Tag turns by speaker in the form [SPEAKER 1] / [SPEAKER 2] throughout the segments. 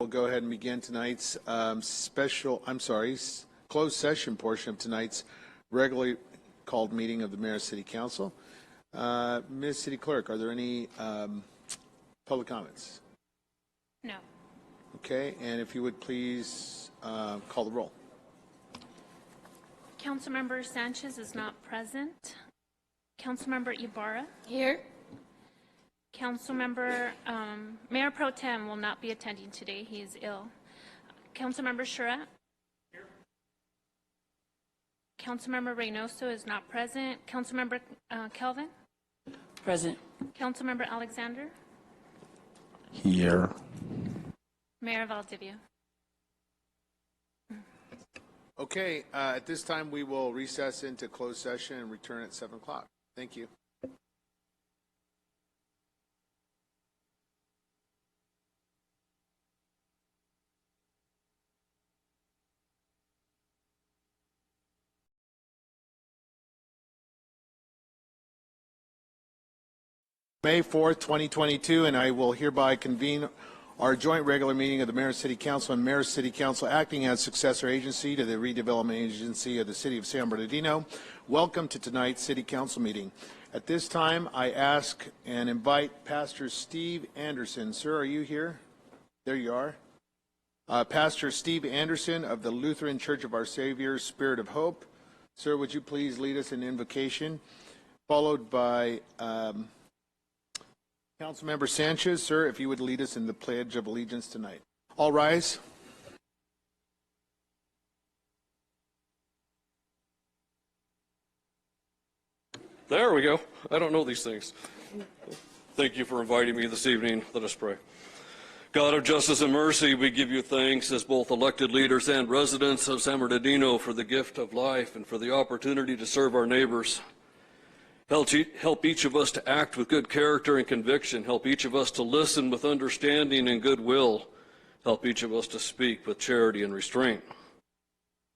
[SPEAKER 1] we'll go ahead and begin tonight's closed session portion of tonight's regularly called meeting of the Mayor City Council. Ms. City Clerk, are there any public comments?
[SPEAKER 2] No.
[SPEAKER 1] Okay, and if you would please call the roll.
[SPEAKER 2] Councilmember Sanchez is not present. Councilmember Ibarra?
[SPEAKER 3] Here.
[SPEAKER 2] Councilmember Mayor Pro Tem will not be attending today. He is ill. Councilmember Charette? Here. Councilmember Reynoso is not present. Councilmember Kelvin?
[SPEAKER 3] Present.
[SPEAKER 2] Councilmember Alexander?
[SPEAKER 4] Here.
[SPEAKER 2] Mayor Valdivia?
[SPEAKER 1] Okay, at this time we will recess into closed session and return at 7 o'clock. Thank you. May 4th, 2022, and I will hereby convene our joint regular meeting of the Mayor City Council and Mayor City Council acting as successor agency to the redevelopment agency of the City of San Bernardino. Welcome to tonight's City Council meeting. At this time, I ask and invite Pastor Steve Anderson. Sir, are you here? There you are. Pastor Steve Anderson of the Lutheran Church of Our Savior, Spirit of Hope. Sir, would you please lead us in invocation, followed by Councilmember Sanchez. Sir, if you would lead us in the Pledge of Allegiance tonight. All rise.
[SPEAKER 5] There we go. I don't know these things. Thank you for inviting me this evening. Let us pray. God of justice and mercy, we give you thanks as both elected leaders and residents of San Bernardino for the gift of life and for the opportunity to serve our neighbors. Help each of us to act with good character and conviction. Help each of us to listen with understanding and goodwill. Help each of us to speak with charity and restraint.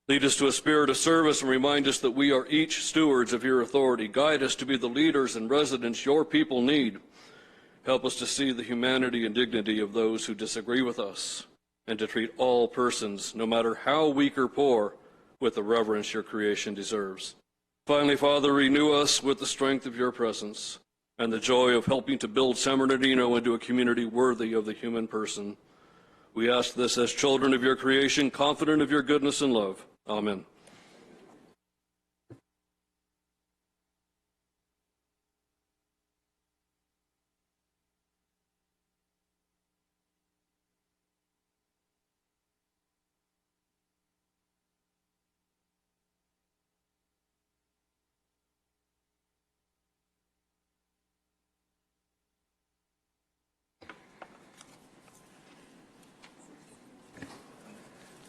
[SPEAKER 5] Lead us to a spirit of service and remind us that we are each stewards of your authority. Guide us to be the leaders and residents your people need. Help us to see the humanity and dignity of those who disagree with us and to treat all persons, no matter how weak or poor, with the reverence your creation deserves. Finally, Father, renew us with the strength of your presence and the joy of helping to build San Bernardino into a community worthy of the human person. We ask this as children of your creation, confident of your goodness and love. Amen.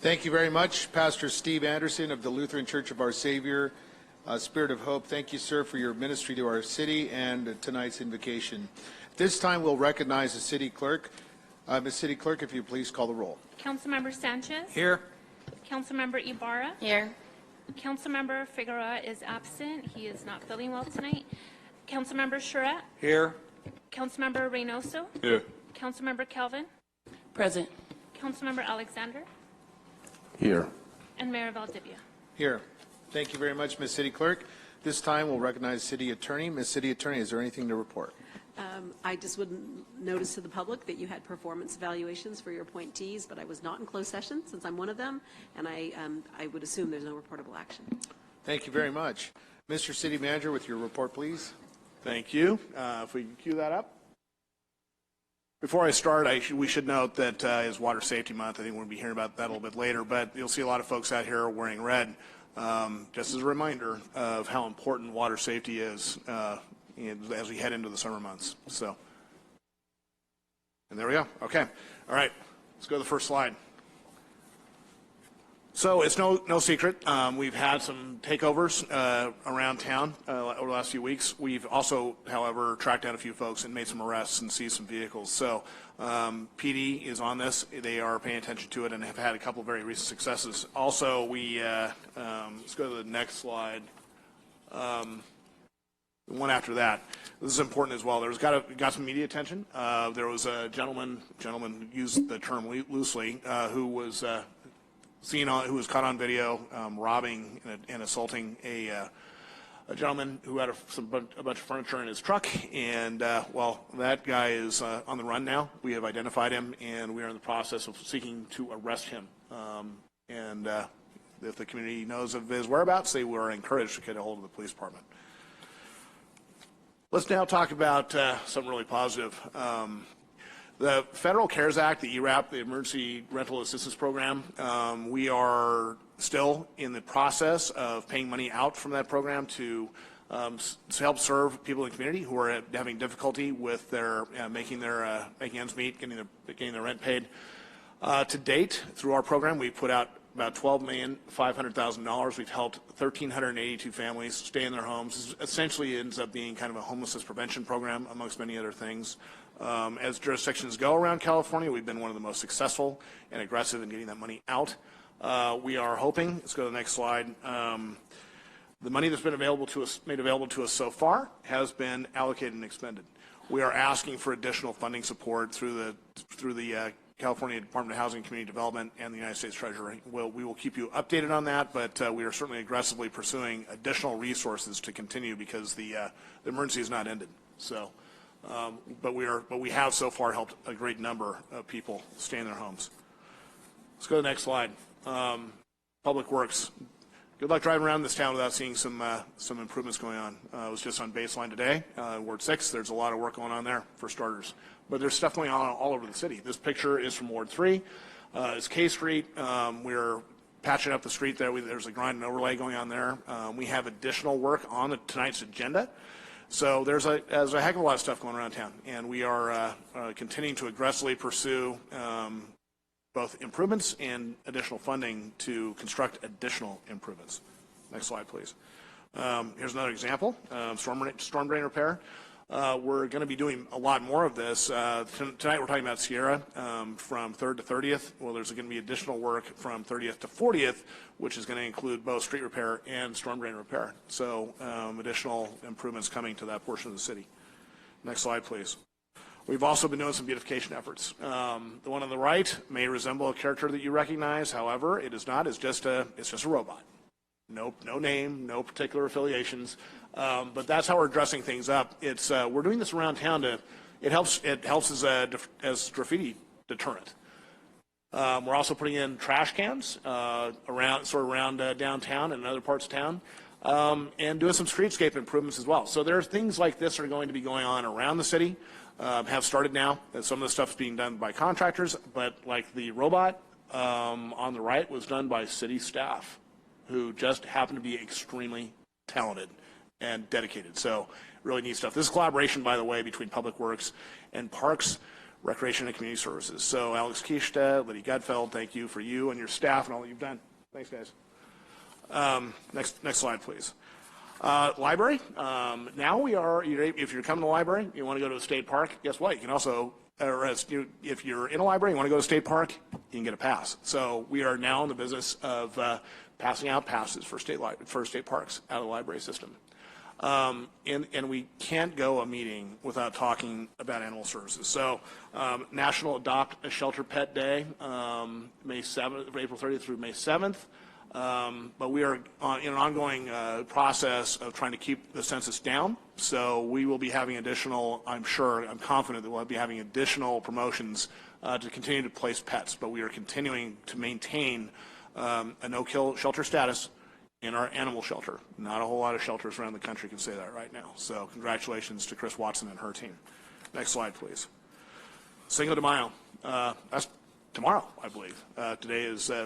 [SPEAKER 1] Thank you very much, Pastor Steve Anderson of the Lutheran Church of Our Savior, Spirit of Hope. Thank you, sir, for your ministry to our city and tonight's invocation. At this time, we'll recognize the City Clerk. Ms. City Clerk, if you please call the roll.
[SPEAKER 2] Councilmember Sanchez?
[SPEAKER 1] Here.
[SPEAKER 2] Councilmember Ibarra?
[SPEAKER 3] Here.
[SPEAKER 2] Councilmember Figueroa is absent. He is not feeling well tonight. Councilmember Charette?
[SPEAKER 1] Here.
[SPEAKER 2] Councilmember Reynoso?
[SPEAKER 5] Here.
[SPEAKER 2] Councilmember Kelvin?
[SPEAKER 3] Present.
[SPEAKER 2] Councilmember Alexander?
[SPEAKER 4] Here.
[SPEAKER 2] And Mayor Valdivia?
[SPEAKER 1] Here. Thank you very much, Ms. City Clerk. This time, we'll recognize City Attorney. Ms. City Attorney, is there anything to report?
[SPEAKER 6] I just would notice to the public that you had performance evaluations for your appointees, but I was not in closed session since I'm one of them, and I would assume there's no reportable action.
[SPEAKER 1] Thank you very much. Mr. City Manager, with your report, please.
[SPEAKER 7] Thank you. If we can cue that up. Before I start, we should note that is Water Safety Month. I think we'll be hearing about that a little bit later, but you'll see a lot of folks out here wearing red, just as a reminder of how important water safety is as we head into the summer months. So, and there we go. Okay. All right. Let's go to the first slide. So it's no secret. We've had some takeovers around town over the last few weeks. We've also, however, tracked down a few folks and made some arrests and seized some vehicles. So PD is on this. They are paying attention to it and have had a couple of very recent successes. Also, we let's go to the next slide. The one after that. this is important as well. There's got some media attention. There was a gentleman used the term loosely, who was who was caught on video robbing and assaulting a gentleman who had a bunch of furniture in his truck, and well, that guy is on the run now. We have identified him, and we are in the process of seeking to arrest him. And if the community knows of his whereabouts, they were encouraged to get a hold of the police department. Let's now talk about something really positive. The Federal CARES Act, the ERAP, the Emergency Rental Assistance Program, we are still in the process of paying money out from that program to help serve people in the community who are having difficulty with their making ends meet, getting their rent paid. To date, through our program, we've put out about $12,500,000. We've helped 1,382 families stay in their homes. This essentially ends up being kind of a homelessness prevention program, amongst many other things. As jurisdictions go around California, we've been one of the most successful and aggressive in getting that money out. We are hoping, let's go to the next slide, the money that's been made available to us so far has been allocated and expended. We are asking for additional funding support through the California Department of Housing and Community Development and the United States Treasury. We will keep you updated on that, but we are certainly aggressively pursuing additional resources to continue because the emergency has not ended. So, but we have so far helped a great number of people stay in their homes. Let's go to the next slide. Public Works. Good luck driving around this town without seeing some improvements going on. I was just on Baseline today, Ward 6. There's a lot of work going on there, for starters. But there's stuff going on all over the city. This picture is from Ward 3. It's K Street. We're patching up the street there. There's a grind and overlay going on there. We have additional work on tonight's agenda. So there's a heck of a lot of stuff going around town. And we are continuing to aggressively pursue both improvements and additional funding to construct additional improvements. Next slide, please. Here's another example, storm drain repair. We're going to be doing a lot more of this. Tonight we're talking about Sierra from 3rd to 30th. Well, there's going to be additional work from 30th to 40th, which is going to include both street repair and storm drain repair. So additional improvements coming to that portion of the city. Next slide, please. We've also been doing some beautification efforts. The one on the right may resemble a character that you recognize. However, it is not. It's just a robot. No name, no particular affiliations, but that's how we're dressing things up. We're doing this around town it helps as graffiti deterrent. We're also putting in trash cans around downtown and other parts of town, and doing some streetscape improvements as well. So there's things like this that are going to be going on around the city, have started now. Some of the stuff is being done by contractors, but like the robot on the right was done by city staff, who just happen to be extremely talented and dedicated. So really neat stuff. This is collaboration, by the way, between Public Works and Parks, Recreation, and Community Services. So Alex Kishta, Liddy Gutfeld, thank you for you and your staff and all that you've done. Thanks, guys. Next slide, please. Library. Now if you're coming to the library, you want to go to a state park, guess what? You can also, if you're in a library, you want to go to a state park, you can get a pass. So we are now in the business of passing out passes for state parks out of the library system. And we can't go a meeting without talking about animal services. So National Adopt a Shelter Pet Day, April 30th through May 7th. But we are in an ongoing process of trying to keep the census down. So we will be having additional, I'm confident that we'll be having additional promotions to continue to place pets. But we are continuing to maintain a no-kill shelter status in our animal shelter. Not a whole lot of shelters around the country can say that right now. So congratulations to Chris Watson and her team. Next slide, please. Cinco de Mayo. That's tomorrow, I believe.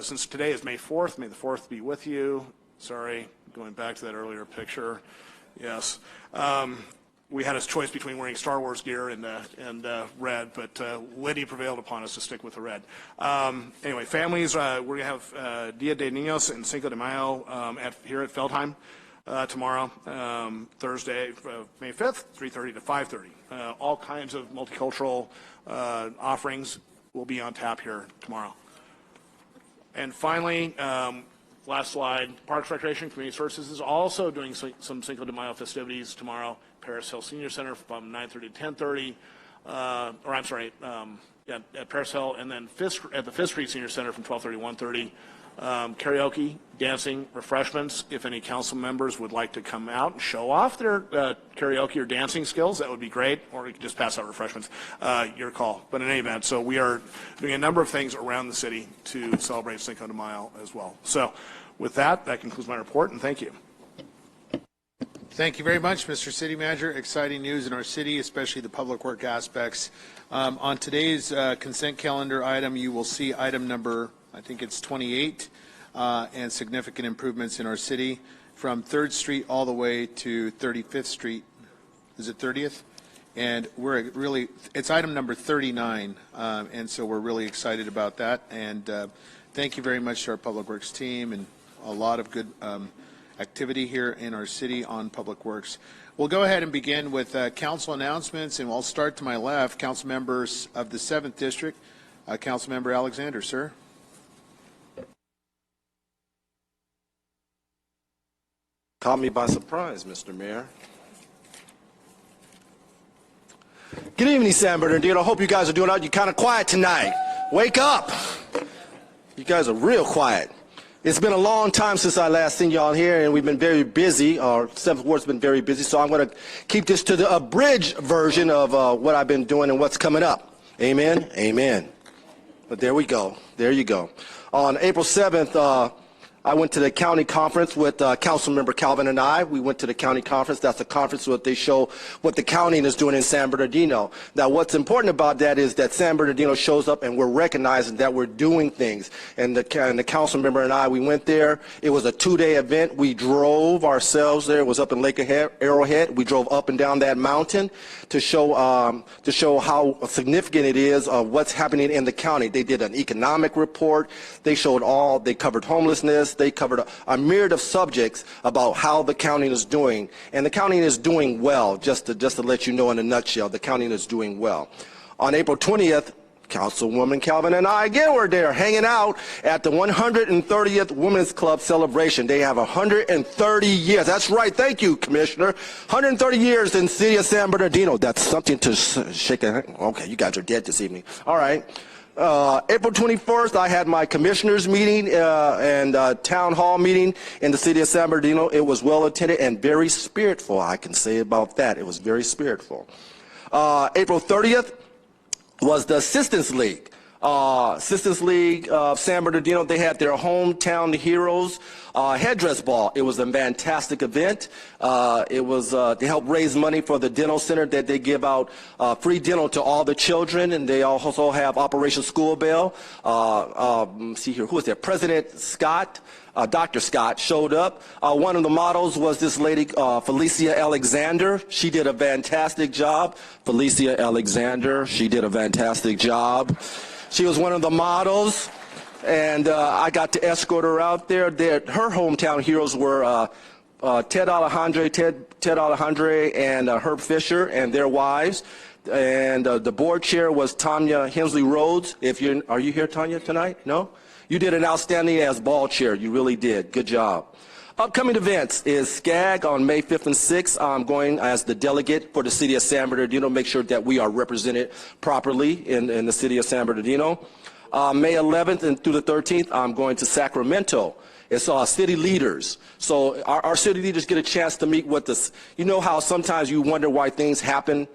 [SPEAKER 7] Since today is May 4th, may the 4th be with you. Sorry, going back to that earlier picture. Yes. We had a choice between wearing Star Wars gear and red, but Liddy prevailed upon us to stick with the red. Anyway, families, we're going to have Dia de Niños and Cinco de Mayo here at Feldheim tomorrow, Thursday, May 5th, 3:30 to 5:30. All kinds of multicultural offerings will be on tap here tomorrow. And finally, Last slide, Parks, Recreation, Community Services is also doing some Cinco de Mayo festivities tomorrow. Paris Hill Senior Center from 9:30 to 10:30, at Paris Hill, and then at the Fifth Street Senior Center from 12:30 to 1:30. Karaoke, dancing, refreshments. If any council members would like to come out and show off their karaoke or dancing skills, that would be great, or you can just pass out refreshments. Your call. But in any event, so we are doing a number of things around the city to celebrate Cinco de Mayo as well. So with that concludes my report, and thank you.
[SPEAKER 1] Thank you very much, Mr. City Manager. Exciting news in our city, especially the public work aspects. On today's consent calendar item, you will see item number, I think it's 28, and significant improvements in our city from 3rd Street all the way to 35th Street. Is it 30th? And it's item number 39, and so we're really excited about that. And thank you very much to our Public Works team, and a lot of good activity here in our city on Public Works. We'll go ahead and begin with council announcements, and I'll start to my left. Council members of the 7th District, Council Member Alexander, sir.
[SPEAKER 4] Caught me by surprise, Mr. Mayor. Good evening, San Bernardino. I hope you guys are doing all right. You're kind of quiet tonight. Wake up. You guys are real quiet. It's been a long time since I last seen y'all here, and we've been very busy. Our 7th Ward's been very busy, so I'm going to keep this to the abridged version of what I've been doing and what's coming up. Amen? Amen. But there we go. There you go. On April 7th, I went to the county conference with Councilmember Calvin and I. We went to the county conference. That's a conference where they show what the county is doing in San Bernardino. Now, what's important about that is that San Bernardino shows up and we're recognizing that we're doing things. And the council member and I, we went there. It was a 2-day event. We drove ourselves there. It was up in Lake Arrowhead. We drove up and down that mountain to show how significant it is of what's happening in the county. They did an economic report. They covered homelessness. They covered a myriad of subjects about how the county is doing. And the county is doing well, just to let you know in a nutshell, the county is doing well. On April 20th, Councilwoman Calvin and I again were there hanging out at the 130th Women's Club celebration. They have 130 years. That's right. Thank you, Commissioner. 130 years in the city of San Bernardino. That's something to shake a hand. Okay, you guys are dead this evening. All right. April 21st, I had my commissioners meeting and town hall meeting in the city of San Bernardino. It was well attended and very spiritful. I can say about that. It was very spiritful. April 30th was the Assistance League. Assistance League of San Bernardino, they had their hometown heroes headdress ball. It was a fantastic event. It was to help raise money for the dental center that they give out free dental to all the children, and they also have Operation School Bell. See here, who was there? President Scott. Dr. Scott showed up. One of the models was this lady, Felicia Alexander. She did a fantastic job. Felicia Alexander, she did a fantastic job. She was one of the models, and I got to escort her out there. Her hometown heroes were Ted Alejandre and Herb Fisher and their wives. And the board chair was Tanya Hensley Rhodes. Are you here, Tanya, tonight? No? You did an outstanding as ball chair. You really did. Good job. Upcoming events is SCAG on May 5th and 6th. I'm going as the delegate for the city of San Bernardino, make sure that we are represented properly in the city of San Bernardino. May 11th and through the 13th, I'm going to Sacramento. It's city leaders. So our city leaders get a chance to meet with us. You know how sometimes you wonder why things happen,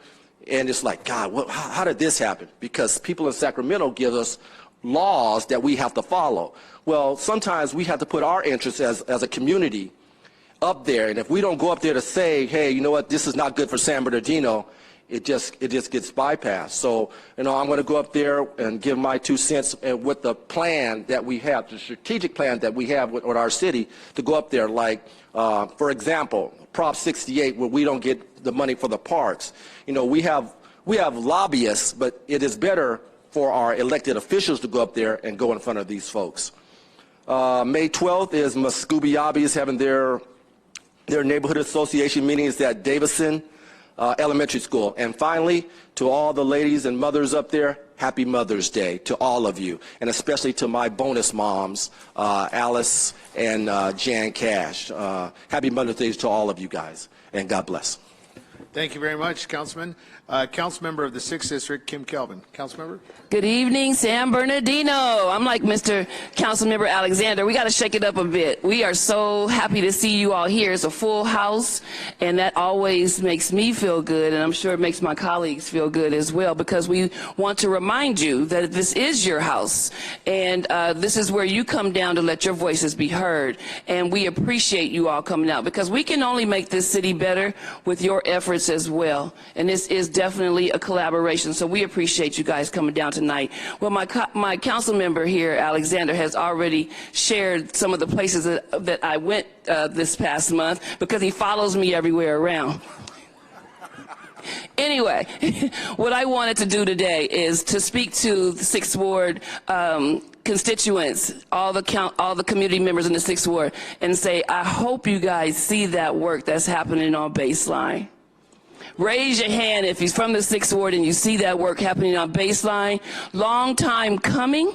[SPEAKER 4] and it's like, God, how did this happen? Because people in Sacramento give us laws that we have to follow. Well, sometimes we have to put our interests as a community up there, and if we don't go up there to say, hey, you know what, this is not good for San Bernardino, it just gets bypassed. So, I'm going to go up there and give my 2 cents with the plan that we have, the strategic plan that we have with our city to go up there. Like, for example, Prop 68, where we don't get the money for the parks. We have lobbyists, but it is better for our elected officials to go up there and go in front of these folks. May 12th is Muscogee is having their neighborhood association meetings at Davison Elementary School. And finally, to all the ladies and mothers up there, happy Mother's Day to all of you, and especially to my bonus moms, Alice and Jan Cash. Happy Mother's Day to all of you guys, and God bless.
[SPEAKER 1] Thank you very much, Councilman. Councilmember of the 6th District, Kim Kelvin. Councilmember?
[SPEAKER 3] Good evening, San Bernardino. I'm like Mr. Councilmember Alexander. We got to shake it up a bit. We are so happy to see you all here. It's a full house, and that always makes me feel good, and I'm sure it makes my colleagues feel good as well, because we want to remind you that this is your house, and this is where you come down to let your voices be heard. And we appreciate you all coming out, because we can only make this city better with your efforts as well. And this is definitely a collaboration, so we appreciate you guys coming down tonight. Well, my council member here, Alexander, has already shared some of the places that I went this past month, because he follows me everywhere around. Anyway, what I wanted to do today is to speak to the 6th Ward constituents, all the community members in the 6th Ward, and say, I hope you guys see that work that's happening on Baseline. Raise your hand if you're from the 6th Ward and you see that work happening on Baseline. Long time coming,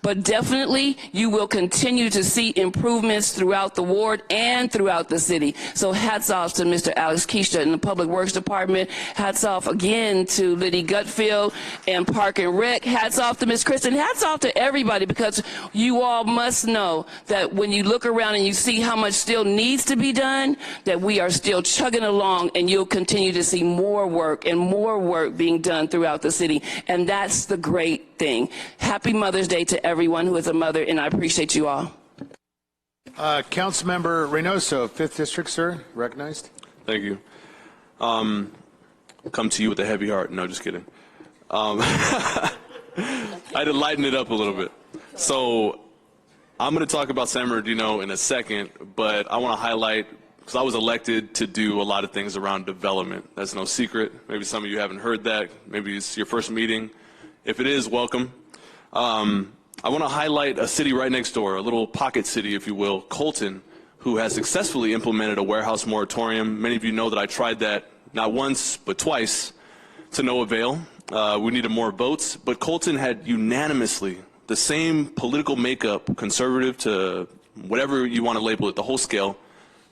[SPEAKER 3] but definitely you will continue to see improvements throughout the ward and throughout the city. So hats off to Mr. Alex Keisha in the Public Works Department. Hats off again to Liddy Gutfield and Park and Rec. Hats off to Ms. Kristen. Hats off to everybody, because you all must know that when you look around and you see how much still needs to be done, that we are still chugging along, and you'll continue to see more work and more work being done throughout the city. And that's the great thing. Happy Mother's Day to everyone who is a mother, and I appreciate you all.
[SPEAKER 1] Councilmember Reynoso, 5th District, sir, recognized.
[SPEAKER 8] Thank you. Come to you with a heavy heart. No, just kidding. I had to lighten it up a little bit. So I'm going to talk about San Bernardino in a second, but I want to highlight, because I was elected to do a lot of things around development. That's no secret. Maybe some of you haven't heard that. Maybe it's your first meeting. If it is, welcome. I want to highlight a city right next door, a little pocket city, if you will, Colton, who has successfully implemented a warehouse moratorium. Many of you know that I tried that not once, but twice, to no avail. We needed more votes, but Colton had unanimously the same political makeup, conservative to whatever you want to label it, the whole scale,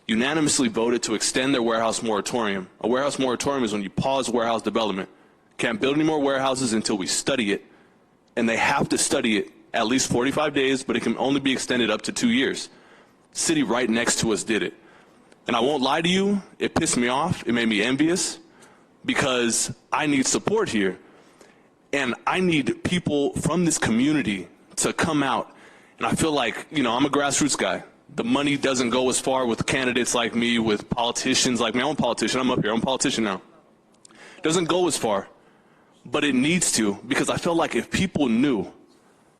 [SPEAKER 8] unanimously voted to extend their warehouse moratorium. A warehouse moratorium is when you pause warehouse development. Can't build any more warehouses until we study it, and they have to study it at least 45 days, but it can only be extended up to 2 years. City right next to us did it. And I won't lie to you, it pissed me off, it made me envious, because I need support here. And I need people from this community to come out. And I feel like, you know, I'm a grassroots guy. The money doesn't go as far with candidates like me, with politicians like me. I'm a politician, I'm up here, I'm a politician now. It doesn't go as far, but it needs to, because I feel like if people knew,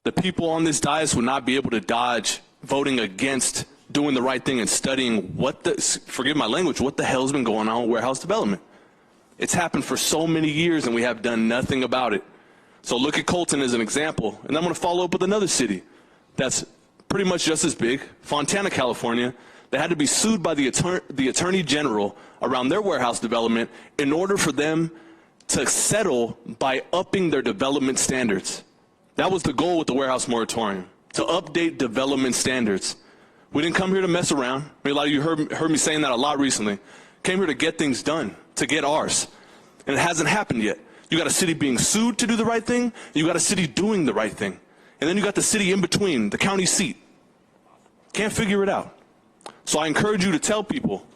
[SPEAKER 8] the people on this dais would not be able to dodge voting against doing the right thing and studying what the, forgive my language, what the hell's been going on with warehouse development. It's happened for so many years and we have done nothing about it. So look at Colton as an example, and I'm going to follow up with another city that's pretty much just as big, Fontana, California. They had to be sued by the Attorney General around their warehouse development in order for them to settle by upping their development standards. That was the goal with the warehouse moratorium, to update development standards. We didn't come here to mess around. I mean, a lot of you heard me saying that a lot recently. Came here to get things done, to get ours. And it hasn't happened yet. You got a city being sued to do the right thing, and you got a city doing the right thing. And then you got the city in between, the county seat. Can't figure it out. So I encourage you to tell people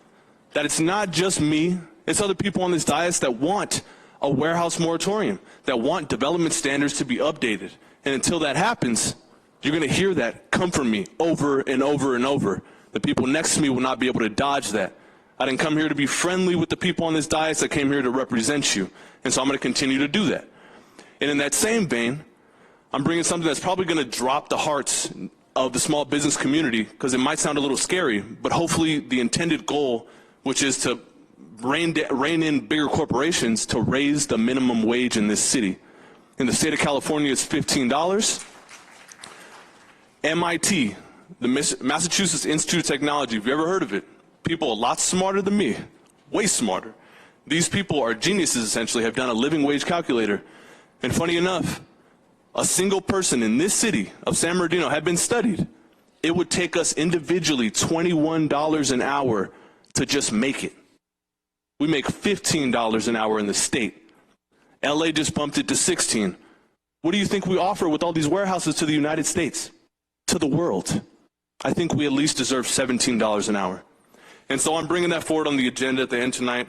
[SPEAKER 8] that it's not just me, it's other people on this dais that want a warehouse moratorium, that want development standards to be updated. And until that happens, you're going to hear that come from me over and over and over. The people next to me will not be able to dodge that. I didn't come here to be friendly with the people on this dais. I came here to represent you. And so I'm going to continue to do that. And in that same vein, I'm bringing something that's probably going to drop the hearts of the small business community, because it might sound a little scary, but hopefully the intended goal, which is to rein in bigger corporations, to raise the minimum wage in this city. In the state of California, it's $15. MIT, the Massachusetts Institute of Technology, have you ever heard of it? People a lot smarter than me, way smarter. These people are geniuses, essentially, have done a living wage calculator. And funny enough, a single person in this city of San Bernardino had been studied. It would take us individually $21 an hour to just make it. We make $15 an hour in the state. LA just bumped it to 16. What do you think we offer with all these warehouses to the United States, to the world? I think we at least deserve $17 an hour. And so I'm bringing that forward on the agenda at the end tonight.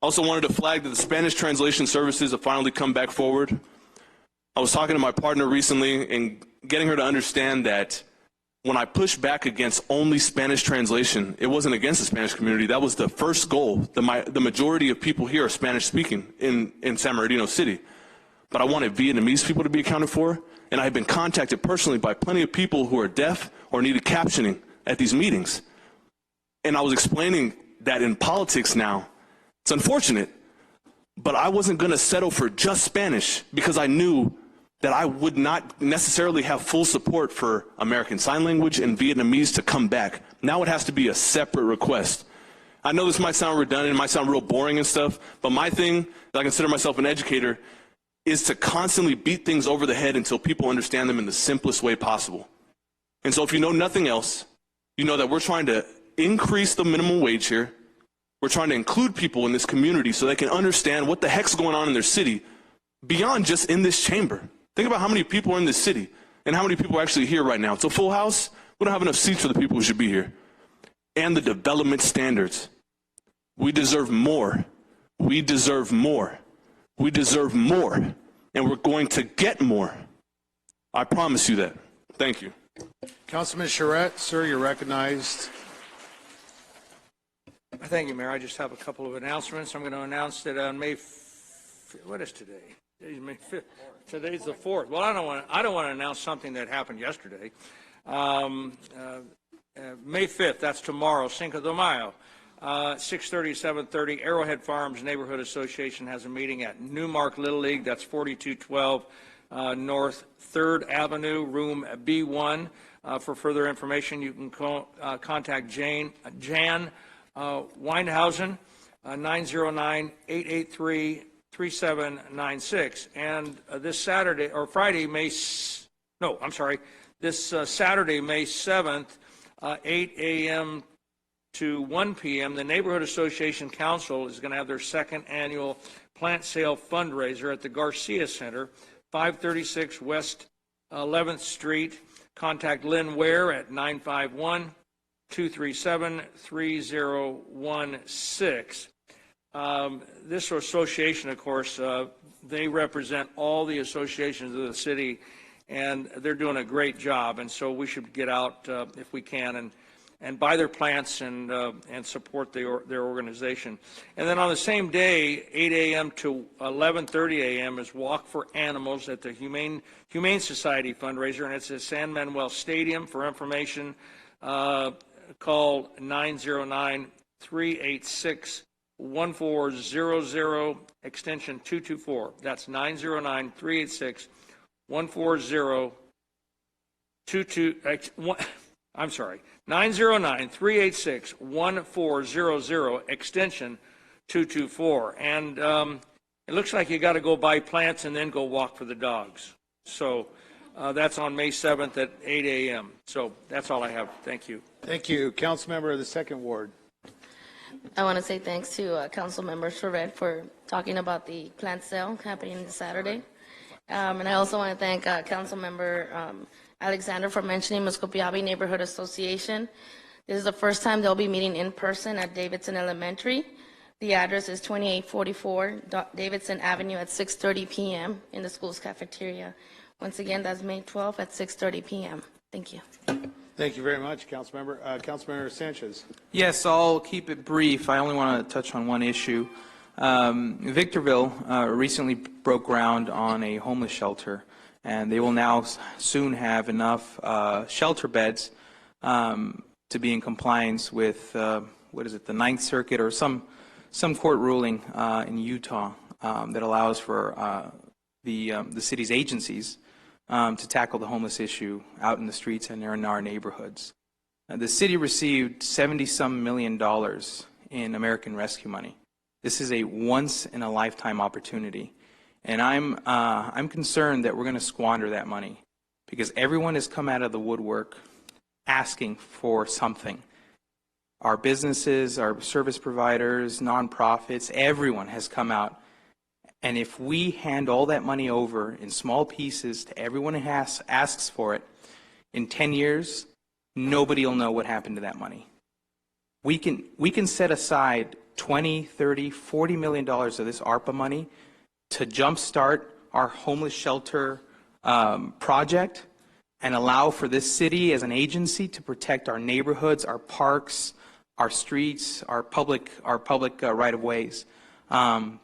[SPEAKER 8] Also wanted to flag that the Spanish translation services have finally come back forward. I was talking to my partner recently and getting her to understand that when I pushed back against only Spanish translation, it wasn't against the Spanish community. That was the first goal. The majority of people here are Spanish speaking in San Bernardino City. But I wanted Vietnamese people to be accounted for, and I had been contacted personally by plenty of people who are deaf or needed captioning at these meetings. And I was explaining that in politics now, it's unfortunate, but I wasn't going to settle for just Spanish because I knew that I would not necessarily have full support for American Sign Language and Vietnamese to come back. Now it has to be a separate request. I know this might sound redundant, it might sound real boring and stuff, but my thing, I consider myself an educator, is to constantly beat things over the head until people understand them in the simplest way possible. And so if you know nothing else, you know that we're trying to increase the minimum wage here. We're trying to include people in this community so they can understand what the heck's going on in their city beyond just in this chamber. Think about how many people are in this city and how many people are actually here right now. It's a full house. We don't have enough seats for the people who should be here. And the development standards. We deserve more. We deserve more. We deserve more. And we're going to get more. I promise you that. Thank you.
[SPEAKER 1] Councilman Charette, sir, you're recognized.
[SPEAKER 9] Thank you, Mayor. I just have a couple of announcements. I'm going to announce that on what is today? Today's May 5th. Today's the 4th. Well, I don't want to announce something that happened yesterday. May 5th, that's tomorrow, Cinco de Mayo. 6:30, 7:30, Arrowhead Farms Neighborhood Association has a meeting at Newmark Little League. That's 4212 North 3rd Avenue, room B1. For further information, you can contact Jan Weinhausen, 909-883-3796. And this Saturday, or Friday, this Saturday, May 7th, 8 a.m. to 1 p.m., the Neighborhood Association Council is going to have their second annual plant sale fundraiser at the Garcia Center, 536 West 11th Street. Contact Lynn Ware at 951-237-3016. This association, of course, they represent all the associations of the city, and they're doing a great job. And so we should get out if we can and buy their plants and support their organization. And then on the same day, 8 a.m. to 11:30 a.m. is Walk for Animals at the Humane Society fundraiser, and it's at San Manuel Stadium. For information, call 909-386-1400, extension 224. That's 909-386-1400. I'm sorry, 909-386-1400, extension 224. And it looks like you got to go buy plants and then go walk for the dogs. So that's on May 7th at 8 a.m. So that's all I have. Thank you.
[SPEAKER 1] Thank you. Council member of the Second Ward.
[SPEAKER 10] I want to say thanks to Council Member Charette for talking about the plant sale happening this Saturday. And I also want to thank Council Member Alexander for mentioning Muscopiabi Neighborhood Association. This is the first time they'll be meeting in person at Davidson Elementary. The address is 2844 Davidson Avenue at 6:30 p.m. in the school's cafeteria. Once again, that's May 12th at 6:30 p.m. Thank you.
[SPEAKER 1] Thank you very much, Councilmember. Councilmember Sanchez.
[SPEAKER 11] Yes, I'll keep it brief. I only want to touch on one issue. Victorville recently broke ground on a homeless shelter, and they will now soon have enough shelter beds to be in compliance with, the Ninth Circuit or some court ruling in Utah that allows for the city's agencies to tackle the homeless issue out in the streets and in our neighborhoods. The city received $70-some million in American Rescue money. This is a once-in-a-lifetime opportunity. And I'm concerned that we're going to squander that money because everyone has come out of the woodwork asking for something. Our businesses, our service providers, nonprofits, everyone has come out. And if we hand all that money over in small pieces to everyone who asks for it, in 10 years, nobody will know what happened to that money. We can set aside $20, $30, $40 million of this ARPA money to jumpstart our homeless shelter project and allow for this city as an agency to protect our neighborhoods, our parks, our streets, our public right-of-ways. And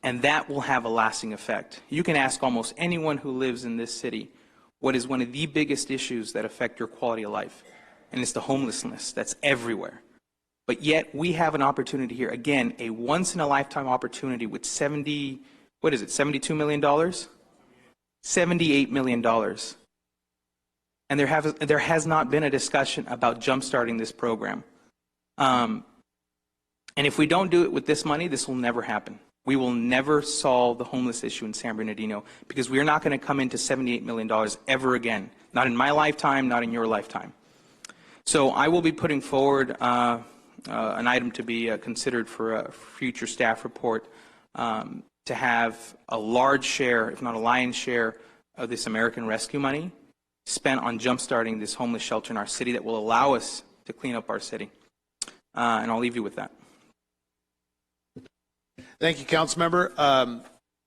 [SPEAKER 11] that will have a lasting effect. You can ask almost anyone who lives in this city what is one of the biggest issues that affect your quality of life, and it's the homelessness that's everywhere. But yet we have an opportunity here, again, a once-in-a-lifetime opportunity with $72 million? $78 million. And there has not been a discussion about jumpstarting this program. And if we don't do it with this money, this will never happen. We will never solve the homeless issue in San Bernardino because we are not going to come into $78 million ever again. Not in my lifetime, not in your lifetime. So I will be putting forward an item to be considered for a future staff report to have a large share, if not a lion's share, of this American Rescue money spent on jumpstarting this homeless shelter in our city that will allow us to clean up our city. And I'll leave you with that.
[SPEAKER 1] Thank you, Councilmember.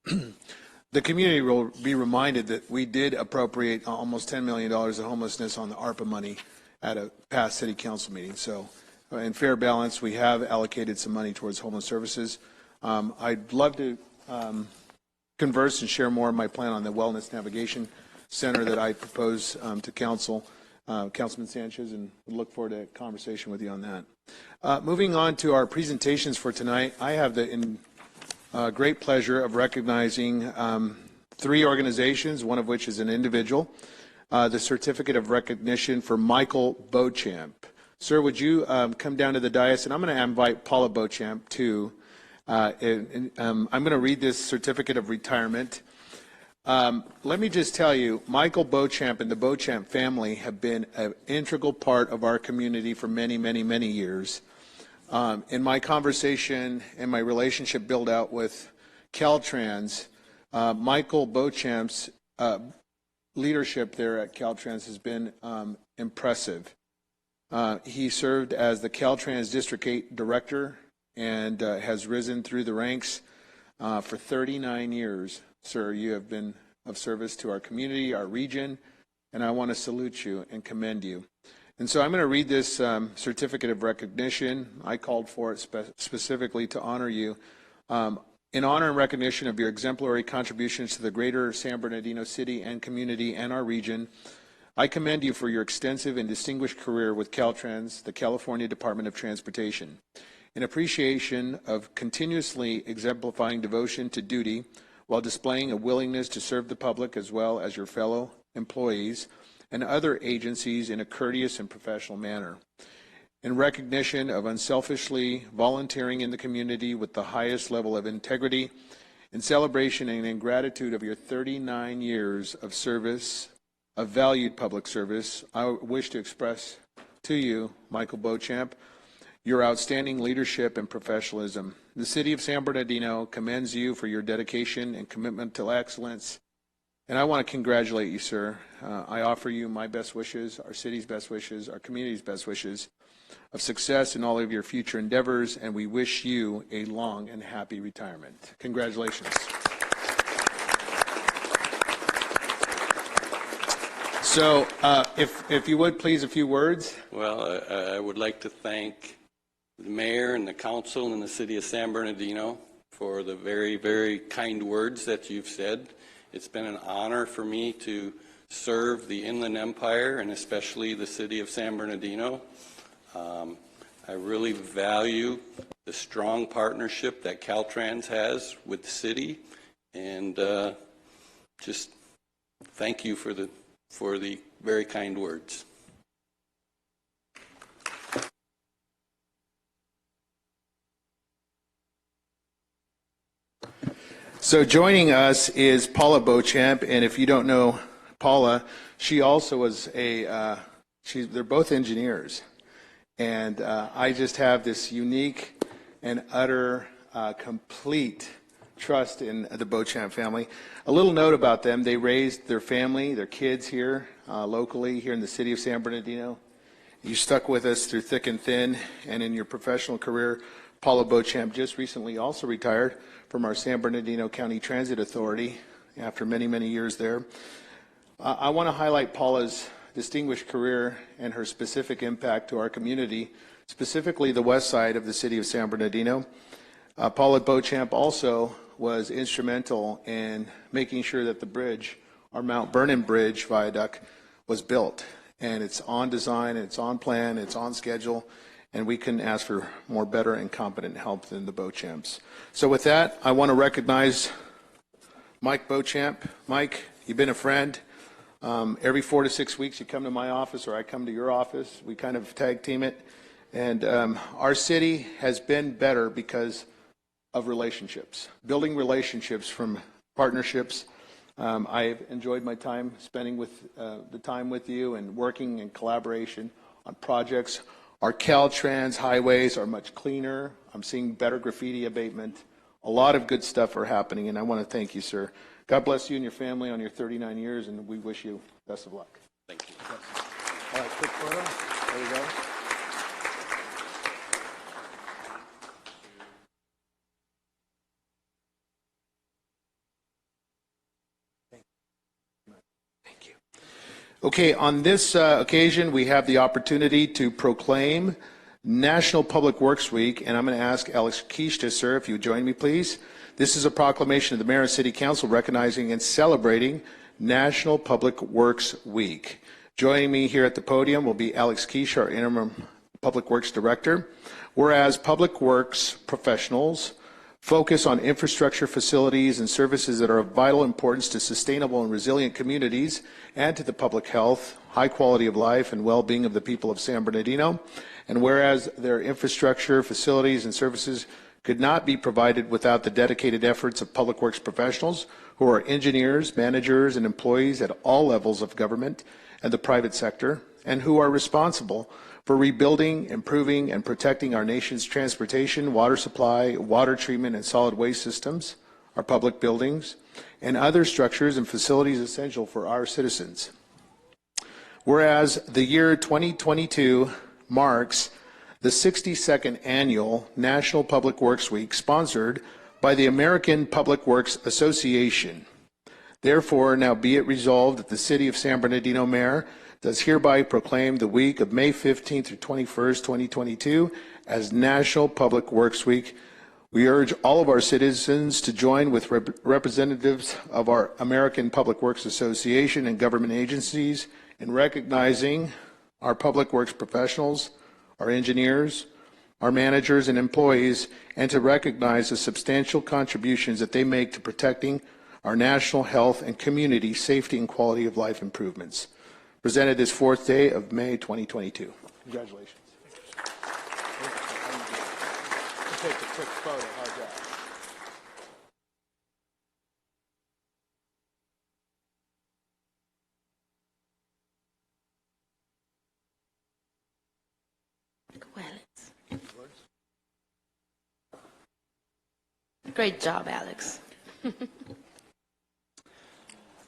[SPEAKER 1] The community will be reminded that we did appropriate almost $10 million of homelessness on the ARPA money at a past city council meeting. So in fair balance, we have allocated some money towards homeless services. I'd love to converse and share more of my plan on the Wellness Navigation Center that I propose to Council, Councilman Sanchez, and look forward to a conversation with you on that. Moving on to our presentations for tonight, I have the great pleasure of recognizing three organizations, one of which is an individual. The Certificate of Recognition for Michael Beauchamp. Sir, would you come down to the dais? And I'm going to invite Paula Beauchamp too. I'm going to read this certificate of retirement. Let me just tell you, Michael Beauchamp and the Beauchamp family have been an integral part of our community for many, many, many years. In my conversation and my relationship build out with Caltrans, Michael Beauchamp's leadership there at Caltrans has been impressive. He served as the Caltrans District 8 Director and has risen through the ranks for 39 years. Sir, you have been of service to our community, our region, and I want to salute you and commend you. And so I'm going to read this certificate of recognition. I called for it specifically to honor you. In honor and recognition of your exemplary contributions to the greater San Bernardino city and community and our region, I commend you for your extensive and distinguished career with Caltrans, the California Department of Transportation. In appreciation of continuously exemplifying devotion to duty while displaying a willingness to serve the public as well as your fellow employees and other agencies in a courteous and professional manner. In recognition of unselfishly volunteering in the community with the highest level of integrity, in celebration and in gratitude of your 39 years of service, of valued public service, I wish to express to you, Michael Beauchamp, your outstanding leadership and professionalism. The City of San Bernardino commends you for your dedication and commitment to excellence. And I want to congratulate you, sir. I offer you my best wishes, our city's best wishes, our community's best wishes of success in all of your future endeavors, and we wish you a long and happy retirement. Congratulations. So if you would, please, a few words.
[SPEAKER 12] Well, I would like to thank the mayor and the council and the city of San Bernardino for the very, very kind words that you've said. It's been an honor for me to serve the Inland Empire and especially the city of San Bernardino. I really value the strong partnership that Caltrans has with the city, and just thank you for the very kind words.
[SPEAKER 1] So joining us is Paula Beauchamp, and if you don't know Paula, she also was they're both engineers. And I just have this unique and utter, complete trust in the Beauchamp family. A little note about them: they raised their family, their kids here locally, here in the city of San Bernardino. You stuck with us through thick and thin, and in your professional career, Paula Beauchamp just recently also retired from our San Bernardino County Transit Authority after many, many years there. I want to highlight Paula's distinguished career and her specific impact to our community, specifically the west side of the city of San Bernardino. Paula Beauchamp also was instrumental in making sure that the bridge, our Mount Vernon Bridge viaduct, was built. And it's on design, it's on plan, it's on schedule, and we couldn't ask for more better and competent help than the Beauchamps. So with that, I want to recognize Mike Beauchamp. Mike, you've been a friend. Every 4 to 6 weeks you come to my office or I come to your office. We kind of tag team it. And our city has been better because of relationships, building relationships from partnerships. I've enjoyed my time spending with the time with you and working in collaboration on projects. Our Caltrans highways are much cleaner. I'm seeing better graffiti abatement. A lot of good stuff are happening, and I want to thank you, sir. God bless you and your family on your 39 years, and we wish you best of luck.
[SPEAKER 12] Thank you.
[SPEAKER 1] All right, quick photo. There we go. Thank you. Okay, on this occasion, we have the opportunity to proclaim National Public Works Week, and I'm going to ask Alex Kishta, sir, if you would join me, please. This is a proclamation of the Mayor and City Council recognizing and celebrating National Public Works Week. Joining me here at the podium will be Alex Kishta, our Interim Public Works Director. Whereas public works professionals focus on infrastructure, facilities, and services that are of vital importance to sustainable and resilient communities and to the public health, high quality of life, and well-being of the people of San Bernardino. And whereas their infrastructure, facilities, and services could not be provided without the dedicated efforts of public works professionals who are engineers, managers, and employees at all levels of government and the private sector, and who are responsible for rebuilding, improving, and protecting our nation's transportation, water supply, water treatment, and solid waste systems, our public buildings, and other structures and facilities essential for our citizens. Whereas the year 2022 marks the 62nd annual National Public Works Week, sponsored by the American Public Works Association. Therefore, now be it resolved that the City of San Bernardino Mayor does hereby proclaim the week of May 15th through 21st, 2022 as National Public Works Week. We urge all of our citizens to join with representatives of our American Public Works Association and government agencies in recognizing our public works professionals, our engineers, our managers and employees, and to recognize the substantial contributions that they make to protecting our national health and community safety and quality of life improvements. Presented this 4th day of May 2022. Congratulations. We'll take a quick photo. How's that?
[SPEAKER 10] Great job, Alex.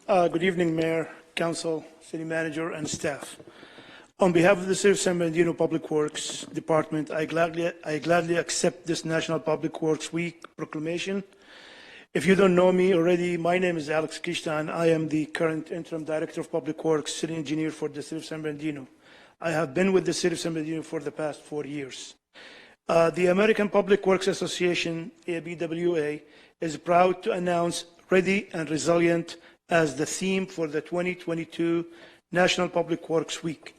[SPEAKER 13] Good evening, Mayor, Council, City Manager, and staff. On behalf of the City of San Bernardino Public Works Department, I gladly accept this National Public Works Week proclamation. If you don't know me already, my name is Alex Kishta, and I am the current Interim Director of Public Works, City Engineer for the City of San Bernardino. I have been with the City of San Bernardino for the past 4 years. The American Public Works Association, ABWA, is proud to announce Ready and Resilient as the theme for the 2022 National Public Works Week.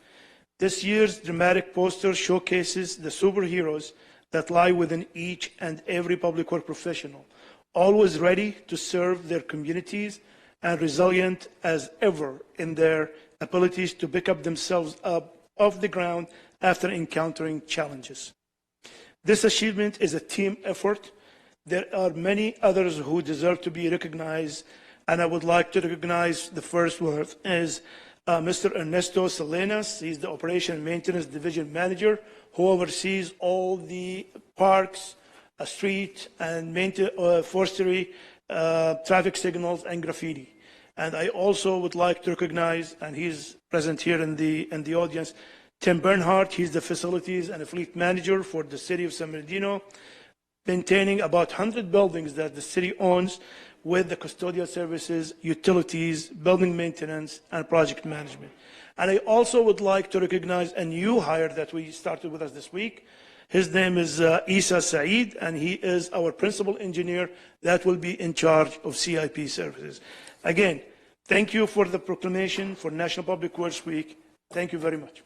[SPEAKER 13] This year's dramatic poster showcases the superheroes that lie within each and every public work professional, always ready to serve their communities and resilient as ever in their abilities to pick up themselves up off the ground after encountering challenges. This achievement is a team effort There are many others who deserve to be recognized, and I would like to recognize the first one is Mr. Ernesto Salinas. He's the Operation and Maintenance Division Manager who oversees all the parks, street and forestry, traffic signals, and graffiti. And I also would like to recognize, and he's present here in the audience, Tim Bernhardt. He's the Facilities and Fleet Manager for the City of San Bernardino, maintaining about 100 buildings that the city owns with the custodial services, utilities, building maintenance, and project management. And I also would like to recognize a new hire that we started with us this week. His name is Isa Saeed, and he is our principal engineer that will be in charge of CIP services. Again, thank you for the proclamation for National Public Works Week. Thank you very much.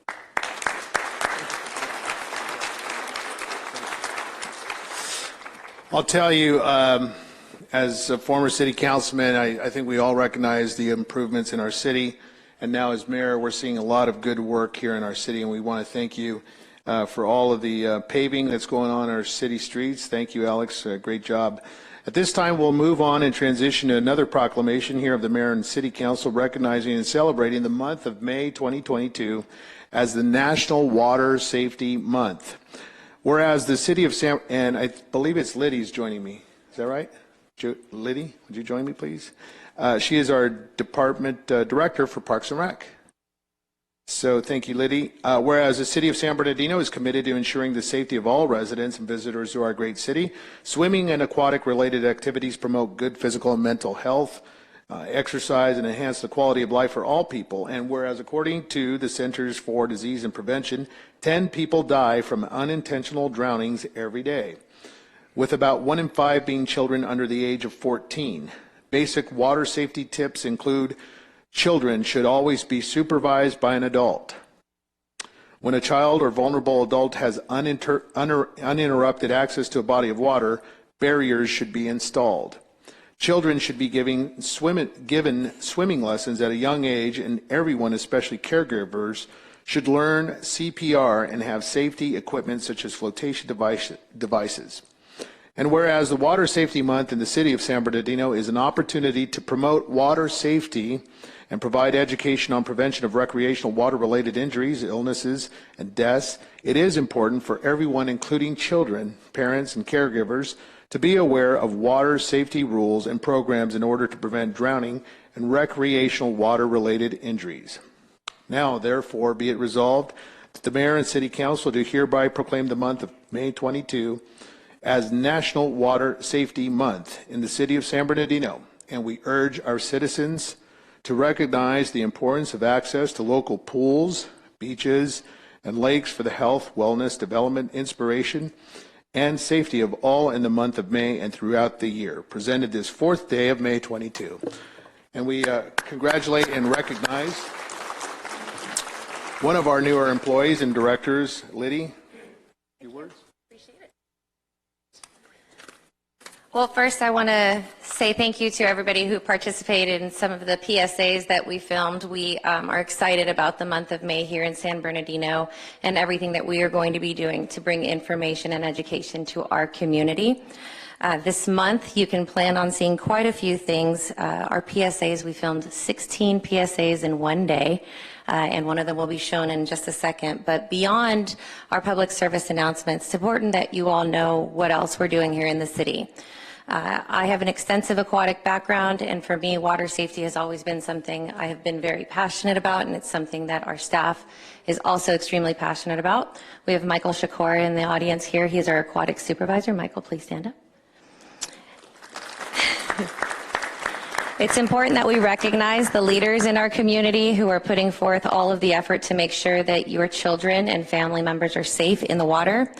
[SPEAKER 1] I'll tell you, as a former city councilman, I think we all recognize the improvements in our city. And now as mayor, we're seeing a lot of good work here in our city, and we want to thank you for all of the paving that's going on in our city streets. Thank you, Alex. Great job. At this time, we'll move on and transition to another proclamation here of the mayor and city council recognizing and celebrating the month of May 2022 as the National Water Safety Month. Whereas the city of San, and I believe it's Liddy's joining me. Is that right? Liddy, would you join me, please? She is our department director for Parks and Rec. So thank you, Liddy. Whereas the city of San Bernardino is committed to ensuring the safety of all residents and visitors to our great city, swimming and aquatic related activities promote good physical and mental health, exercise, and enhance the quality of life for all people. And whereas according to the Centers for Disease and Prevention, 10 people die from unintentional drownings every day, with about 1 in 5 being children under the age of 14. Basic water safety tips include children should always be supervised by an adult. When a child or vulnerable adult has uninterrupted access to a body of water, barriers should be installed. Children should be given swimming lessons at a young age, and everyone, especially caregivers, should learn CPR and have safety equipment such as flotation devices. And whereas the Water Safety Month in the city of San Bernardino is an opportunity to promote water safety and provide education on prevention of recreational water-related injuries, illnesses, and deaths, it is important for everyone, including children, parents, and caregivers, to be aware of water safety rules and programs in order to prevent drowning and recreational water-related injuries. Now, therefore, be it resolved that the mayor and city council do hereby proclaim the month of May 22 as National Water Safety Month in the city of San Bernardino, and we urge our citizens to recognize the importance of access to local pools, beaches, and lakes for the health, wellness, development, inspiration, and safety of all in the month of May and throughout the year, presented this 4th day of May 22. And we congratulate and recognize one of our newer employees and directors, Liddy. A few words?
[SPEAKER 14] Well, first I want to say thank you to everybody who participated in some of the PSAs that we filmed. We are excited about the month of May here in San Bernardino and everything that we are going to be doing to bring information and education to our community. This month you can plan on seeing quite a few things. Our PSAs, we filmed 16 PSAs in one day. And one of them will be shown in just a second. But beyond our public service announcements, it's important that you all know what else we're doing here in the city. I have an extensive aquatic background, and for me, water safety has always been something I have been very passionate about, and it's something that our staff is also extremely passionate about. We have Michael Shakor in the audience here. He's our aquatic supervisor. Michael, please stand up. It's important that we recognize the leaders in our community who are putting forth all of the effort to make sure that your children and family members are safe in the water.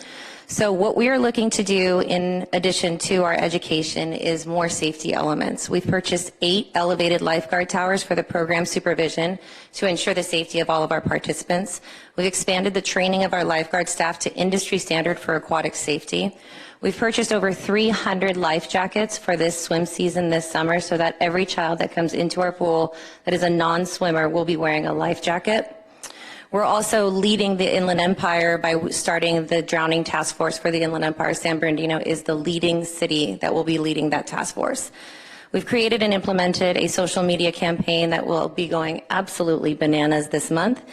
[SPEAKER 14] So what we are looking to do in addition to our education is more safety elements. We've purchased 8 elevated lifeguard towers for the program supervision to ensure the safety of all of our participants. We've expanded the training of our lifeguard staff to industry standard for aquatic safety. We've purchased over 300 life jackets for this swim season this summer so that every child that comes into our pool that is a non-swimmer will be wearing a life jacket. We're also leading the Inland Empire by starting the drowning task force for the Inland Empire. San Bernardino is the leading city that will be leading that task force. We've created and implemented a social media campaign that will be going absolutely bananas this month.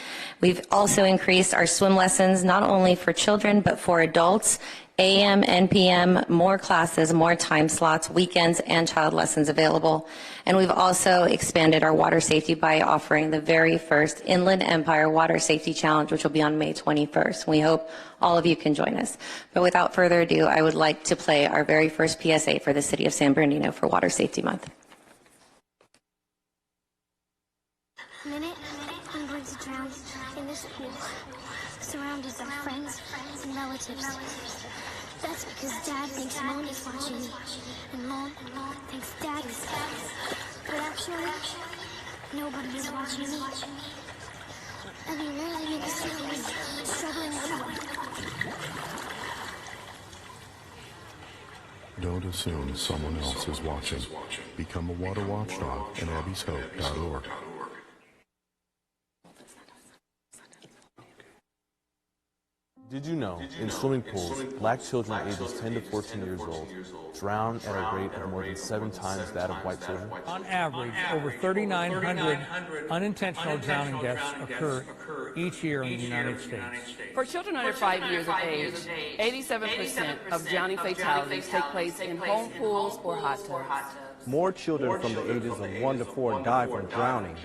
[SPEAKER 14] We've also increased our swim lessons, not only for children, but for adults, AM and PM, more classes, more time slots, weekends, and child lessons available. And we've also expanded our water safety by offering the very first Inland Empire Water Safety Challenge, which will be on May 21st. We hope all of you can join us. But without further ado, I would like to play our very first PSA for the City of San Bernardino for Water Safety Month.
[SPEAKER 15] Minute, I'm going to drown in this pool, surrounded by friends and relatives. That's because Dad thinks Mom is watching me, and Mom thinks Dad is. But actually, nobody is watching me. And we rarely make a scene struggling alone.
[SPEAKER 16] Don't assume someone else is watching. Become a water watchdog at abbyshope.org.
[SPEAKER 8] Did you know, in swimming pools, black children ages 10 to 14 years old drown at a rate of more than 7 times that of white children?
[SPEAKER 9] On average, over 3,900 unintentional drowning deaths occur each year in the United States.
[SPEAKER 3] For children under 5 years of age, 87% of drowning fatalities take place in home pools or hot tubs.
[SPEAKER 4] More children from the ages of 1 to 4 die from drowning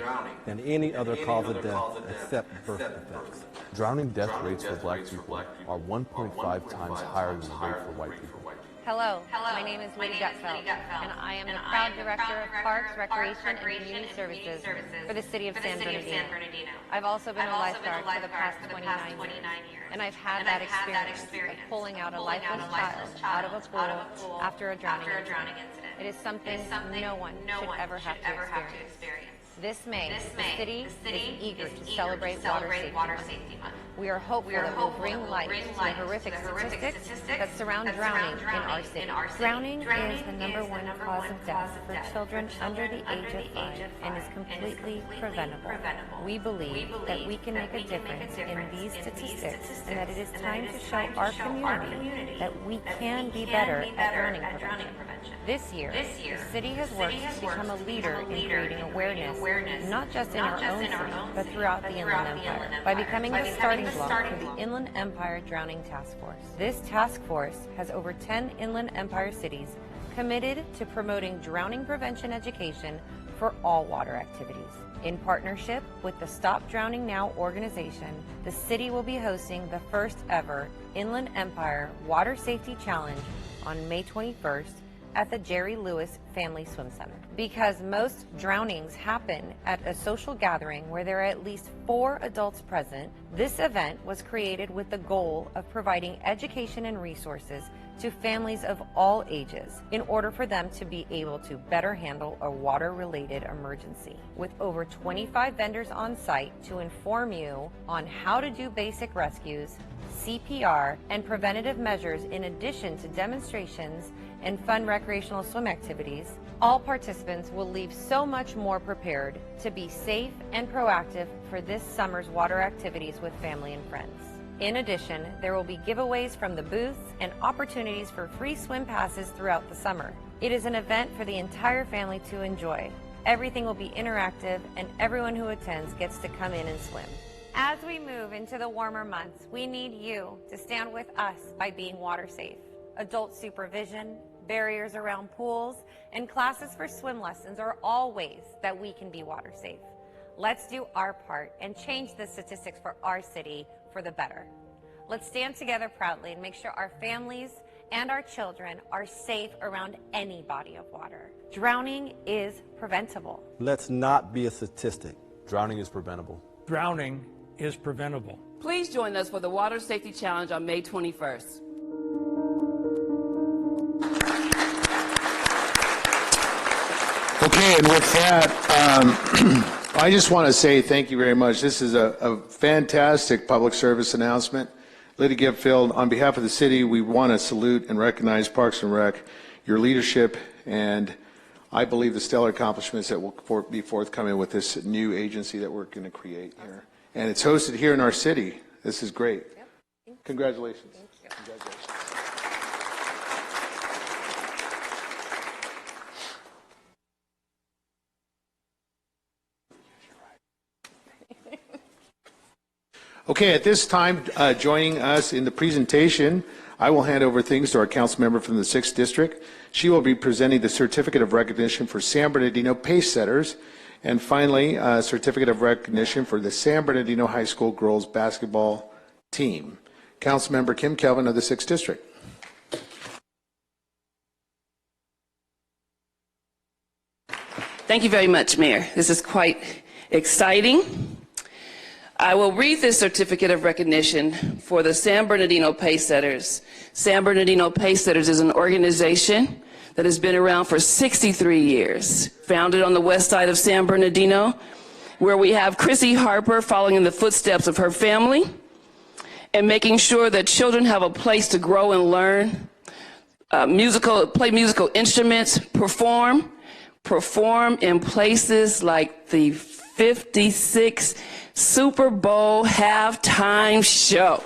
[SPEAKER 4] than any other cause of death except birth defects.
[SPEAKER 8] Drowning death rates for black people are 1.5 times higher than the rate for white people.
[SPEAKER 17] Hello, my name is Lily Gutfeld, and I am the proud Director of Parks, Recreation, and Community Services for the City of San Bernardino. I've also been a lifeguard for the past 29 years, and I've had that experience of pulling out a lifeless child out of a pool after a drowning incident. It is something no one should ever have to experience. This May, the city is eager to celebrate Water Safety Month. We are hopeful that we'll bring light to the horrific statistics that surround drowning in our city.
[SPEAKER 14] Drowning is the #1 cause of death for children under the age of 5 and is completely preventable. We believe that we can make a difference in these statistics and that it is time to show our community that we can be better at drowning prevention. This year, the city has worked to become a leader in creating awareness, not just in our own city, but throughout the Inland Empire, by becoming the starting block for the Inland Empire Drowning Task Force. This task force has over 10 Inland Empire cities committed to promoting drowning prevention education for all water activities. In partnership with the Stop Drowning Now organization, the city will be hosting the first ever Inland Empire Water Safety Challenge on May 21st at the Jerry Lewis Family Swim Center. Because most drownings happen at a social gathering where there are at least 4 adults present, this event was created with the goal of providing education and resources to families of all ages in order for them to be able to better handle a water-related emergency. With over 25 vendors on site to inform you on how to do basic rescues, CPR, and preventative measures in addition to demonstrations and fun recreational swim activities, all participants will leave so much more prepared to be safe and proactive for this summer's water activities with family and friends. In addition, there will be giveaways from the booths and opportunities for free swim passes throughout the summer. It is an event for the entire family to enjoy. Everything will be interactive and everyone who attends gets to come in and swim. As we move into the warmer months, we need you to stand with us by being water safe. Adult supervision, barriers around pools, and classes for swim lessons are all ways that we can be water safe. Let's do our part and change the statistics for our city for the better. Let's stand together proudly and make sure our families and our children are safe around any body of water. Drowning is preventable.
[SPEAKER 4] Let's not be a statistic.
[SPEAKER 8] Drowning is preventable.
[SPEAKER 9] Drowning is preventable.
[SPEAKER 3] Please join us for the Water Safety Challenge on May 21st.
[SPEAKER 1] Okay, and with that, I just want to say thank you very much. This is a fantastic public service announcement. Lydia Gutfeld, on behalf of the city, we want to salute and recognize Parks and Rec, your leadership, and I believe the stellar accomplishments that will be forthcoming with this new agency that we're going to create here. and it's hosted here in our city. This is great. Congratulations. Congratulations. Okay, at this time, joining us in the presentation, I will hand over things to our council member from the 6th District. She will be presenting the Certificate of Recognition for San Bernardino Pace Setters, and finally, a Certificate of Recognition for the San Bernardino High School Girls Basketball Team. Councilmember Kim Kelvin of the 6th District.
[SPEAKER 3] Thank you very much, Mayor. This is quite exciting. I will read this certificate of recognition for the San Bernardino Pace Setters. San Bernardino Pace Setters is an organization that has been around for 63 years, founded on the west side of San Bernardino, where we have Chrissy Harper following in the footsteps of her family and making sure that children have a place to grow and learn, play musical instruments, perform in places like the 56 Super Bowl halftime show.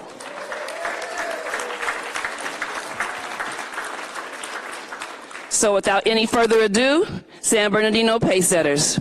[SPEAKER 3] So without any further ado, San Bernardino Pace Setters.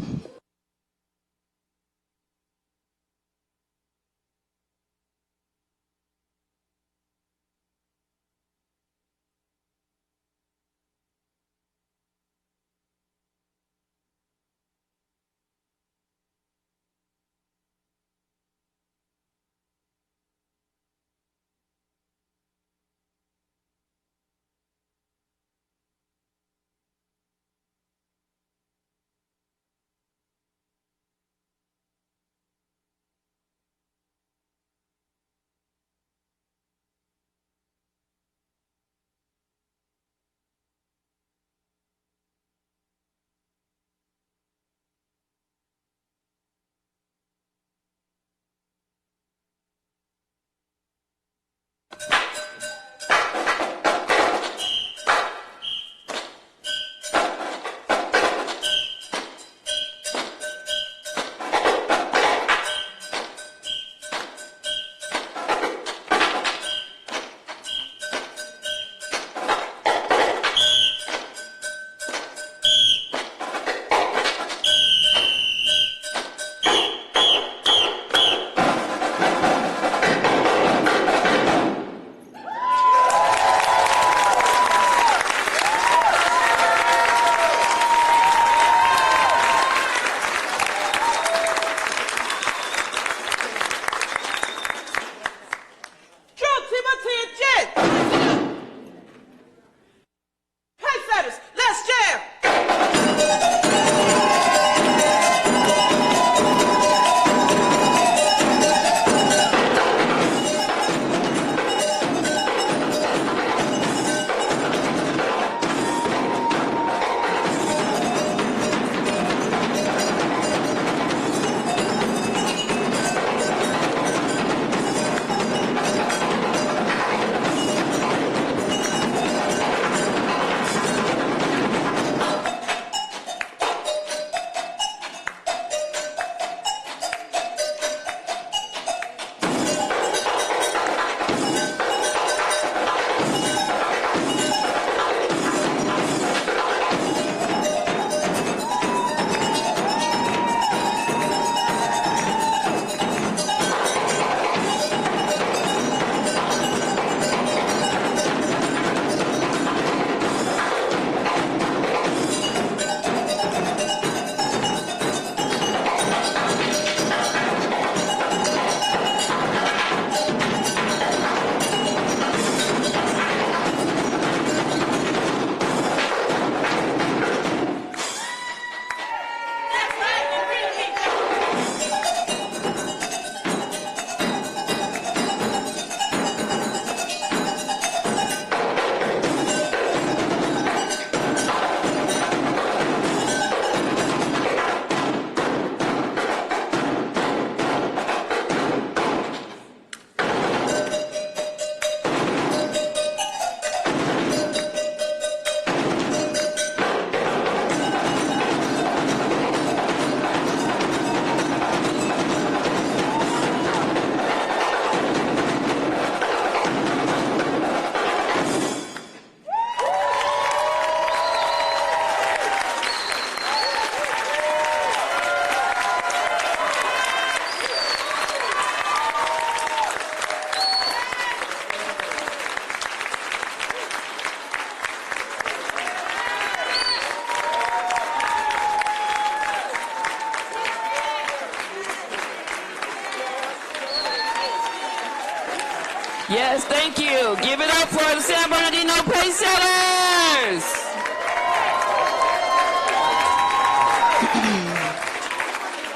[SPEAKER 3] Yes, thank you. Give it up for the San Bernardino Pacesetters.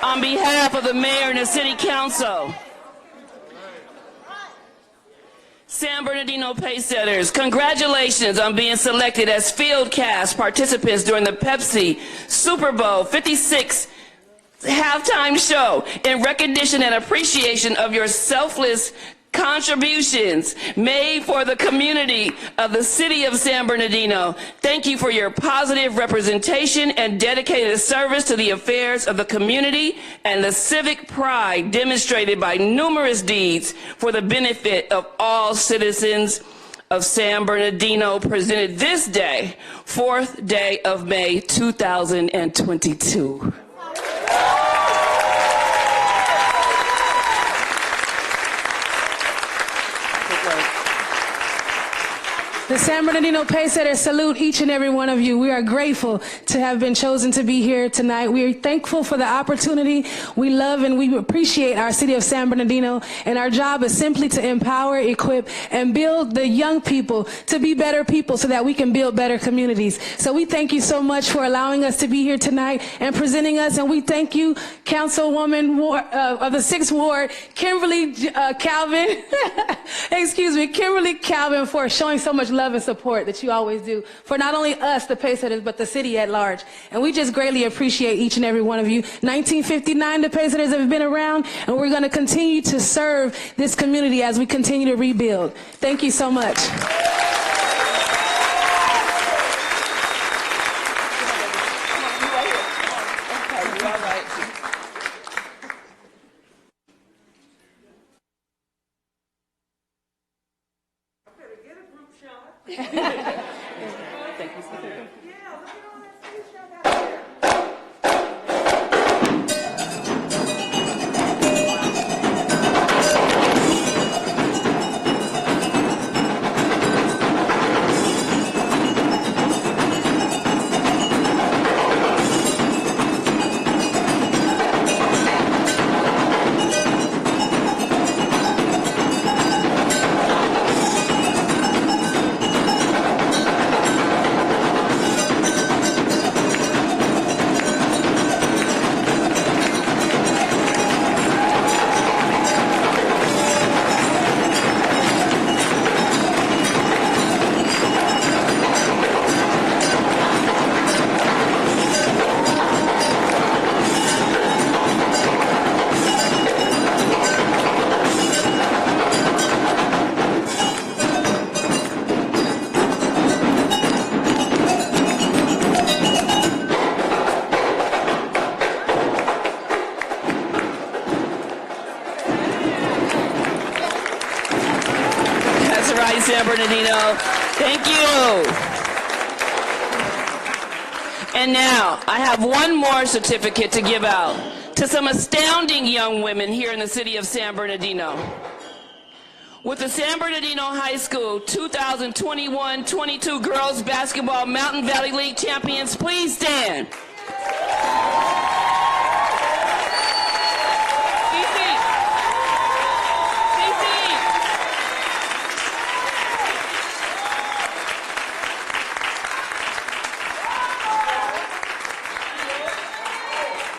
[SPEAKER 3] On behalf of the mayor and the city council, San Bernardino Pacesetters, congratulations on being selected as field cast participants during the Pepsi Super Bowl 56 halftime show in recognition and appreciation of your selfless contributions made for the community of the city of San Bernardino. Thank you for your positive representation and dedicated service to the affairs of the community and the civic pride demonstrated by numerous deeds for the benefit of all citizens of San Bernardino, presented this day, 4th day of May 2022.
[SPEAKER 18] The San Bernardino Pacesetters salute each and every one of you. We are grateful to have been chosen to be here tonight. We are thankful for the opportunity. We love and we appreciate our city of San Bernardino, and our job is simply to empower, equip, and build the young people to be better people so that we can build better communities. So we thank you so much for allowing us to be here tonight and presenting us, and we thank you, Councilwoman of the 6th Ward, Kimberly Calvin, Kimberly Calvin, for showing so much love and support that you always do for not only us, the Pacesetters, but the city at large. And we just greatly appreciate each and every one of you. 1959, the Pacesetters have been around, and we're going to continue to serve this community as we continue to rebuild. Thank you so much.
[SPEAKER 3] Thank you so much. San Bernardino. Thank you. And now, I have one more certificate to give out to some astounding young women here in the city of San Bernardino. With the San Bernardino High School 2021-22 Girls Basketball Mountain Valley League Champions, please stand.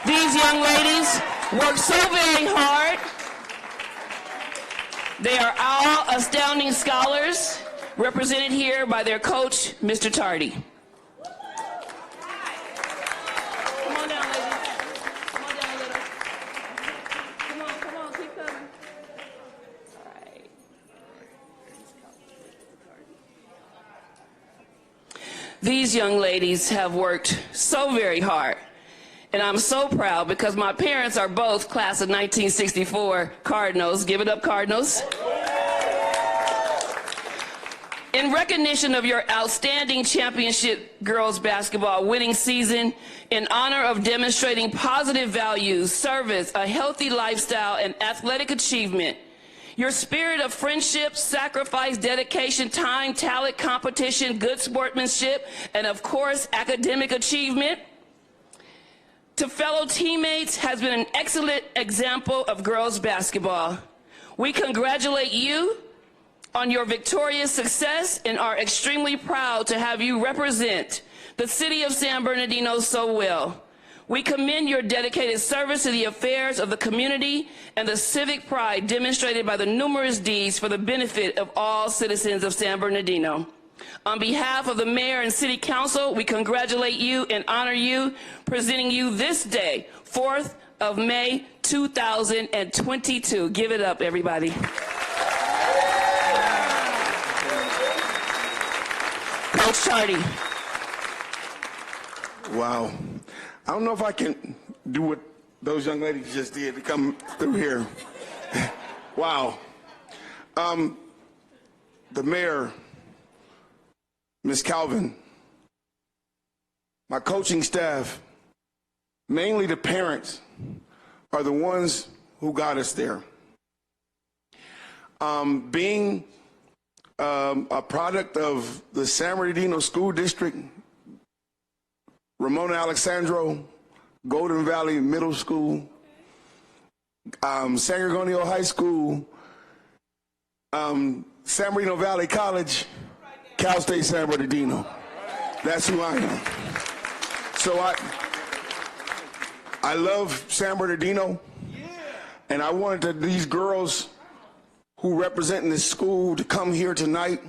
[SPEAKER 3] These young ladies work so very hard. They are all astounding scholars, represented here by their coach, Mr. Tardy. Come on down, ladies. Come on down a little. Come on, keep coming. All right. These young ladies have worked so very hard. And I'm so proud because my parents are both class of 1964 Cardinals. Give it up, Cardinals. In recognition of your outstanding championship girls basketball winning season, in honor of demonstrating positive values, service, a healthy lifestyle, and athletic achievement, your spirit of friendship, sacrifice, dedication, time, talent, competition, good sportsmanship, and of course, academic achievement, to fellow teammates has been an excellent example of girls basketball. We congratulate you on your victorious success and are extremely proud to have you represent the city of San Bernardino so well. We commend your dedicated service to the affairs of the community and the civic pride demonstrated by the numerous deeds for the benefit of all citizens of San Bernardino. On behalf of the mayor and city council, we congratulate you and honor you, presenting you this day, 4th of May, 2022. Give it up, everybody. Coach Chardy.
[SPEAKER 19] Wow. I don't know if I can do what those young ladies just did to come through here. Wow. The mayor, Ms. Calvin, my coaching staff, mainly the parents, are the ones who got us there. Being a product of the San Bernardino School District, Ramona Alexandro, Golden Valley Middle School, San Gregorio High School, San Bernardino Valley College, Cal State San Bernardino. That's who I am. So I love San Bernardino, and I wanted these girls who represent this school to come here tonight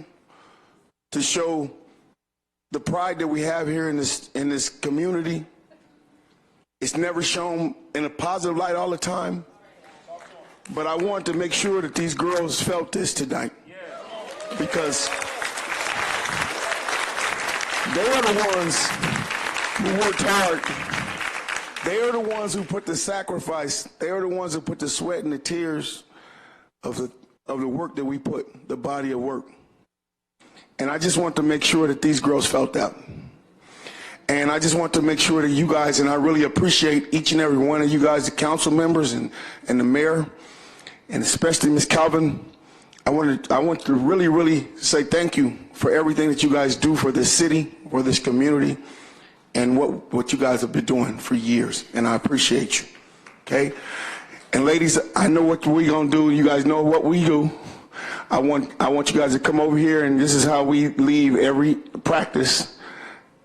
[SPEAKER 19] to show the pride that we have here in this community. It's never shown in a positive light all the time, but I want to make sure that these girls felt this tonight, because they are the ones who worked hard. They are the ones who put the sacrifice. They are the ones who put the sweat and the tears of the work that we put, the body of work. And I just want to make sure that these girls felt that. And I just want to make sure that you guys, and I really appreciate each and every one of you guys, the council members and the mayor, and especially Ms. Calvin. I want to really, really say thank you for everything that you guys do for this city, for this community, and what you guys have been doing for years. And I appreciate you, okay? And ladies, I know what we're gonna do. You guys know what we do. I want you guys to come over here, and this is how we leave every practice.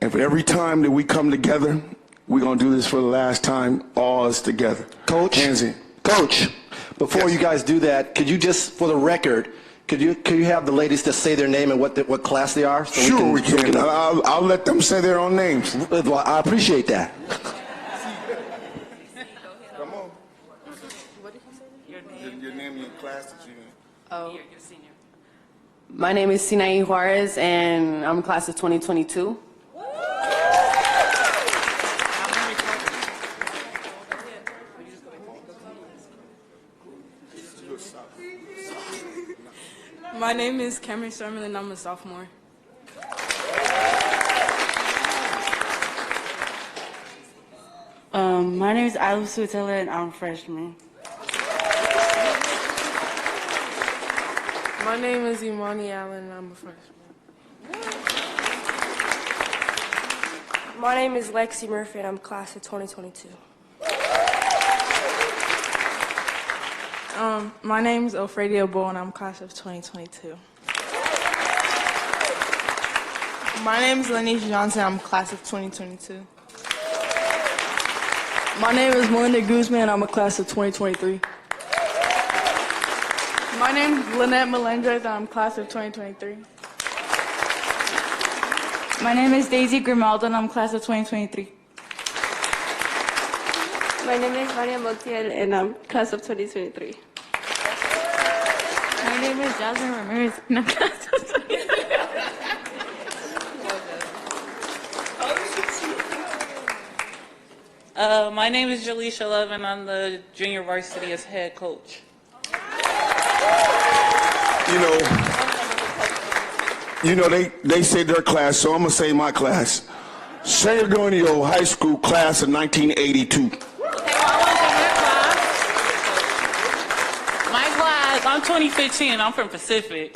[SPEAKER 19] And for every time that we come together, we're gonna do this for the last time, all us together.
[SPEAKER 4] Coach,
[SPEAKER 19] hands in.
[SPEAKER 4] Coach, before you guys do that, could you just, for the record, could you have the ladies just say their name and what class they are? So
[SPEAKER 19] Sure, we can. I'll let them say their own names.
[SPEAKER 4] Well, I appreciate that.
[SPEAKER 19] Come on. Your name and your class that you in.
[SPEAKER 20] Oh. My name is Sinai Juarez, and I'm class of 2022.
[SPEAKER 21] My name is Cameron Sermon, and I'm a sophomore.
[SPEAKER 20] My name is Alice Sutella, and I'm a freshman.
[SPEAKER 21] My name is Imani Allen, and I'm a freshman.
[SPEAKER 22] My name is Lexi Murphy, and I'm class of 2022.
[SPEAKER 21] My name is Alfredia Bull, and I'm class of 2022. My name is Lanisha Johnson, I'm class of 2022.
[SPEAKER 20] My name is Melinda Guzman, and I'm a class of 2023.
[SPEAKER 21] My name is Lynette Melendrez, and I'm class of 2023.
[SPEAKER 20] My name is Daisy Grimaldo, and I'm class of 2023.
[SPEAKER 22] My name is Maria Montiel, and I'm class of 2023.
[SPEAKER 20] My name is Jasmine Ramirez, and I'm class of 2023.
[SPEAKER 23] My name is Jaleisha Love, and I'm the junior varsity as head coach.
[SPEAKER 19] You know, they say their class, so I'm gonna say my class. San Antonio High School class of 1982.
[SPEAKER 23] My class, I'm 2015, I'm from Pacific.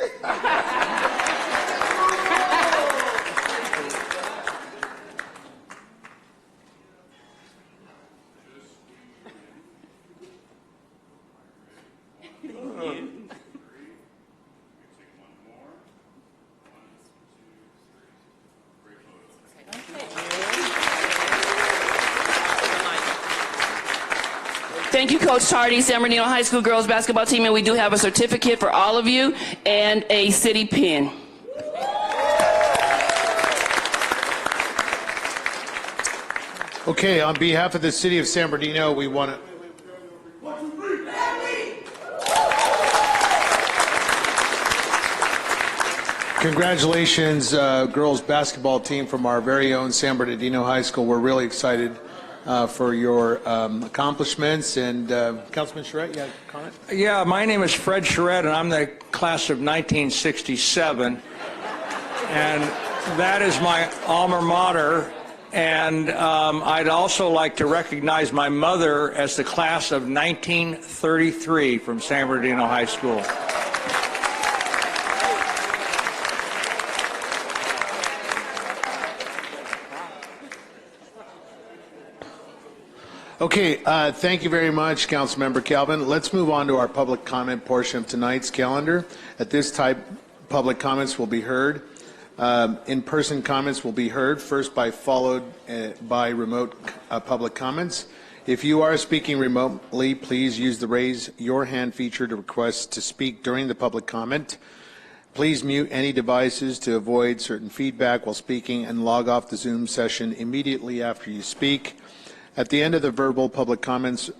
[SPEAKER 3] Thank you, Coach Tardy, San Bernardino High School girls basketball team, and we do have a certificate for all of you and a city pin.
[SPEAKER 1] Okay, on behalf of the city of San Bernardino, we want to... Congratulations, girls basketball team from our very own San Bernardino High School. We're really excited for your accomplishments. And Councilman Charette, you have a comment?
[SPEAKER 9] Yeah, my name is Fred Charette, and I'm the class of 1967. And that is my alma mater. And I'd also like to recognize my mother as the class of 1933 from San Bernardino High School.
[SPEAKER 1] Okay, thank you very much, Councilmember Calvin. Let's move on to our public comment portion of tonight's calendar. At this time, public comments will be heard. In-person comments will be heard, followed by remote public comments. If you are speaking remotely, please use the raise your hand feature to request to speak during the public comment. Please mute any devices to avoid certain feedback while speaking, and log off the Zoom session immediately after you speak. At the end of the verbal public comments,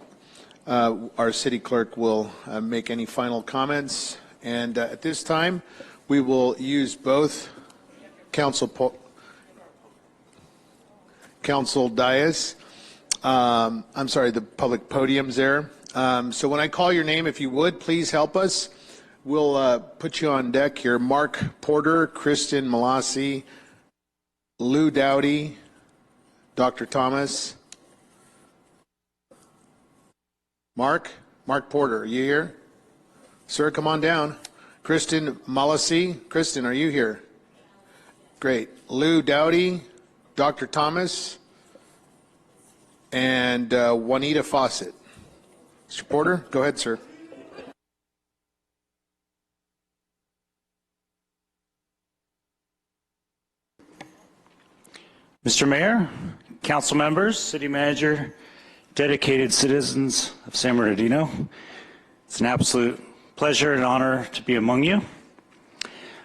[SPEAKER 1] our city clerk will make any final comments. And at this time, we will use both council dais. I'm sorry, the public podiums there. So when I call your name, if you would, please help us. We'll put you on deck here. Mark Porter, Kristen Malassi, Lou Dowdy, Dr. Thomas. Mark Porter, are you here? Sir, come on down. Kristen Malassi. Kristen, are you here? Great. Lou Dowdy, Dr. Thomas, and Juanita Fawcett. Mr. Porter, go ahead, sir.
[SPEAKER 2] Mr. Mayor, council members, city manager, dedicated citizens of San Bernardino, it's an absolute pleasure and honor to be among you.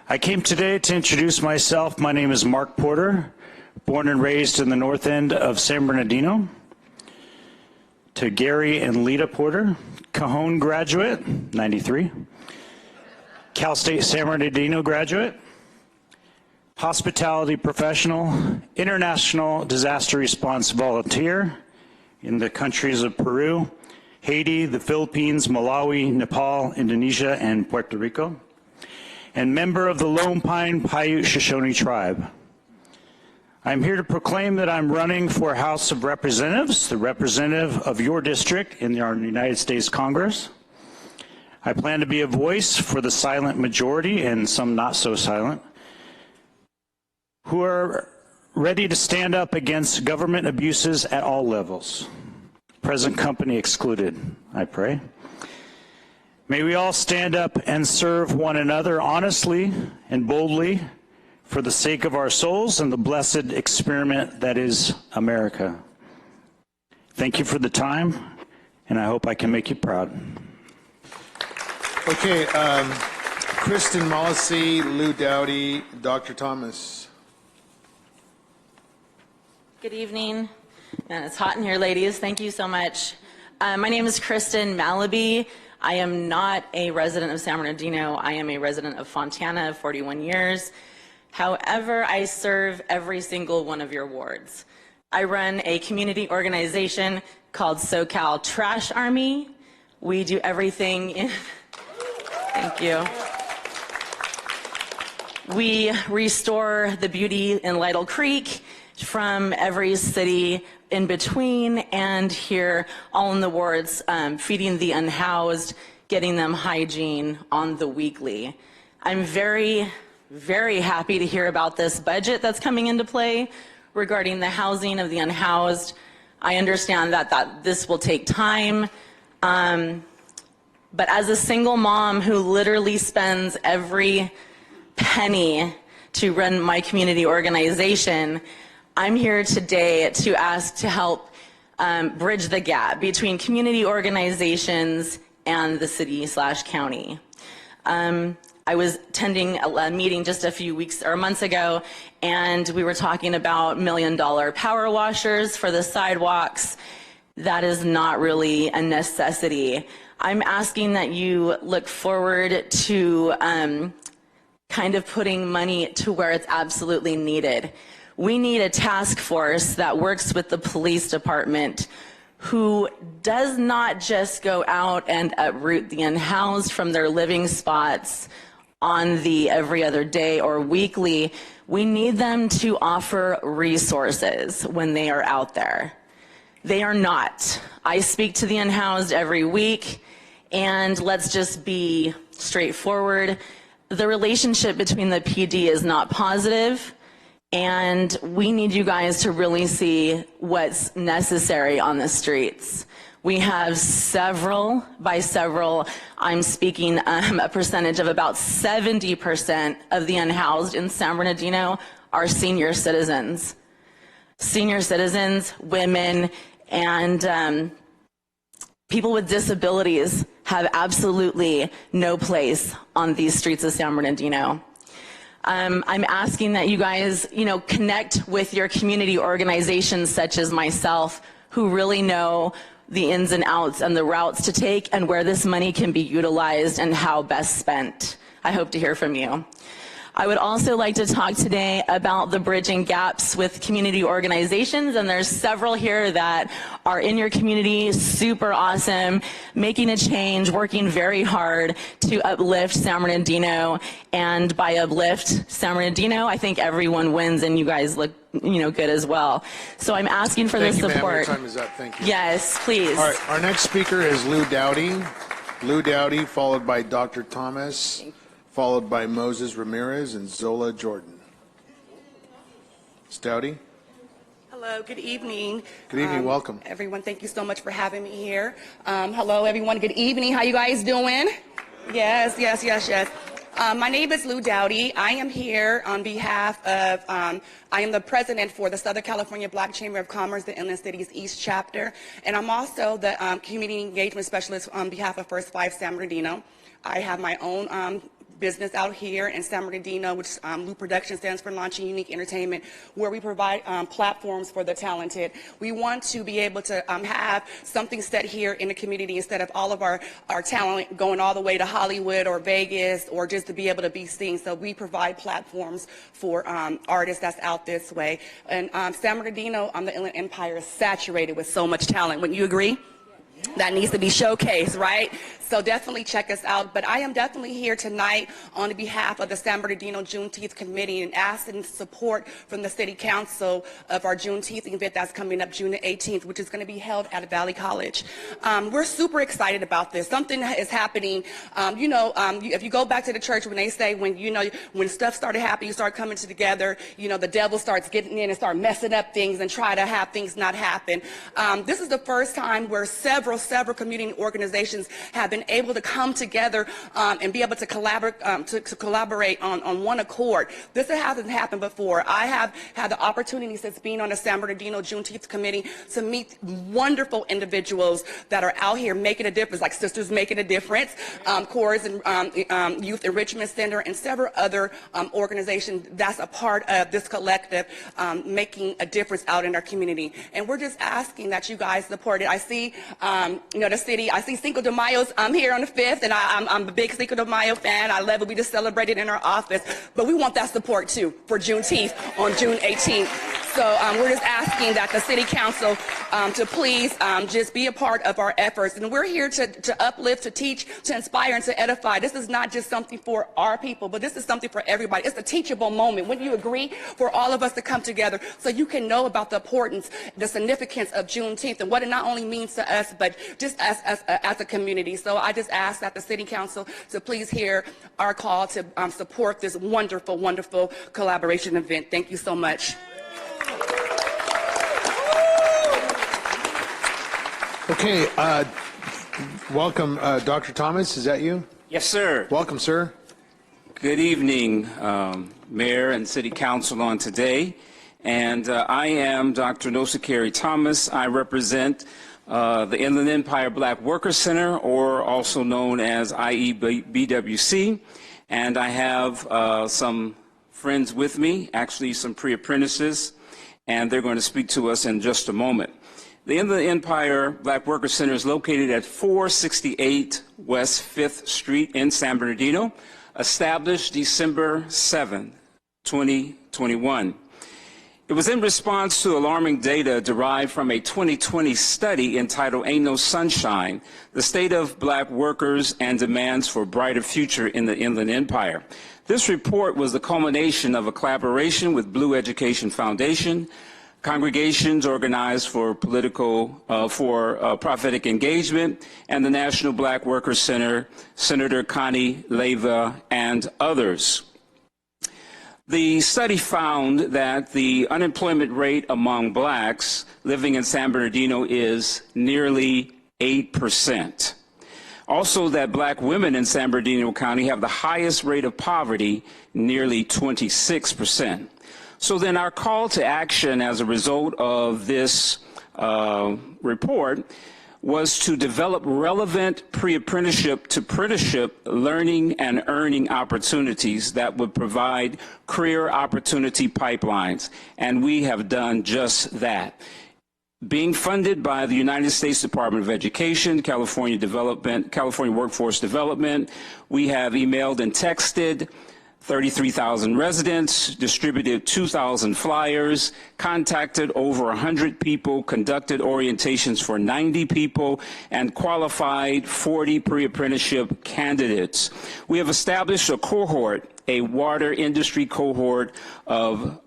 [SPEAKER 2] I came today to introduce myself. My name is Mark Porter, born and raised in the north end of San Bernardino. To Gary and Lita Porter, Cajon graduate, 93. Cal State San Bernardino graduate. Hospitality professional, international disaster response volunteer in the countries of Peru, Haiti, the Philippines, Malawi, Nepal, Indonesia, and Puerto Rico, and member of the Lone Pine Paiute Shoshone tribe. I'm here to proclaim that I'm running for House of Representatives, the representative of your district in our United States Congress. I plan to be a voice for the silent majority and some not so silent, who are ready to stand up against government abuses at all levels, present company excluded, I pray. May we all stand up and serve one another honestly and boldly for the sake of our souls and the blessed experiment that is America. Thank you for the time, and I hope I can make you proud.
[SPEAKER 1] Okay, Kristen Malassi, Lou Dowdy, Dr. Thomas.
[SPEAKER 5] Good evening. Man, it's hot in here, ladies. Thank you so much. My name is Kristen Malaby. I am not a resident of San Bernardino. I am a resident of Fontana, 41 years. However, I serve every single one of your wards. I run a community organization called SoCal Trash Army. We do everything in... Thank you. We restore the beauty in Lytle Creek from every city in between and here, all in the wards, feeding the unhoused, getting them hygiene on the weekly. I'm very, very happy to hear about this budget that's coming into play regarding the housing of the unhoused. I understand that this will take time, but as a single mom who literally spends every penny to run my community organization, I'm here today to ask to help bridge the gap between community organizations and the city/county. I was attending a meeting just a few weeks or months ago, and we were talking about $1 million power washers for the sidewalks. That is not really a necessity. I'm asking that you look forward to kind of putting money to where it's absolutely needed. We need a task force that works with the police department who does not just go out and uproot the unhoused from their living spots on the every other day or weekly. We need them to offer resources when they are out there. They are not. I speak to the unhoused every week, and let's just be straightforward. The relationship between the PD is not positive, and we need you guys to really see what's necessary on the streets. We have several, I'm speaking a percentage of about 70% of the unhoused in San Bernardino are senior citizens. Senior citizens, women, and people with disabilities have absolutely no place on these streets of San Bernardino. I'm asking that you guys, connect with your community organizations such as myself, who really know the ins and outs and the routes to take and where this money can be utilized and how best spent. I hope to hear from you. I would also like to talk today about the bridging gaps with community organizations, and there's several here that are in your community, super awesome, making a change, working very hard to uplift San Bernardino. And by uplift San Bernardino, I think everyone wins, and you guys look good as well. So I'm asking for the support.
[SPEAKER 1] Thank you, ma'am. Your time is up. Thank you.
[SPEAKER 5] Yes, please.
[SPEAKER 1] All right, our next speaker is Lou Dowdy. Lou Dowdy, followed by Dr. Thomas, followed by Moses Ramirez and Zola Jordan. Ms. Dowdy.
[SPEAKER 6] Hello, good evening.
[SPEAKER 1] Good evening, welcome.
[SPEAKER 6] Everyone, thank you so much for having me here. Hello, everyone, good evening. How you guys doing? Yes. My name is Lou Dowdy. I am here on behalf of, I am the president for the Southern California Black Chamber of Commerce, the Inland Cities East Chapter, and I'm also the community engagement specialist on behalf of First Five San Bernardino. I have my own business out here in San Bernardino, which Lou Production stands for Launching Unique Entertainment, where we provide platforms for the talented. We want to be able to have something set here in the community instead of all of our talent going all the way to Hollywood or Vegas or just to be able to be seen. So we provide platforms for artists that's out this way. And San Bernardino on the Inland Empire is saturated with so much talent. Wouldn't you agree? That needs to be showcased, right? So definitely check us out. But I am definitely here tonight on behalf of the San Bernardino Juneteenth Committee and asking support from the City Council of our Juneteenth event that's coming up June the 18th, which is going to be held at Valley College. We're super excited about this. Something is happening. If you go back to the church when they say when stuff started happening, you start coming together, the devil starts getting in and start messing up things and try to have things not happen. This is the first time where several community organizations have been able to come together and be able to collaborate on one accord. This hasn't happened before. I have had the opportunity since being on the San Bernardino Juneteenth Committee to meet wonderful individuals that are out here making a difference, like Sisters Making a Difference, Coors and Youth Enrichment Center, and several other organizations that's a part of this collective making a difference out in our community. And we're just asking that you guys support it. I see the city, I see Cinco de Mayo's here on the 5th, and I'm a big Cinco de Mayo fan. I love it. We just celebrated in our office. But we want that support, too, for Juneteenth on June 18th. So we're just asking that the City Council to please just be a part of our efforts. And we're here to uplift, to teach, to inspire, and to edify. This is not just something for our people, but this is something for everybody. It's a teachable moment. Wouldn't you agree? For all of us to come together so you can know about the importance, the significance of Juneteenth and what it not only means to us, but just as a community. So I just ask that the City Council to please hear our call to support this wonderful, wonderful collaboration event. Thank you so much.
[SPEAKER 1] Okay, welcome, Dr. Thomas. Is that you?
[SPEAKER 7] Yes, sir.
[SPEAKER 1] Welcome, sir.
[SPEAKER 7] Good evening, Mayor and City Council on today. And I am Dr. Nosakari Thomas. I represent the Inland Empire Black Worker Center, or also known as IEBWC. And I have some friends with me, actually some pre-apprentices, and they're going to speak to us in just a moment. The Inland Empire Black Worker Center is located at 468 West 5th Street in San Bernardino, established December 7, 2021. It was in response to alarming data derived from a 2020 study entitled Ain't No Sunshine, the State of Black Workers and Demands for a Brighter Future in the Inland Empire. This report was the culmination of a collaboration with Blue Education Foundation, congregations organized for prophetic engagement, and the National Black Workers Center, Senator Connie Leyva, and others. The study found that the unemployment rate among blacks living in San Bernardino is nearly 8%. Also, that black women in San Bernardino County have the highest rate of poverty, nearly 26%. So then our call to action as a result of this report was to develop relevant pre-apprenticeship to apprenticeship learning and earning opportunities that would provide career opportunity pipelines. And we have done just that. Being funded by the United States Department of Education, California Workforce Development, we have emailed and texted 33,000 residents, distributed 2,000 flyers, contacted over 100 people, conducted orientations for 90 people, and qualified 40 pre-apprenticeship candidates. We have established a cohort, a water industry cohort of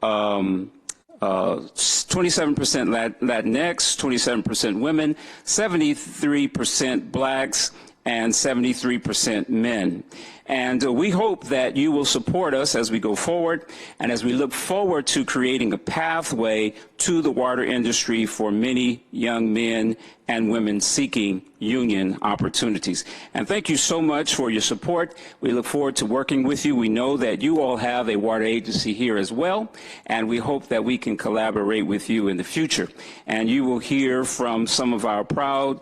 [SPEAKER 7] 27% Latinx, 27% women, 73% blacks, and 73% men. And we hope that you will support us as we go forward and as we look forward to creating a pathway to the water industry for many young men and women seeking union opportunities. And thank you so much for your support. We look forward to working with you. We know that you all have a water agency here as well, and we hope that we can collaborate with you in the future. And you will hear from some of our proud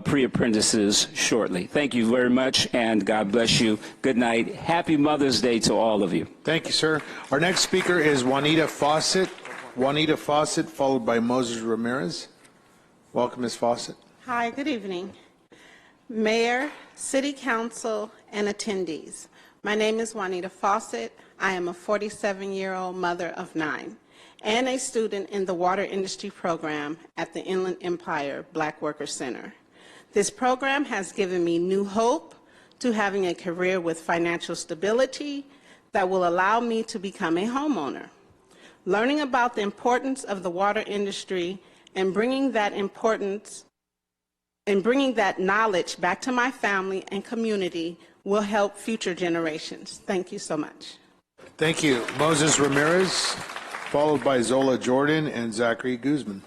[SPEAKER 7] pre-apprentices shortly. Thank you very much, and God bless you. Good night. Happy Mother's Day to all of you.
[SPEAKER 1] Thank you, sir. Our next speaker is Juanita Fawcett. Juanita Fawcett, followed by Moses Ramirez. Welcome, Ms. Fawcett.
[SPEAKER 11] Hi, good evening. Mayor, City Council, and attendees. My name is Juanita Fawcett. I am a 47-year-old mother of 9 and a student in the water industry program at the Inland Empire Black Worker Center. This program has given me new hope to having a career with financial stability that will allow me to become a homeowner. Learning about the importance of the water industry and bringing that knowledge back to my family and community will help future generations. Thank you so much.
[SPEAKER 1] Thank you. Moses Ramirez, followed by Zola Jordan and Zachary Guzman.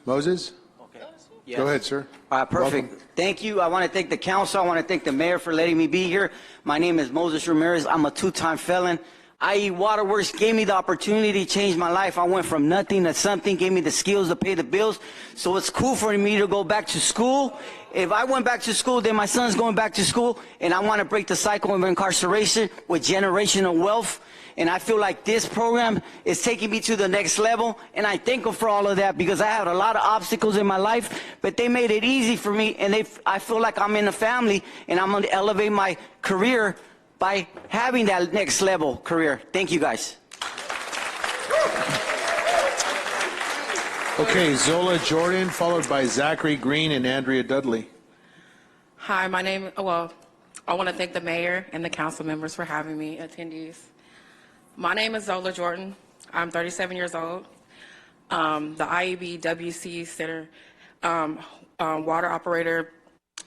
[SPEAKER 1] Moses?
[SPEAKER 12] Yes.
[SPEAKER 1] Go ahead, sir.
[SPEAKER 12] Perfect.
[SPEAKER 1] Welcome.
[SPEAKER 12] Thank you. I want to thank the council. I want to thank the mayor for letting me be here. My name is Moses Ramirez. I'm a 2-time felon. IE Waterworks gave me the opportunity to change my life. I went from nothing to something, gave me the skills to pay the bills. So it's cool for me to go back to school. If I went back to school, then my son's going back to school, and I want to break the cycle of incarceration with generational wealth. And I feel like this program is taking me to the next level, and I thank them for all of that because I had a lot of obstacles in my life, but they made it easy for me, and I feel like I'm in a family, and I'm going to elevate my career by having that next level career. Thank you, guys.
[SPEAKER 1] Okay, Zola Jordan, followed by Zachary Green and Andrea Dudley.
[SPEAKER 24] Hi, I want to thank the mayor and the council members for having me, attendees. My name is Zola Jordan. I'm 37 years old. The IEBWC Center water operator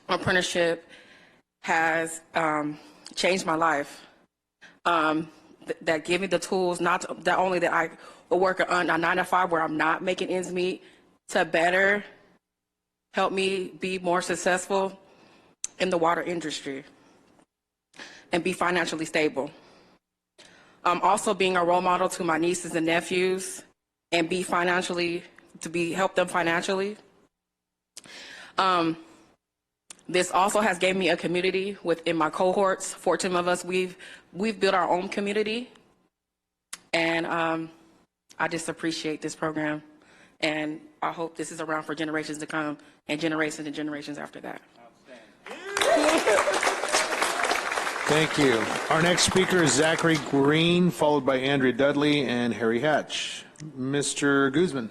[SPEAKER 24] apprenticeship has changed my life. That give me the tools, not only that I will work a 9-to-5 where I'm not making ends meet, to better help me be more successful in the water industry and be financially stable. Also being a role model to my nieces and nephews and help them financially. This also has gave me a community within my cohorts. 14 of us, we've built our own community, and I just appreciate this program, and I hope this is around for generations to come and generations after that.
[SPEAKER 1] Thank you. Our next speaker is Zachary Green, followed by Andrea Dudley and Harry Hatch. Mr. Guzman.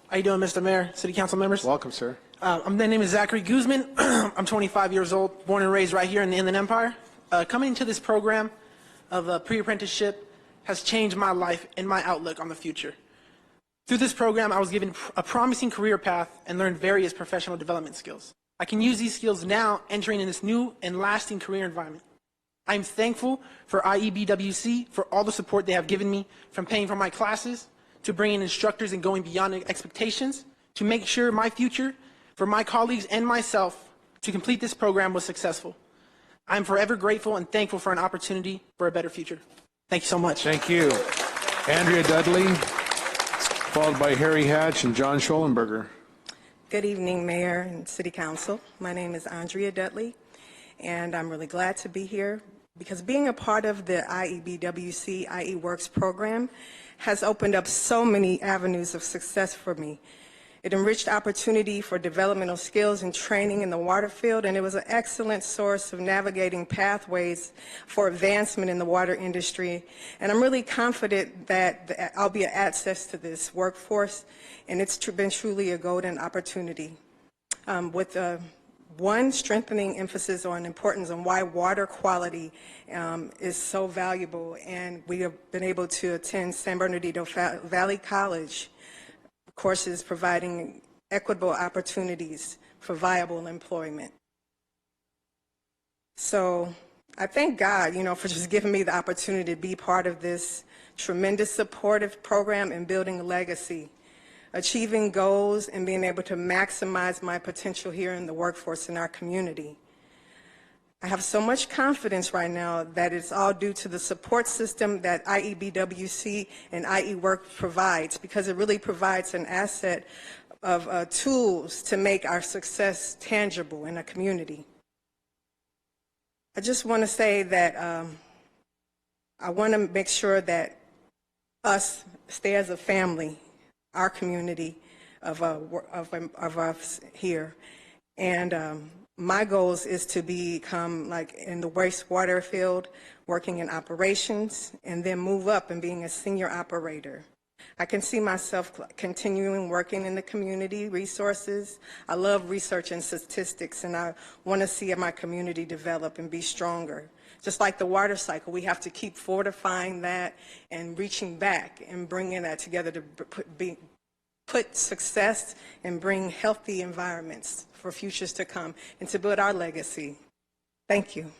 [SPEAKER 10] How you doing, Mr. Mayor, City Council members?
[SPEAKER 1] Welcome, sir.
[SPEAKER 10] My name is Zachary Guzman. I'm 25 years old, born and raised right here in the Inland Empire. Coming into this program of pre-apprenticeship has changed my life and my outlook on the future. Through this program, I was given a promising career path and learned various professional development skills. I can use these skills now entering in this new and lasting career environment. I'm thankful for IEBWC for all the support they have given me, from paying for my classes to bringing instructors and going beyond expectations to make sure my future for my colleagues and myself to complete this program was successful. I'm forever grateful and thankful for an opportunity for a better future. Thank you so much.
[SPEAKER 1] Thank you. Andrea Dudley, followed by Harry Hatch and John Schollenberger.
[SPEAKER 13] Good evening, Mayor and City Council. My name is Andrea Dudley, and I'm really glad to be here because being a part of the IEBWC IE Works program has opened up so many avenues of success for me. It enriched opportunity for developmental skills and training in the water field, and it was an excellent source of navigating pathways for advancement in the water industry. And I'm really confident that I'll be an access to this workforce, and it's been truly a golden opportunity. With one strengthening emphasis on importance on why water quality is so valuable, and we have been able to attend San Bernardino Valley College courses providing equitable opportunities for viable employment. So I thank God, for just giving me the opportunity to be part of this tremendous supportive program and building a legacy, achieving goals and being able to maximize my potential here in the workforce in our community. I have so much confidence right now that it's all due to the support system that IEBWC and IE Work provides, because it really provides an asset of tools to make our success tangible in a community. I just want to say that I want to make sure that us stay as a family, our community of us here, and my goals is to become like in the wastewater field, working in operations, and then move up and being a senior operator. I can see myself continuing working in the community resources. I love research and statistics, and I want to see my community develop and be stronger. Just like the water cycle, we have to keep fortifying that and reaching back and bringing that together to put success and bring healthy environments for futures to come and to build our legacy. Thank you.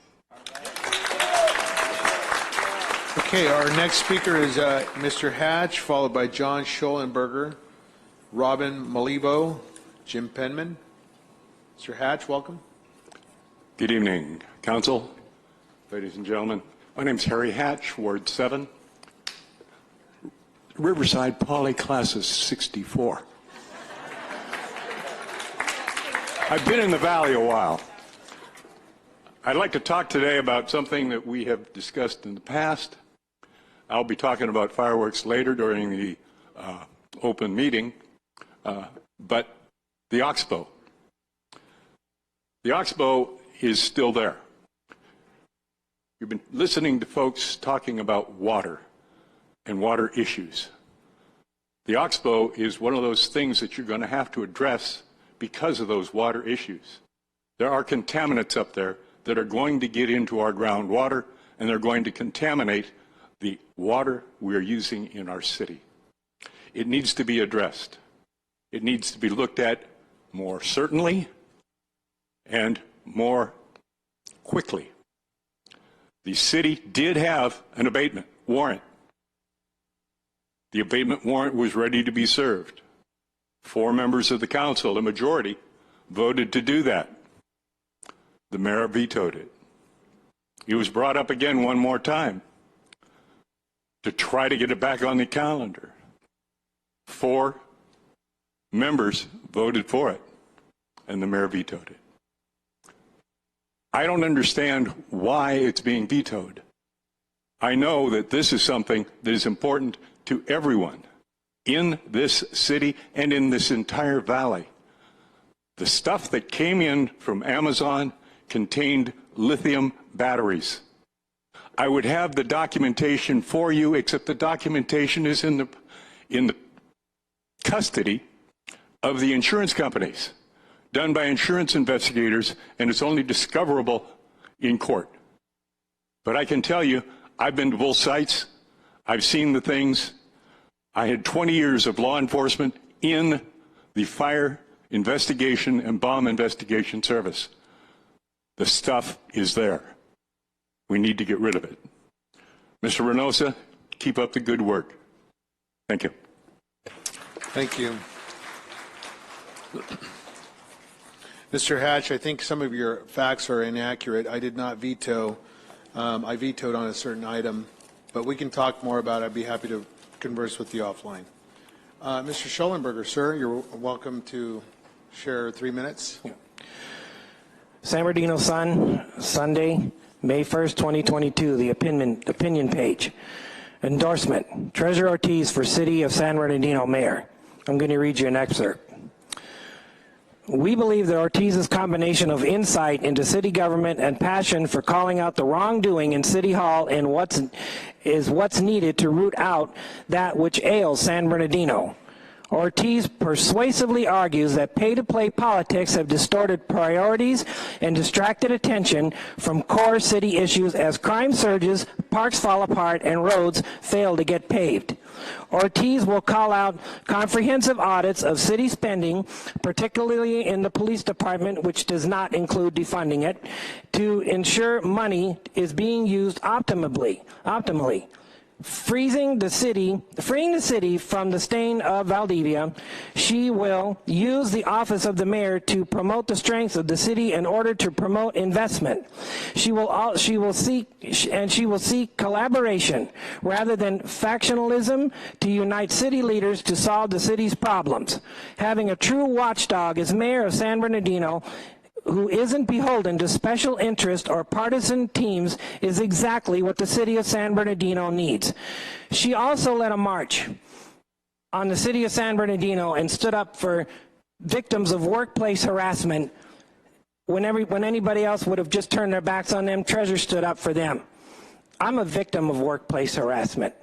[SPEAKER 1] Okay, our next speaker is Mr. Hatch, followed by John Schollenberger, Robin Malibo, Jim Penman. Mr. Hatch, welcome.
[SPEAKER 15] Good evening, Council, ladies and gentlemen. My name is Harry Hatch, Ward 7. Riverside Poly Class is 64. I've been in the Valley a while. I'd like to talk today about something that we have discussed in the past. I'll be talking about fireworks later during the open meeting, but the Oxbow. The Oxbow is still there. You've been listening to folks talking about water and water issues. The Oxbow is one of those things that you're going to have to address because of those water issues. There are contaminants up there that are going to get into our groundwater, and they're going to contaminate the water we're using in our city. It needs to be addressed. It needs to be looked at more certainly and more quickly. The city did have an abatement warrant. The abatement warrant was ready to be served. 4 members of the council, the majority, voted to do that. The mayor vetoed it. It was brought up again one more time. to try to get it back on the calendar. 4 members voted for it, and the mayor vetoed it. I don't understand why it's being vetoed. I know that this is something that is important to everyone in this city and in this entire valley. The stuff that came in from Amazon contained lithium batteries. I would have the documentation for you, except the documentation is in the custody of the insurance companies, done by insurance investigators, and it's only discoverable in court. But I can tell you, I've been to both sites. I've seen the things. I had 20 years of law enforcement in the fire investigation and bomb investigation service. The stuff is there. We need to get rid of it. Mr. Reynosa, keep up the good work. Thank you.
[SPEAKER 1] Thank you. Mr. Hatch, I think some of your facts are inaccurate. I did not veto. I vetoed on a certain item, but we can talk more about it. I'd be happy to converse with you offline. Mr. Schollenberger, sir, you're welcome to share 3 minutes.
[SPEAKER 8] San Bernardino Sun, Sunday, May 1st, 2022, the opinion page. Endorsement, Treasurer Ortiz for City of San Bernardino Mayor. I'm going to read you an excerpt. We believe that Ortiz's combination of insight into city government and passion for calling out the wrongdoing in City Hall and what's needed to root out that which ails San Bernardino. Ortiz persuasively argues that pay-to-play politics have distorted priorities and distracted attention from core city issues as crime surges, parks fall apart, and roads fail to get paved. Ortiz will call out comprehensive audits of city spending, particularly in the police department, which does not include defunding it, to ensure money is being used optimally. Freeing the city from the stain of Valdivia. She will use the office of the mayor to promote the strengths of the city in order to promote investment. She will seek collaboration rather than factionalism to unite city leaders to solve the city's problems. Having a true watchdog as mayor of San Bernardino who isn't beholden to special interest or partisan teams is exactly what the city of San Bernardino needs. She also led a march on the city of San Bernardino and stood up for victims of workplace harassment. When anybody else would have just turned their backs on them, Treasurer stood up for them. I'm a victim of workplace harassment.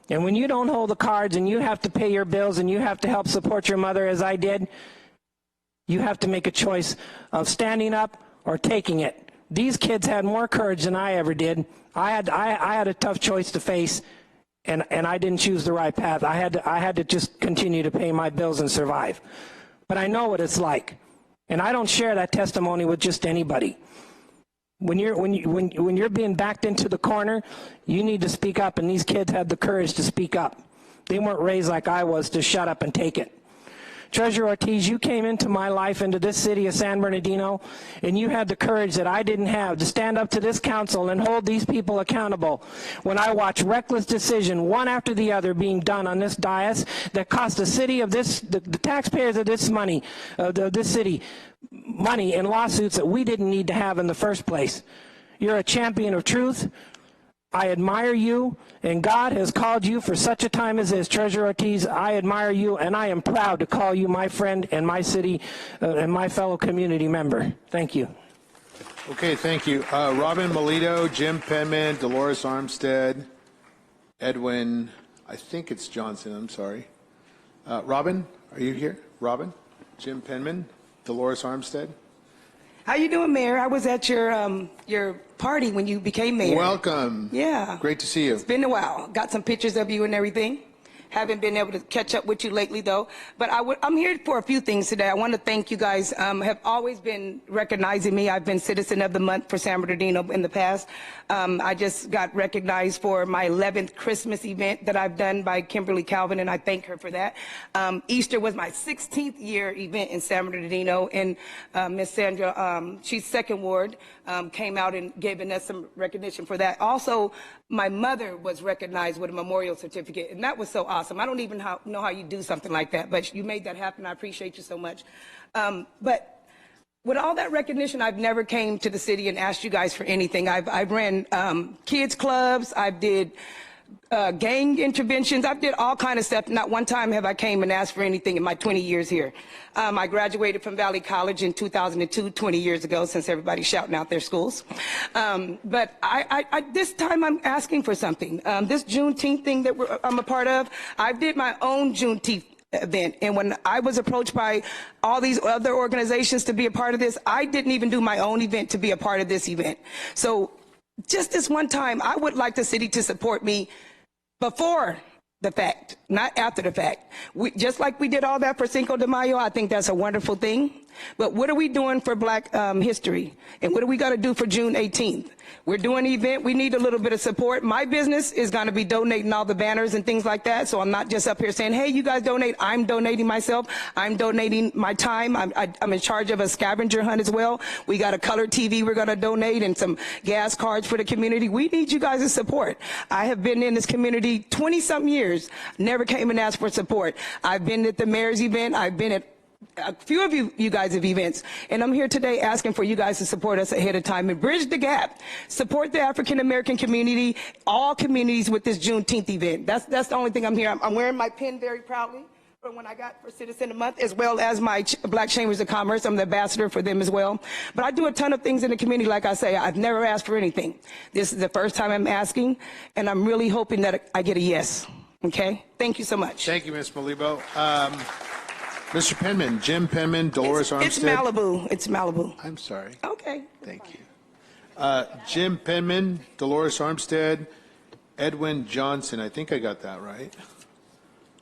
[SPEAKER 8] And when you don't hold the cards and you have to pay your bills and you have to help support your mother as I did, you have to make a choice of standing up or taking it. These kids had more courage than I ever did. I had a tough choice to face, and I didn't choose the right path. I had to just continue to pay my bills and survive. But I know what it's like, and I don't share that testimony with just anybody. When you're being backed into the corner, you need to speak up, and these kids had the courage to speak up. They weren't raised like I was to shut up and take it. Treasurer Ortiz, you came into my life, into this city of San Bernardino, and you had the courage that I didn't have to stand up to this council and hold these people accountable when I watch reckless decision, one after the other, being done on this dais that cost the city of this, the taxpayers of this money, this city, money in lawsuits that we didn't need to have in the first place. You're a champion of truth. I admire you, and God has called you for such a time as this. Treasurer Ortiz, I admire you, and I am proud to call you my friend and my city and my fellow community member. Thank you.
[SPEAKER 1] Okay, thank you. Robin Melito, Jim Penman, Dolores Armstead, Edwin, I think it's Johnson, I'm sorry. Robin, are you here? Robin, Jim Penman, Dolores Armstead.
[SPEAKER 14] How you doing, Mayor? I was at your party when you became mayor.
[SPEAKER 1] Welcome.
[SPEAKER 14] Yeah.
[SPEAKER 1] Great to see you.
[SPEAKER 14] It's been a while. Got some pictures of you and everything. Haven't been able to catch up with you lately, though. But I'm here for a few things today. I want to thank you guys. Have always been recognizing me. I've been Citizen of the Month for San Bernardino in the past. I just got recognized for my 11th Christmas event that I've done by Kimberly Calvin, and I thank her for that. Easter was my 16th year event in San Bernardino, and Miss Sandra, she's second ward, came out and gave us some recognition for that. Also, my mother was recognized with a memorial certificate, and that was so awesome. I don't even know how you do something like that, but you made that happen. I appreciate you so much. But with all that recognition, I've never came to the city and asked you guys for anything. I've ran kids clubs. I've did gang interventions. I've did all kind of stuff. Not one time have I came and asked for anything in my 20 years here. I graduated from Valley College in 2002, 20 years ago, since everybody's shouting out their schools. But this time I'm asking for something. This Juneteenth thing that I'm a part of, I did my own Juneteenth event, and when I was approached by all these other organizations to be a part of this, I didn't even do my own event to be a part of this event. So just this one time, I would like the city to support me before the fact, not after the fact. Just like we did all that for Cinco de Mayo, I think that's a wonderful thing. But what are we doing for Black history? And what do we got to do for June 18th? We're doing an event. We need a little bit of support. My business is going to be donating all the banners and things like that. So I'm not just up here saying, hey, you guys donate. I'm donating myself. I'm donating my time. I'm in charge of a scavenger hunt as well. We got a color TV we're going to donate and some gas cards for the community. We need you guys' support. I have been in this community 20-something years. Never came and asked for support. I've been at the mayor's event. I've been at a few of you guys have events, and I'm here today asking for you guys to support us ahead of time and bridge the gap. Support the African American community, all communities with this Juneteenth event. That's the only thing I'm here. I'm wearing my pin very proudly from when I got for Citizen of the Month, as well as my Black Chambers of Commerce. I'm the ambassador for them as well. But I do a ton of things in the community. Like I say, I've never asked for anything. This is the first time I'm asking, and I'm really hoping that I get a yes. Okay? Thank you so much.
[SPEAKER 1] Thank you, Ms. Malibo. Mr. Penman, Jim Penman, Dolores Armstead.
[SPEAKER 14] It's Malibu. It's Malibu.
[SPEAKER 1] I'm sorry.
[SPEAKER 14] Okay.
[SPEAKER 1] Thank you. Jim Penman, Dolores Armstead, Edwin Johnson. I think I got that right.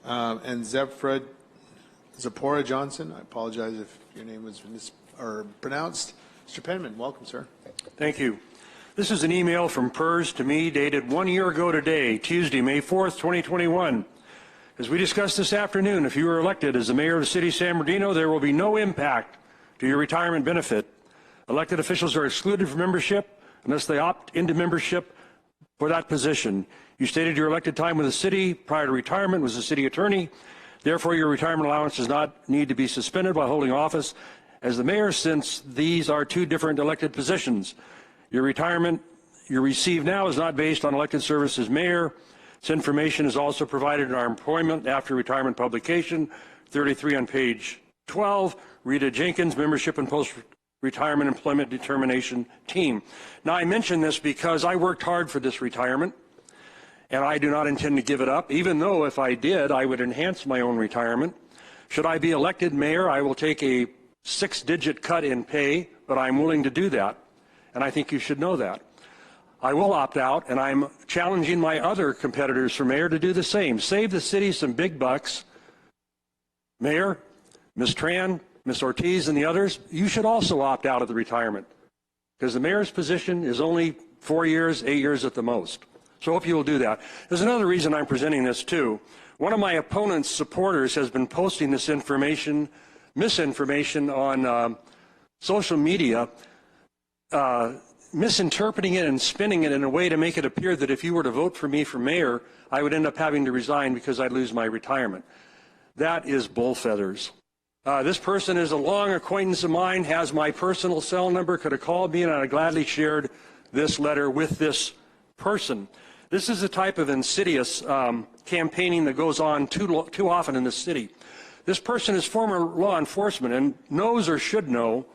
[SPEAKER 1] And Zipporah Johnson. I apologize if your name was pronounced. Mr. Penman, welcome, sir.
[SPEAKER 9] Thank you. This is an email from PERS to me dated 1 year ago today, Tuesday, May 4th, 2021. As we discussed this afternoon, if you are elected as the mayor of the city of San Bernardino, there will be no impact to your retirement benefit. Elected officials are excluded from membership unless they opt into membership for that position. You stated your elected time with the city prior to retirement was the city attorney. Therefore, your retirement allowance does not need to be suspended while holding office as the mayor, since these are two different elected positions. Your retirement you receive now is not based on elected service as mayor. This information is also provided in our employment after retirement publication, 33 on page 12, Rita Jenkins, membership and post-retirement employment determination team. Now, I mention this because I worked hard for this retirement, and I do not intend to give it up, even though if I did, I would enhance my own retirement. Should I be elected mayor, I will take a 6-digit cut in pay, but I'm willing to do that, and I think you should know that. I will opt out, and I'm challenging my other competitors for mayor to do the same. Save the city some big bucks. Mayor, Ms. Tran, Ms. Ortiz, and the others, you should also opt out of the retirement, because the mayor's position is only 4 years, 8 years at the most. So I hope you will do that. There's another reason I'm presenting this too. One of my opponent's supporters has been posting this misinformation on social media, misinterpreting it and spinning it in a way to make it appear that if you were to vote for me for mayor, I would end up having to resign because I'd lose my retirement. That is bull feathers. This person is a long acquaintance of mine, has my personal cell number, could have called me, and I'd gladly shared this letter with this person. This is the type of insidious campaigning that goes on too often in this city. This person is former law enforcement and knows or should know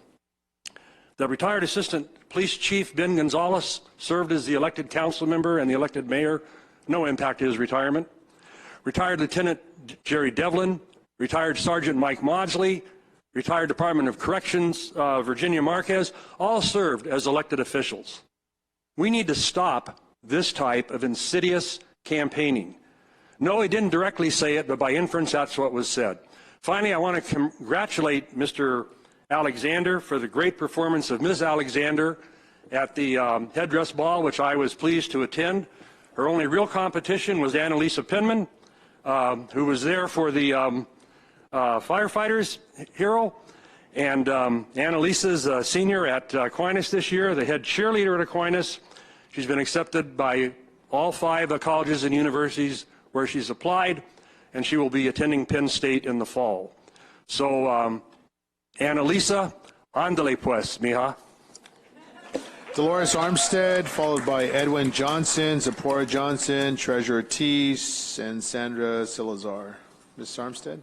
[SPEAKER 9] that retired Assistant Police Chief Ben Gonzalez served as the elected council member and the elected mayor. No impact to his retirement. Retired Lieutenant Jerry Devlin, retired Sergeant Mike Maudsley, retired Department of Corrections Virginia Marquez, all served as elected officials. We need to stop this type of insidious campaigning.
[SPEAKER 4] No, he didn't directly say it, but by inference, that's what was said. Finally, I want to congratulate Mr. Alexander for the great performance of Ms. Alexander at the headdress ball, which I was pleased to attend. Her only real competition was Annalisa Penman, who was there for the firefighters hero. And Annalisa's a senior at Aquinas this year, the head cheerleader at Aquinas. She's been accepted by all 5 colleges and universities where she's applied, and she will be attending Penn State in the fall. So, Annalisa, ándale pues, mija.
[SPEAKER 1] Dolores Armstead, followed by Edwin Johnson, Zipporah Johnson, Treasurer Teese, and Sandra Salazar. Ms. Armstead?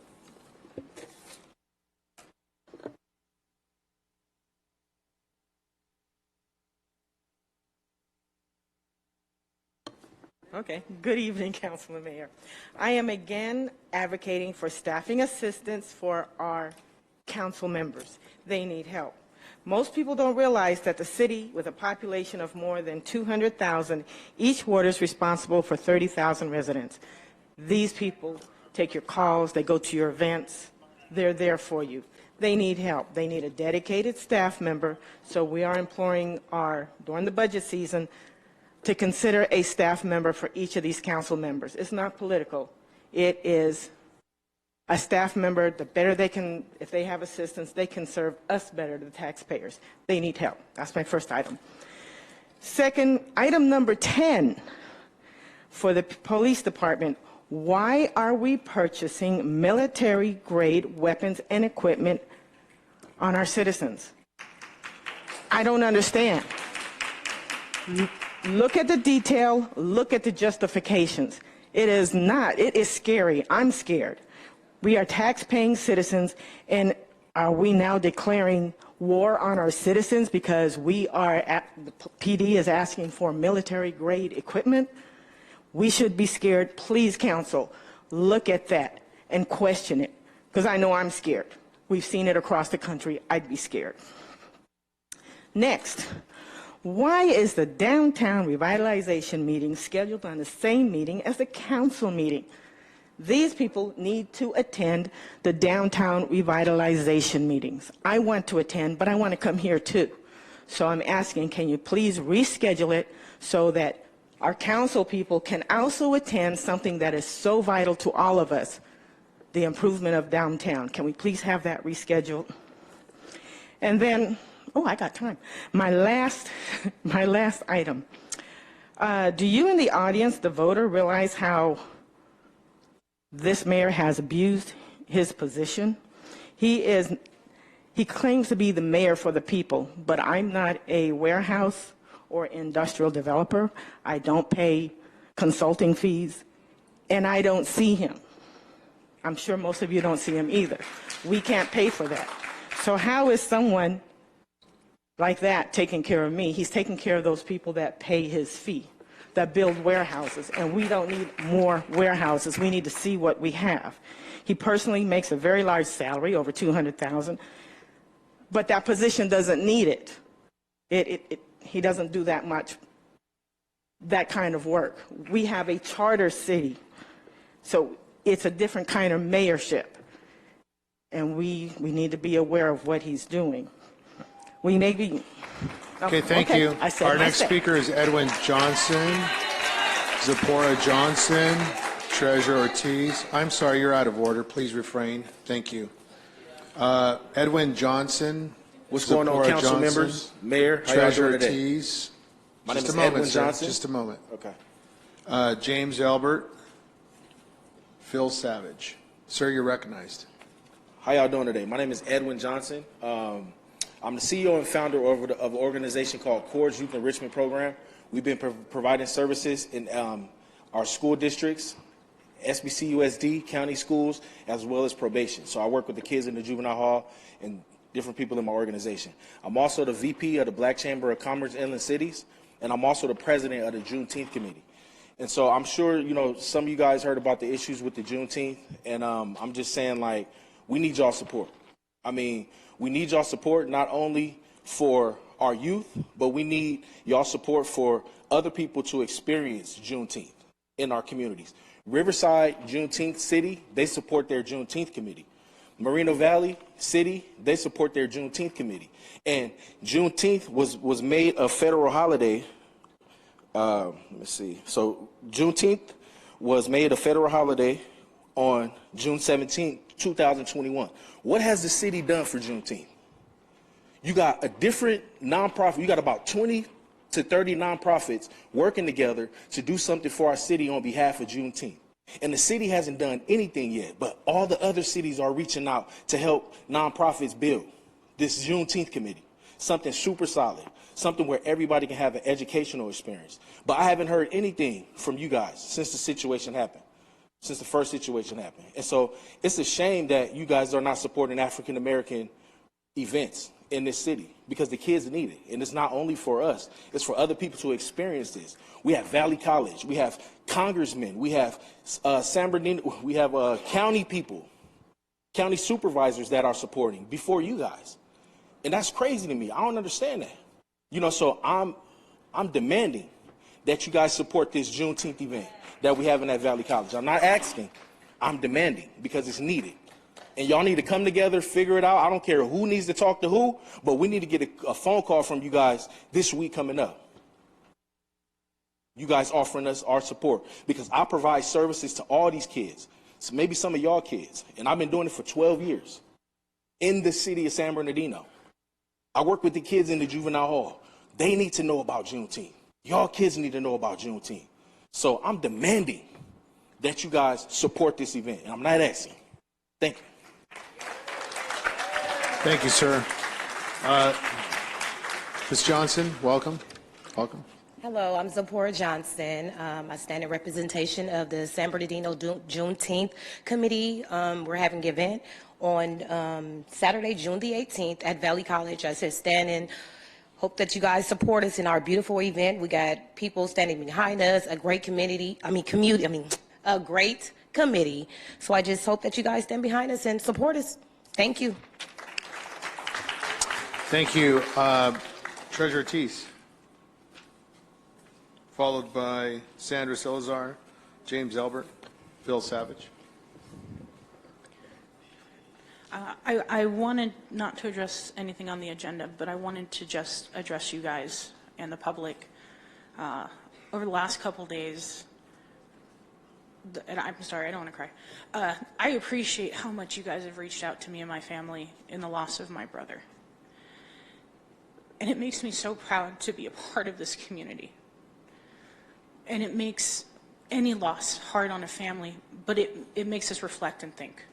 [SPEAKER 16] Okay. Good evening, Council and Mayor. I am again advocating for staffing assistance for our council members. They need help. Most people don't realize that the city, with a population of more than 200,000, each ward is responsible for 30,000 residents. These people take your calls, they go to your events, they're there for you. They need help. They need a dedicated staff member, so we are imploring during the budget season, to consider a staff member for each of these council members. It's not political. It is a staff member. The better they can, if they have assistance, they can serve us better, the taxpayers. They need help. That's my first item. Second, item number 10 for the police department. Why are we purchasing military-grade weapons and equipment on our citizens? I don't understand. Look at the detail, look at the justifications. It is scary. I'm scared. We are tax-paying citizens, and are we now declaring war on our citizens because the PD is asking for military-grade equipment? We should be scared. Please, Council, look at that and question it, because I know I'm scared. We've seen it across the country. I'd be scared. Next. Why is the downtown revitalization meeting scheduled on the same meeting as the council meeting? These people need to attend the downtown revitalization meetings. I want to attend, but I want to come here too. So I'm asking, can you please reschedule it so that our council people can also attend something that is so vital to all of us, the improvement of downtown. Can we please have that rescheduled? And then, oh, I got time. My last item. Do you in the audience, the voter, realize how this mayor has abused his position? He claims to be the mayor for the people, but I'm not a warehouse or industrial developer. I don't pay consulting fees, and I don't see him. I'm sure most of you don't see him either. We can't pay for that. So how is someone like that taking care of me? He's taking care of those people that pay his fee, that build warehouses, and we don't need more warehouses. We need to see what we have. He personally makes a very large salary, over $200,000, but that position doesn't need it. He doesn't do that much, that kind of work. We have a charter city, so it's a different kind of mayorship, and we need to be aware of what he's doing. We may be...
[SPEAKER 1] Okay, thank you. Our next speaker is Edwin Johnson, Zipporah Johnson, Treasurer Ortiz. I'm sorry, you're out of order. Please refrain. Thank you. Edwin Johnson.
[SPEAKER 17] What's going on, council members, mayor? How y'all
[SPEAKER 1] Treasurer
[SPEAKER 17] doing today?
[SPEAKER 1] Ortiz.
[SPEAKER 17] My name
[SPEAKER 1] Just
[SPEAKER 17] is
[SPEAKER 1] a moment,
[SPEAKER 17] Edwin
[SPEAKER 1] sir.
[SPEAKER 17] Johnson.
[SPEAKER 1] Just a moment.
[SPEAKER 17] Okay.
[SPEAKER 1] James Elbert. Phil Savage. Sir, you're recognized.
[SPEAKER 17] How y'all doing today? My name is Edwin Johnson. I'm the CEO and founder of an organization called Cords Youth Enrichment Program. We've been providing services in our school districts, SBCUSD, county schools, as well as probation. So I work with the kids in the juvenile hall and different people in my organization. I'm also the VP of the Black Chamber of Commerce Inland Cities, and I'm also the president of the Juneteenth Committee. And so I'm sure, you know, some of you guys heard about the issues with the Juneteenth, and I'm just saying, like, we need y'all support. I mean, we need y'all support not only for our youth, but we need y'all support for other people to experience Juneteenth in our communities. Riverside Juneteenth City, they support their Juneteenth committee. Moreno Valley City, they support their Juneteenth committee. And Juneteenth was made a federal holiday. Let me see. So Juneteenth was made a federal holiday on June 17, 2021. What has the city done for Juneteenth? You got a different nonprofit. You got about 20 to 30 nonprofits working together to do something for our city on behalf of Juneteenth. And the city hasn't done anything yet, but all the other cities are reaching out to help nonprofits build this Juneteenth committee, something super solid, something where everybody can have an educational experience. But I haven't heard anything from you guys since the situation happened, since the first situation happened. And so it's a shame that you guys are not supporting African American events in this city, because the kids need it. And it's not only for us, it's for other people to experience this. We have Valley College, we have congressmen, we have San Bernardino, we have county people, county supervisors that are supporting before you guys. And that's crazy to me. I don't understand that. You know, so I'm demanding that you guys support this Juneteenth event that we have in at Valley College. I'm not asking, I'm demanding, because it's needed. And y'all need to come together, figure it out. I don't care who needs to talk to who, but we need to get a phone call from you guys this week coming up. You guys offering us our support, because I provide services to all these kids, so maybe some of y'all kids, and I've been doing it for 12 years in the city of San Bernardino. I work with the kids in the juvenile hall. They need to know about Juneteenth. Y'all kids need to know about Juneteenth. So I'm demanding that you guys support this event, and I'm not asking. Thank you.
[SPEAKER 1] Thank you, sir. Ms. Johnson, welcome. Welcome.
[SPEAKER 18] Hello, I'm Zipporah Johnson. I stand in representation of the San Bernardino Juneteenth Committee. We're having an event on Saturday, June the 18th at Valley College. I said stand in. Hope that you guys support us in our beautiful event. We got people standing behind us, a great a great committee. So I just hope that you guys stand behind us and support us. Thank you.
[SPEAKER 1] Thank you. Treasurer Teese, followed by Sandra Salazar, James Elbert, Phil Savage.
[SPEAKER 20] I wanted not to address anything on the agenda, but I wanted to just address you guys and the public. Over the last couple days, and I'm sorry, I don't want to cry. I appreciate how much you guys have reached out to me and my family in the loss of my brother. And it makes me so proud to be a part of this community. And it makes any loss hard on a family, but it makes us reflect and think.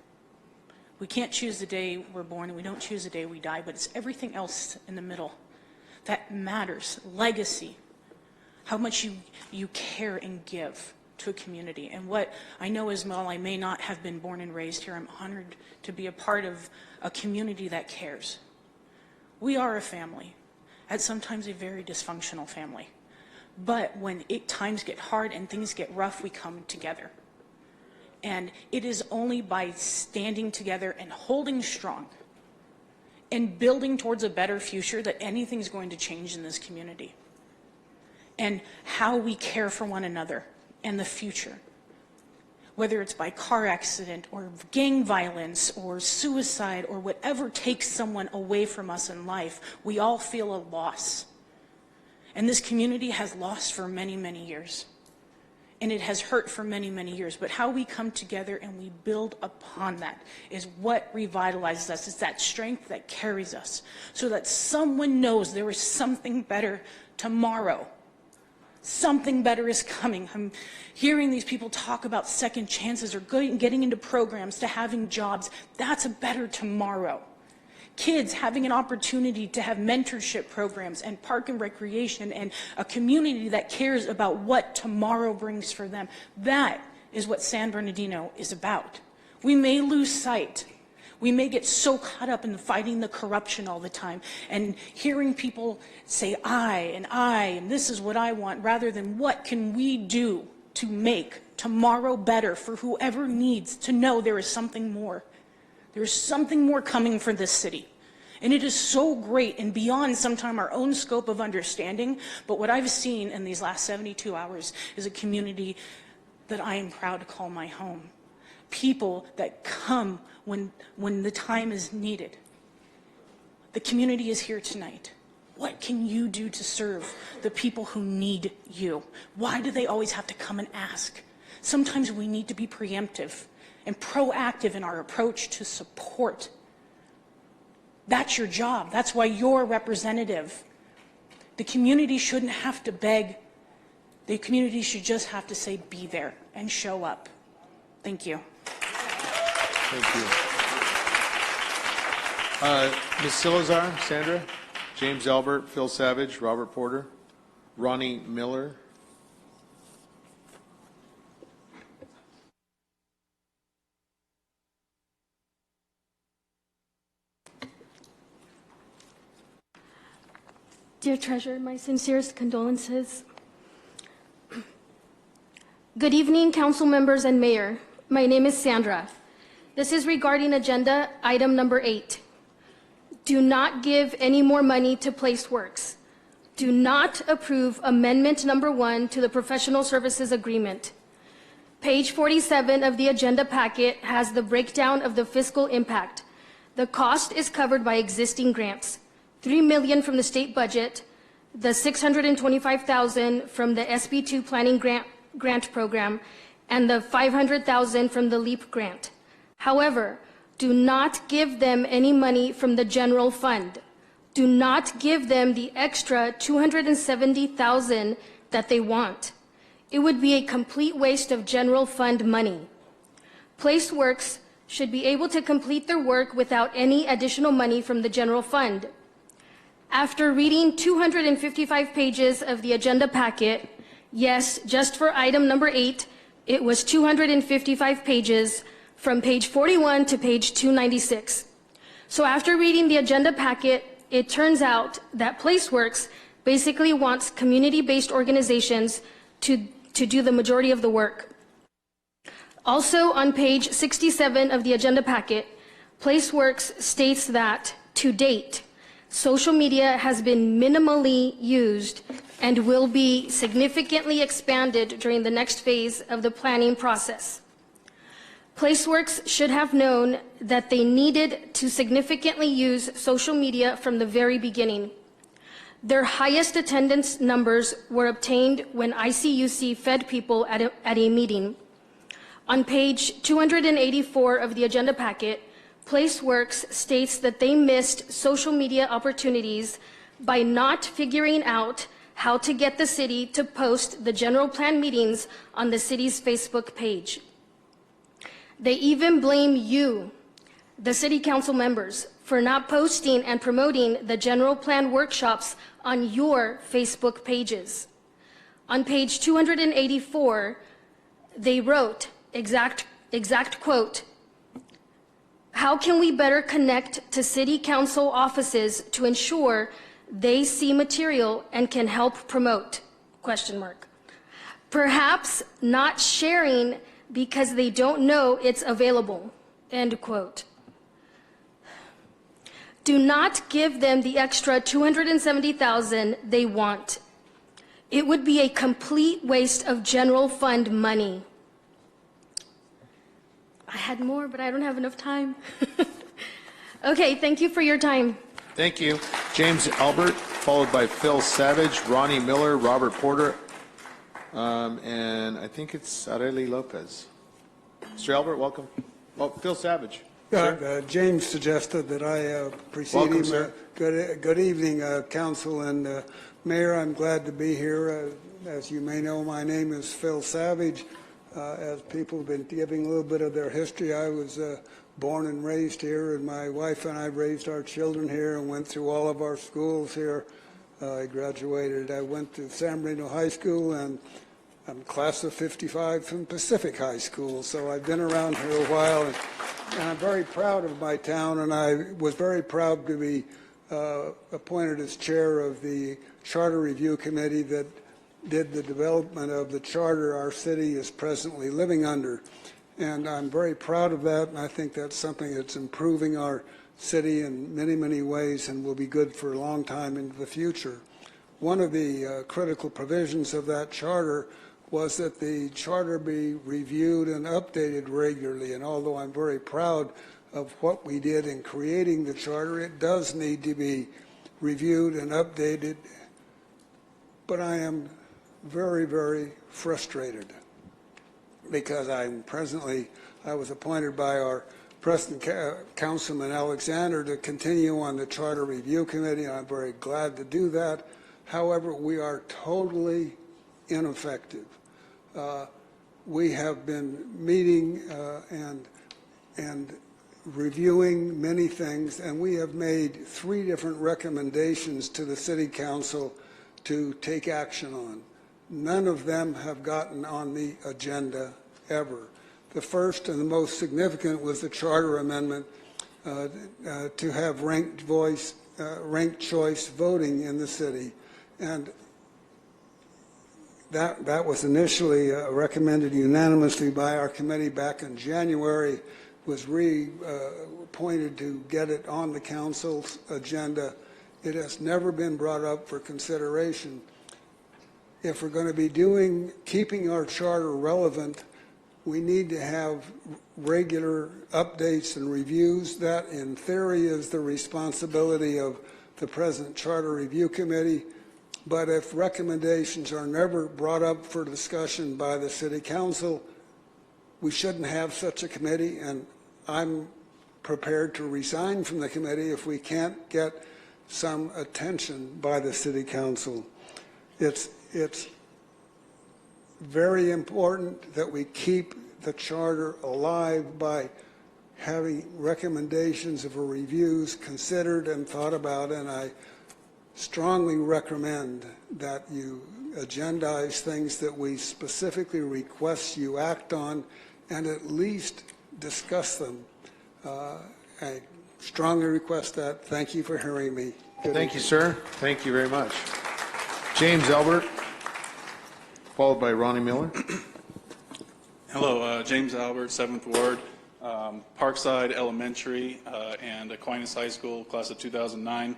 [SPEAKER 20] We can't choose the day we're born, and we don't choose the day we die, but it's everything else in the middle that matters. Legacy, how much you care and give to a community. And what I know is, while I may not have been born and raised here, I'm honored to be a part of a community that cares. We are a family, at sometimes a very dysfunctional family. But when times get hard and things get rough, we come together. And it is only by standing together and holding strong and building towards a better future that anything's going to change in this community. And how we care for one another and the future, whether it's by car accident or gang violence or suicide or whatever takes someone away from us in life, we all feel a loss. And this community has lost for many, many years. And it has hurt for many, many years. But how we come together and we build upon that is what revitalizes us. It's that strength that carries us, so that someone knows there is something better tomorrow. Something better is coming. I'm hearing these people talk about second chances or getting into programs to having jobs. That's a better tomorrow. Kids having an opportunity to have mentorship programs and park and recreation and a community that cares about what tomorrow brings for them. That is what San Bernardino is about. We may lose sight. We may get so caught up in fighting the corruption all the time and hearing people say and this is what I want, rather than what can we do to make tomorrow better for whoever needs to know there is something more. There is something more coming for this city. And it is so great and beyond sometime our own scope of understanding. But what I've seen in these last 72 hours is a community that I am proud to call my home. People that come when the time is needed. The community is here tonight. What can you do to serve the people who need you? Why do they always have to come and ask? Sometimes we need to be preemptive and proactive in our approach to support. That's your job. That's why you're a representative. The community shouldn't have to beg. The community should just have to say, be there and show up. Thank you.
[SPEAKER 1] Thank you. Ms. Salazar, Sandra, James Albert, Phil Savage, Robert Porter, Ronnie Miller.
[SPEAKER 19] Dear Treasurer, my sincerest condolences. Good evening, council members and mayor. My name is Sandra. This is regarding agenda item number 8. Do not give any more money to PlaceWorks. Do not approve amendment number 1 to the professional services agreement. Page 47 of the agenda packet has the breakdown of the fiscal impact. The cost is covered by existing grants. $3 million from the state budget, the $625,000 from the SB2 planning grant program, and the $500,000 from the LEAP grant. However, do not give them any money from the general fund. Do not give them the extra $270,000 that they want. It would be a complete waste of general fund money. PlaceWorks should be able to complete their work without any additional money from the general fund. After reading 255 pages of the agenda packet, yes, just for item number 8, it was 255 pages from page 41 to page 296. So after reading the agenda packet, it turns out that PlaceWorks basically wants community-based organizations to do the majority of the work. Also on page 67 of the agenda packet, PlaceWorks states that, to date, social media has been minimally used and will be significantly expanded during the next phase of the planning process. PlaceWorks should have known that they needed to significantly use social media from the very beginning. Their highest attendance numbers were obtained when ICUC fed people at a meeting. On page 284 of the agenda packet, PlaceWorks states that they missed social media opportunities by not figuring out how to get the city to post the general plan meetings on the city's Facebook page. They even blame you, the city council members, for not posting and promoting the general plan workshops on your Facebook pages. On page 284, they wrote, exact quote, "How can we better connect to city council offices to ensure they see material and can help promote? Question mark. Perhaps not sharing because they don't know it's available." End quote. Do not give them the extra $270,000 they want. It would be a complete waste of general fund money. I had more, but I don't have enough time. Okay, thank you for your time.
[SPEAKER 1] Thank you. James Albert, followed by Phil Savage, Ronnie Miller, Robert Porter, and I think it's Arely Lopez. Mr. Albert, welcome. Oh, Phil Savage.
[SPEAKER 21] James suggested that I precede
[SPEAKER 1] Welcome,
[SPEAKER 21] him.
[SPEAKER 1] sir.
[SPEAKER 21] Good evening, Council and Mayor. I'm glad to be here. As you may know, my name is Phil Savage. As people have been giving a little bit of their history, I was born and raised here, and my wife and I raised our children here and went through all of our schools here. I graduated. I went to San Bernardino High School, and I'm class of 55 from Pacific High School, so I've been around here a while, and I'm very proud of my town, and I was very proud to be appointed as chair of the Charter Review Committee that did the development of the charter our city is presently living under. And I'm very proud of that, and I think that's something that's improving our city in many, many ways and will be good for a long time into the future. One of the critical provisions of that charter was that the charter be reviewed and updated regularly. And although I'm very proud of what we did in creating the charter, it does need to be reviewed and updated. But I am very, very frustrated because I was appointed by our President Councilman Alexander to continue on the Charter Review Committee. I'm very glad to do that. However, we are totally ineffective. We have been meeting and reviewing many things, and we have made 3 different recommendations to the City Council to take action on. None of them have gotten on the agenda ever. The first and the most significant was the charter amendment to have ranked choice voting in the city. And that was initially recommended unanimously by our committee back in January, was reappointed to get it on the council's agenda. It has never been brought up for consideration. If we're going to be keeping our charter relevant, we need to have regular updates and reviews. That, in theory, is the responsibility of the present Charter Review Committee. But if recommendations are never brought up for discussion by the City Council, we shouldn't have such a committee, and I'm prepared to resign from the committee if we can't get some attention by the City Council. It's very important that we keep the charter alive by having recommendations of reviews considered and thought about, and I strongly recommend that you agendize things that we specifically request you act on and at least discuss them. I strongly request that. Thank you for hearing me.
[SPEAKER 1] Thank you, sir. Thank you very much. James Albert, followed by Ronnie Miller.
[SPEAKER 2] Hello, James Albert, 7th Ward, Parkside Elementary and Aquinas High School, class of 2009.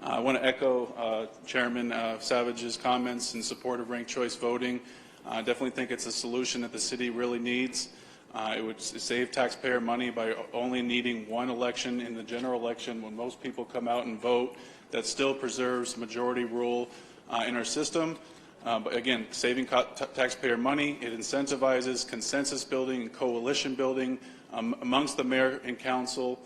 [SPEAKER 2] I want to echo Chairman Savage's comments in support of ranked choice voting. I definitely think it's a solution that the city really needs. It would save taxpayer money by only needing one election in the general election when most people come out and vote. That still preserves majority rule in our system. But again, saving taxpayer money, it incentivizes consensus building and coalition building amongst the mayor and council.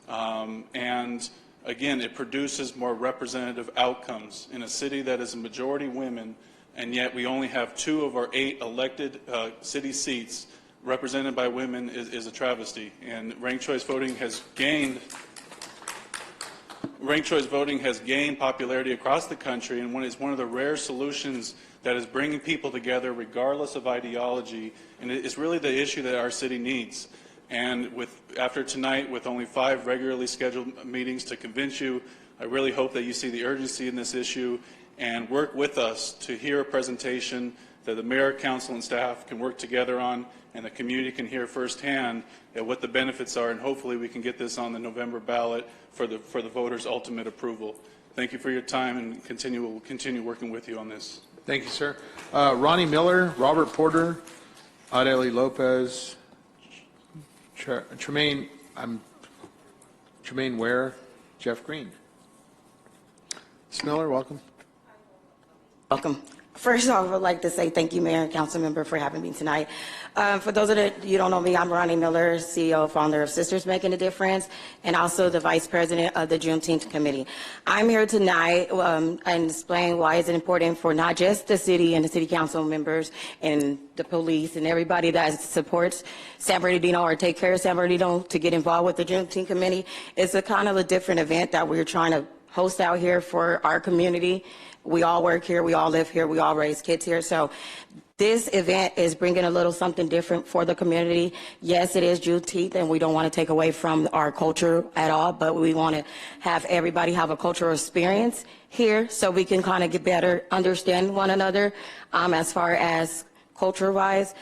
[SPEAKER 2] And again, it produces more representative outcomes in a city that is a majority women, and yet we only have 2 of our 8 elected city seats represented by women is a travesty. And ranked choice voting has gained popularity across the country, and is one of the rare solutions that is bringing people together regardless of ideology, and it's really the issue that our city needs. And after tonight, with only 5 regularly scheduled meetings to convince you, I really hope that you see the urgency in this issue and work with us to hear a presentation that the mayor, council, and staff can work together on, and the community can hear firsthand what the benefits are, and hopefully we can get this on the November ballot for the voters' ultimate approval. Thank you for your time, and we'll continue working with you on this.
[SPEAKER 1] Thank you, sir. Ronnie Miller, Robert Porter, Adeli Lopez, Tremaine Ware, Jeff Green. Ms. Miller, welcome.
[SPEAKER 3] Welcome. First off, I would like to say thank you, Mayor and Council Member, for having me tonight. For those of you don't know me, I'm Ronnie Miller, CEO, founder of Sisters Making a Difference, and also the Vice President of the Juneteenth Committee. I'm here tonight and explain why it's important for not just the city and the city council members and the police and everybody that supports San Bernardino or take care of San Bernardino to get involved with the Juneteenth Committee. It's a kind of a different event that we're trying to host out here for our community. We all work here, we all live here, we all raise kids here. So this event is bringing a little something different for the community. Yes, it is Juneteenth, and we don't want to take away from our culture at all, but we want to have everybody have a cultural experience here so we can kind of get better understand one another as far as culture-wise.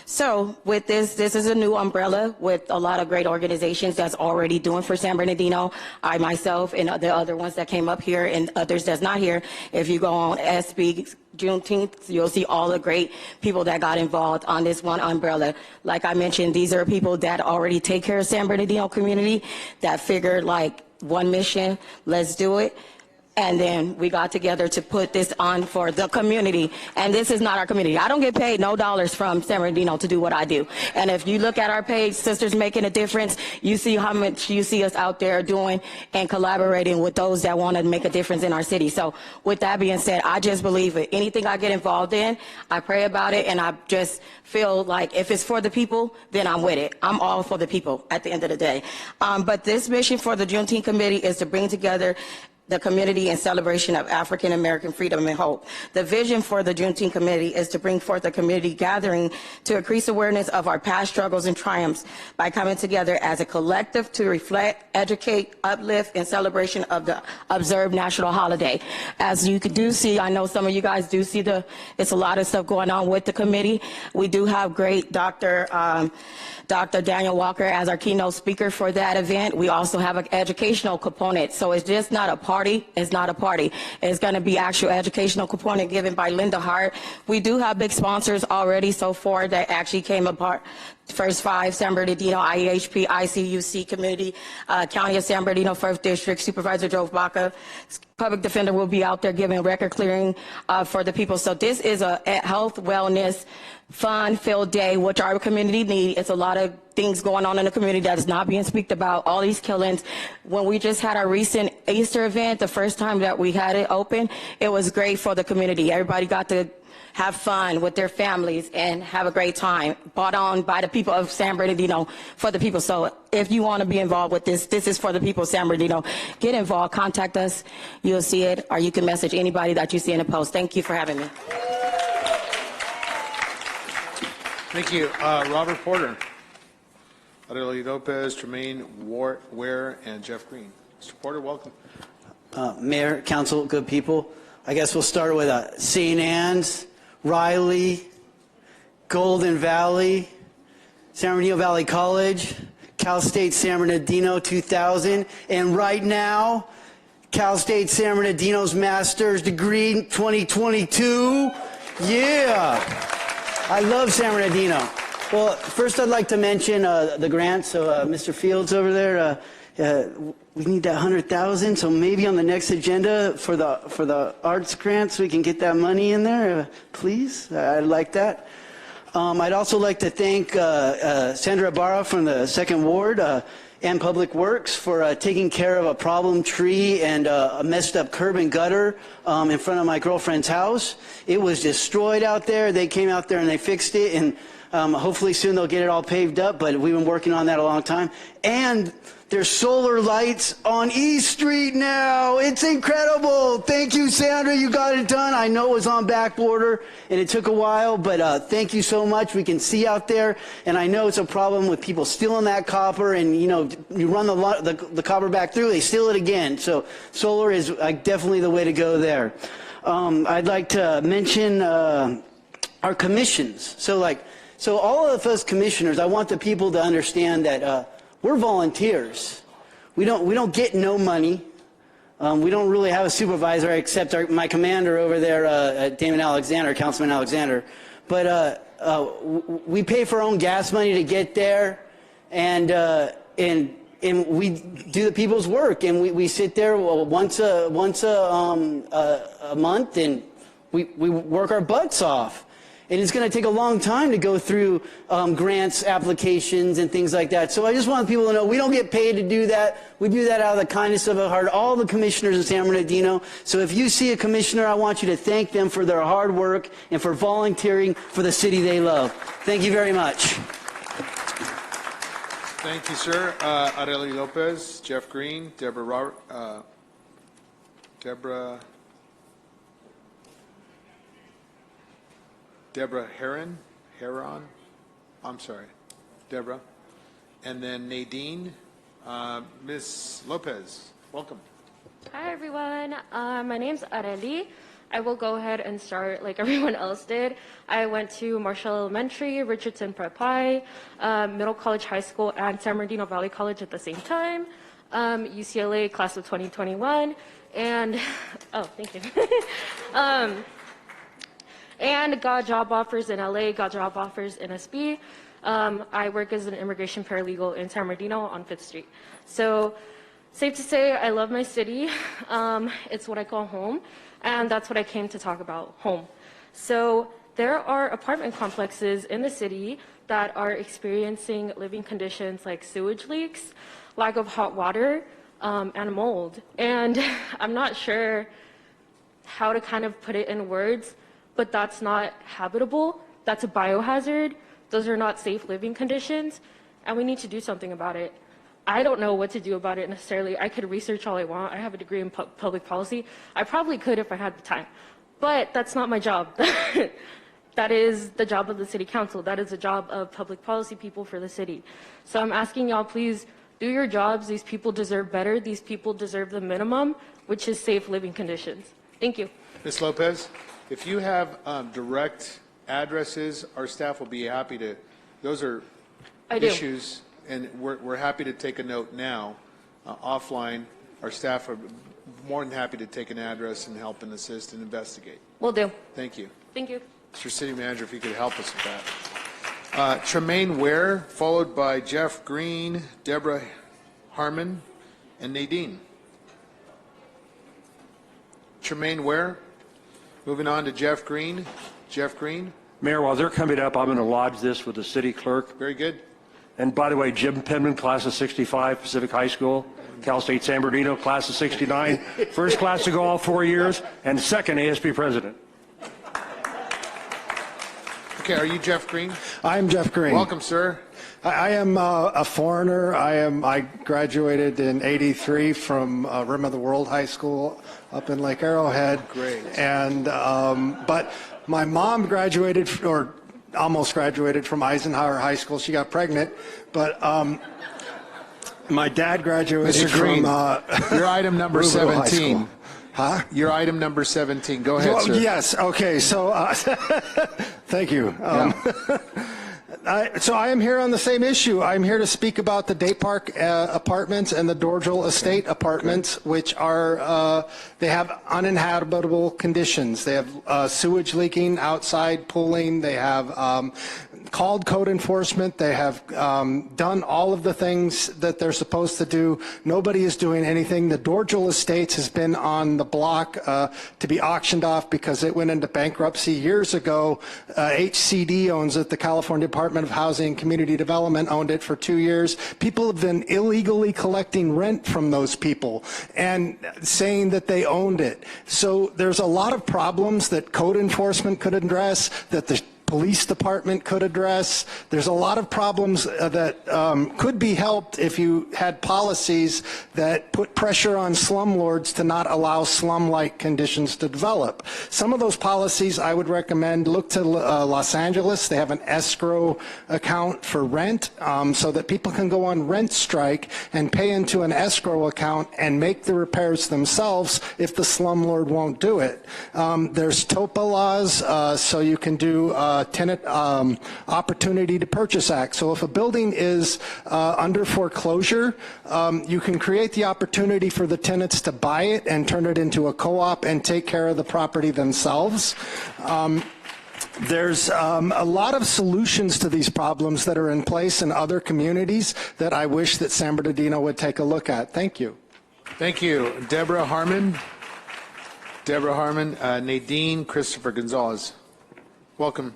[SPEAKER 3] So with this is a new umbrella with a lot of great organizations that's already doing for San Bernardino. I myself and the other ones that came up here and others that's not here. If you go on SB Juneteenth, you'll see all the great people that got involved on this one umbrella. Like I mentioned, these are people that already take care of San Bernardino community that figured like one mission, let's do it. And then we got together to put this on for the community. And this is not our community. I don't get paid no dollars from San Bernardino to do what I do. And if you look at our page, Sisters Making a Difference, you see how much you see us out there doing and collaborating with those that want to make a difference in our city. So with that being said, I just believe that anything I get involved in, I pray about it, and I just feel like if it's for the people, then I'm with it. I'm all for the people at the end of the day. But this mission for the Juneteenth Committee is to bring together the community in celebration of African American freedom and hope. The vision for the Juneteenth Committee is to bring forth a community gathering to increase awareness of our past struggles and triumphs by coming together as a collective to reflect, educate, uplift, in celebration of the observed national holiday. As you do see, I know some of you guys do see it's a lot of stuff going on with the committee. We do have great Dr. Daniel Walker as our keynote speaker for that event. We also have an educational component. So it's just not a party. It's not a party. It's going to be actual educational component given by Linda Hart. We do have big sponsors already so far that actually came apart. First Five, San Bernardino, IEHP, ICUC Community, County of San Bernardino, 1st District, Supervisor Joe Baca. Public Defender will be out there giving record clearing for the people. So this is a health, wellness, fun-filled day, which our community needs. It's a lot of things going on in the community that is not being spoken about, all these killings. When we just had our recent Easter event, the first time that we had it open, it was great for the community. Everybody got to have fun with their families and have a great time, brought on by the people of San Bernardino for the people. So if you want to be involved with this, this is for the people of San Bernardino. Get involved, contact us, you'll see it, or you can message anybody that you see in the post. Thank you for having me.
[SPEAKER 1] Thank you. Robert Porter, Adelie Lopez, Tremaine Ware, and Jeff Green. Mr. Porter, welcome.
[SPEAKER 5] Mayor, council, good people. I guess we'll start with St. Anne's, Riley, Golden Valley, San Bernardino Valley College, Cal State San Bernardino 2000, and right now, Cal State San Bernardino's master's degree 2022. Yeah. I love San Bernardino. Well, first I'd like to mention the grant. So Mr. Fields over there, we need that 100,000. So maybe on the next agenda for the arts grants, we can get that money in there, please. I'd like that. I'd also like to thank Sandra Ibarra from the 2nd Ward and Public Works for taking care of a problem tree and a messed up curb and gutter in front of my girlfriend's house. It was destroyed out there. They came out there and they fixed it, and hopefully soon they'll get it all paved up, but we've been working on that a long time. And there's solar lights on East Street now. It's incredible. Thank you, Sandra. You got it done. I know it was on back border and it took a while, but thank you so much. We can see out there, and I know it's a problem with people stealing that copper, and you know, you run the copper back through, they steal it again. So solar is definitely the way to go there. I'd like to mention our commissions. So all of us commissioners, I want the people to understand that we're volunteers. We don't get no money. We don't really have a supervisor except my commander over there, Damon Alexander, Councilman Alexander. But we pay for our own gas money to get there, and we do the people's work, and we sit there once a month, and we work our butts off. And it's going to take a long time to go through grants, applications, and things like that. So I just want people to know we don't get paid to do that. We do that out of the kindness of our heart, all the commissioners in San Bernardino. So if you see a commissioner, I want you to thank them for their hard work and for volunteering for the city they love. Thank you very much.
[SPEAKER 1] Thank you, sir. Adelie Lopez, Jeff Green, Deborah Heron, I'm sorry, Deborah. And then Nadine, Ms. Lopez, welcome.
[SPEAKER 6] Hi everyone, my name's Areli. I will go ahead and start like everyone else did. I went to Marshall Elementary, Richardson Prep High, Middle College High School, and San Bernardino Valley College at the same time. UCLA, class of 2021, and, oh, thank you. And got job offers in LA, got job offers in SB. I work as an immigration paralegal in San Bernardino on 5th Street. So, safe to say, I love my city. It's what I call home, and that's what I came to talk about, home. So, there are apartment complexes in the city that are experiencing living conditions like sewage leaks, lack of hot water, and mold. And I'm not sure how to kind of put it in words, but that's not habitable. That's a biohazard. Those are not safe living conditions, and we need to do something about it. I don't know what to do about it necessarily. I could research all I want. I have a degree in public policy. I probably could if I had the time, but that's not my job. That is the job of the city council. That is the job of public policy people for the city. So I'm asking y'all, please do your jobs. These people deserve better. These people deserve the minimum, which is safe living conditions. Thank you.
[SPEAKER 1] Ms. Lopez, if you have direct addresses, our staff will be happy to, those are issues, and we're happy to take a note now. Offline, our staff are more than happy to take an address and help and assist and investigate.
[SPEAKER 6] Will do.
[SPEAKER 1] Thank you.
[SPEAKER 6] Thank you.
[SPEAKER 1] Mr. City Manager, if you could help us with that. Tremaine Ware, followed by Jeff Green, Deborah Harmon, and Nadine. Tremaine Ware. Moving on to Jeff Green. Jeff Green.
[SPEAKER 4] Mayor, while they're coming up, I'm going to lodge this with the city clerk.
[SPEAKER 1] Very good.
[SPEAKER 4] And by the way, Jim Penman, class of 65, Pacific High School. Cal State San Bernardino, class of 69. First class to go all 4 years, and second ASB president.
[SPEAKER 1] Okay, are you Jeff Green?
[SPEAKER 7] I'm Jeff Green.
[SPEAKER 1] Welcome, sir.
[SPEAKER 7] I am a foreigner. I graduated in '83 from Rim of the World High School up in Lake Arrowhead.
[SPEAKER 1] Great.
[SPEAKER 7] And but my mom graduated, or almost graduated, from Eisenhower High School. She got pregnant, but my dad graduated
[SPEAKER 1] Mr. Green,
[SPEAKER 7] from
[SPEAKER 1] your item number
[SPEAKER 7] Louisville High
[SPEAKER 1] 17.
[SPEAKER 7] School. Huh?
[SPEAKER 1] Your item number 17. Go ahead,
[SPEAKER 7] Well,
[SPEAKER 1] sir.
[SPEAKER 7] yes. Okay. So, thank you. So I am here on the same issue. I'm here to speak about the Day Park apartments and the Dorgel Estate apartments, which are, they have uninhabitable conditions. They have sewage leaking, outside pooling. They have called code enforcement. They have done all of the things that they're supposed to do. Nobody is doing anything. The Dorgel Estates has been on the block to be auctioned off because it went into bankruptcy years ago. HCD owns it, the California Department of Housing and Community Development owned it for 2 years. People have been illegally collecting rent from those people and saying that they owned it. So there's a lot of problems that code enforcement could address, that the police department could address. There's a lot of problems that could be helped if you had policies that put pressure on slumlords to not allow slum-like conditions to develop. Some of those policies I would recommend look to Los Angeles. They have an escrow account for rent so that people can go on rent strike and pay into an escrow account and make the repairs themselves if the slumlord won't do it. There's TOPA laws, so you can do Tenant Opportunity to Purchase Act. So if a building is under foreclosure, you can create the opportunity for the tenants to buy it and turn it into a co-op and take care of the property themselves. There's a lot of solutions to these problems that are in place in other communities that I wish that San Bernardino would take a look at. Thank you.
[SPEAKER 1] Thank you. Deborah Harmon. Deborah Harmon, Nadine, Christopher Gonzalez. Welcome.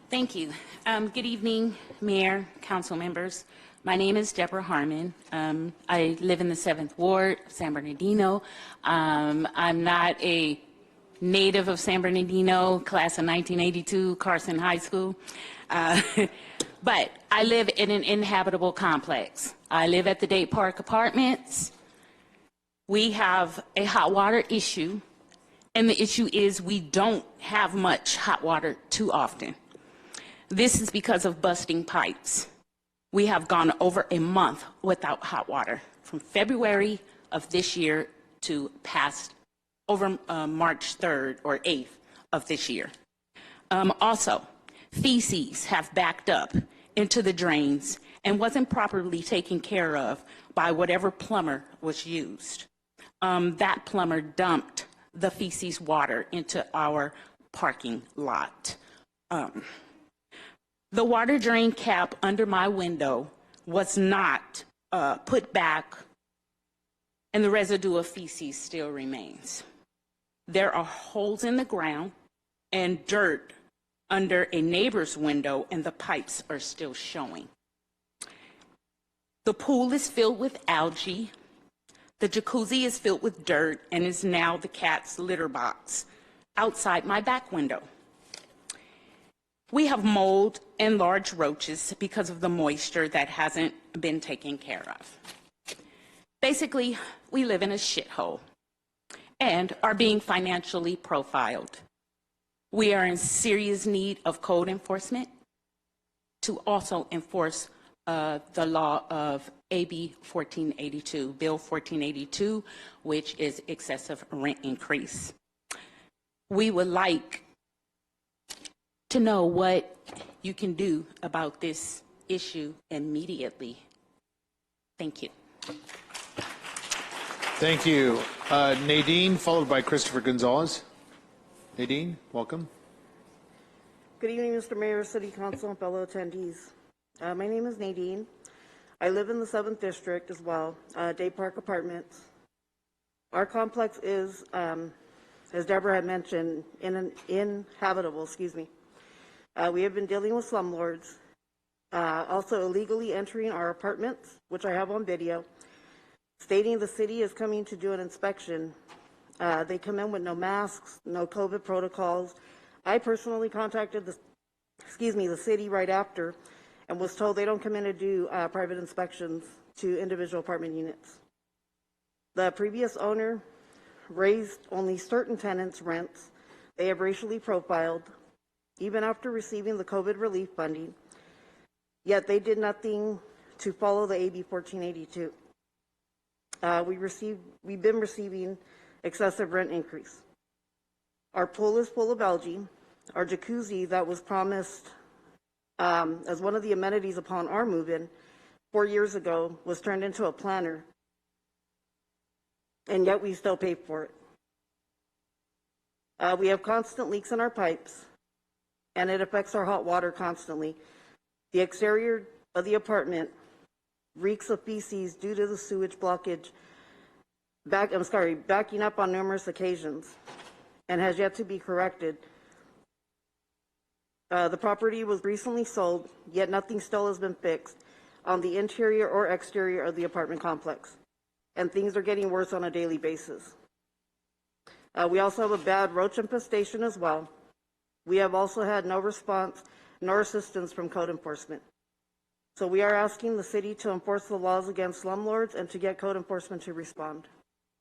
[SPEAKER 22] Thank you. Good evening, Mayor, council members. My name is Deborah Harmon. I live in the 7th Ward, San Bernardino. I'm not a native of San Bernardino, class of 1982, Carson High School. But I live in an inhabitable complex. I live at the Day Park Apartments. We have a hot water issue, and the issue is we don't have much hot water too often. This is because of busting pipes. We have gone over a month without hot water, from February of this year to past over March 3rd or 8th of this year. Also, feces have backed up into the drains and wasn't properly taken care of by whatever plumber was used. That plumber dumped the feces water into our parking lot. The water drain cap under my window was not put back, and the residue of feces still remains. There are holes in the ground and dirt under a neighbor's window, and the pipes are still showing. The pool is filled with algae. The jacuzzi is filled with dirt and is now the cat's litter box outside my back window. We have mold and large roaches because of the moisture that hasn't been taken care of. Basically, we live in a shithole and are being financially profiled. We are in serious need of code enforcement to also enforce the law of AB 1482, Bill 1482, which is excessive rent increase. We would like to know what you can do about this issue immediately. Thank you.
[SPEAKER 1] Thank you. Nadine, followed by Christopher Gonzalez. Nadine, welcome.
[SPEAKER 11] Good evening, Mr. Mayor, City Council, and fellow attendees. My name is Nadine. I live in the 7th District as well, Day Park Apartments. Our complex is, as Deborah had mentioned, inhabitable, we have been dealing with slumlords, also illegally entering our apartments, which I have on video, stating the city is coming to do an inspection. They come in with no masks, no COVID protocols. I personally contacted the city right after and was told they don't come in to do private inspections to individual apartment units. The previous owner raised only certain tenants' rents. They have racially profiled, even after receiving the COVID relief funding, yet they did nothing to follow the AB 1482. We've been receiving excessive rent increase. Our pool is full of algae. Our jacuzzi that was promised as one of the amenities upon our move-in 4 years ago was turned into a planter, and yet we still pay for it. We have constant leaks in our pipes, and it affects our hot water constantly. The exterior of the apartment reeks of feces due to the sewage blockage, backing up on numerous occasions, and has yet to be corrected. The property was recently sold, yet nothing still has been fixed on the interior or exterior of the apartment complex, and things are getting worse on a daily basis. We also have a bad roach infestation as well. We have also had no response nor assistance from code enforcement. So we are asking the city to enforce the laws against slumlords and to get code enforcement to respond.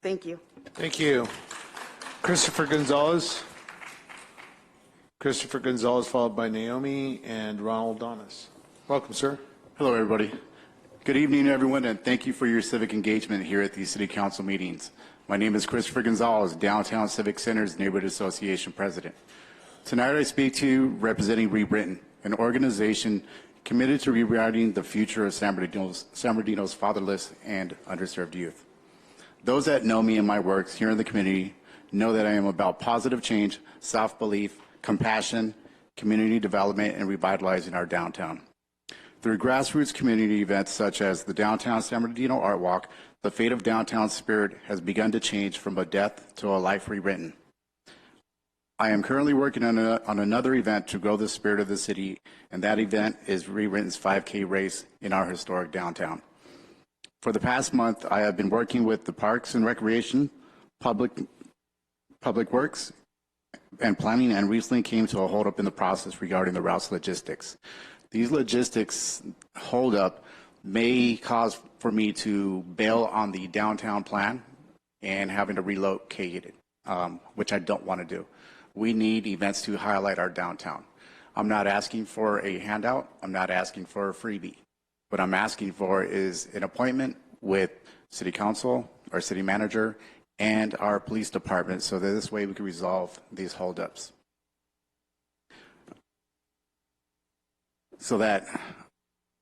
[SPEAKER 11] Thank you.
[SPEAKER 1] Thank you. Christopher Gonzalez. Christopher Gonzalez, followed by Naomi and Ronald Donis. Welcome, sir.
[SPEAKER 12] Hello, everybody. Good evening, everyone, and thank you for your civic engagement here at these City Council meetings. My name is Christopher Gonzalez, Downtown Civic Center's Neighborhood Association President. Tonight I speak to you representing Rewritten, an organization committed to rewriting the future of San Bernardino's fatherless and underserved youth. Those that know me and my works here in the community know that I am about positive change, self-belief, compassion, community development, and revitalizing our downtown. Through grassroots community events such as the Downtown San Bernardino Art Walk, the fate of downtown spirit has begun to change from a death to a life rewritten. I am currently working on another event to grow the spirit of the city, and that event is Rewritten's 5K race in our historic downtown. For the past month, I have been working with the Parks and Recreation, Public Works, and Planning, and recently came to a holdup in the process regarding the route's logistics. These logistics holdup may cause for me to bail on the downtown plan and having to relocate it, which I don't want to do. We need events to highlight our downtown. I'm not asking for a handout. I'm not asking for a freebie. What I'm asking for is an appointment with City Council or City Manager and our police department so that this way we can resolve these holdups. So that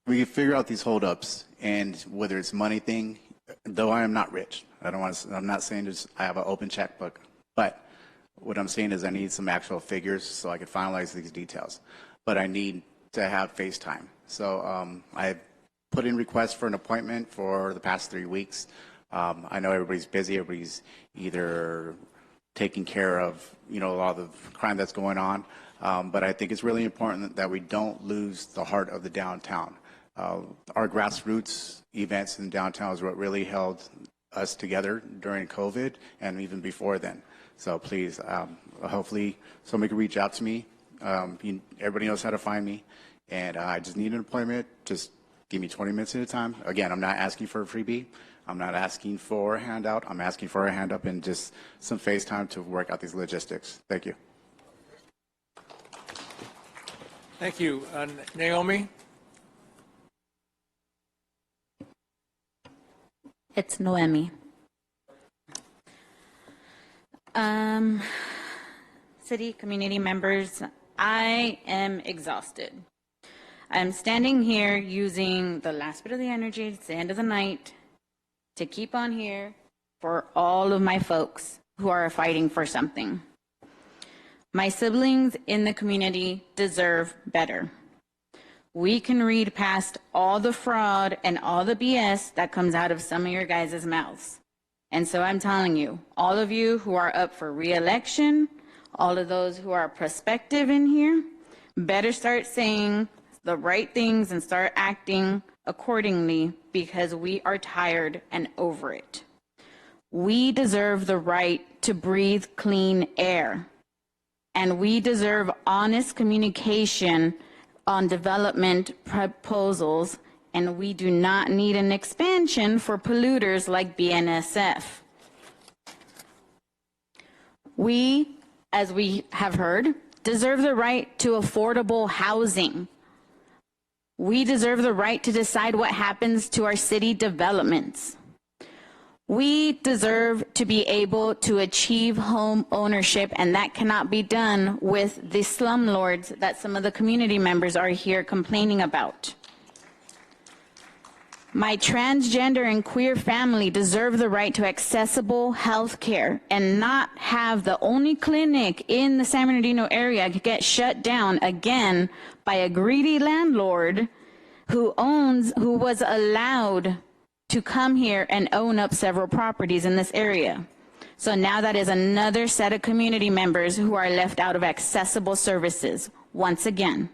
[SPEAKER 12] we can figure out these holdups, and whether it's money thing, though I am not rich. I'm not saying just I have an open checkbook, but what I'm saying is I need some actual figures so I can finalize these details. But I need to have FaceTime. So I've put in requests for an appointment for the past 3 weeks. I know everybody's busy. Everybody's either taking care of, a lot of the crime that's going on. But I think it's really important that we don't lose the heart of the downtown. Our grassroots events in downtown is what really held us together during COVID and even before then. So please, hopefully somebody can reach out to me. Everybody knows how to find me. And I just need an appointment. Just give me 20 minutes at a time. Again, I'm not asking for a freebie. I'm not asking for a handout. I'm asking for a hand up and just some FaceTime to work out these logistics. Thank you.
[SPEAKER 9] Thank you. Naomi?
[SPEAKER 22] It's Noemi. City community members, I am exhausted. I'm standing here using the last bit of the energy, it's the end of the night, to keep on here for all of my folks who are fighting for something. My siblings in the community deserve better. We can read past all the fraud and all the BS that comes out of some of your guys' mouths. And so I'm telling you, all of you who are up for re-election, all of those who are prospective in here, better start saying the right things and start acting accordingly, because we are tired and over it. We deserve the right to breathe clean air, and we deserve honest communication on development proposals, and we do not need an expansion for polluters like BNSF. We, as we have heard, deserve the right to affordable housing. We deserve the right to decide what happens to our city developments. We deserve to be able to achieve home ownership, and that cannot be done with the slumlords that some of the community members are here complaining about. My transgender and queer family deserve the right to accessible health care and not have the only clinic in the San Bernardino area get shut down again by a greedy landlord who was allowed to come here and own up several properties in this area. So now that is another set of community members who are left out of accessible services once again.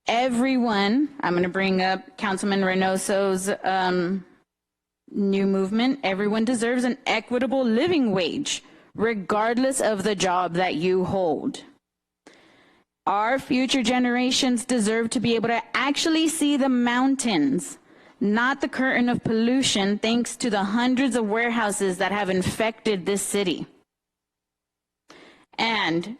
[SPEAKER 22] Everyone, I'm going to bring up Councilman Reynoso's new movement. Everyone deserves an equitable living wage, regardless of the job that you hold. Our future generations deserve to be able to actually see the mountains, not the curtain of pollution, thanks to the hundreds of warehouses that have infected this city. And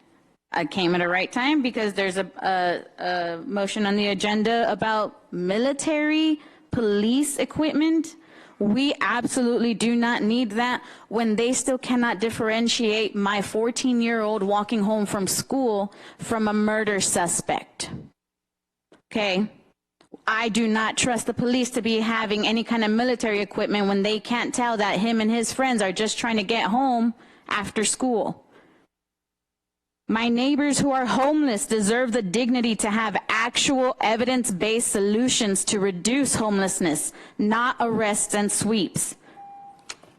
[SPEAKER 22] I came at the right time because there's a motion on the agenda about military police equipment. We absolutely do not need that when they still cannot differentiate my 14-year-old walking home from school from a murder suspect. Okay? I do not trust the police to be having any kind of military equipment when they can't tell that him and his friends are just trying to get home after school. My neighbors who are homeless deserve the dignity to have actual evidence-based solutions to reduce homelessness, not arrests and sweeps.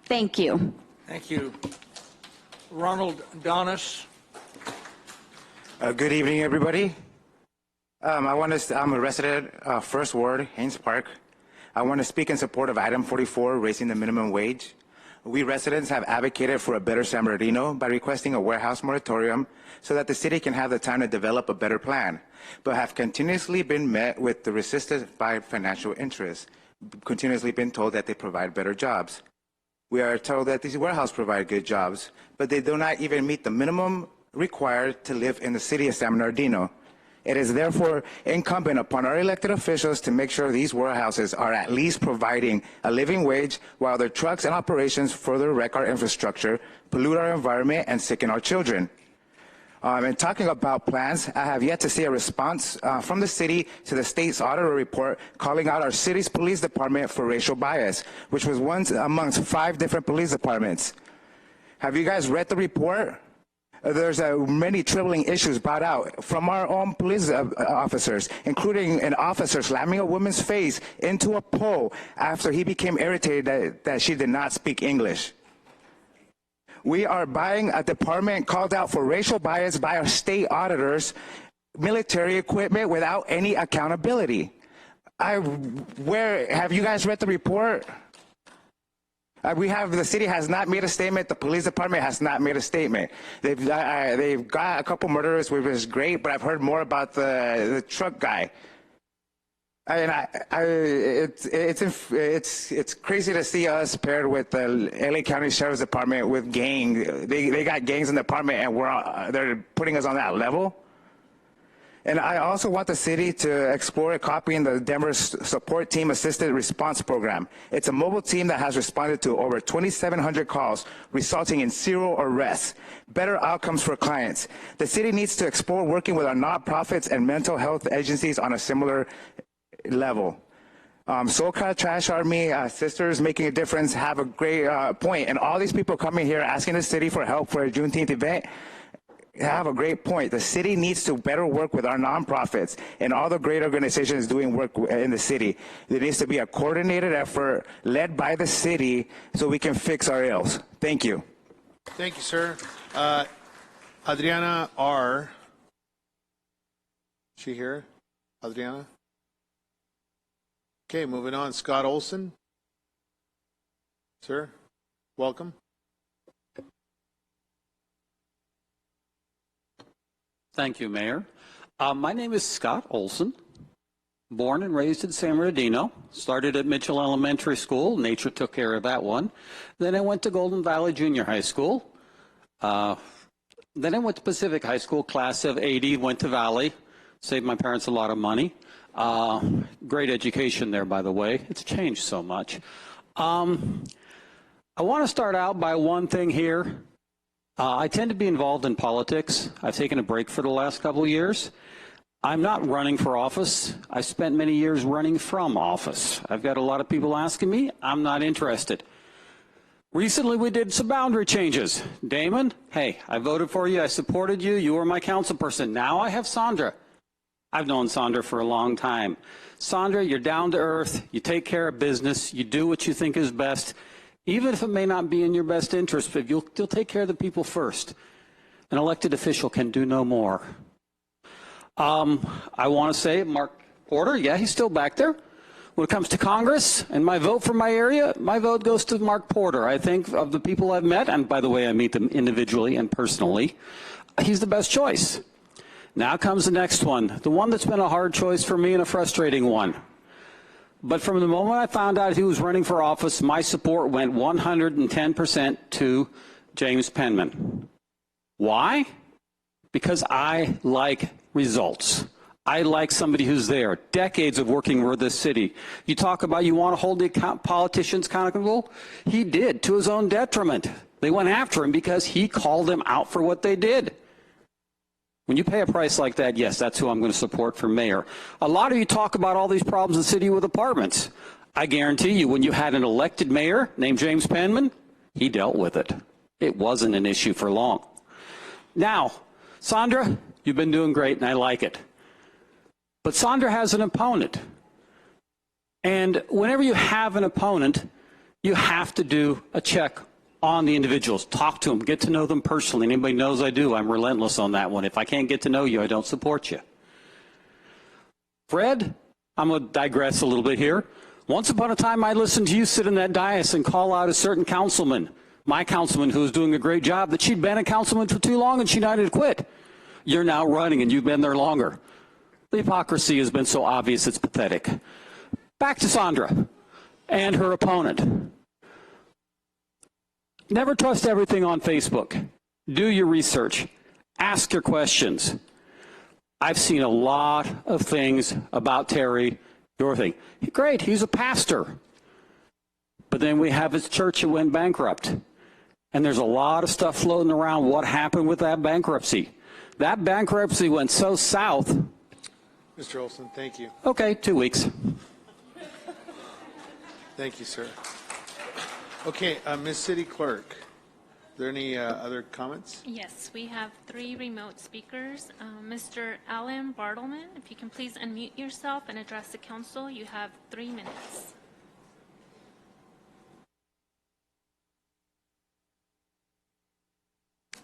[SPEAKER 22] Thank you.
[SPEAKER 9] Thank you. Ronald Donis.
[SPEAKER 10] Good evening, everybody. I'm a resident of First Ward, Haynes Park. I want to speak in support of item 44, raising the minimum wage. We residents have advocated for a better San Bernardino by requesting a warehouse moratorium so that the city can have the time to develop a better plan, but have continuously been met with the resistance by financial interests, continuously been told that they provide better jobs. We are told that these warehouses provide good jobs, but they do not even meet the minimum required to live in the city of San Bernardino. It is therefore incumbent upon our elected officials to make sure these warehouses are at least providing a living wage while their trucks and operations further wreck our infrastructure, pollute our environment, and sicken our children. And talking about plans, I have yet to see a response from the city to the state's auditor report calling out our city's police department for racial bias, which was once amongst 5 different police departments. Have you guys read the report? There's many troubling issues brought out from our own police officers, including an officer slamming a woman's face into a pole after he became irritated that she did not speak English. We are buying a department called out for racial bias by our state auditors, military equipment without any accountability. Have you guys read the report? The city has not made a statement. The police department has not made a statement. They've got a couple murderers, which is great, but I've heard more about the truck guy. And it's crazy to see us paired with the LA County Sheriff's Department with gang. They got gangs in the department, and they're putting us on that level. And I also want the city to explore copying the Denver Support Team Assisted Response Program. It's a mobile team that has responded to over 2,700 calls, resulting in 0 arrests. Better outcomes for clients. The city needs to explore working with our nonprofits and mental health agencies on a similar level. SoCal Trash Army, Sisters Making a Difference have a great point. And all these people coming here asking the city for help for a Juneteenth event have a great point. The city needs to better work with our nonprofits and all the great organizations doing work in the city. There needs to be a coordinated effort led by the city so we can fix our ills. Thank you.
[SPEAKER 1] Thank you, sir. Adriana R. Is she here? Adriana? Okay, moving on. Scott Olson. Sir, welcome.
[SPEAKER 13] Thank you, Mayor. My name is Scott Olson, born and raised in San Bernardino. Started at Mitchell Elementary School. Nature took care of that one. Then I went to Golden Valley Junior High School. Then I went to Pacific High School, class of 80, went to Valley. Saved my parents a lot of money. Great education there, by the way. It's changed so much. I want to start out by one thing here. I tend to be involved in politics. I've taken a break for the last couple of years. I'm not running for office. I spent many years running from office. I've got a lot of people asking me. I'm not interested. Recently, we did some boundary changes. Damon, hey, I voted for you. I supported you. You were my council person. Now I have Sandra. I've known Sandra for a long time. Sandra, you're down to earth. You take care of business. You do what you think is best. Even if it may not be in your best interest, but you'll take care of the people first. An elected official can do no more. I want to say Mark Porter, yeah, he's still back there. When it comes to Congress and my vote for my area, my vote goes to Mark Porter. I think of the people I've met, and by the way, I meet them individually and personally, he's the best choice. Now comes the next one, the one that's been a hard choice for me and a frustrating one. But from the moment I found out he was running for office, my support went 110% to James Penman. Why? Because I like results. I like somebody who's there. Decades of working for this city. You talk about you want to hold the politicians accountable? He did, to his own detriment. They went after him because he called them out for what they did. When you pay a price like that, yes, that's who I'm going to support for mayor. A lot of you talk about all these problems in the city with apartments. I guarantee you, when you had an elected mayor named James Penman, he dealt with it. It wasn't an issue for long. Now, Sandra, you've been doing great, and I like it. But Sandra has an opponent. And whenever you have an opponent, you have to do a check on the individuals. Talk to them, get to know them personally. Anybody knows I do. I'm relentless on that one. If I can't get to know you, I don't support you. Fred, I'm going to digress a little bit here. Once upon a time, I listened to you sit in that dais and call out a certain councilman, my councilman who was doing a great job, that she'd been a councilman for too long and she wanted to quit. You're now running and you've been there longer. The hypocrisy has been so obvious, it's pathetic. Back to Sandra and her opponent. Never trust everything on Facebook. Do your research. Ask your questions. I've seen a lot of things about Terry Dorothy. Great, he's a pastor. But then we have his church that went bankrupt. And there's a lot of stuff floating around what happened with that bankruptcy. That bankruptcy went so south.
[SPEAKER 1] Mr. Olson, thank you.
[SPEAKER 13] Okay, 2 weeks.
[SPEAKER 1] Thank you, sir. Okay, Ms. City Clerk, are there any other comments?
[SPEAKER 8] Yes, we have 3 remote speakers. Mr. Alan Bartleman, if you can please unmute yourself and address the council. You have 3 minutes.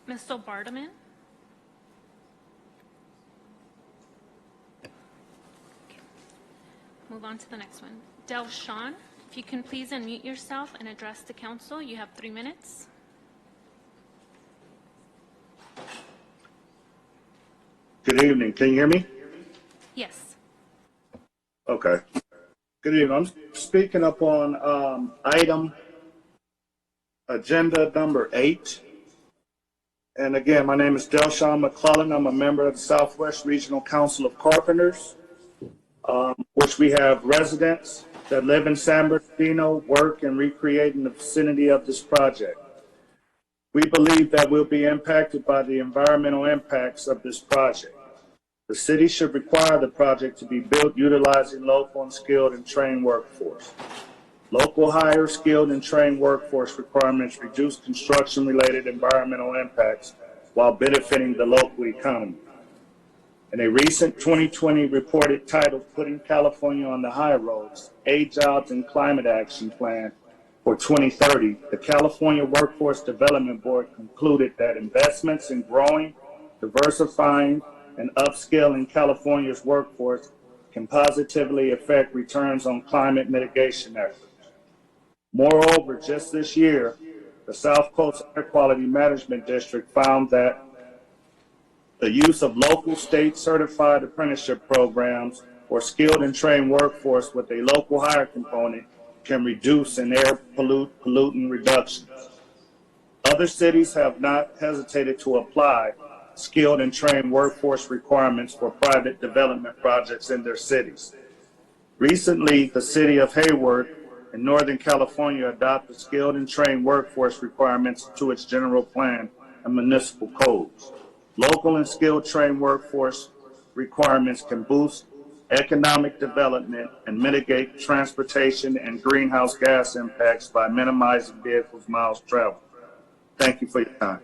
[SPEAKER 8] Mr. Bartleman? Okay. Move on to the next one. Del Shawn, if you can please unmute yourself and address the council. You have 3 minutes.
[SPEAKER 15] Good evening. Can you hear me?
[SPEAKER 8] Yes.
[SPEAKER 15] Okay. Good evening. I'm speaking up on item agenda number 8. And again, my name is Delshawn McClellan. I'm a member of the Southwest Regional Council of Carpenters, which we have residents that live in San Bernardino, work and recreate in the vicinity of this project. We believe that we'll be impacted by the environmental impacts of this project. The city should require the project to be built utilizing local and skilled and trained workforce. Local hire, skilled and trained workforce requirements reduce construction-related environmental impacts while benefiting the local economy. In a recent 2020 report titled Putting California on the High Roads, A Jobs and Climate Action Plan for 2030, the California Workforce Development Board concluded that investments in growing, diversifying, and upscaling California's workforce can positively affect returns on climate mitigation efforts. Moreover, just this year, the South Coast Air Quality Management District found that the use of local state certified apprenticeship programs or skilled and trained workforce with a local hire component can reduce in air pollutant reductions. Other cities have not hesitated to apply skilled and trained workforce requirements for private development projects in their cities. Recently, the city of Hayward in Northern California adopted skilled and trained workforce requirements to its general plan and municipal codes. Local and skilled trained workforce requirements can boost economic development and mitigate transportation and greenhouse gas impacts by minimizing vehicles' miles traveled. Thank you for your time.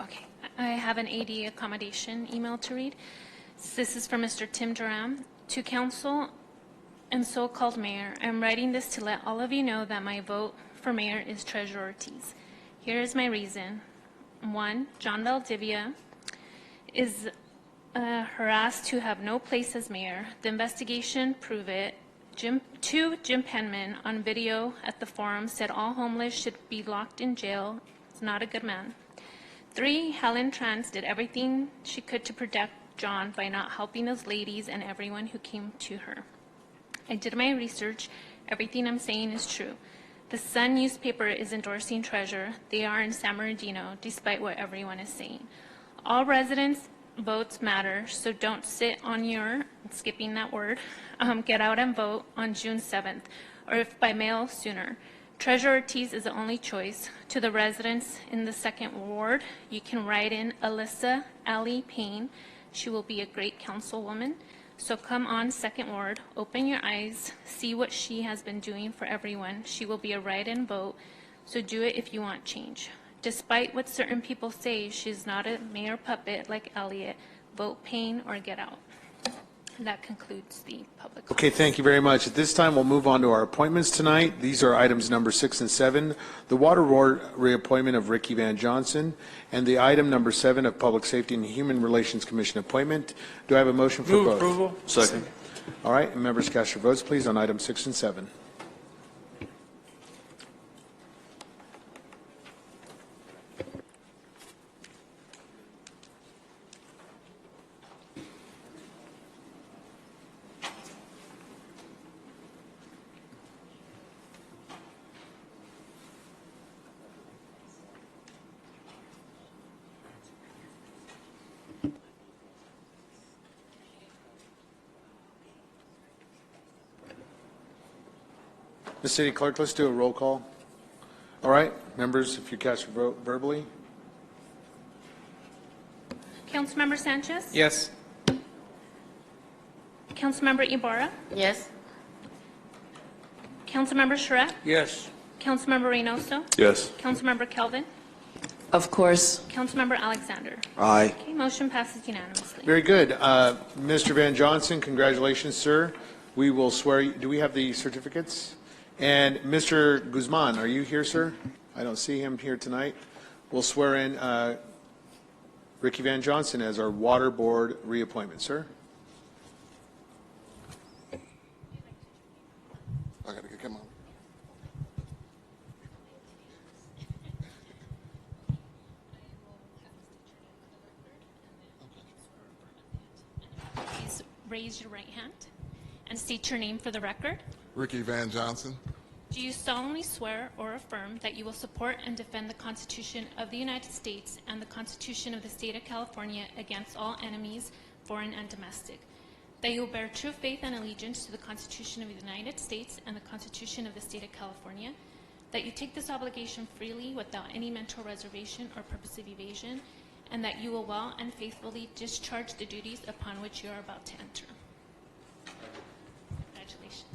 [SPEAKER 8] Okay, I have an AD accommodation email to read. This is from Mr. Tim Duran. To council and so-called mayor, I'm writing this to let all of you know that my vote for mayor is Treasurer Ortiz. Here is my reason. 1, John Valdivia is harassed to have no place as mayor. The investigation prove it. 2, Jim Penman on video at the forum said all homeless should be locked in jail. He's not a good man. 3, Helen Trans did everything she could to protect John by not helping those ladies and everyone who came to her. I did my research. Everything I'm saying is true. The Sun newspaper is endorsing Treasure. They are in San Bernardino, despite what everyone is saying. All residents' votes matter, so don't sit on your, skipping that word, get out and vote on June 7th, or if by mail, sooner. Treasurer Ortiz is the only choice. To the residents in the 2nd Ward, you can write in Alyssa Alley Payne. She will be a great councilwoman. So come on, 2nd Ward, open your eyes, see what she has been doing for everyone. She will be a write-in vote, so do it if you want change. Despite what certain people say, she's not a mayor puppet like Elliott. Vote Payne or get out. And that concludes the public comment.
[SPEAKER 1] Okay, thank you very much. At this time, we'll move on to our appointments tonight. These are items number 6 and 7, the Water Board reappointment of Ricky Van Johnson, and the item number 7 of Public Safety and Human Relations Commission appointment. Do I have a motion for
[SPEAKER 9] Move
[SPEAKER 1] both?
[SPEAKER 9] approval.
[SPEAKER 15] Second.
[SPEAKER 1] All right, members cast your votes, please, on items 6 and 7. Ms. City Clerk, let's do a roll call. All right, members, if you cast your vote verbally.
[SPEAKER 8] Councilmember Sanchez?
[SPEAKER 9] Yes.
[SPEAKER 8] Councilmember Ibarra?
[SPEAKER 3] Yes.
[SPEAKER 8] Councilmember Charette?
[SPEAKER 9] Yes.
[SPEAKER 8] Councilmember Reynoso?
[SPEAKER 2] Yes.
[SPEAKER 8] Councilmember Kelvin?
[SPEAKER 14] Of course.
[SPEAKER 8] Councilmember Alexander?
[SPEAKER 10] Aye.
[SPEAKER 8] Okay, motion passes unanimously.
[SPEAKER 1] Very good. Mr. Van Johnson, congratulations, sir. We will swear, do we have the certificates? And Mr. Guzman, are you here, sir? I don't see him here tonight. We'll swear in Ricky Van Johnson as our Water Board reappointment, sir.
[SPEAKER 16] I gotta come on.
[SPEAKER 8] Please raise your right hand and state your name for the record.
[SPEAKER 16] Ricky Van Johnson.
[SPEAKER 8] Do you solemnly swear or affirm that you will support and defend the Constitution of the United States and the Constitution of the State of California against all enemies, foreign and domestic? That you will bear true faith and allegiance to the Constitution of the United States and the Constitution of the State of California? That you take this obligation freely without any mental reservation or purpose of evasion? And that you will well and faithfully discharge the duties upon which you are about to enter? Congratulations.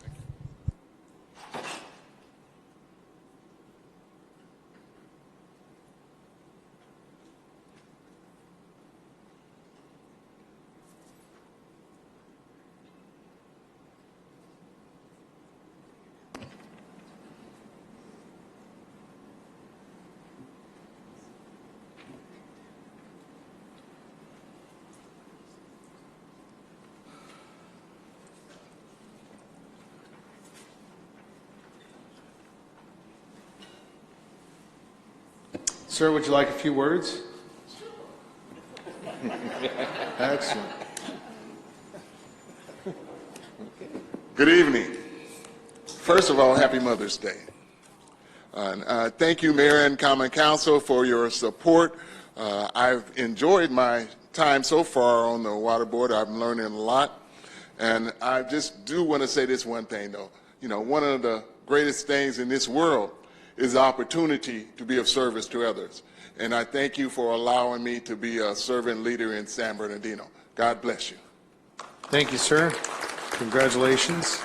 [SPEAKER 1] Sir, would you like a few words? Excellent.
[SPEAKER 16] Good evening. First of all, happy Mother's Day. Thank you, Mayor and Common Council, for your support. I've enjoyed my time so far on the Water Board. I'm learning a lot. And I just do want to say this one thing, though. You know, one of the greatest things in this world is the opportunity to be of service to others. And I thank you for allowing me to be a servant leader in San Bernardino. God bless you.
[SPEAKER 1] Thank you, sir. Congratulations.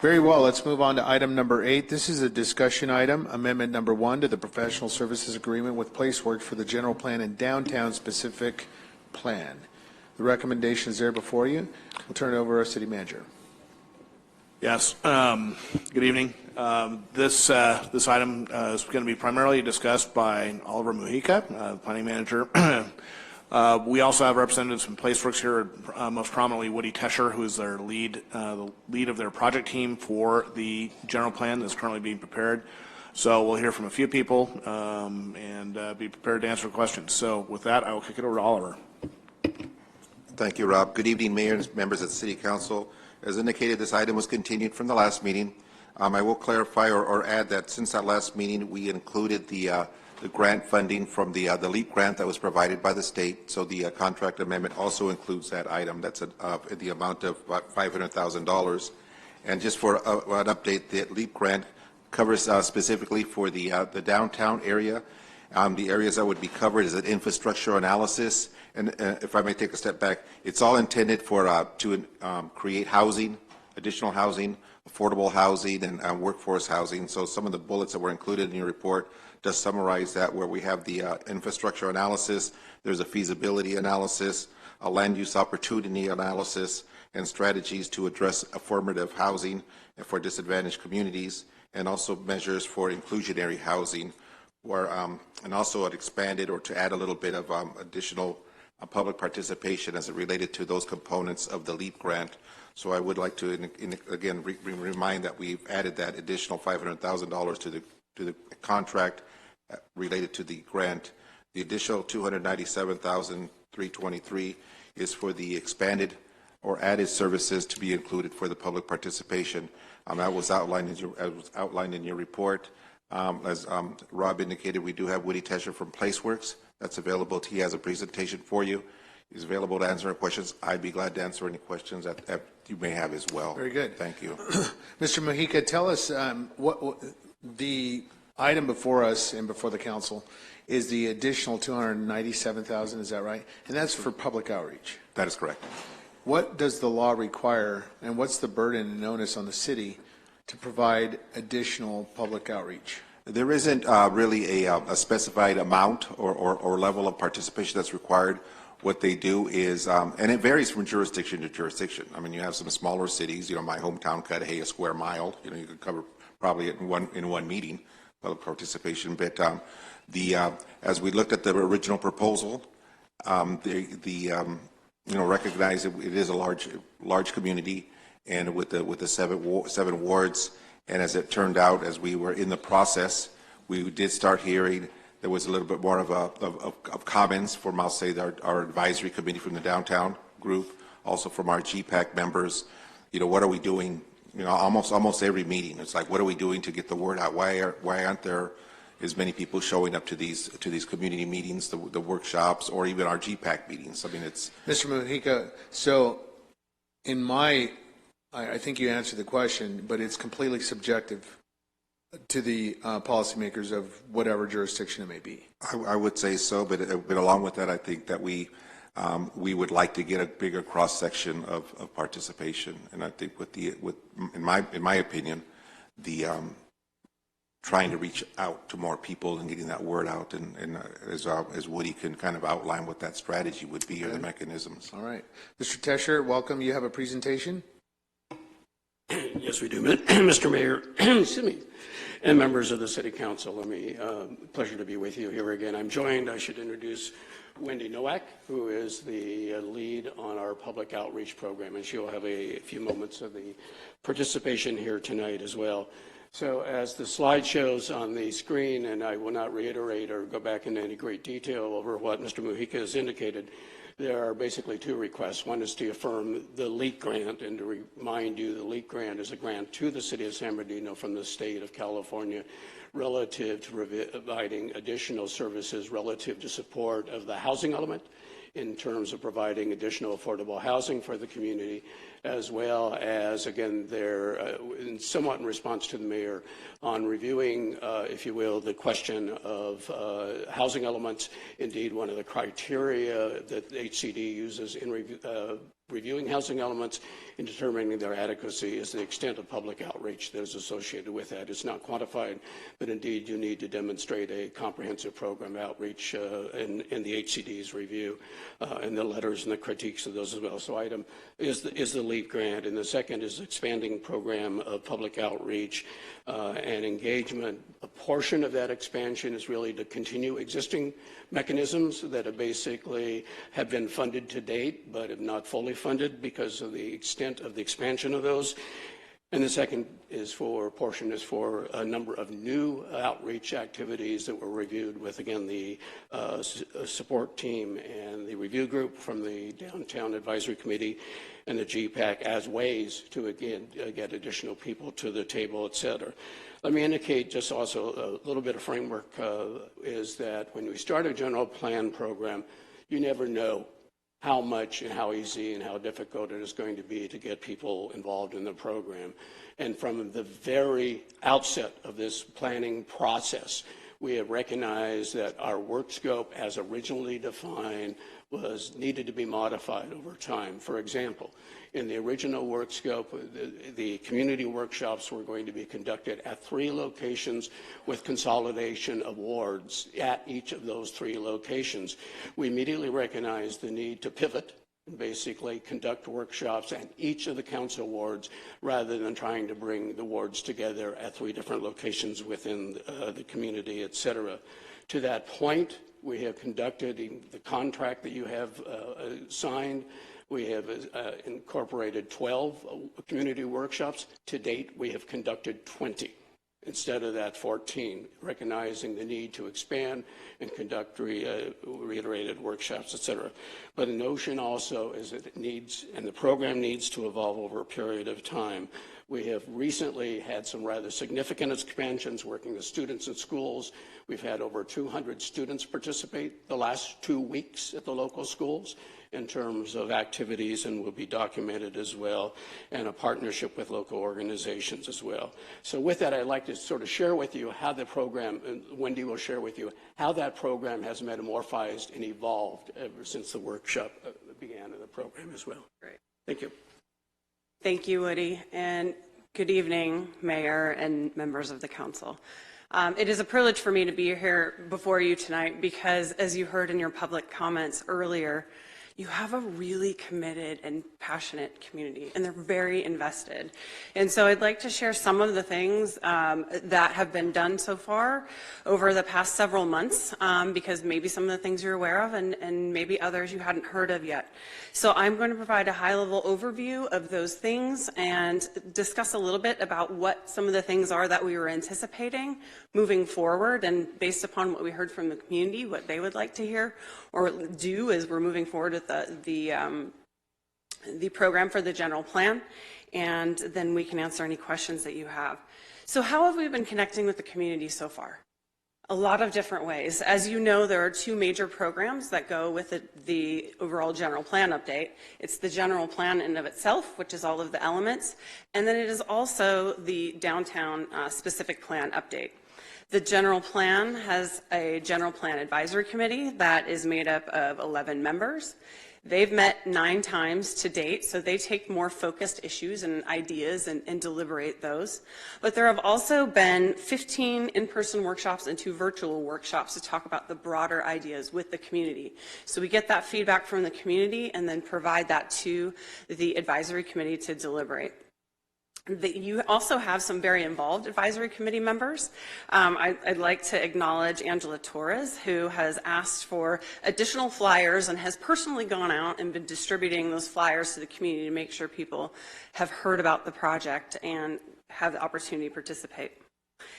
[SPEAKER 1] Very well, let's move on to item number 8. This is a discussion item, amendment number 1 to the professional services agreement with Placeworks for the general plan and downtown specific plan. The recommendation is there before you. We'll turn it over to our city manager.
[SPEAKER 23] Yes. Good evening. This item is going to be primarily discussed by Oliver Mujica, planning manager. We also have representatives from Placeworks here, most prominently Woody Tesher, who is their lead, the lead of their project team for the general plan that's currently being prepared. So we'll hear from a few people and be prepared to answer questions. So with that, I will kick it over to Oliver.
[SPEAKER 24] Thank you, Rob. Good evening, Mayor and members of the City Council. As indicated, this item was continued from the last meeting. I will clarify or add that since that last meeting, we included the grant funding from the LEAP grant that was provided by the state. So the contract amendment also includes that item. That's the amount of about $500,000. And just for an update, the LEAP grant covers specifically for the downtown area. The areas that would be covered is an infrastructure analysis. And if I may take a step back, it's all intended for to create housing, additional housing, affordable housing, and workforce housing. So some of the bullets that were included in your report does summarize that, where we have the infrastructure analysis, there's a feasibility analysis, a land use opportunity analysis, and strategies to address affirmative housing for disadvantaged communities, and also measures for inclusionary housing, where, and also it expanded or to add a little bit of additional public participation as it related to those components of the LEAP grant. So I would like to, again, remind that we've added that additional $500,000 to the contract related to the grant. The additional $297,323 is for the expanded or added services to be included for the public participation. That was outlined in your report. As Rob indicated, we do have Woody Tesher from Placeworks. That's available. He has a presentation for you. is available to answer any questions. I'd be glad to answer any questions that you may have as well.
[SPEAKER 1] Very good.
[SPEAKER 24] Thank you.
[SPEAKER 1] Mr. Mojica, tell us what the item before us and before the council is the additional $297,000, is that right? And that's for public outreach.
[SPEAKER 24] That is correct.
[SPEAKER 1] What does the law require, and what's the burden and onus on the city to provide additional public outreach?
[SPEAKER 24] There isn't really a specified amount or level of participation that's required. What they do is, and it varies from jurisdiction to jurisdiction. I mean, you have some smaller cities, my hometown, Cudahy, a square mile, you could cover probably in one meeting, public participation. But as we looked at the original proposal, recognize that it is a large community, and with the seven wards, and as it turned out, as we were in the process, we did start hearing there was a little bit more of comments from, I'll say, our advisory committee from the downtown group, also from our GPAC members. What are we doing? Almost every meeting, it's like, what are we doing to get the word out? Why aren't there as many people showing up to these community meetings, the workshops, or even our GPAC meetings? I mean, it's
[SPEAKER 1] Mr. Mojica, so I think you answered the question, but it's completely subjective to the policymakers of whatever jurisdiction it may be.
[SPEAKER 24] I would say so, but along with that, I think that we would like to get a bigger cross section of participation, and I think in my opinion, the trying to reach out to more people and getting that word out, and as Woody can kind of outline what that strategy would be, or the mechanisms.
[SPEAKER 1] All right, Mr. Tesher, welcome. You have a presentation.
[SPEAKER 17] Yes, we do, Mr. Mayor. Excuse me. And members of the City Council, pleasure to be with you here again. I'm joined, I should introduce Wendy Nowak, who is the lead on our public outreach program, and she'll have a few moments of the participation here tonight as well. So as the slide shows on the screen, and I will not reiterate or go back into any great detail over what Mr. Mojica has indicated, there are basically two requests. One is to affirm the LEAP grant, and to remind you the LEAP grant is a grant to the City of San Bernardino from the state of California relative to providing additional services relative to support of the housing element in terms of providing additional affordable housing for the community, as well as, again, they're somewhat in response to the mayor on reviewing, if you will, the question of housing elements. Indeed, one of the criteria that the HCD uses in reviewing housing elements in determining their adequacy is the extent of public outreach that is associated with that. It's not quantified, but indeed you need to demonstrate a comprehensive program outreach in the HCD's review and the letters and the critiques of those as well. So item is the LEAP grant, and the second is expanding program of public outreach and engagement. A portion of that expansion is really to continue existing mechanisms that have basically have been funded to date, but have not fully funded because of the extent of the expansion of those. And the second portion is for a number of new outreach activities that were reviewed with, again, the support team and the review group from the Downtown Advisory Committee and the GPAC as ways to, again, get additional people to the table, et cetera. Let me indicate just also a little bit of framework is that when we start a general plan program, you never know how much and how easy and how difficult it is going to be to get people involved in the program. And from the very outset of this planning process, we have recognized that our work scope as originally defined needed to be modified over time. For example, in the original work scope, the community workshops were going to be conducted at 3 locations with consolidation of wards at each of those 3 locations. We immediately recognized the need to pivot and basically conduct workshops at each of the council wards rather than trying to bring the wards together at 3 different locations within the community, et cetera. To that point, we have conducted the contract that you have signed. We have incorporated 12 community workshops. To date, we have conducted 20 instead of that 14, recognizing the need to expand and conduct reiterated workshops, et cetera. But the notion also is that it needs, and the program needs to evolve over a period of time. We have recently had some rather significant expansions working with students in schools. We've had over 200 students participate the last 2 weeks at the local schools. in terms of activities and will be documented as well, and a partnership with local organizations as well. So with that, I'd like to sort of share with you how the program, and Wendy will share with you, how that program has metamorphosed and evolved ever since the workshop began in the program as well.
[SPEAKER 18] Great.
[SPEAKER 17] Thank you.
[SPEAKER 18] Thank you, Woody, and good evening, Mayor and members of the council. It is a privilege for me to be here before you tonight because, as you heard in your public comments earlier, you have a really committed and passionate community, and they're very invested. And so I'd like to share some of the things that have been done so far over the past several months, because maybe some of the things you're aware of and maybe others you hadn't heard of yet. So I'm going to provide a high-level overview of those things and discuss a little bit about what some of the things are that we were anticipating moving forward, and based upon what we heard from the community, what they would like to hear or do as we're moving forward with the program for the general plan, and then we can answer any questions that you have. So how have we been connecting with the community so far? A lot of different ways. As you know, there are two major programs that go with the overall general plan update. It's the general plan in and of itself, which is all of the elements, and then it is also the downtown specific plan update. The general plan has a general plan advisory committee that is made up of 11 members. They've met 9 times to date, so they take more focused issues and ideas and deliberate those. But there have also been 15 in-person workshops and 2 virtual workshops to talk about the broader ideas with the community. So we get that feedback from the community and then provide that to the advisory committee to deliberate. You also have some very involved advisory committee members. I'd like to acknowledge Angela Torres, who has asked for additional flyers and has personally gone out and been distributing those flyers to the community to make sure people have heard about the project and have the opportunity to participate.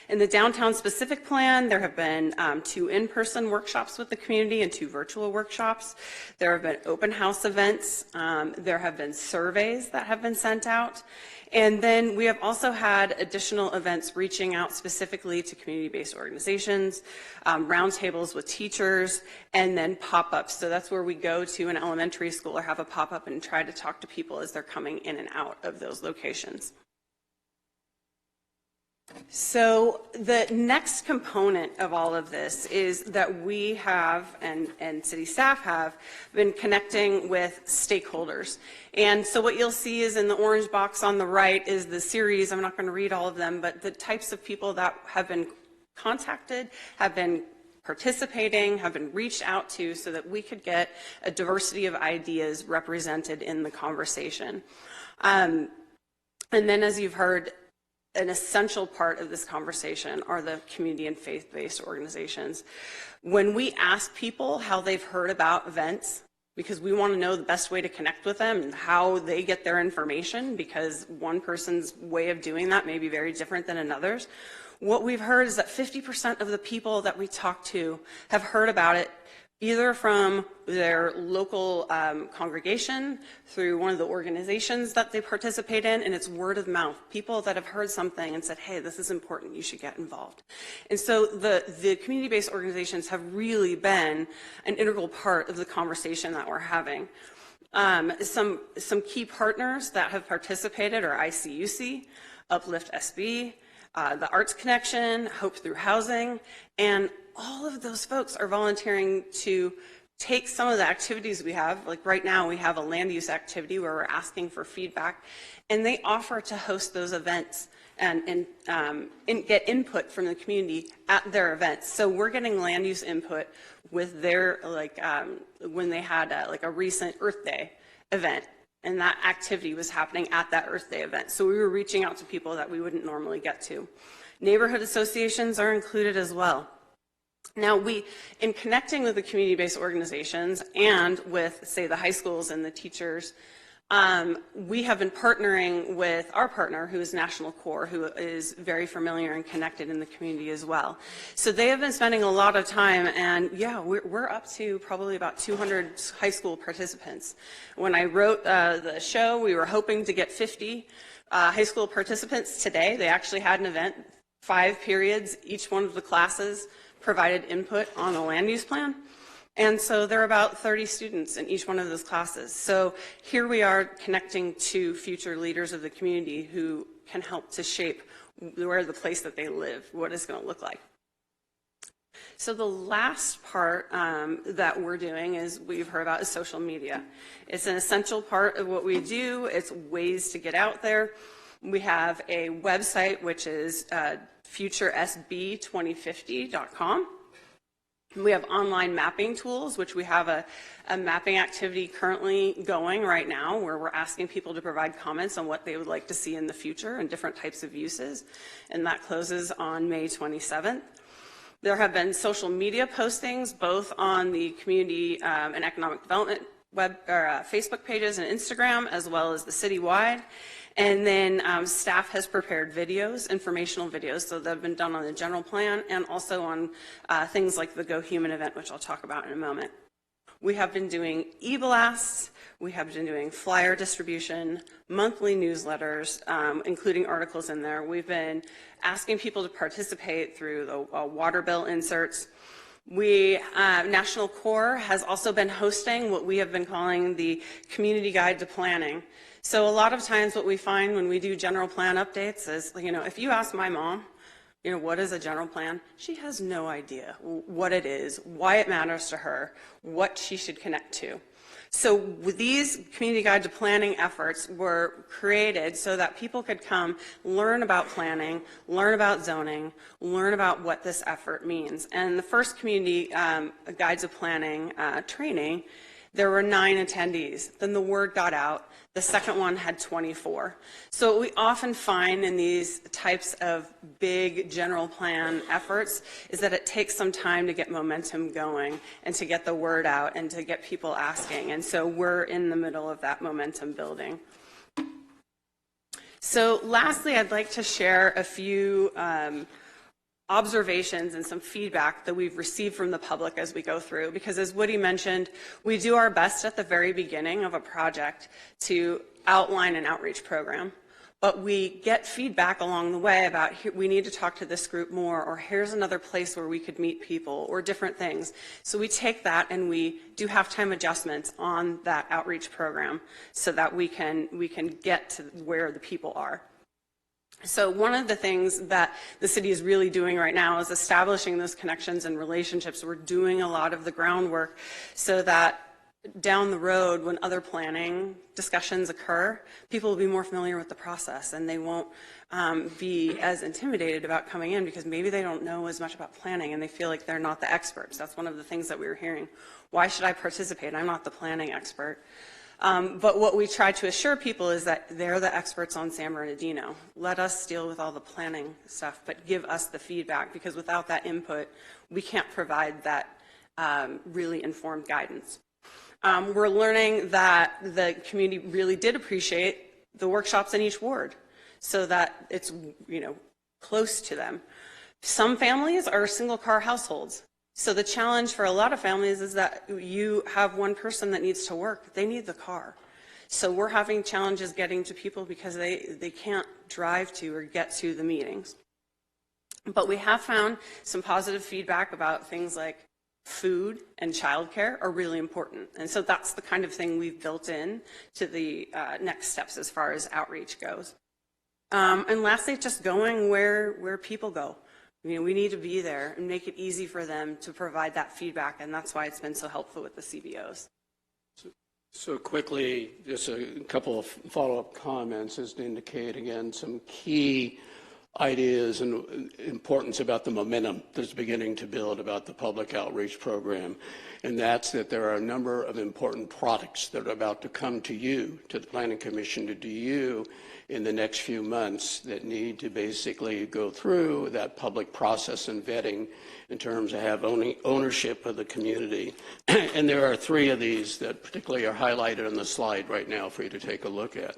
[SPEAKER 18] In the downtown specific plan, there have been 2 in-person workshops with the community and 2 virtual workshops. There have been open house events. There have been surveys that have been sent out. And then we have also had additional events reaching out specifically to community-based organizations, roundtables with teachers, and then pop-ups. So that's where we go to an elementary school or have a pop-up and try to talk to people as they're coming in and out of those locations. So the next component of all of this is that we have, and city staff have, been connecting with stakeholders. And so what you'll see is in the orange box on the right is the series. I'm not going to read all of them, but the types of people that have been contacted, have been participating, have been reached out to so that we could get a diversity of ideas represented in the conversation. And then, as you've heard, an essential part of this conversation are the community and faith-based organizations. When we ask people how they've heard about events, because we want to know the best way to connect with them and how they get their information, because one person's way of doing that may be very different than another's, what we've heard is that 50% of the people that we talk to have heard about it either from their local congregation, through one of the organizations that they participate in, and it's word of mouth. People that have heard something and said, hey, this is important, you should get involved. And so the community-based organizations have really been an integral part of the conversation that we're having. Some key partners that have participated are ICUC, Uplift SB, the Arts Connection, Hope Through Housing, and all of those folks are volunteering to take some of the activities we have, like right now we have a land use activity where we're asking for feedback, and they offer to host those events and get input from the community at their events. So we're getting land use input with their, when they had a recent Earth Day event, and that activity was happening at that Earth Day event. So we were reaching out to people that we wouldn't normally get to. Neighborhood associations are included as well. Now, in connecting with the community-based organizations and with, say, the high schools and the teachers, we have been partnering with our partner, who is National Core, who is very familiar and connected in the community as well. So they have been spending a lot of time, and yeah, we're up to probably about 200 high school participants. When I wrote the show, we were hoping to get 50 high school participants today. They actually had an event, 5 periods, each one of the classes provided input on a land use plan. And so there are about 30 students in each one of those classes. So here we are connecting to future leaders of the community who can help to shape where the place that they live, what it's going to look like. So the last part that we're doing is we've heard about is social media. It's an essential part of what we do. It's ways to get out there. We have a website, which is futuresb2050.com. We have online mapping tools, which we have a mapping activity currently going right now where we're asking people to provide comments on what they would like to see in the future and different types of uses. And that closes on May 27th. There have been social media postings both on the community and economic development Facebook pages and Instagram, as well as the citywide. And then staff has prepared videos, informational videos, so that have been done on the general plan and also on things like the Go Human event, which I'll talk about in a moment. We have been doing e-blasts, we have been doing flyer distribution, monthly newsletters, including articles in there. We've been asking people to participate through the water bill inserts. National Core has also been hosting what we have been calling the Community Guide to Planning. So a lot of times what we find when we do general plan updates is, if you ask my mom, what is a general plan? She has no idea what it is, why it matters to her, what she should connect to. So with these Community Guide to Planning efforts were created so that people could come learn about planning, learn about zoning, learn about what this effort means. And the first Community Guides to Planning training, there were 9 attendees. Then the word got out. The second one had 24. So what we often find in these types of big general plan efforts is that it takes some time to get momentum going and to get the word out and to get people asking. And so we're in the middle of that momentum building. So lastly, I'd like to share a few observations and some feedback that we've received from the public as we go through, because as Woody mentioned, we do our best at the very beginning of a project to outline an outreach program, but we get feedback along the way about we need to talk to this group more, or here's another place where we could meet people, or different things. So we take that and we do half-time adjustments on that outreach program so that we can get to where the people are. So one of the things that the city is really doing right now is establishing those connections and relationships. We're doing a lot of the groundwork so that down the road, when other planning discussions occur, people will be more familiar with the process and they won't be as intimidated about coming in because maybe they don't know as much about planning and they feel like they're not the experts. That's one of the things that we were hearing. Why should I participate? I'm not the planning expert. But what we try to assure people is that they're the experts on San Bernardino. Let us deal with all the planning stuff, but give us the feedback, because without that input, we can't provide that really informed guidance. We're learning that the community really did appreciate the workshops in each ward so that it's, close to them. Some families are single-car households. So the challenge for a lot of families is that you have one person that needs to work. They need the car. So we're having challenges getting to people because they can't drive to or get to the meetings. But we have found some positive feedback about things like food and childcare are really important. And so that's the kind of thing we've built in to the next steps as far as outreach goes. And lastly, just going where people go. We need to be there and make it easy for them to provide that feedback, and that's why it's been so helpful with the CBOs.
[SPEAKER 17] So quickly, just a couple of follow-up comments as to indicate, again, some key ideas and importance about the momentum that's beginning to build about the public outreach program. And that's that there are a number of important products that are about to come to you, to the Planning Commission, to you in the next few months that need to basically go through that public process and vetting in terms of have ownership of the community. And there are 3 of these that particularly are highlighted on the slide right now for you to take a look at.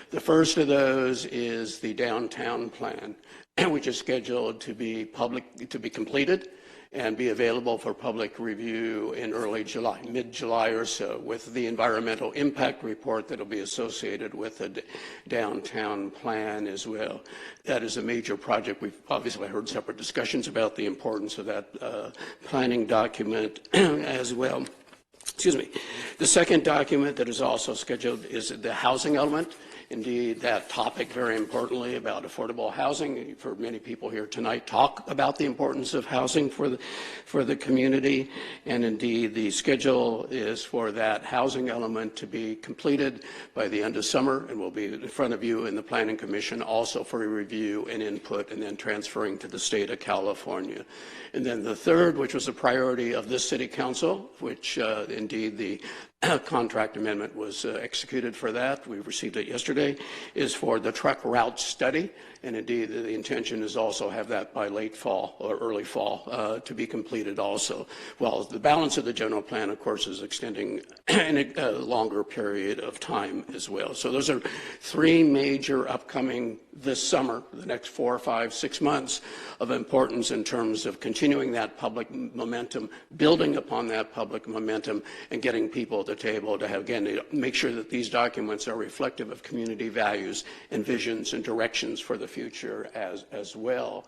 [SPEAKER 17] The first of those is the downtown plan, which is scheduled to be completed and be available for public review in early July, mid-July or so, with the environmental impact report that will be associated with the downtown plan as well. That is a major project. We've obviously heard separate discussions about the importance of that planning document as well. Excuse me. The second document that is also scheduled is the housing element. Indeed, that topic, very importantly, about affordable housing. You've heard many people here tonight talk about the importance of housing for the community. And indeed, the schedule is for that housing element to be completed by the end of summer, and will be in front of you in the Planning Commission also for a review and input, and then transferring to the state of California. And then the third, which was a priority of this City Council, which indeed the contract amendment was executed for that. We received it yesterday, is for the truck route study. And indeed, the intention is also have that by late fall or early fall to be completed also. Well, the balance of the general plan, of course, is extending in a longer period of time as well. So those are three major upcoming this summer, the next 4, 5, 6 months of importance in terms of continuing that public momentum, building upon that public momentum, and getting people at the table to have, again, make sure that these documents are reflective of community values and visions and directions for the future as well.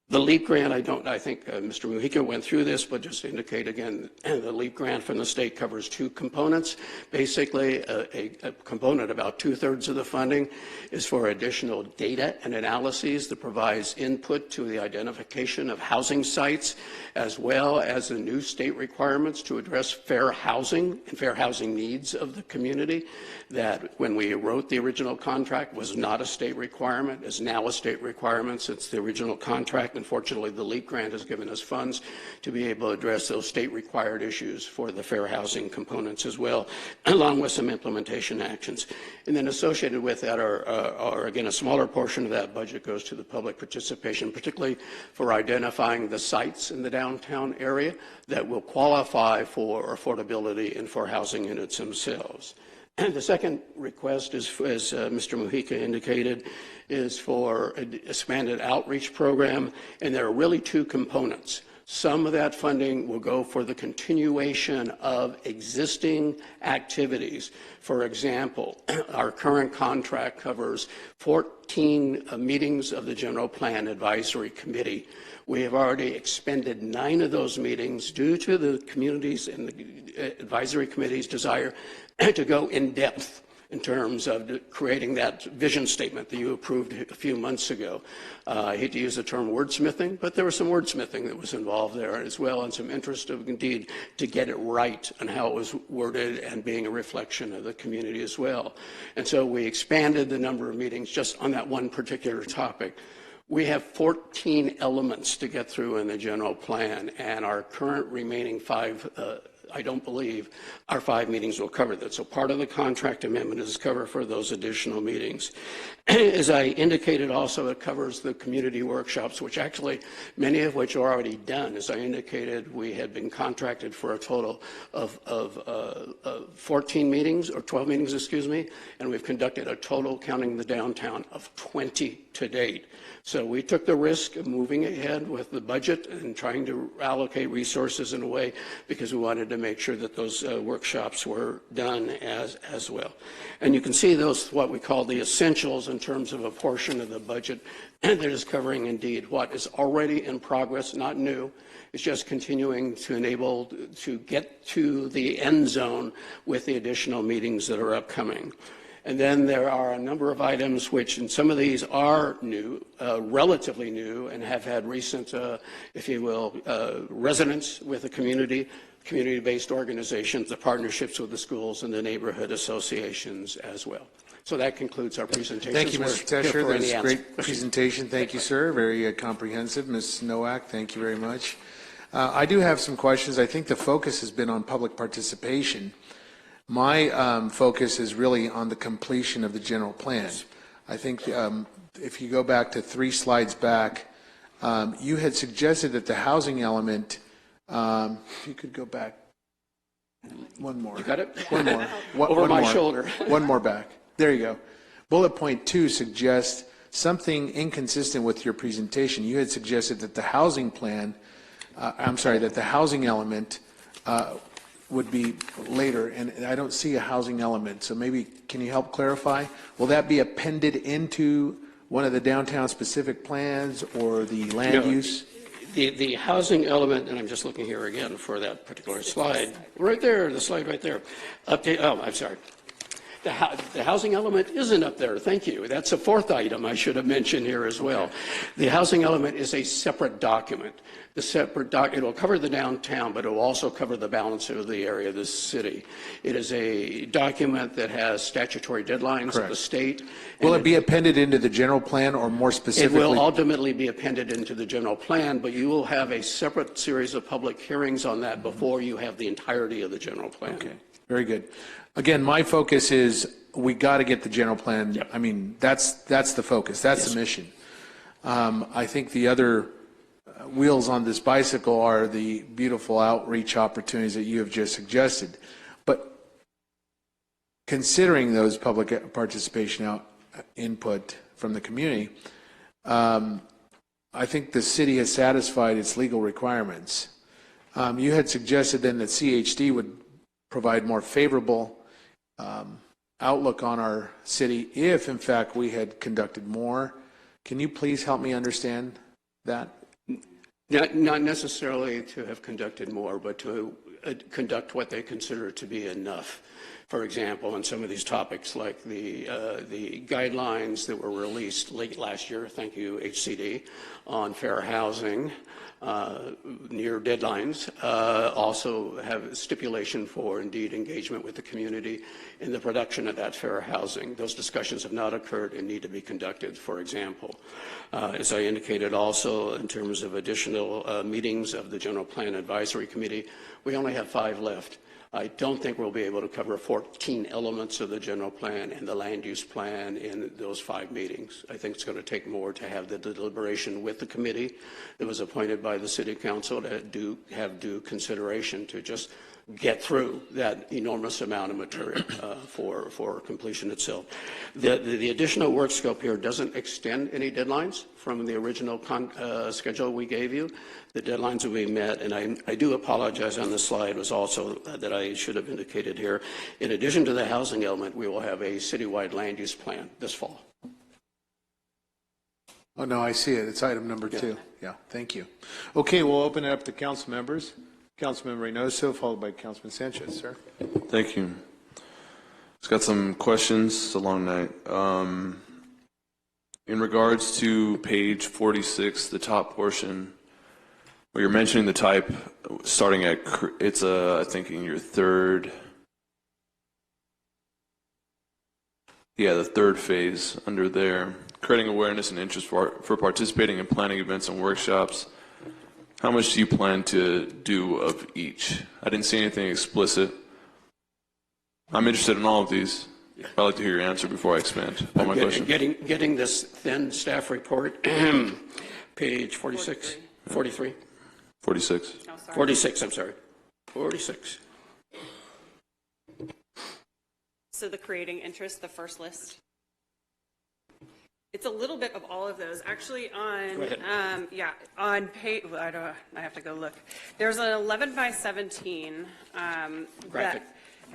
[SPEAKER 17] The LEAP grant, I think Mr. Mujica went through this, but just to indicate again, the LEAP grant from the state covers two components. Basically, a component, about 2/3 of the funding, is for additional data and analyses that provides input to the identification of housing sites, as well as the new state requirements to address fair housing and fair housing needs of the community. That when we wrote the original contract was not a state requirement, is now a state requirement since the original contract. Unfortunately, the LEAP grant has given us funds to be able to address those state required issues for the fair housing components as well, along with some implementation actions. And then associated with that are again, a smaller portion of that budget goes to the public participation, particularly for identifying the sites in the downtown area that will qualify for affordability and for housing units themselves. And the second request is, as Mr. Mujica indicated, is for an expanded outreach program, and there are really two components. Some of that funding will go for the continuation of existing activities. For example, our current contract covers 14 meetings of the General Plan Advisory Committee. We have already expended 9 of those meetings due to the communities and the advisory committee's desire to go in depth in terms of creating that vision statement that you approved a few months ago. I hate to use the term wordsmithing, but there was some wordsmithing that was involved there as well, and some interest of indeed to get it right and how it was worded and being a reflection of the community as well. And so we expanded the number of meetings just on that one particular topic. We have 14 elements to get through in the general plan, and our current remaining 5 I don't believe our 5 meetings will cover that. So part of the contract amendment is covered for those additional meetings. As I indicated also, it covers the community workshops, which actually many of which are already done. As I indicated, we had been contracted for a total of 14 meetings, or 12 meetings, excuse me, and we've conducted a total, counting the downtown, of 20 to date. So we took the risk of moving ahead with the budget and trying to allocate resources in a way because we wanted to make sure that those workshops were done as well. And you can see those, what we call the essentials in terms of a portion of the budget that is covering indeed what is already in progress, not new. It's just continuing to enable to get to the end zone with the additional meetings that are upcoming. And then there are a number of items which, and some of these are new, relatively new, and have had recent, if you will, resonance with the community, community-based organizations, the partnerships with the schools and the neighborhood associations as well. So that concludes our presentation.
[SPEAKER 1] Thank you, Mr. Tesher. That was a great presentation. Thank you, sir. Very comprehensive. Ms. Nowak, thank you very much. I do have some questions. I think the focus has been on public participation. My focus is really on the completion of the general plan. I think if you go back to 3 slides back, you had suggested that the housing element, if you could go back one more.
[SPEAKER 17] You got it?
[SPEAKER 1] One more.
[SPEAKER 17] Over my shoulder.
[SPEAKER 1] One more back. There you go. Bullet point 2 suggests something inconsistent with your presentation. You had suggested that the housing plan I'm sorry, that the housing element would be later, and I don't see a housing element, so maybe, can you help clarify? Will that be appended into one of the downtown-specific plans or the land use?
[SPEAKER 17] The housing element, and I'm just looking here again for that particular slide, right there, the slide right there. Update, oh, I'm sorry. The housing element isn't up there, thank you. That's a fourth item I should have mentioned here as well. The housing element is a separate document. The separate it'll cover the downtown, but it will also cover the balance of the area of the city. It is a document that has statutory deadlines of the state.
[SPEAKER 1] Will it be appended into the general plan, or more specifically?
[SPEAKER 17] It will ultimately be appended into the general plan, but you will have a separate series of public hearings on that before you have the entirety of the general plan.
[SPEAKER 1] Okay, very good. Again, my focus is we got to get the general plan. Yep. I mean, that's the focus. That's the mission. I think the other wheels on this bicycle are the beautiful outreach opportunities that you have just suggested. But considering those public participation input from the community, I think the city has satisfied its legal requirements. You had suggested then that CHD would provide more favorable outlook on our city if, in fact, we had conducted more. Can you please help me understand that?
[SPEAKER 17] Not necessarily to have conducted more, but to conduct what they consider to be enough. For example, on some of these topics like the guidelines that were released late last year, thank you HCD, on fair housing, near deadlines, also have stipulation for indeed engagement with the community in the production of that fair housing. Those discussions have not occurred and need to be conducted, for example. As I indicated also in terms of additional meetings of the General Plan Advisory Committee, we only have 5 left. I don't think we'll be able to cover 14 elements of the general plan and the land use plan in those 5 meetings. I think it's going to take more to have the deliberation with the committee that was appointed by the City Council to have due consideration to just get through that enormous amount of material for completion itself. The additional work scope here doesn't extend any deadlines from the original schedule we gave you. The deadlines will be met, and I do apologize on the slide was also that I should have indicated here. In addition to the housing element, we will have a citywide land use plan this fall.
[SPEAKER 1] Oh, no, I see it. It's item number 2. Yeah, thank you. Okay, we'll open it up to council members. Councilman Reynoso, followed by Councilman Sanchez, sir.
[SPEAKER 5] Thank you. Just got some questions. It's a long night. In regards to page 46, the top portion, where you're mentioning the type starting at, it's I think in your third, the third phase under there, creating awareness and interest for participating in planning events and workshops. How much do you plan to do of each? I didn't see anything explicit. I'm interested in all of these. I'd like to hear your answer before I expand on my question.
[SPEAKER 17] Getting this thin staff report, page 46, 43.
[SPEAKER 5] 46.
[SPEAKER 17] Oh, 46, I'm sorry. 46.
[SPEAKER 18] So the creating interest, the first list. It's a little bit of all of those. Actually, on page, I have to go look. There's an 11 by 17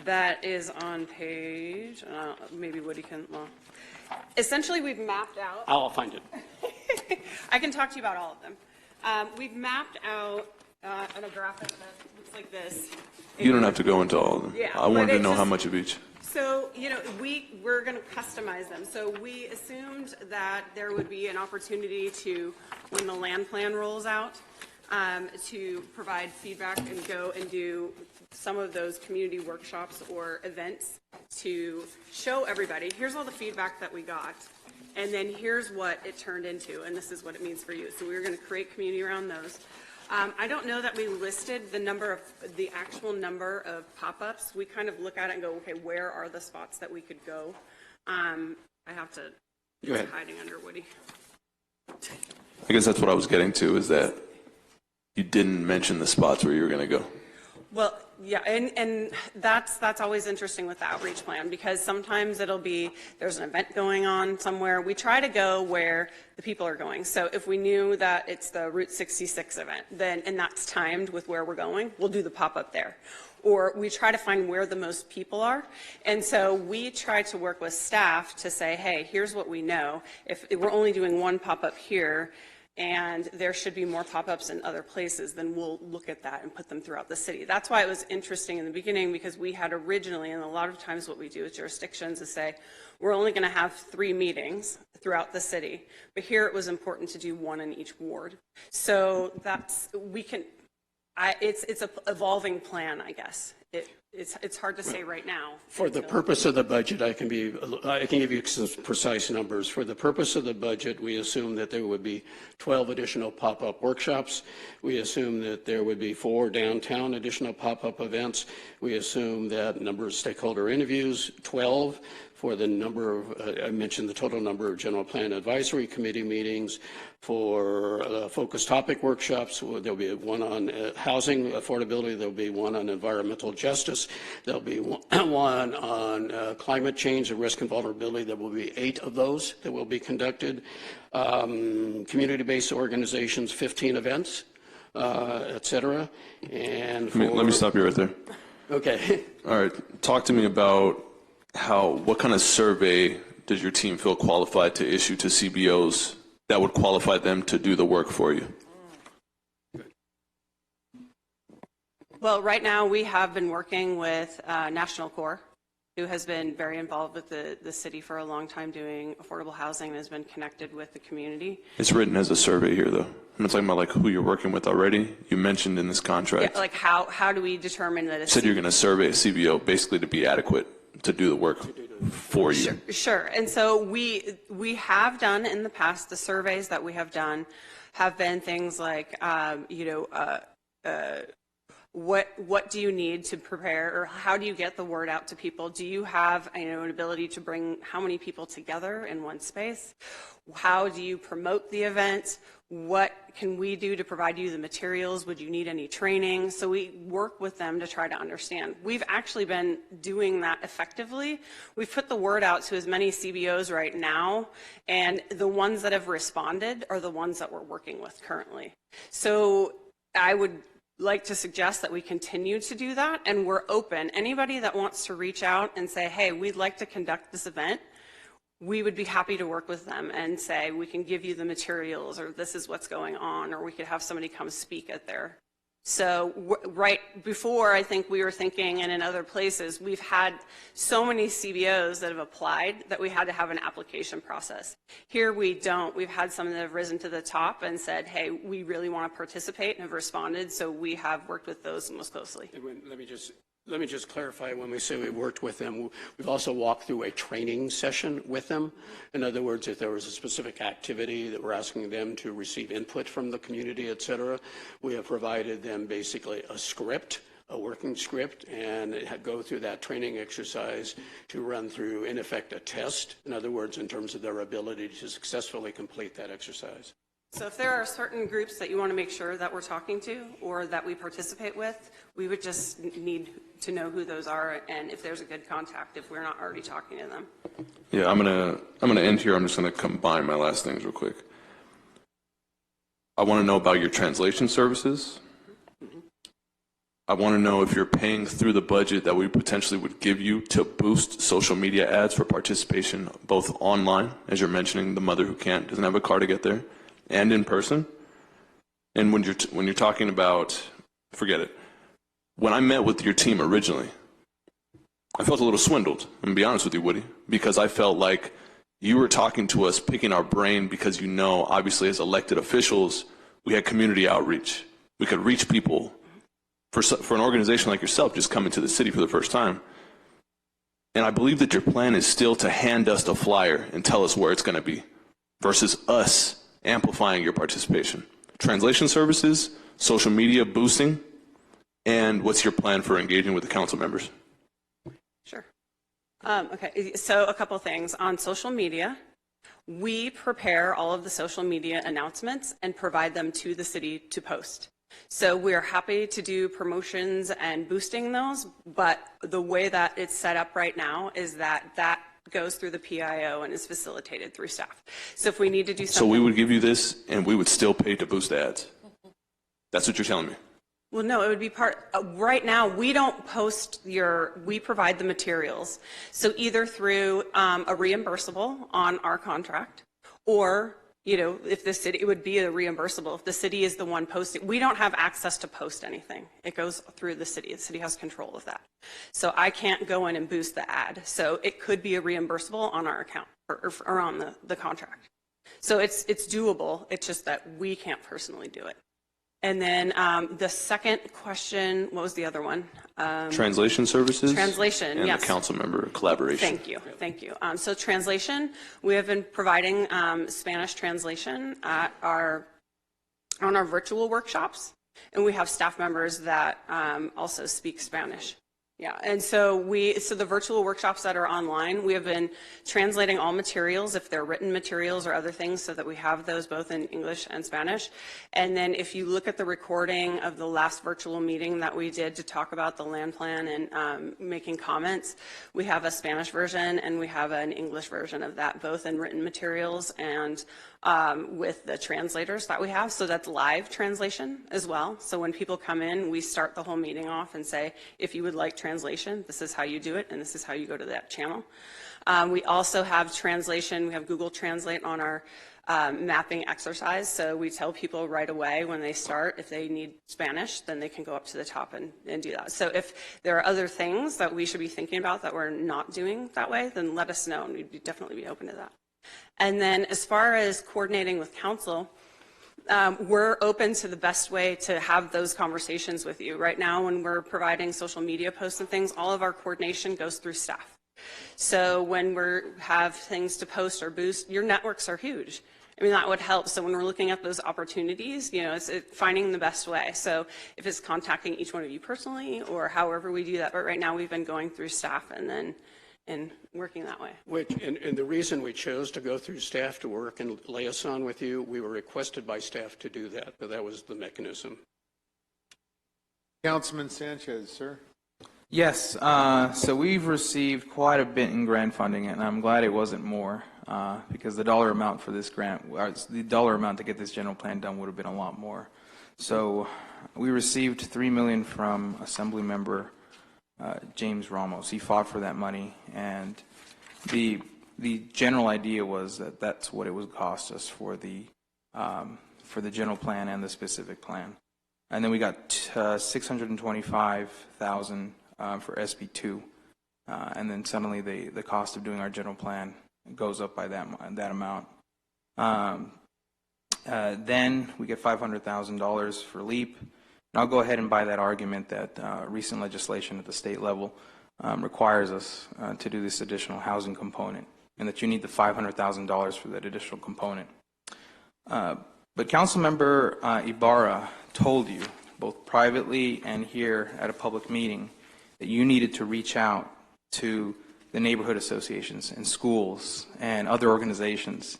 [SPEAKER 18] that is on page. Maybe Woody can. Well, essentially, we've mapped out.
[SPEAKER 17] I'll find it.
[SPEAKER 18] I can talk to you about all of them. We've mapped out on a graphic that looks like this.
[SPEAKER 5] You don't have to go into all of them.
[SPEAKER 18] Yeah,
[SPEAKER 5] I wanted to know how much of each.
[SPEAKER 18] So, we're going to customize them. So we assumed that there would be an opportunity to, when the land plan rolls out, to provide feedback and go and do some of those community workshops or events to show everybody, here's all the feedback that we got, and then here's what it turned into, and this is what it means for you. So we were going to create community around those. I don't know that we listed the actual number of pop-ups. We kind of look at it and go, okay, where are the spots that we could go? I have to,
[SPEAKER 5] Go ahead.
[SPEAKER 18] hiding under Woody.
[SPEAKER 5] I guess that's what I was getting to, is that you didn't mention the spots where you were going to go.
[SPEAKER 18] Well, Yeah, and that's always interesting with the outreach plan, because sometimes it'll be, there's an event going on somewhere. We try to go where the people are going. So if we knew that it's the Route 66 event, then, and that's timed with where we're going, we'll do the pop-up there. Or we try to find where the most people are. And so we try to work with staff to say, hey, here's what we know. If we're only doing one pop-up here, and there should be more pop-ups in other places, then we'll look at that and put them throughout the city. That's why it was interesting in the beginning, because we had originally, and a lot of times what we do with jurisdictions is say, we're only going to have 3 meetings throughout the city, but here it was important to do 1 in each ward. So that's, we can, it's an evolving plan, I guess. It's hard to say right now.
[SPEAKER 17] For the purpose of the budget, I can give you some precise numbers. For the purpose of the budget, we assume that there would be 12 additional pop-up workshops. We assume that there would be 4 downtown additional pop-up events. We assume that number of stakeholder interviews, 12. For the number of, I mentioned the total number of general plan advisory committee meetings. For focus topic workshops, there'll be 1 on housing affordability, there'll be 1 on environmental justice, there'll be 1 on climate change and risk and vulnerability. There will be 8 of those that will be conducted. Community-based organizations, 15 events, et cetera. And
[SPEAKER 5] Let me stop you right there.
[SPEAKER 17] Okay.
[SPEAKER 5] All right. Talk to me about what kind of survey does your team feel qualified to issue to CBOs that would qualify them to do the work for you?
[SPEAKER 18] Well, right now we have been working with National Corps, who has been very involved with the city for a long time doing affordable housing and has been connected with the community.
[SPEAKER 5] It's written as a survey here, though. I'm not talking about like who you're working with already. You mentioned in this contract.
[SPEAKER 18] Yeah, like how do we determine that it's...
[SPEAKER 5] You said you're going to survey a CBO basically to be adequate to do the work for you.
[SPEAKER 18] Sure. And so we have done in the past, the surveys that we have done have been things like, what do you need to prepare, or how do you get the word out to people? Do you have an ability to bring how many people together in one space? How do you promote the event? What can we do to provide you the materials? Would you need any training? So we work with them to try to understand. We've actually been doing that effectively. We've put the word out to as many CBOs right now, and the ones that have responded are the ones that we're working with currently. So I would like to suggest that we continue to do that, and we're open. Anybody that wants to reach out and say, hey, we'd like to conduct this event, we would be happy to work with them and say, we can give you the materials, or this is what's going on, or we could have somebody come speak at there. So right before, I think we were thinking, and in other places, we've had so many CBOs that have applied that we had to have an application process. Here we don't. We've had some that have risen to the top and said, hey, we really want to participate, and have responded, so we have worked with those most closely.
[SPEAKER 17] Let me just clarify, when we say we worked with them, we've also walked through a training session with them. In other words, if there was a specific activity that we're asking them to receive input from the community, et cetera, we have provided them basically a script, a working script, and go through that training exercise to run through, in effect, a test. In other words, in terms of their ability to successfully complete that exercise.
[SPEAKER 18] So if there are certain groups that you want to make sure that we're talking to or that we participate with, we would just need to know who those are and if there's a good contact if we're not already talking to them.
[SPEAKER 5] Yeah, I'm gonna end here. I'm just gonna combine my last things real quick. I want to know about your translation services. I want to know if you're paying through the budget that we potentially would give you to boost social media ads for participation, both online, as you're mentioning, the mother who doesn't have a car to get there, and in person. And when you're talking about, forget it. When I met with your team originally, I felt a little swindled. I'm gonna be honest with you, Woody, because I felt like you were talking to us, picking our brain, because obviously as elected officials, we had community outreach. We could reach people. For an organization like yourself, just coming to the city for the first time. And I believe that your plan is still to hand us the flyer and tell us where it's gonna be, versus us amplifying your participation. Translation services, social media boosting, and what's your plan for engaging with the council members?
[SPEAKER 18] Sure. Okay, so a couple things. On social media, we prepare all of the social media announcements and provide them to the city to post. So we're happy to do promotions and boosting those, but the way that it's set up right now is that goes through the PIO and is facilitated through staff. So if we need to do
[SPEAKER 5] So
[SPEAKER 18] something.
[SPEAKER 5] we would give you this and we would still pay to boost ads? That's what you're telling me?
[SPEAKER 18] Well, no, it would be right now, we don't post we provide the materials. So either through a reimbursable on our contract, or, if the city, it would be a reimbursable. If the city is the one posting, we don't have access to post anything. It goes through the city. The city has control of that. So I can't go in and boost the ad. So it could be a reimbursable on our account or on the contract. So it's doable. It's just that we can't personally do it. And then the second question, what was the other one?
[SPEAKER 5] Translation services?
[SPEAKER 18] Translation,
[SPEAKER 5] and
[SPEAKER 18] yes.
[SPEAKER 5] the council member collaboration.
[SPEAKER 18] Thank you. So translation, we have been providing Spanish translation on our virtual workshops, and we have staff members that also speak Spanish. Yeah, and so the virtual workshops that are online, we have been translating all materials, if they're written materials or other things, so that we have those both in English and Spanish. And then if you look at the recording of the last virtual meeting that we did to talk about the land plan and making comments, we have a Spanish version and we have an English version of that, both in written materials and with the translators that we have. So that's live translation as well. So when people come in, we start the whole meeting off and say, if you would like translation, this is how you do it, and this is how you go to that channel. We also have translation. We have Google Translate on our mapping exercise. So we tell people right away when they start, if they need Spanish, then they can go up to the top and do that. So if there are other things that we should be thinking about that we're not doing that way, then let us know, and we'd definitely be open to that. And then as far as coordinating with council, we're open to the best way to have those conversations with you. Right now, when we're providing social media posts and things, all of our coordination goes through staff. So when we have things to post or boost, your networks are huge. I mean, that would help. So when we're looking at those opportunities, it's finding the best way. So if it's contacting each one of you personally or however we do that, but right now we've been going through staff and working that way.
[SPEAKER 17] And the reason we chose to go through staff to work and liaison with you, we were requested by staff to do that, but that was the mechanism.
[SPEAKER 1] Councilman Sanchez, sir.
[SPEAKER 6] Yes, so we've received quite a bit in grant funding, and I'm glad it wasn't more, because the dollar amount for this grant, the dollar amount to get this general plan done would have been a lot more. So we received $3 million from Assembly Member James Ramos. He fought for that money, and the general idea was that that's what it would cost us for the general plan and the specific plan. And then we got $625,000 for SB2, and then suddenly the cost of doing our general plan goes up by that amount. Then we get $500,000 for LEAP. And I'll go ahead and buy that argument that recent legislation at the state level requires us to do this additional housing component, and that you need the $500,000 for that additional component. But Councilmember Ibarra told you, both privately and here at a public meeting, that you needed to reach out to the neighborhood associations and schools and other organizations.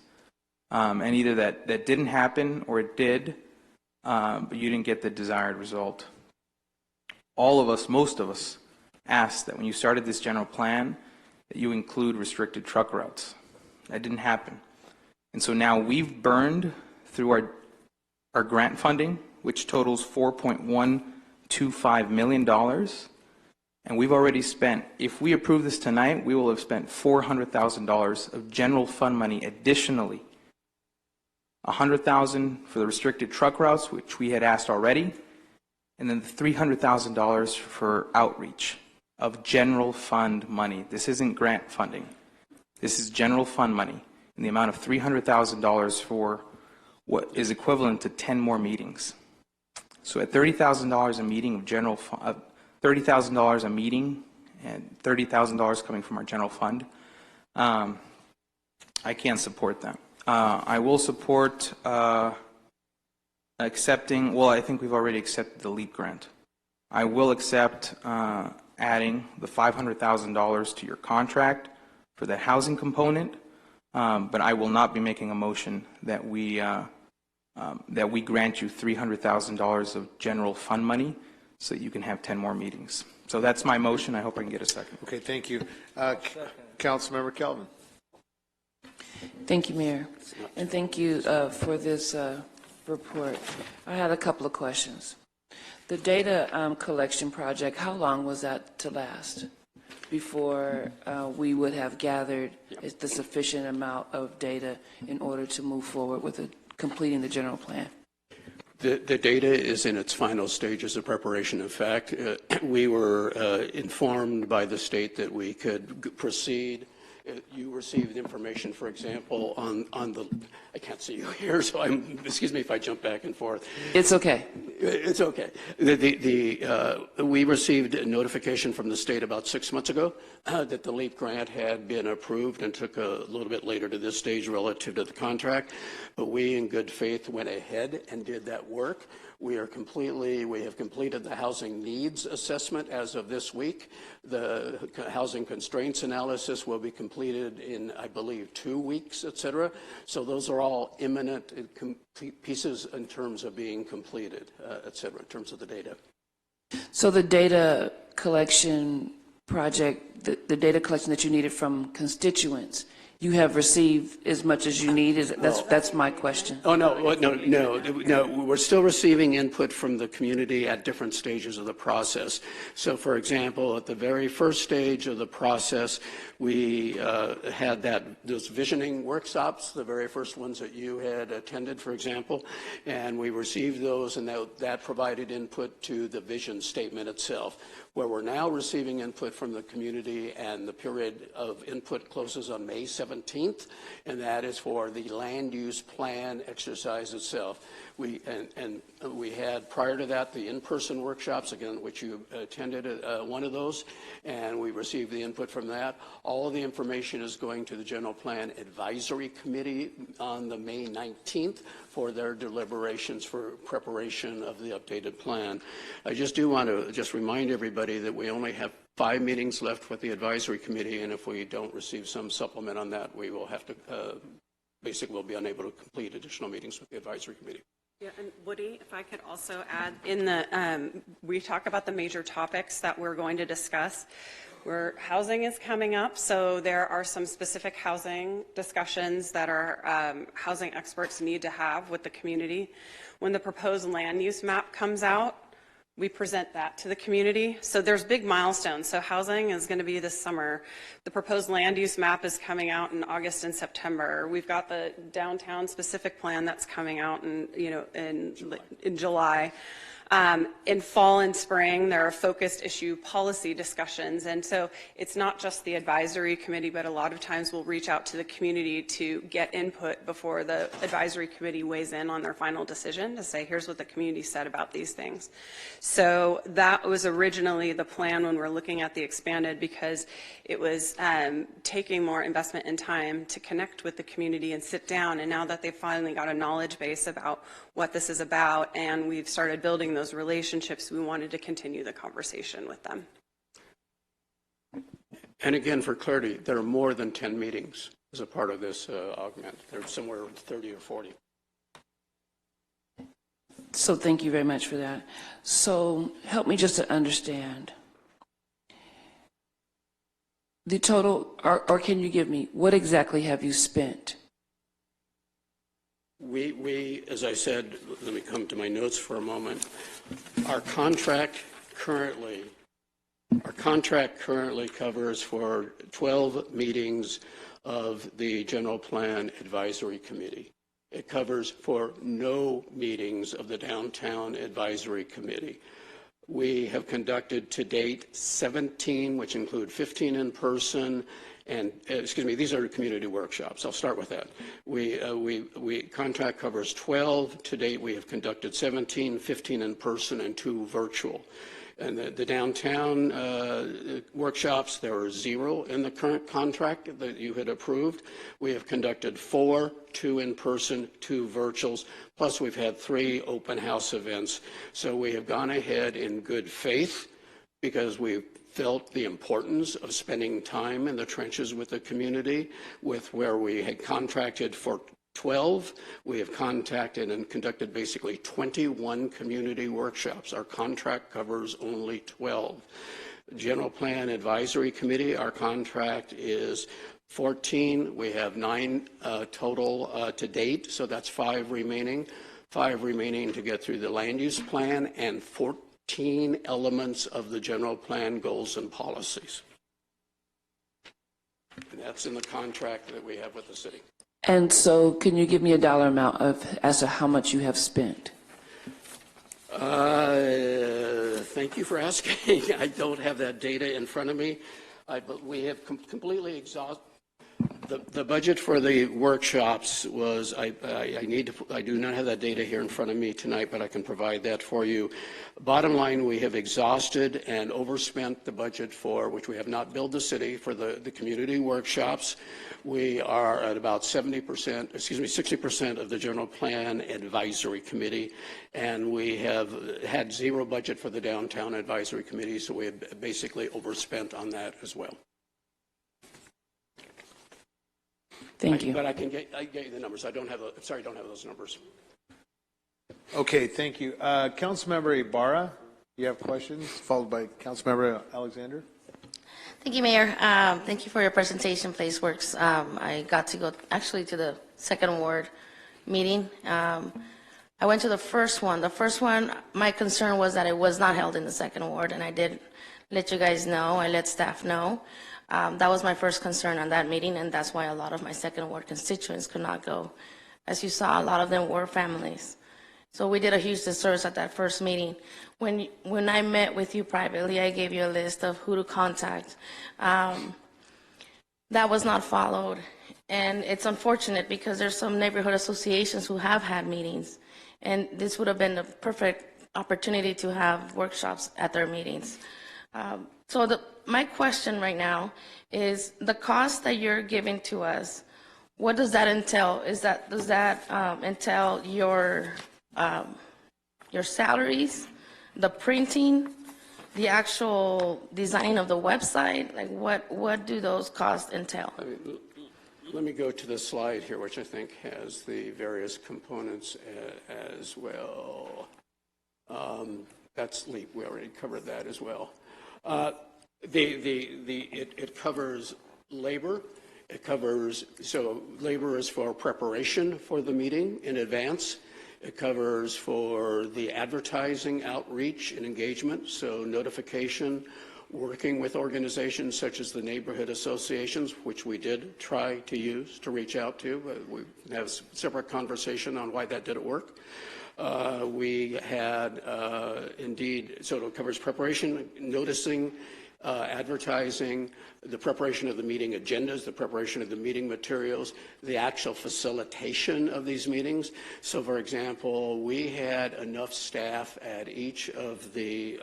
[SPEAKER 6] And either that didn't happen or it did, but you didn't get the desired result. All of us, most of us, asked that when you started this general plan, that you include restricted truck routes. That didn't happen. And so now we've burned through our grant funding, which totals $4.125 million. And we've already spent, if we approve this tonight, we will have spent $400,000 of general fund money additionally. $100,000 for the restricted truck routes, which we had asked already, and then the $300,000 for outreach of general fund money. This isn't grant funding. This is general fund money in the amount of $300,000 for what is equivalent to 10 more meetings. So at $30,000 a meeting of general $30,000 a meeting and $30,000 coming from our general fund, I can't support that. I will support accepting, well, I think we've already accepted the LEAP grant. I will accept adding the $500,000 to your contract for the housing component, but I will not be making a motion that we that we grant you $300,000 of general fund money so that you can have 10 more meetings. So that's my motion. I hope I can get a second.
[SPEAKER 1] Okay, thank you. Councilmember Kelvin.
[SPEAKER 14] Thank you, Mayor. And thank you for this report. I had a couple of questions. The data collection project, how long was that to last before we would have gathered the sufficient amount of data in order to move forward with completing the general plan?
[SPEAKER 17] The data is in its final stages of preparation. In fact, we were informed by the state that we could proceed. You received information, for example, on the, I can't see you here, so excuse me if I jump back and forth.
[SPEAKER 14] It's okay.
[SPEAKER 17] It's okay. We received a notification from the state about 6 months ago that the LEAP grant had been approved and took a little bit later to this stage relative to the contract. But we, in good faith, went ahead and did that work. We have completed the housing needs assessment as of this week. The housing constraints analysis will be completed in, I believe, 2 weeks, et cetera. So those are all imminent pieces in terms of being completed, et cetera, in terms of the data.
[SPEAKER 14] So the data collection project, the data collection that you needed from constituents, you have received as much as you need? That's my question.
[SPEAKER 17] Oh, no. We're still receiving input from the community at different stages of the process. So, for example, at the very first stage of the process, we had those visioning workshops, the very first ones that you had attended, for example, and we received those, and that provided input to the vision statement itself. Where we're now receiving input from the community, and the period of input closes on May 17th, and that is for the land use plan exercise itself. We had, prior to that, the in-person workshops, again, which you attended one of those, and we received the input from that. All of the information is going to the General Plan Advisory Committee on the May 19th for their deliberations for preparation of the updated plan. I just do want to just remind everybody that we only have 5 meetings left with the Advisory Committee, and if we don't receive some supplement on that, we will have to, basically we'll be unable to complete additional meetings with the Advisory Committee.
[SPEAKER 18] Yeah, and Woody, if I could also add, we talk about the major topics that we're going to discuss. Housing is coming up, so there are some specific housing discussions that our housing experts need to have with the community. When the proposed land use map comes out, we present that to the community. So there's big milestones. So housing is going to be this summer. The proposed land use map is coming out in August and September. We've got the downtown specific plan that's coming out in July. In fall and spring, there are focused issue policy discussions. And so it's not just the advisory committee, but a lot of times we'll reach out to the community to get input before the advisory committee weighs in on their final decision to say, here's what the community said about these things. So that was originally the plan when we're looking at the expanded, because it was taking more investment and time to connect with the community and sit down. And now that they've finally got a knowledge base about what this is about, and we've started building those relationships, we wanted to continue the conversation with them.
[SPEAKER 17] And again, for clarity, there are more than 10 meetings as a part of this augment. There's somewhere 30 or 40.
[SPEAKER 14] So thank you very much for that. So help me just to understand. The total, or can you give me, what exactly have you spent?
[SPEAKER 17] We, as I said, let me come to my notes for a moment. Our contract currently covers for 12 meetings of the General Plan Advisory Committee. It covers for no meetings of the Downtown Advisory Committee. We have conducted to date 17, which include 15 in person, and these are community workshops. I'll start with that. Contract covers 12. To date, we have conducted 17, 15 in person, and 2 virtual. And the downtown workshops, there are 0 in the current contract that you had approved. We have conducted 4, 2 in person, 2 virtuals, plus we've had 3 open house events. So we have gone ahead in good faith because we felt the importance of spending time in the trenches with the community, with where we had contracted for 12. We have contacted and conducted basically 21 community workshops. Our contract covers only 12. General Plan Advisory Committee, our contract is 14. We have 9 total to date, so that's 5 remaining. 5 remaining to get through the land use plan and 14 elements of the general plan goals and policies. And that's in the contract that we have with the city.
[SPEAKER 14] And so can you give me a dollar amount as to how much you have spent?
[SPEAKER 17] Thank you for asking. I don't have that data in front of me. But we have completely exhausted. The budget for the workshops was, I do not have that data here in front of me tonight, but I can provide that for you. Bottom line, we have exhausted and overspent the budget for, which we have not billed the city, for the community workshops. We are at about 60% of the general plan advisory committee, and we have had 0 budget for the downtown advisory committee, so we have basically overspent on that as well.
[SPEAKER 14] Thank you.
[SPEAKER 17] But I get you the numbers. I don't have those numbers.
[SPEAKER 1] Okay, thank you. Councilmember Ibarra, you have questions, followed by Councilmember Alexander.
[SPEAKER 3] Thank you, Mayor. Thank you for your presentation, PlaceWorks. I got to go actually to the second ward meeting. I went to the first one. The first one, my concern was that it was not held in the second ward, and I did let you guys know. I let staff know. That was my first concern on that meeting, and that's why a lot of my second ward constituents could not go. As you saw, a lot of them were families. So we did a huge disservice at that first meeting. When I met with you privately, I gave you a list of who to contact. That was not followed. And it's unfortunate because there's some neighborhood associations who have had meetings. And this would have been the perfect opportunity to have workshops at their meetings. My question right now is the cost that you're giving to us, what does that entail? Does that entail your salaries, the printing, the actual design of the website? Like what do those costs entail?
[SPEAKER 17] Let me go to the slide here, which I think has the various components as well. That's LEAP. We already covered that as well. It covers labor. It covers, so labor is for preparation for the meeting in advance. It covers for the advertising, outreach, and engagement, so notification, working with organizations such as the neighborhood associations, which we did try to use to reach out to. We have a separate conversation on why that didn't work. We had indeed, so it covers preparation, noticing, advertising, the preparation of the meeting agendas, the preparation of the meeting materials, the actual facilitation of these meetings. So, for example, we had enough staff at each of the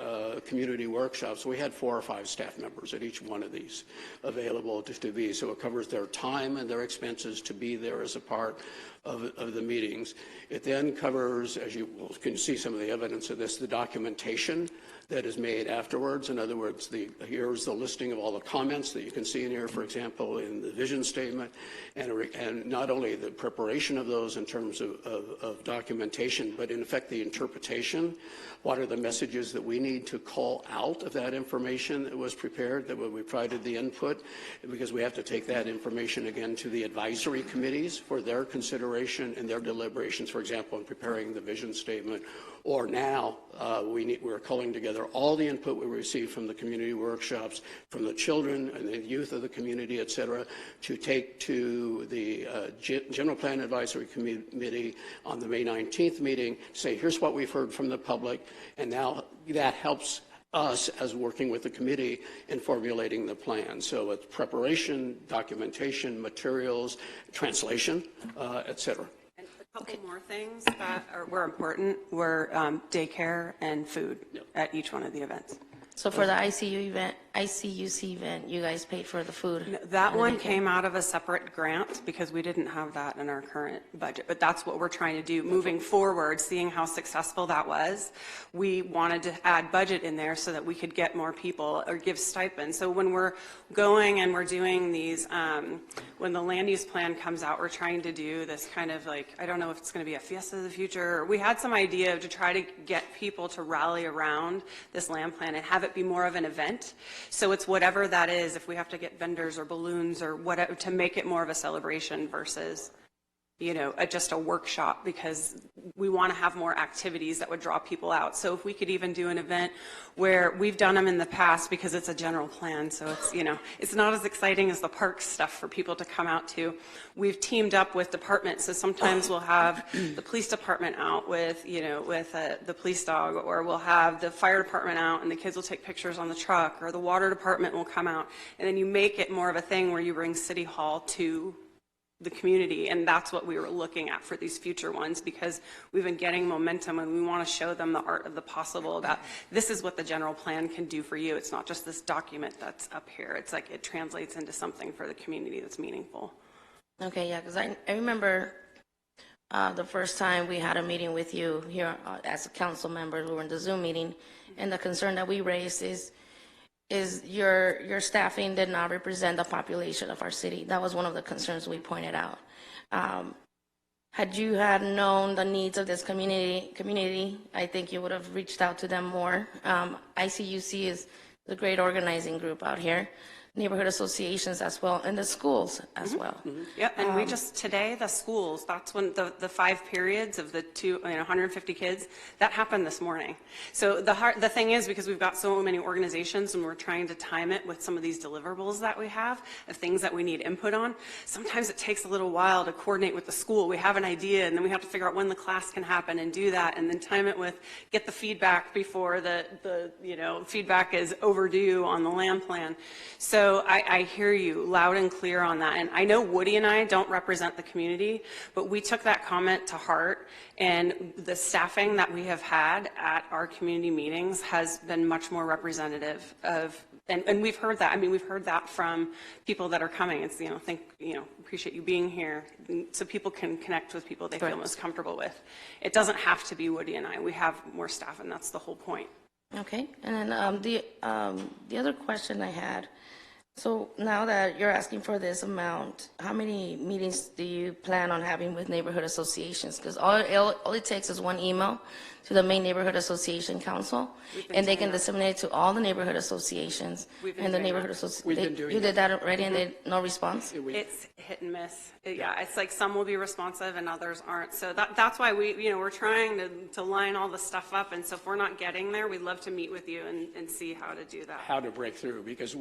[SPEAKER 17] community workshops. We had 4 or 5 staff members at each one of these available to be. So it covers their time and their expenses to be there as a part of the meetings. It then covers, as you can see some of the evidence of this, the documentation that is made afterwards. In other words, here's the listing of all the comments that you can see in here, for example, in the vision statement, and not only the preparation of those in terms of documentation, but in effect the interpretation. What are the messages that we need to call out of that information that was prepared, that we provided the input, because we have to take that information again to the advisory committees for their consideration and their deliberations, for example, in preparing the vision statement. Or now we're culling together all the input we received from the community workshops, from the children and the youth of the community, et cetera, to take to the General Plan Advisory Committee on the May 19th meeting, say, here's what we've heard from the public, and now that helps us as working with the committee in formulating the plan. So it's preparation, documentation, materials, translation, et cetera.
[SPEAKER 18] A couple more things that were important were daycare and food at each one of the events.
[SPEAKER 3] So for the ICU event, ICUC event, you guys paid for the food?
[SPEAKER 18] That one came out of a separate grant because we didn't have that in our current budget, but that's what we're trying to do moving forward, seeing how successful that was. We wanted to add budget in there so that we could get more people or give stipends. So when we're going and we're doing these, when the land use plan comes out, we're trying to do this kind of like, I don't know if it's going to be a Fiesta of the Future. We had some idea to try to get people to rally around this land plan and have it be more of an event. So it's whatever that is, if we have to get vendors or balloons or whatever, to make it more of a celebration versus, you know, just a workshop, because we want to have more activities that would draw people out. So if we could even do an event where we've done them in the past, because it's a general plan, so it's, you know, it's not as exciting as the park stuff for people to come out to. We've teamed up with departments, so sometimes we'll have the police department out with, you know, with the police dog, or we'll have the fire department out and the kids will take pictures on the truck, or the water department will come out, and then you make it more of a thing where you bring City Hall to the community. And that's what we were looking at for these future ones, because we've been getting momentum and we want to show them the art of the possible, that this is what the general plan can do for you. It's not just this document that's up here. It's like it translates into something for the community that's meaningful.
[SPEAKER 3] Okay, yeah, because I remember the first time we had a meeting with you here as a council member, we were in the Zoom meeting, and the concern that we raised is your staffing did not represent the population of our city. That was one of the concerns we pointed out. Had you had known the needs of this community, I think you would have reached out to them more. ICUC is a great organizing group out here, neighborhood associations as well, and the schools as well.
[SPEAKER 18] Yep, and we just, today, the schools, that's when the 5 periods of the 150 kids, that happened this morning. So the thing is, because we've got so many organizations and we're trying to time it with some of these deliverables that we have, of things that we need input on, sometimes it takes a little while to coordinate with the school. We have an idea, and then we have to figure out when the class can happen and do that, and then time it with, get the feedback before the feedback is overdue on the land plan. So I hear you loud and clear on that. And I know Woody and I don't represent the community, but we took that comment to heart, and the staffing that we have had at our community meetings has been much more representative of, and we've heard that. I mean, we've heard that from people that are coming. It's, appreciate you being here, so people can connect with people they feel most comfortable with. It doesn't have to be Woody and I. We have more staff, and that's the whole point.
[SPEAKER 3] Okay, and then the other question I had, so now that you're asking for this amount, how many meetings do you plan on having with neighborhood associations? Because all it takes is one email to the main neighborhood association council, and they can disseminate it to all the neighborhood associations. And the neighborhood association, you did that already, and no response?
[SPEAKER 18] It's hit and miss. Yeah, it's like some will be responsive and others aren't. So that's why we're trying to line all the stuff up. And so if we're not getting there, we'd love to meet with you and see how to do that.
[SPEAKER 17] How to break through, because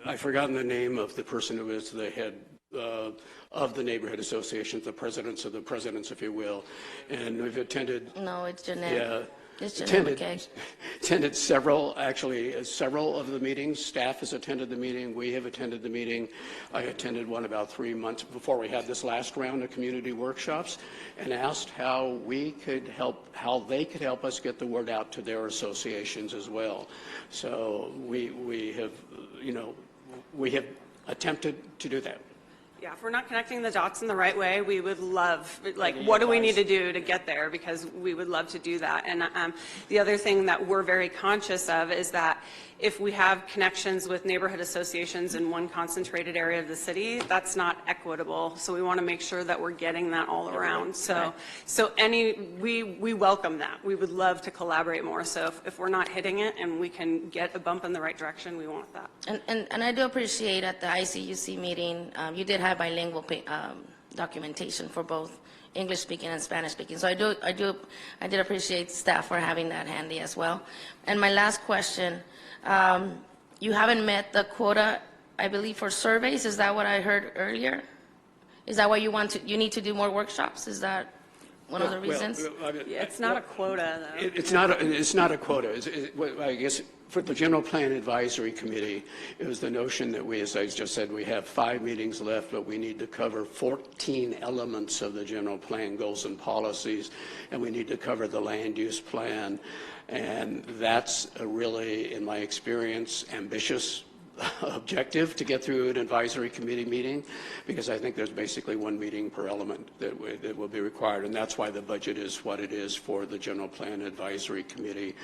[SPEAKER 17] I've forgotten the name of the person who is the head of the neighborhood associations, the presidents of the presidents, if you will. And we've attended.
[SPEAKER 3] No, it's Jeanette.
[SPEAKER 17] Yeah.
[SPEAKER 3] It's Jeanette McKay.
[SPEAKER 17] Attended several of the meetings. Staff has attended the meeting. We have attended the meeting. I attended one about 3 months before we had this last round of community workshops, and asked how they could help us get the word out to their associations as well. So we have attempted to do that.
[SPEAKER 18] Yeah, if we're not connecting the dots in the right way, we would love, what do we need to do to get there? Because we would love to do that. And the other thing that we're very conscious of is that if we have connections with neighborhood associations in one concentrated area of the city, that's not equitable. So we want to make sure that we're getting that all around. So we welcome that. We would love to collaborate more. So if we're not hitting it and we can get a bump in the right direction, we want that.
[SPEAKER 3] And I do appreciate at the ICUC meeting, you did have bilingual documentation for both English speaking and Spanish speaking. So I did appreciate staff for having that handy as well. And my last question, you haven't met the quota, I believe, for surveys. Is that what I heard earlier? Is that why you need to do more workshops? Is that? one of the reasons?
[SPEAKER 18] It's not a quota, though.
[SPEAKER 17] It's not a quota. I guess for the General Plan Advisory Committee, it was the notion that we, as I just said, we have 5 meetings left, but we need to cover 14 elements of the general plan goals and policies, and we need to cover the land use plan. And that's a really, in my experience, ambitious objective to get through an advisory committee meeting, because I think there's basically 1 meeting per element that will be required, and that's why the budget is what it is for the General Plan Advisory Committee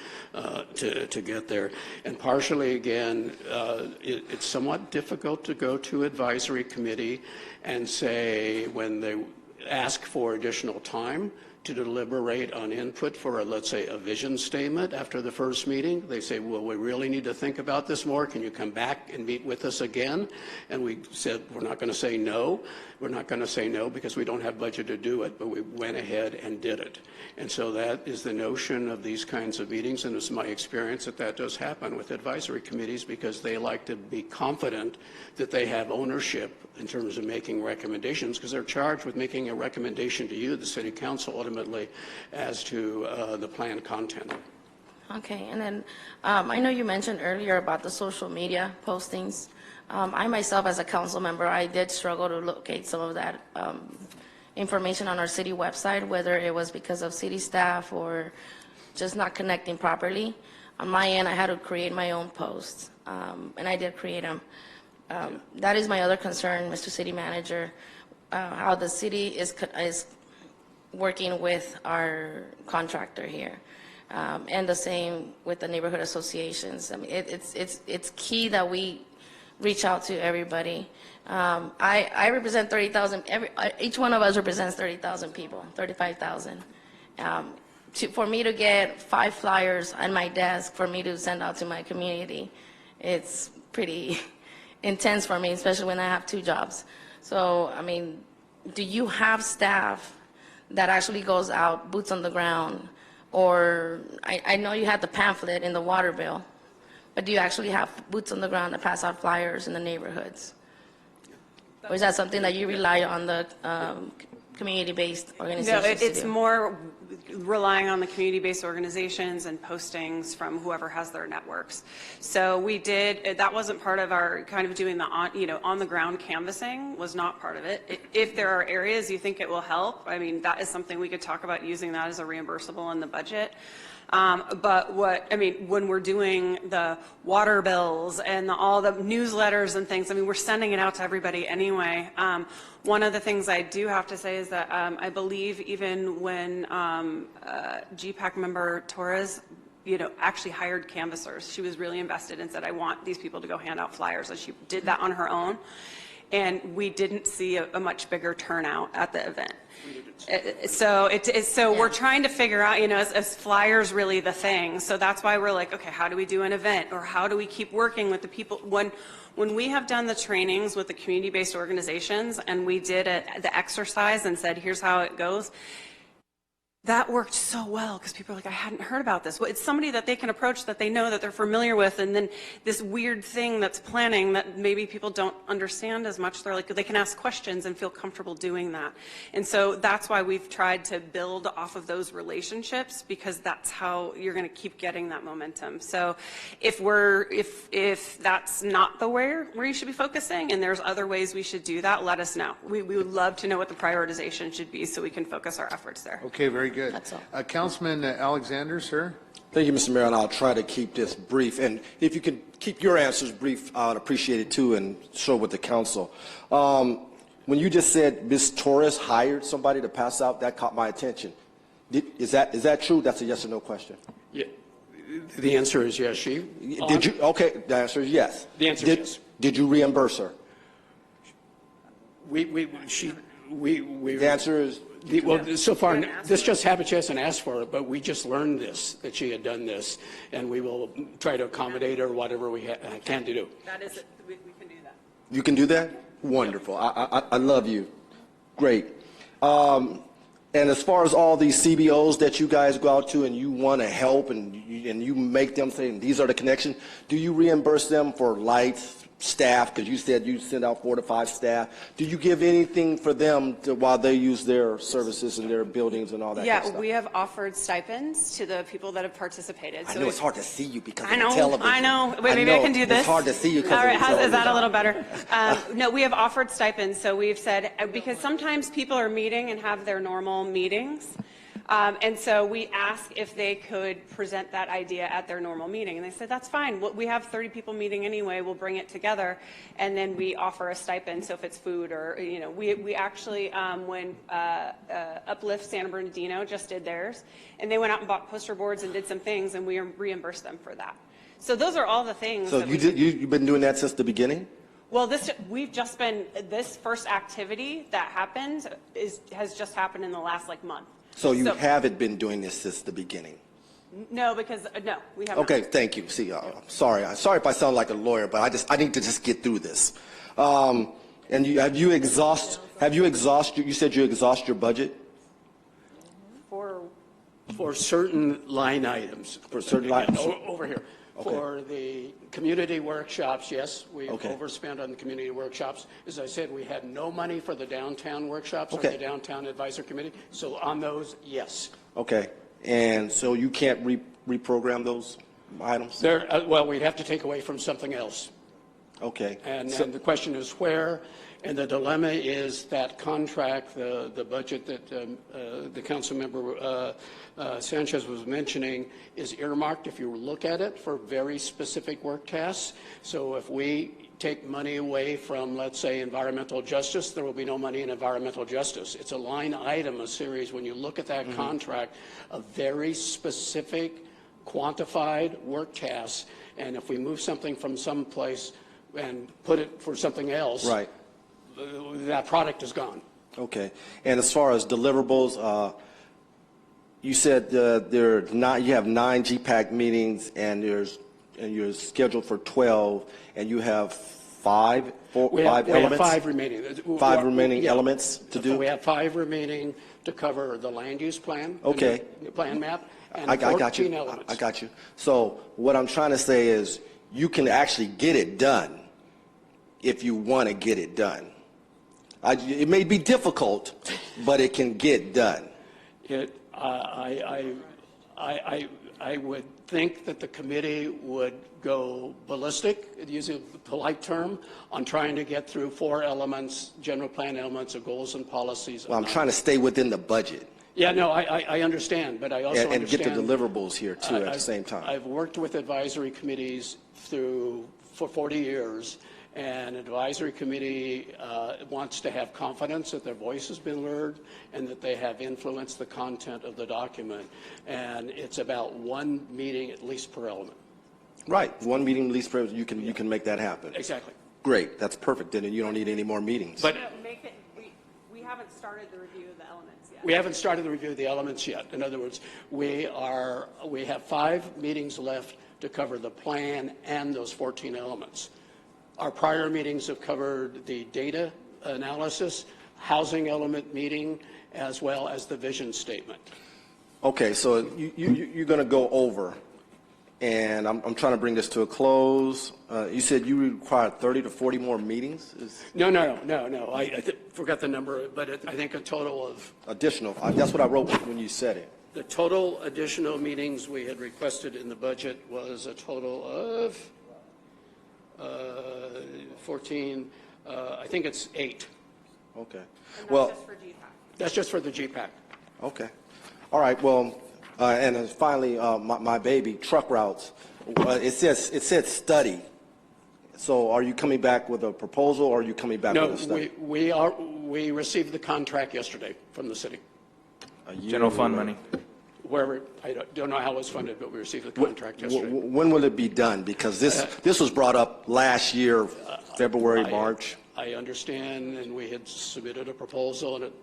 [SPEAKER 17] to get there. And partially, again, it's somewhat difficult to go to advisory committee and say, when they ask for additional time to deliberate on input for, let's say, a vision statement after the first meeting. They say, well, we really need to think about this more. Can you come back and meet with us again? And we said, we're not going to say no. We're not going to say no because we don't have budget to do it, but we went ahead and did it. And so that is the notion of these kinds of meetings, and it's my experience that does happen with advisory committees, because they like to be confident that they have ownership in terms of making recommendations, because they're charged with making a recommendation to you, the City Council, ultimately, as to the plan content.
[SPEAKER 3] Okay, and then I know you mentioned earlier about the social media postings. I myself, as a council member, I did struggle to locate some of that information on our city website, whether it was because of city staff or just not connecting properly. On my end, I had to create my own posts, and I did create them. That is my other concern, Mr. City Manager, how the city is working with our contractor here. And the same with the neighborhood associations. I mean, it's key that we reach out to everybody. I represent 30,000. Each one of us represents 30,000 people, 35,000. For me to get 5 flyers on my desk for me to send out to my community, it's pretty intense for me, especially when I have 2 jobs. So, I mean, do you have staff that actually goes out, boots on the ground? Or I know you had the pamphlet in the water bill, but do you actually have boots on the ground that pass out flyers in the neighborhoods? Or is that something that you rely on the community-based organizations
[SPEAKER 18] No,
[SPEAKER 3] to
[SPEAKER 18] it's
[SPEAKER 3] do?
[SPEAKER 18] more relying on the community-based organizations and postings from whoever has their networks. So we did, that wasn't part of our kind of doing the on-the-ground canvassing, was not part of it. If there are areas you think it will help, I mean, that is something we could talk about, using that as a reimbursable in the budget. But when we're doing the water bills and all the newsletters and things, I mean, we're sending it out to everybody anyway. One of the things I do have to say is that I believe even when GPAC member Torres, actually hired canvassers, she was really invested and said, I want these people to go hand out flyers. And she did that on her own. And we didn't see a much bigger turnout at the event. So we're trying to figure out, is flyers really the thing? So that's why we're like, okay, how do we do an event? Or how do we keep working with the people? When we have done the trainings with the community-based organizations and we did the exercise and said, here's how it goes, that worked so well, because people are like, I hadn't heard about this. Well, it's somebody that they can approach, that they know, that they're familiar with, and then this weird thing that's planning that maybe people don't understand as much, they're like, they can ask questions and feel comfortable doing that. And so that's why we've tried to build off of those relationships, because that's how you're going to keep getting that momentum. So if that's not the where you should be focusing, and there's other ways we should do that, let us know. We would love to know what the prioritization should be so we can focus our efforts there.
[SPEAKER 1] Okay, very good.
[SPEAKER 3] That's all.
[SPEAKER 1] Councilman Alexander, sir.
[SPEAKER 4] Thank you, Mr. Mayor, and I'll try to keep this brief. And if you could keep your answers brief, I would appreciate it too, and share with the council. When you just said Ms. Torres hired somebody to pass out, that caught my attention. Is that true? That's a yes or no question.
[SPEAKER 17] Yeah. The answer is yes.
[SPEAKER 4] Did you? Okay, the answer is yes.
[SPEAKER 17] The answer is yes.
[SPEAKER 4] Did you reimburse her?
[SPEAKER 17] The
[SPEAKER 4] answer is.
[SPEAKER 17] So far, this just happened. She hasn't asked for it, but we just learned that she had done this, and we will try to accommodate her whatever we can to do.
[SPEAKER 18] That is, we can do that.
[SPEAKER 4] You can do that? Wonderful. I love you. Great. And as far as all these CBOs that you guys go out to and you want to help and you make them say, these are the connections, do you reimburse them for lights, staff, because you said you send out 4 to 5 staff. Do you give anything for them while they use their services and their buildings and all that kind of
[SPEAKER 18] Yeah,
[SPEAKER 4] stuff?
[SPEAKER 18] we have offered stipends to the people that have participated.
[SPEAKER 4] I
[SPEAKER 18] So
[SPEAKER 4] know
[SPEAKER 18] we-
[SPEAKER 4] it's hard to see you because
[SPEAKER 18] I
[SPEAKER 4] of
[SPEAKER 18] know,
[SPEAKER 4] the television.
[SPEAKER 18] I know. Wait, maybe I can do this.
[SPEAKER 4] It's hard to see you because
[SPEAKER 18] All right,
[SPEAKER 4] of the
[SPEAKER 18] is that a
[SPEAKER 4] television.
[SPEAKER 18] little better? No, we have offered stipends, so we've said, because sometimes people are meeting and have their normal meetings, and so we asked if they could present that idea at their normal meeting, and they said, that's fine. We have 30 people meeting anyway, we'll bring it together, and then we offer a stipend, so if it's food or, you know, we actually, when Uplift San Bernardino just did theirs, and they went out and bought poster boards and did some things, and we reimbursed them for that. So those are all the things.
[SPEAKER 4] So
[SPEAKER 18] that
[SPEAKER 4] you've been doing that since the beginning?
[SPEAKER 18] Well, we've just been, this first activity that happened has just happened in the last month.
[SPEAKER 4] So you haven't been doing this since the beginning?
[SPEAKER 18] No, because, no, we haven't.
[SPEAKER 4] Okay, thank you. See, I'm sorry if I sound like a lawyer, but I need to just get through this. And have you exhausted, you said you exhaust your budget?
[SPEAKER 17] For certain line items.
[SPEAKER 4] For certain line.
[SPEAKER 17] Over here.
[SPEAKER 4] Okay.
[SPEAKER 17] For the community workshops, yes, we
[SPEAKER 4] Okay.
[SPEAKER 17] overspent on the community workshops. As I said, we had no money for the downtown workshops or
[SPEAKER 4] Okay.
[SPEAKER 17] the downtown advisory committee. So on those, yes.
[SPEAKER 4] Okay, and so you can't reprogram those items?
[SPEAKER 17] Well, we'd have to take away from something else.
[SPEAKER 4] Okay.
[SPEAKER 17] And
[SPEAKER 4] So-
[SPEAKER 17] the question is where, and the dilemma is that contract, the budget that the council member Sanchez was mentioning is earmarked, if you look at it, for very specific work tasks. So if we take money away from, let's say, environmental justice, there will be no money in environmental justice. It's a line item, a series, when you look at that contract, of very specific, quantified work tasks. And if we move something from some place and put it for something else,
[SPEAKER 4] Right.
[SPEAKER 17] That product is gone.
[SPEAKER 4] Okay, and as far as deliverables, you said you have 9 GPAC meetings and you're scheduled for 12, and you have five
[SPEAKER 17] We have
[SPEAKER 4] elements?
[SPEAKER 17] 5 remaining.
[SPEAKER 4] 5 remaining
[SPEAKER 17] Yeah.
[SPEAKER 4] elements to do?
[SPEAKER 17] We have 5 remaining to cover the land use plan. the
[SPEAKER 4] Okay.
[SPEAKER 17] new plan map, and
[SPEAKER 4] I got
[SPEAKER 17] 14
[SPEAKER 4] you.
[SPEAKER 17] elements.
[SPEAKER 4] I got you. So what I'm trying to say is you can actually get it done if you want to get it done. It may be difficult, but it can get done.
[SPEAKER 17] I would think that the committee would go ballistic, using a polite term, on trying to get through 4 elements, general plan elements of goals and policies.
[SPEAKER 4] Well, I'm trying to stay within the budget
[SPEAKER 17] Yeah, no, I understand, but I also
[SPEAKER 4] and
[SPEAKER 17] understand.
[SPEAKER 4] get the deliverables here too at the same time.
[SPEAKER 17] I've worked with advisory committees for 40 years, and advisory committee wants to have confidence that their voice has been heard and that they have influenced the content of the document. And it's about 1 meeting at least per element.
[SPEAKER 4] Right, 1 meeting at least, you can make that happen.
[SPEAKER 17] Exactly.
[SPEAKER 4] Great, that's perfect, then you don't need any more meetings.
[SPEAKER 17] But
[SPEAKER 18] We haven't started the review of the elements yet.
[SPEAKER 17] we haven't started the review of the elements yet. In other words, we have 5 meetings left to cover the plan and those 14 elements. Our prior meetings have covered the data analysis, housing element meeting, as well as the vision statement.
[SPEAKER 4] Okay, so you're going to go over, and I'm trying to bring this to a close. You said you require 30 to 40 more meetings?
[SPEAKER 17] No. I forgot the number, but I think a total of...
[SPEAKER 4] Additional, that's what I wrote when you said it.
[SPEAKER 17] The total additional meetings we had requested in the budget was a total of 14, I think it's 8.
[SPEAKER 4] Okay.
[SPEAKER 18] Well, just for GPAC.
[SPEAKER 17] That's just for the GPAC.
[SPEAKER 4] Okay. All right, well, and then finally, my baby, truck routes. It said study. So are you coming back with a proposal, or are you coming back
[SPEAKER 17] No,
[SPEAKER 4] with a study?
[SPEAKER 17] we received the contract yesterday from the city.
[SPEAKER 6] General fund money.
[SPEAKER 17] Wherever, I don't know how it was funded, but we received the contract yesterday.
[SPEAKER 4] When will it be done? Because this was brought up last year, February, March.
[SPEAKER 17] I understand, and we had submitted a proposal, and it,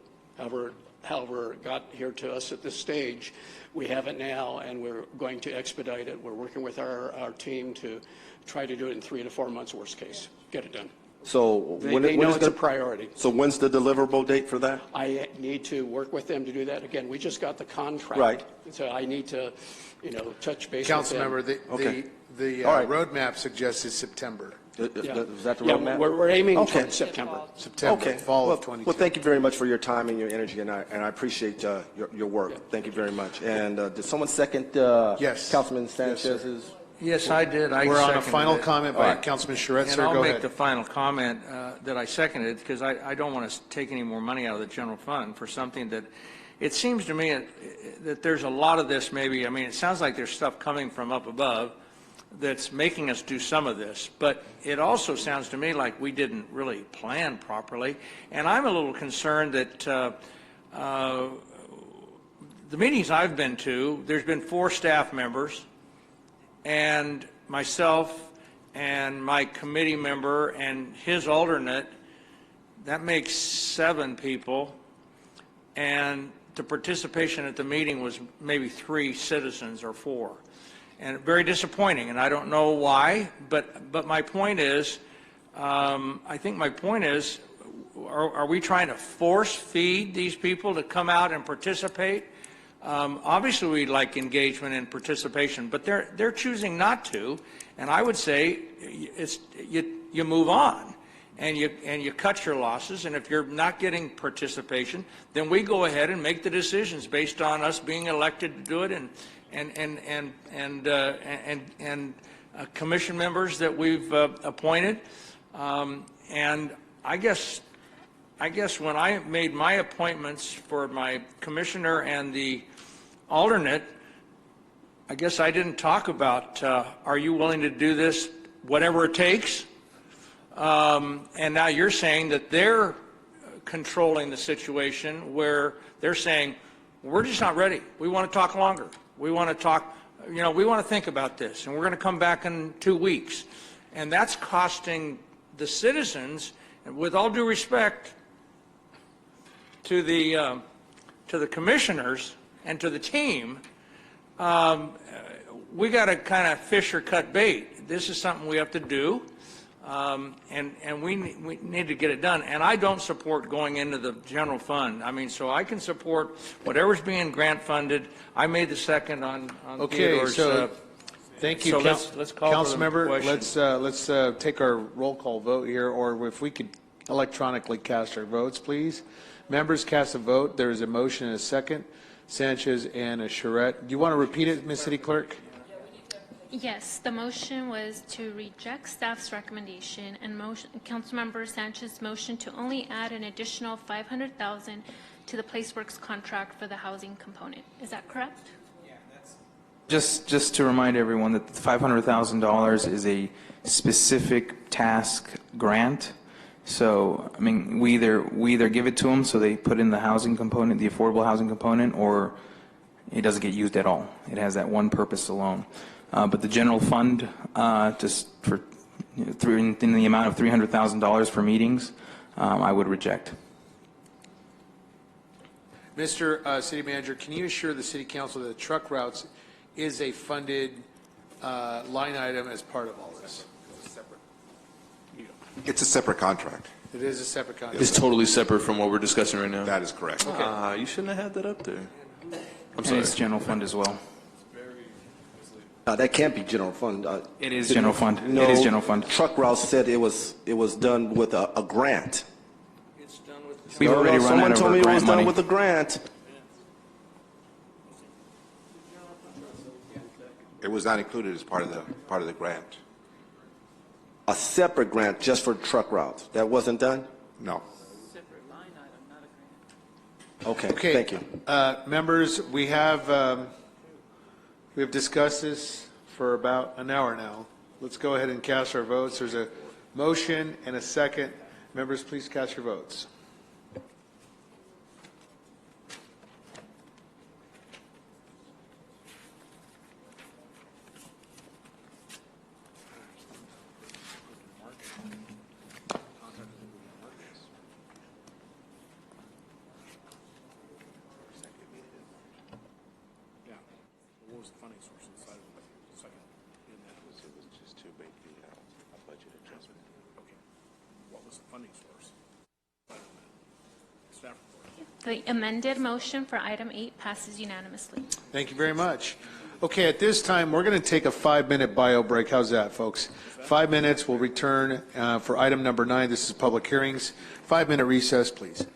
[SPEAKER 17] however it got here to us at this stage, we have it now, and we're going to expedite it. We're working with our team to try to do it in 3 to 4 months, worst case, get it done.
[SPEAKER 4] So
[SPEAKER 17] They know it's a priority.
[SPEAKER 4] So when's the deliverable date for that?
[SPEAKER 17] I need to work with them to do that. Again, we just got the contract.
[SPEAKER 4] Right.
[SPEAKER 17] So I need to, touch base with them.
[SPEAKER 1] Councilmember, the
[SPEAKER 4] All right.
[SPEAKER 1] roadmap suggested September.
[SPEAKER 4] Is that the
[SPEAKER 17] Yeah,
[SPEAKER 4] roadmap?
[SPEAKER 17] we're aiming
[SPEAKER 4] Okay.
[SPEAKER 17] towards September.
[SPEAKER 4] Okay.
[SPEAKER 1] fall
[SPEAKER 4] well,
[SPEAKER 1] of 22.
[SPEAKER 4] Well, thank you very much for your time and your energy, and I appreciate your work. Thank you very much. And did someone second
[SPEAKER 1] Yes.
[SPEAKER 4] Councilman Sanchez's?
[SPEAKER 9] Yes, I did. I
[SPEAKER 1] We're on a
[SPEAKER 9] seconded
[SPEAKER 1] final
[SPEAKER 9] it.
[SPEAKER 1] comment by Councilman Charette,
[SPEAKER 9] And
[SPEAKER 1] sir.
[SPEAKER 9] I'll
[SPEAKER 1] Go
[SPEAKER 9] make
[SPEAKER 1] ahead.
[SPEAKER 9] the final comment that I seconded, because I don't want to take any more money out of the general fund for something that, it seems to me that there's a lot of this maybe, I mean, it sounds like there's stuff coming from up above that's making us do some of this, but it also sounds to me like we didn't really plan properly. And I'm a little concerned that the meetings I've been to, there's been 4 staff members, and myself and my committee member and his alternate. That makes 7 people, and the participation at the meeting was maybe 3 citizens or 4, and very disappointing, and I don't know why, but my point is, I think my point is, are we trying to force feed these people to come out and participate? Obviously, we'd like engagement and participation, but they're choosing not to. And I would say you move on, and you cut your losses. And if you're not getting participation, then we go ahead and make the decisions based on us being elected to do it, and commission members that we've appointed. And I guess when I made my appointments for my commissioner and the alternate, I guess I didn't talk about, are you willing to do this, whatever it takes? And now you're saying that they're controlling the situation where they're saying, we're just not ready. We want to talk longer. We want to talk, we want to think about this, and we're going to come back in 2 weeks. And that's costing the citizens, and with all due respect to the commissioners and to the team, we got to kind of fish or cut bait. This is something we have to do, and we need to get it done. And I don't support going into the general fund. I mean, so I can support whatever's being grant funded. I made the second on
[SPEAKER 1] Okay,
[SPEAKER 9] Theodore's.
[SPEAKER 1] so thank you,
[SPEAKER 9] So let's call for the
[SPEAKER 1] Councilmember.
[SPEAKER 9] question.
[SPEAKER 1] Let's take our roll call vote here, or if we could electronically cast our votes, please. Members cast a vote. There is a motion and a second. Sanchez and a Charette. Do you want to repeat it, Ms. City Clerk?
[SPEAKER 8] Yes, the motion was to reject staff's recommendation, and Councilmember Sanchez's motion to only add an additional $500,000 to the PlaceWorks contract for the housing component. Is that correct?
[SPEAKER 6] Just to remind everyone that the $500,000 is a specific task grant. So, I mean, we either give it to them so they put in the housing component, the affordable housing component, or it doesn't get used at all. It has that one purpose alone. But the general fund, just for in the amount of $300,000 for meetings, I would reject.
[SPEAKER 1] Mr. City Manager, can you assure the City Council that the truck routes is a funded line item as part of all this?
[SPEAKER 24] It's a separate contract.
[SPEAKER 1] It is a separate contract.
[SPEAKER 5] It's totally separate from what we're discussing right now.
[SPEAKER 24] That is correct.
[SPEAKER 5] You shouldn't have had that up there. I'm
[SPEAKER 6] And
[SPEAKER 5] sorry.
[SPEAKER 6] it's general fund as well.
[SPEAKER 4] That can't be general fund.
[SPEAKER 6] It is general fund.
[SPEAKER 4] No,
[SPEAKER 6] It is general fund.
[SPEAKER 4] Truck Route said it was done with a grant.
[SPEAKER 6] We've already run
[SPEAKER 4] someone
[SPEAKER 6] out of
[SPEAKER 4] told
[SPEAKER 6] our
[SPEAKER 4] me it was
[SPEAKER 6] grant
[SPEAKER 4] done
[SPEAKER 6] money.
[SPEAKER 4] with a grant.
[SPEAKER 24] It was not included as part of the grant.
[SPEAKER 4] A separate grant just for truck routes. That wasn't done?
[SPEAKER 24] No.
[SPEAKER 4] Okay,
[SPEAKER 1] Okay.
[SPEAKER 4] thank you.
[SPEAKER 1] Members, we have discussed this for about an hour now. Let's go ahead and cast our votes. There's a motion and a second. Members, please cast your votes.
[SPEAKER 23] What was the funding source inside of the second?
[SPEAKER 24] It was just to make a budget adjustment.
[SPEAKER 23] Okay. What was the funding source? Staff report.
[SPEAKER 8] The amended motion for item 8 passes unanimously.
[SPEAKER 1] Thank you very much. Okay, at this time, we're going to take a 5-minute bio break. How's that, folks? 5 minutes. We'll return for item number 9. This is public hearings. 5-minute recess, please.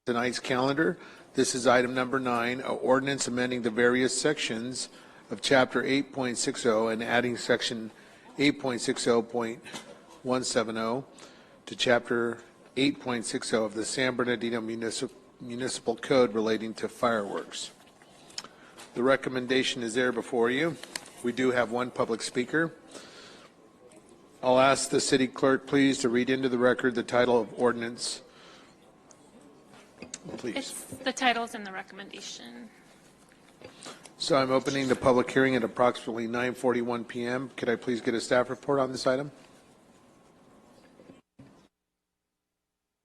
[SPEAKER 1] Tonight's calendar. This is item number 9, an ordinance amending the various sections of Chapter 8.60 and adding Section 8.60.170 to Chapter 8.60 of the San Bernardino Municipal Code relating to fireworks. The recommendation is there before you. We do have one public speaker. I'll ask the city clerk, please, to read into the record the title of ordinance. Please.
[SPEAKER 8] It's the titles and the recommendation.
[SPEAKER 1] So I'm opening the public hearing at approximately 9:41 p.m. Could I please get a staff report on this item?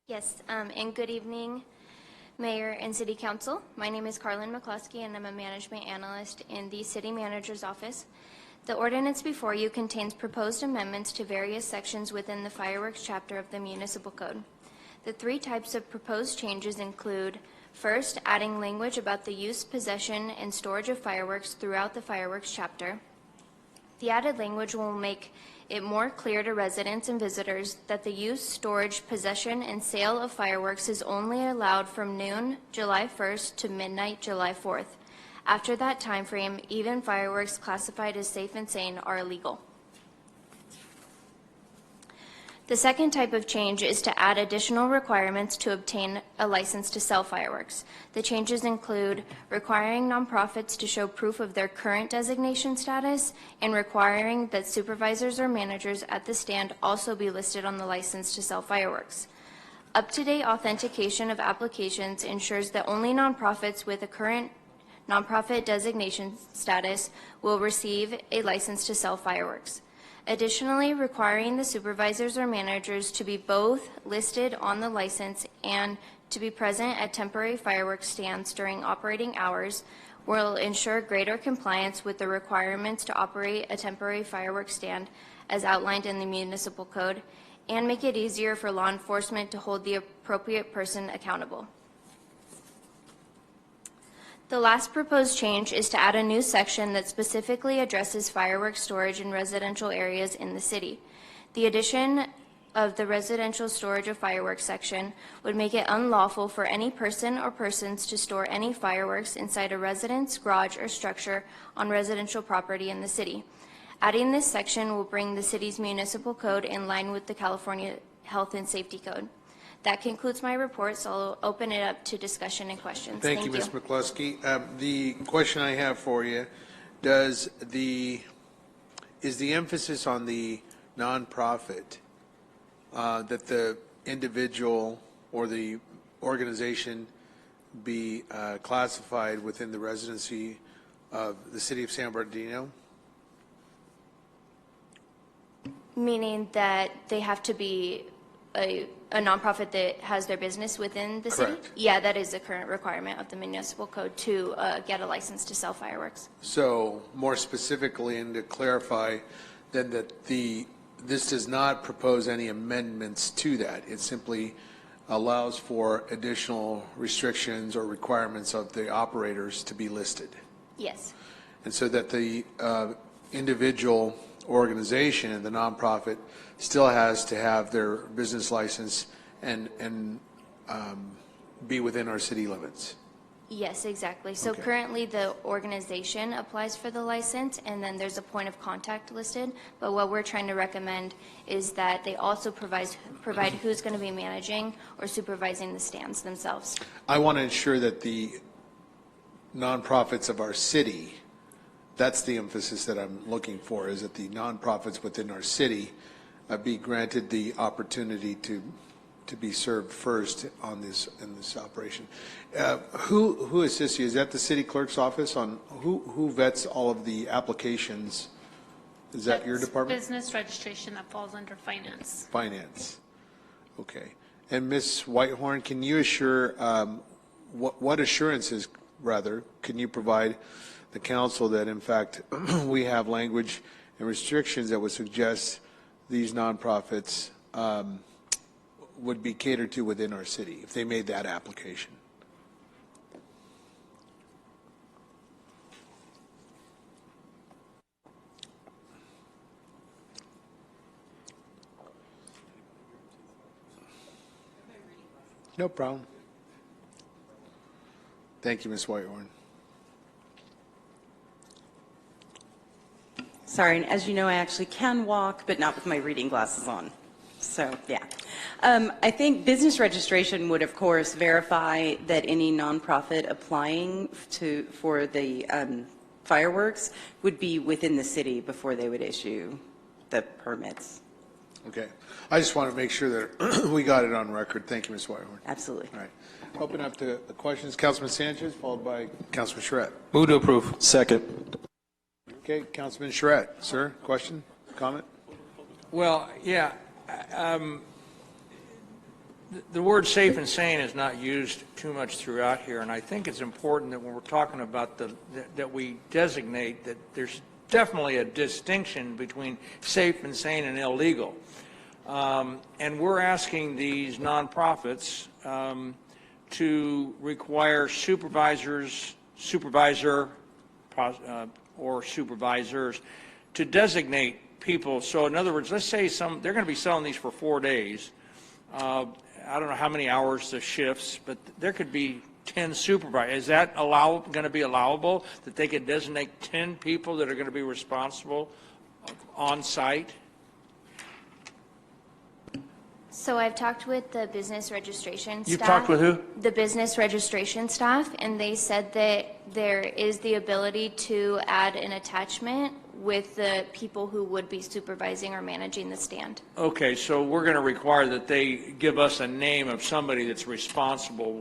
[SPEAKER 7] Yes, and good evening, Mayor and City Council. My name is Carlin McCluskey, and I'm a management analyst in the City Manager's Office. The ordinance before you contains proposed amendments to various sections within the fireworks chapter of the Municipal Code. The 3 types of proposed changes include, first, adding language about the use, possession, and storage of fireworks throughout the fireworks chapter. The added language will make it more clear to residents and visitors that the use, storage, possession, and sale of fireworks is only allowed from noon July 1st to midnight July 4th. After that time frame, even fireworks classified as safe and sane are illegal. The second type of change is to add additional requirements to obtain a license to sell fireworks. The changes include requiring nonprofits to show proof of their current designation status and requiring that supervisors or managers at the stand also be listed on the license to sell fireworks. Up-to-date authentication of applications ensures that only nonprofits with a current nonprofit designation status will receive a license to sell fireworks. Additionally, requiring the supervisors or managers to be both listed on the license and to be present at temporary fireworks stands during operating hours will ensure greater compliance with the requirements to operate a temporary fireworks stand as outlined in the municipal code and make it easier for law enforcement to hold the appropriate person accountable. The last proposed change is to add a new section that specifically addresses fireworks storage in residential areas in the city. The addition of the residential storage of fireworks section would make it unlawful for any person or persons to store any fireworks inside a residence, garage, or structure on residential property in the city. Adding this section will bring the city's municipal code in line with the California Health and Safety Code. That concludes my report, so I'll open it up to discussion and questions.
[SPEAKER 1] Thank you, Ms. McCluskey. The question I have for you, is the emphasis on the nonprofit that the individual or the organization be classified within the residency of the city of San Bernardino?
[SPEAKER 7] Meaning that they have to be a nonprofit that has their business within the city?
[SPEAKER 1] Correct.
[SPEAKER 7] Yeah, that is the current requirement of the municipal code to get a license to sell fireworks.
[SPEAKER 1] So more specifically, and to clarify, then that this does not propose any amendments to that. It simply allows for additional restrictions or requirements of the operators to be listed.
[SPEAKER 7] Yes.
[SPEAKER 1] And so that the individual organization and the nonprofit still has to have their business license and be within our city limits.
[SPEAKER 7] Yes, exactly. So
[SPEAKER 1] Okay.
[SPEAKER 7] currently the organization applies for the license and then there's a point of contact listed. But what we're trying to recommend is that they also provide who's going to be managing or supervising the stands themselves.
[SPEAKER 1] I want to ensure that the nonprofits of our city, that's the emphasis that I'm looking for, is that the nonprofits within our city be granted the opportunity to be served first on this in this operation. Who assists you? Is that the city clerk's office? On who vets all of the applications? Is that your department?
[SPEAKER 8] Business registration that falls under finance.
[SPEAKER 1] Finance. Okay. And Ms. Whitehorn, can you assure what assurances, rather, can you provide the council that, in fact, we have language and restrictions that would suggest these nonprofits would be catered to within our city if they made that application? No problem. Thank you, Ms. Whitehorn.
[SPEAKER 11] Sorry, and as you know, I actually can walk, but not with my reading glasses on. So, yeah. I think business registration would, of course, verify that any nonprofit applying for the fireworks would be within the city before they would issue the permits.
[SPEAKER 1] Okay. I just want to make sure that we got it on record. Thank you, Ms. Whitehorn.
[SPEAKER 11] Absolutely.
[SPEAKER 1] All right. Open up to the questions. Councilman Sanchez, followed by Councilman Charette.
[SPEAKER 6] Move to approve.
[SPEAKER 4] Second.
[SPEAKER 1] Okay, Councilman Charette, sir, question, comment?
[SPEAKER 9] Well, yeah, the word safe and sane is not used too much throughout here, and I think it's important that when we're talking about that we designate that there's definitely a distinction between safe and sane and illegal. And we're asking these nonprofits to require supervisor, or supervisors to designate people. So in other words, let's say they're going to be selling these for 4 days. I don't know how many hours the shifts, but there could be 10 supervisors. Is that going to be allowable, that they could designate 10 people that are going to be responsible on site?
[SPEAKER 7] So I've talked with the business registration staff.
[SPEAKER 9] You've talked with who?
[SPEAKER 7] The business registration staff, and they said that there is the ability to add an attachment with the people who would be supervising or managing the stand.
[SPEAKER 9] Okay, so we're going to require that they give us a name of somebody that's responsible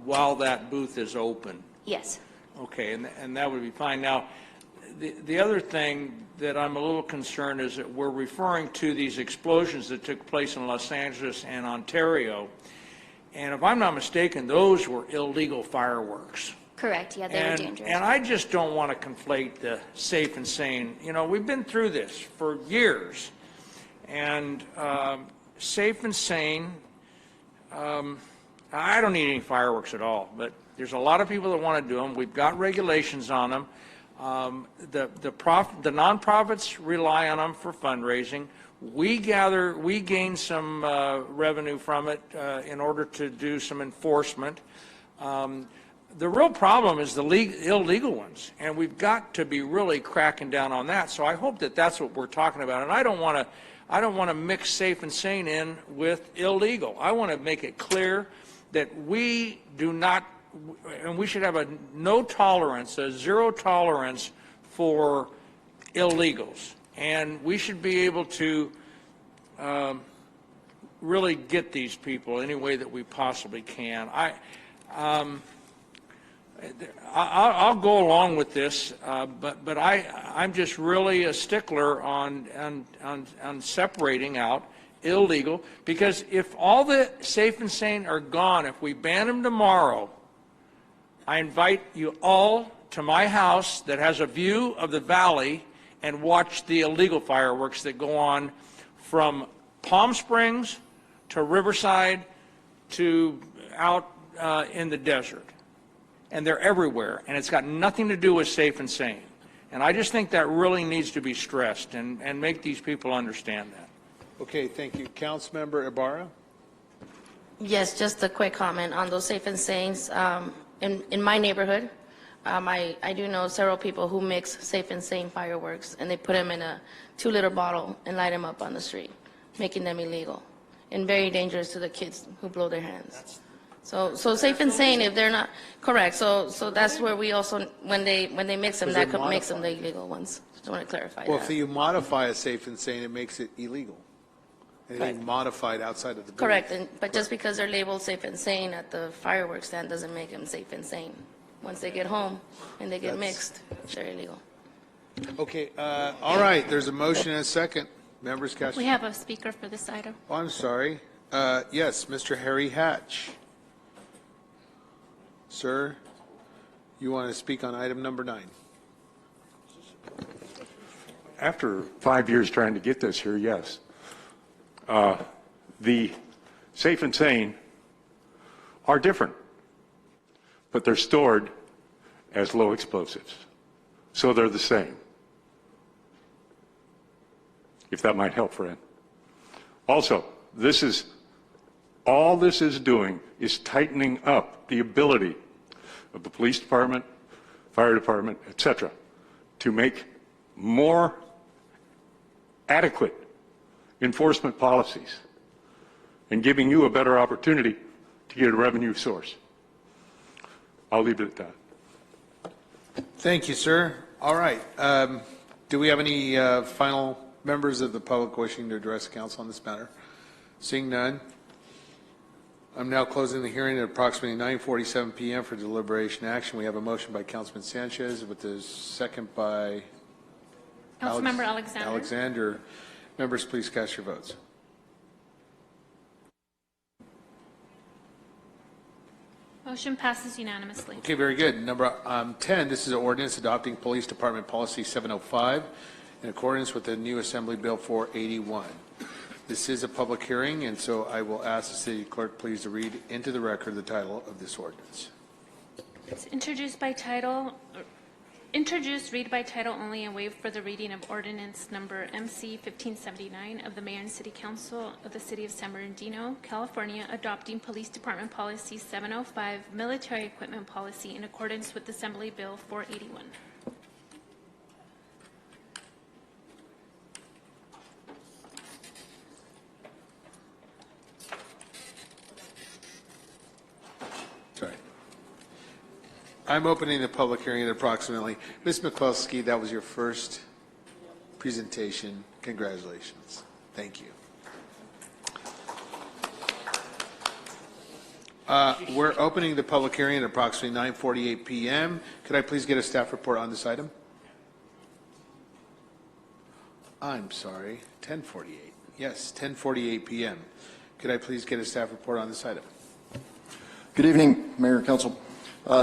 [SPEAKER 9] while that booth is open.
[SPEAKER 7] Yes.
[SPEAKER 9] Okay, and that would be fine. Now, the other thing that I'm a little concerned is that we're referring to these explosions that took place in Los Angeles and Ontario. And if I'm not mistaken, those were illegal fireworks.
[SPEAKER 7] Correct, yeah, they were dangerous.
[SPEAKER 9] And I just don't want to conflate the safe and sane. You know, we've been through this for years. And safe and sane, I don't need any fireworks at all, but there's a lot of people that want to do them. We've got regulations on them. The nonprofits rely on them for fundraising. We gain some revenue from it in order to do some enforcement. The real problem is the illegal ones, and we've got to be really cracking down on that. So I hope that that's what we're talking about. And I don't want to mix safe and sane in with illegal. I want to make it clear that we do not, and we should have a no tolerance, a zero tolerance for illegals. And we should be able to really get these people any way that we possibly can. I'll go along with this, but I'm just really a stickler on separating out illegal, because if all the safe and sane are gone, if we ban them tomorrow, I invite you all to my house that has a view of the valley and watch the illegal fireworks that go on from Palm Springs to Riverside to out in the desert. And they're everywhere, and it's got nothing to do with safe and sane. And I just think that really needs to be stressed and make these people understand that.
[SPEAKER 1] Okay, thank you. Councilmember Ibarra?
[SPEAKER 19] Yes, just a quick comment on those safe and sanes. In my neighborhood, I do know several people who mix safe and sane fireworks, and they put them in a 2-liter bottle and light them up on the street, making them illegal and very dangerous to the kids who blow their hands. So safe and sane, if they're not correct. So that's where we also, when they mix them, that makes them the illegal ones. Just want to clarify
[SPEAKER 1] Well,
[SPEAKER 19] that.
[SPEAKER 1] if you modify a safe and sane, it makes it illegal. Anything modified outside of the booth.
[SPEAKER 19] Correct, but just because they're labeled safe and sane at the fireworks stand doesn't make them safe and sane. Once they get home and they get mixed, they're illegal.
[SPEAKER 1] Okay, all right, there's a motion and a second. Members cast.
[SPEAKER 8] We have a speaker for this item.
[SPEAKER 1] Oh, I'm sorry. Yes, Mr. Harry Hatch. Sir, you want to speak on item number 9?
[SPEAKER 12] After 5 years trying to get this here, yes. The safe and sane are different, but they're stored as low explosives. So they're the same. If that might help, friend. Also, all this is doing is tightening up the ability of the police department, fire department, etc., to make more adequate enforcement policies and giving you a better opportunity to get a revenue source. I'll leave it at that.
[SPEAKER 1] Thank you, sir. All right. Do we have any final members of the public wishing to address the council on this matter? Seeing none, I'm now closing the hearing at approximately 9:47 p.m. for deliberation action. We have a motion by Councilman Sanchez with the second by
[SPEAKER 8] Councilmember Alexander.
[SPEAKER 1] Alexander. Members, please cast your votes.
[SPEAKER 8] Motion passes unanimously.
[SPEAKER 1] Okay, very good. Number 10, this is an ordinance adopting Police Department Policy 705 in accordance with the new Assembly Bill 481. This is a public hearing, and so I will ask the city clerk please to read into the record the title of this ordinance.
[SPEAKER 8] It's introduced by title, read by title only, and waive for the reading of ordinance number MC 1579 of the Mayor and City Council of the City of San Bernardino, California, adopting Police Department Policy 705, Military Equipment Policy in accordance with Assembly Bill 481.
[SPEAKER 1] Sorry. I'm opening the public hearing at approximately, Ms. McCluskey, that was your first presentation. Congratulations. Thank you. We're opening the public hearing at approximately 9:48 p.m. Could I please get a staff report on this item? I'm sorry, 10:48. Yes, 10:48 p.m. Could I please get a staff report on this item?
[SPEAKER 20] Good evening, Mayor and Council.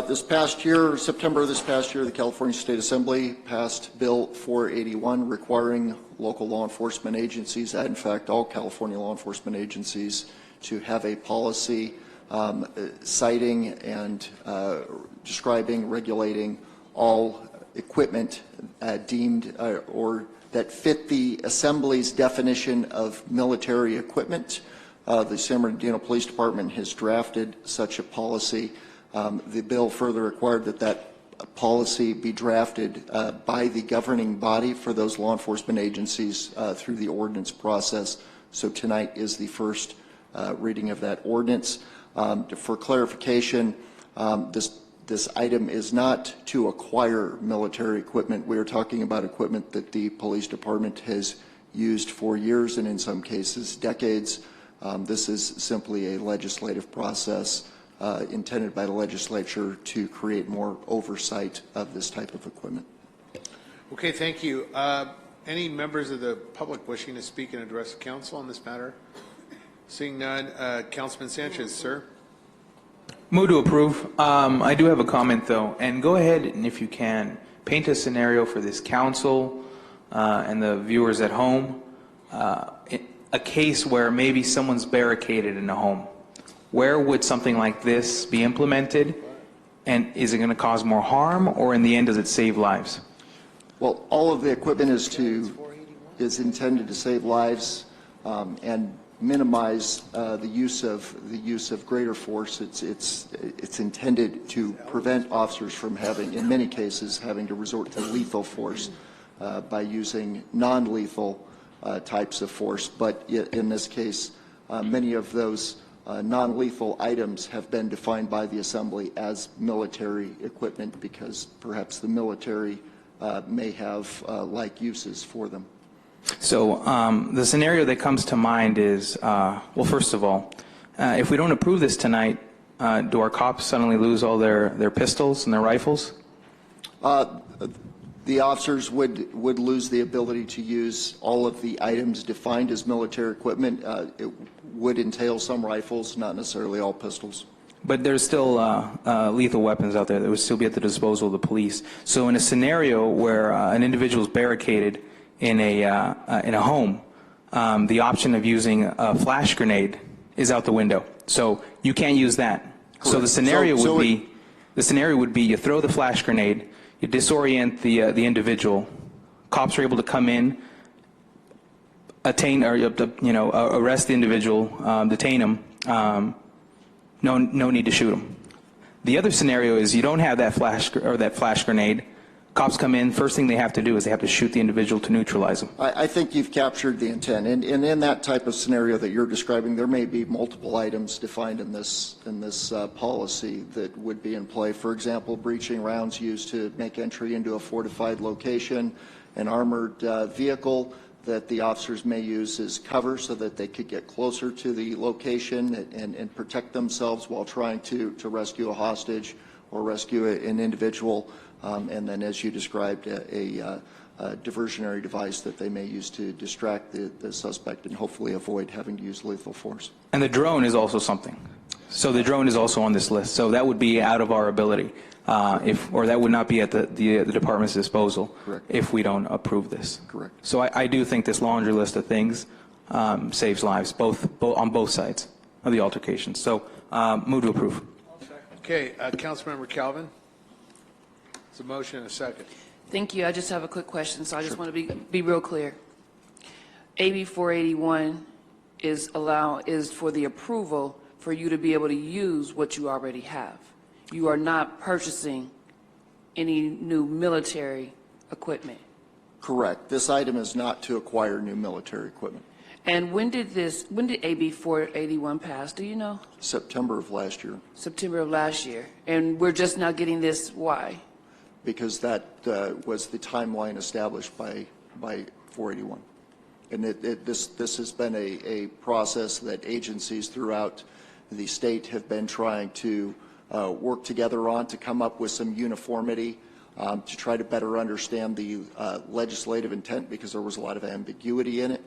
[SPEAKER 20] This past year, September of this past year, the California State Assembly passed Bill 481 requiring local law enforcement agencies, and in fact all California law enforcement agencies, to have a policy citing and describing, regulating all equipment deemed or that fit the Assembly's definition of military equipment. The San Bernardino Police Department has drafted such a policy. The bill further required that policy be drafted by the governing body for those law enforcement agencies through the ordinance process. So tonight is the first reading of that ordinance. For clarification, this item is not to acquire military equipment. We are talking about equipment that the police department has used for years and in some cases decades. This is simply a legislative process intended by the legislature to create more oversight of this type of equipment.
[SPEAKER 1] Okay, thank you. Any members of the public wishing to speak and address the council on this matter? Seeing none, Councilman Sanchez, sir.
[SPEAKER 6] Move to approve. I do have a comment though, and go ahead and if you can, paint a scenario for this council and the viewers at home. A case where maybe someone's barricaded in a home. Where would something like this be implemented? And is it going to cause more harm, or in the end, does it save lives?
[SPEAKER 20] Well, all of the equipment is intended to save lives and minimize the use of greater force. It's intended to prevent officers from having, in many cases, having to resort to lethal force by using non-lethal types of force. But in this case, many of those non-lethal items have been defined by the Assembly as military equipment because perhaps the military may have like uses for them.
[SPEAKER 6] So the scenario that comes to mind is, well, first of all, if we don't approve this tonight, do our cops suddenly lose all their pistols and their rifles?
[SPEAKER 20] The officers would lose the ability to use all of the items defined as military equipment. It would entail some rifles, not necessarily all pistols.
[SPEAKER 6] But there's still lethal weapons out there that would still be at the disposal of the police. So in a scenario where an individual is barricaded in a home, the option of using a flash grenade is out the window. So you can't use that. Correct. So the scenario would be you throw the flash grenade, you disorient the individual, cops are able to come in, arrest the individual, detain him. No need to shoot him. The other scenario is you don't have that flash grenade. Cops come in. First thing they have to do is they have to shoot the individual to neutralize him.
[SPEAKER 20] I think you've captured the intent, and in that type of scenario that you're describing, there may be multiple items defined in this policy that would be in play. For example, breaching rounds used to make entry into a fortified location, an armored vehicle that the officers may use as cover so that they could get closer to the location and protect themselves while trying to rescue a hostage or rescue an individual. And then, as you described, a diversionary device that they may use to distract the suspect and hopefully avoid having to use lethal force.
[SPEAKER 6] And the drone is also something. So the drone is also on this list. So that would be out of our ability, or that would not be at the department's disposal.
[SPEAKER 20] Correct.
[SPEAKER 6] If we don't approve this.
[SPEAKER 20] Correct.
[SPEAKER 6] So I do think this laundry list of things saves lives, on both sides of the altercation. So move to approve.
[SPEAKER 1] Okay, Councilmember Calvin. It's a motion and a second.
[SPEAKER 14] Thank you. I just have a quick question, so I just want to be real clear. AB 481 is for the approval for you to be able to use what you already have. You are not purchasing any new military equipment.
[SPEAKER 20] Correct. This item is not to acquire new military equipment.
[SPEAKER 14] And when did AB 481 pass? Do you know?
[SPEAKER 20] September of last year.
[SPEAKER 14] September of last year. And we're just now getting this, why?
[SPEAKER 20] Because that was the timeline established by 481. And this has been a process that agencies throughout the state have been trying to work together on to come up with some uniformity, to try to better understand the legislative intent, because there was a lot of ambiguity in it.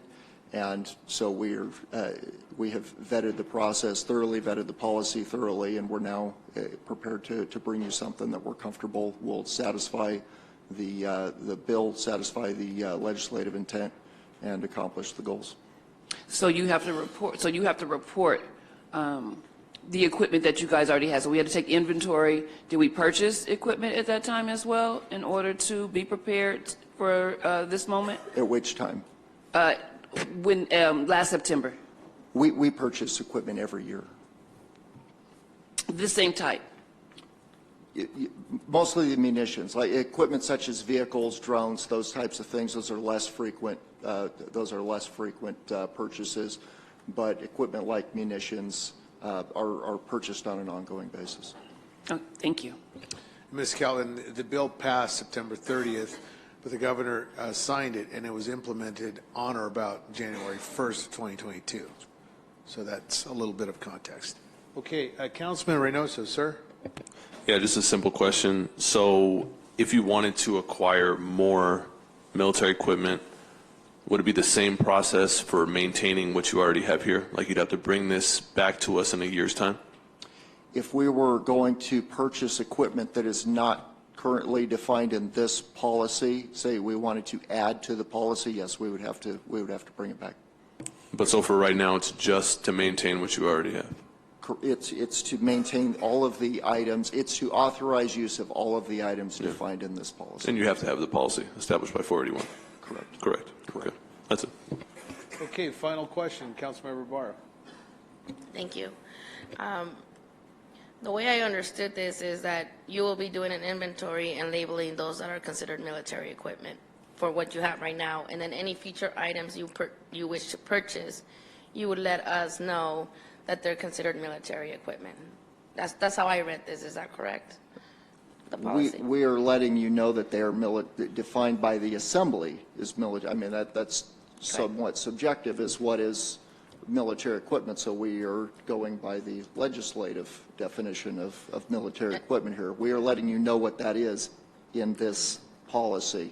[SPEAKER 20] And so we have vetted the process thoroughly, vetted the policy thoroughly, and we're now prepared to bring you something that we're comfortable will satisfy the bill, satisfy the legislative intent, and accomplish the goals.
[SPEAKER 14] So you have to report. The equipment that you guys already have. So we had to take inventory. Did we purchase equipment at that time as well in order to be prepared for this moment?
[SPEAKER 20] At which time?
[SPEAKER 14] When last September.
[SPEAKER 20] We purchase equipment every year.
[SPEAKER 14] The same type.
[SPEAKER 20] Mostly the munitions, like equipment such as vehicles, drones, those types of things. Those are less frequent. Purchases, but equipment like munitions are purchased on an ongoing basis.
[SPEAKER 14] Oh, thank you.
[SPEAKER 1] Ms. Calvin, the bill passed September 30th, but the governor signed it, and it was implemented on or about January 1st of 2022. So that's a little bit of context. Okay, Councilman Reynoso, sir.
[SPEAKER 5] Yeah, just a simple question. So if you wanted to acquire more military equipment, would it be the same process for maintaining what you already have here? Like you'd have to bring this back to us in a year's time?
[SPEAKER 20] If we were going to purchase equipment that is not currently defined in this policy, say we wanted to add to the policy, yes, we would have to bring it back.
[SPEAKER 5] But so for right now, it's just to maintain what you already have?
[SPEAKER 20] It's to maintain all of the items. It's to authorize use of all of the items defined in this policy.
[SPEAKER 5] And you have to have the policy established by 481?
[SPEAKER 20] Correct.
[SPEAKER 5] Correct. Okay. That's it.
[SPEAKER 1] Okay, final question, Councilmember Barr.
[SPEAKER 19] Thank you. The way I understood this is that you will be doing an inventory and labeling those that are considered military equipment for what you have right now, and then any future items you wish to purchase, you would let us know that they're considered military equipment. That's how I read this. Is that correct? The policy.
[SPEAKER 20] We are letting you know that they are defined by the assembly as military. I mean, that's somewhat subjective as what is military equipment, so we are going by the legislative definition of military equipment here. We are letting you know what that is in this policy.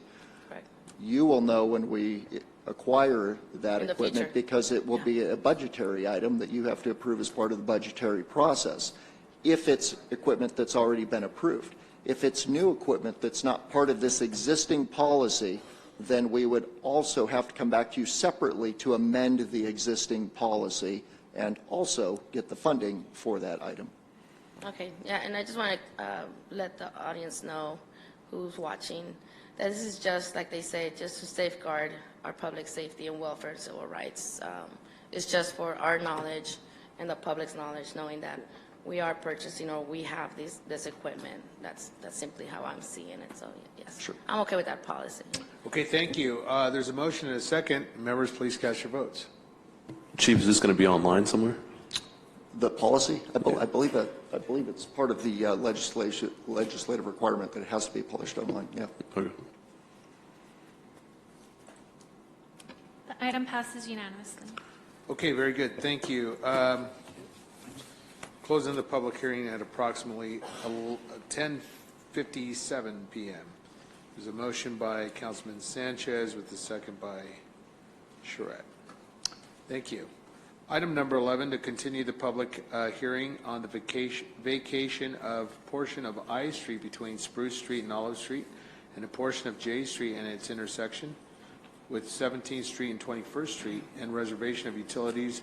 [SPEAKER 19] Right.
[SPEAKER 20] You will know when we acquire that
[SPEAKER 19] In the
[SPEAKER 20] equipment
[SPEAKER 19] future.
[SPEAKER 20] because it will be a budgetary item that you have to approve as part of the budgetary process. if it's equipment that's already been approved. If it's new equipment that's not part of this existing policy, then we would also have to come back to you separately to amend the existing policy and also get the funding for that item.
[SPEAKER 19] Okay, yeah, and I just want to let the audience know who's watching that this is just, like they say, just to safeguard our public safety and welfare and civil rights. It's just for our knowledge and the public's knowledge, knowing that we are purchasing or we have this equipment. That's simply how I'm seeing it. So yes, sure. I'm okay with that policy.
[SPEAKER 1] Okay, thank you. There's a motion and a second. Members, please cast your votes.
[SPEAKER 5] Chief, is this going to be online somewhere?
[SPEAKER 20] The policy, I believe it's part of the legislative requirement that it has to be published online. Yeah.
[SPEAKER 5] Okay.
[SPEAKER 8] The item passes unanimously.
[SPEAKER 1] Okay, very good. Thank you. Closing the public hearing at approximately 10:57 p.m. There's a motion by Councilman Sanchez with the second by Charette. Thank you. Item number 11, to continue the public hearing on the vacation of portion of I Street between Spruce Street and Olive Street and a portion of J Street and its intersection with 17th Street and 21st Street and reservation of utilities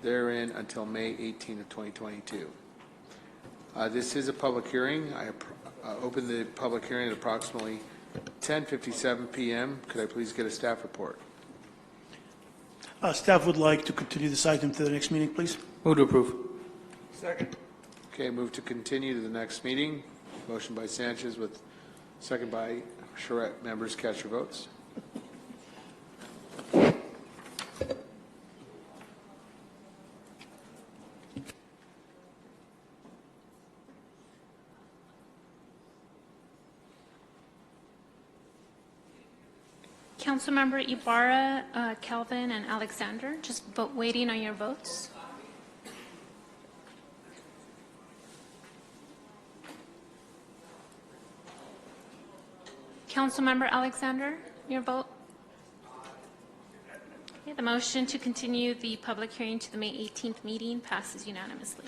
[SPEAKER 1] therein until May 18 of 2022. This is a public hearing. I open the public hearing at approximately 10:57 p.m. Could I please get a staff report?
[SPEAKER 13] Staff would like to continue this item to the next meeting, please.
[SPEAKER 6] Move to approve.
[SPEAKER 9] Second.
[SPEAKER 1] Okay, move to continue to the next meeting. Motion by Sanchez with second by Charette. Members, cast your votes.
[SPEAKER 8] Councilmember Ibarra, Calvin, and Alexander, just waiting on your votes. Councilmember Alexander, your vote? Okay, the motion to continue the public hearing to the May 18th meeting passes unanimously.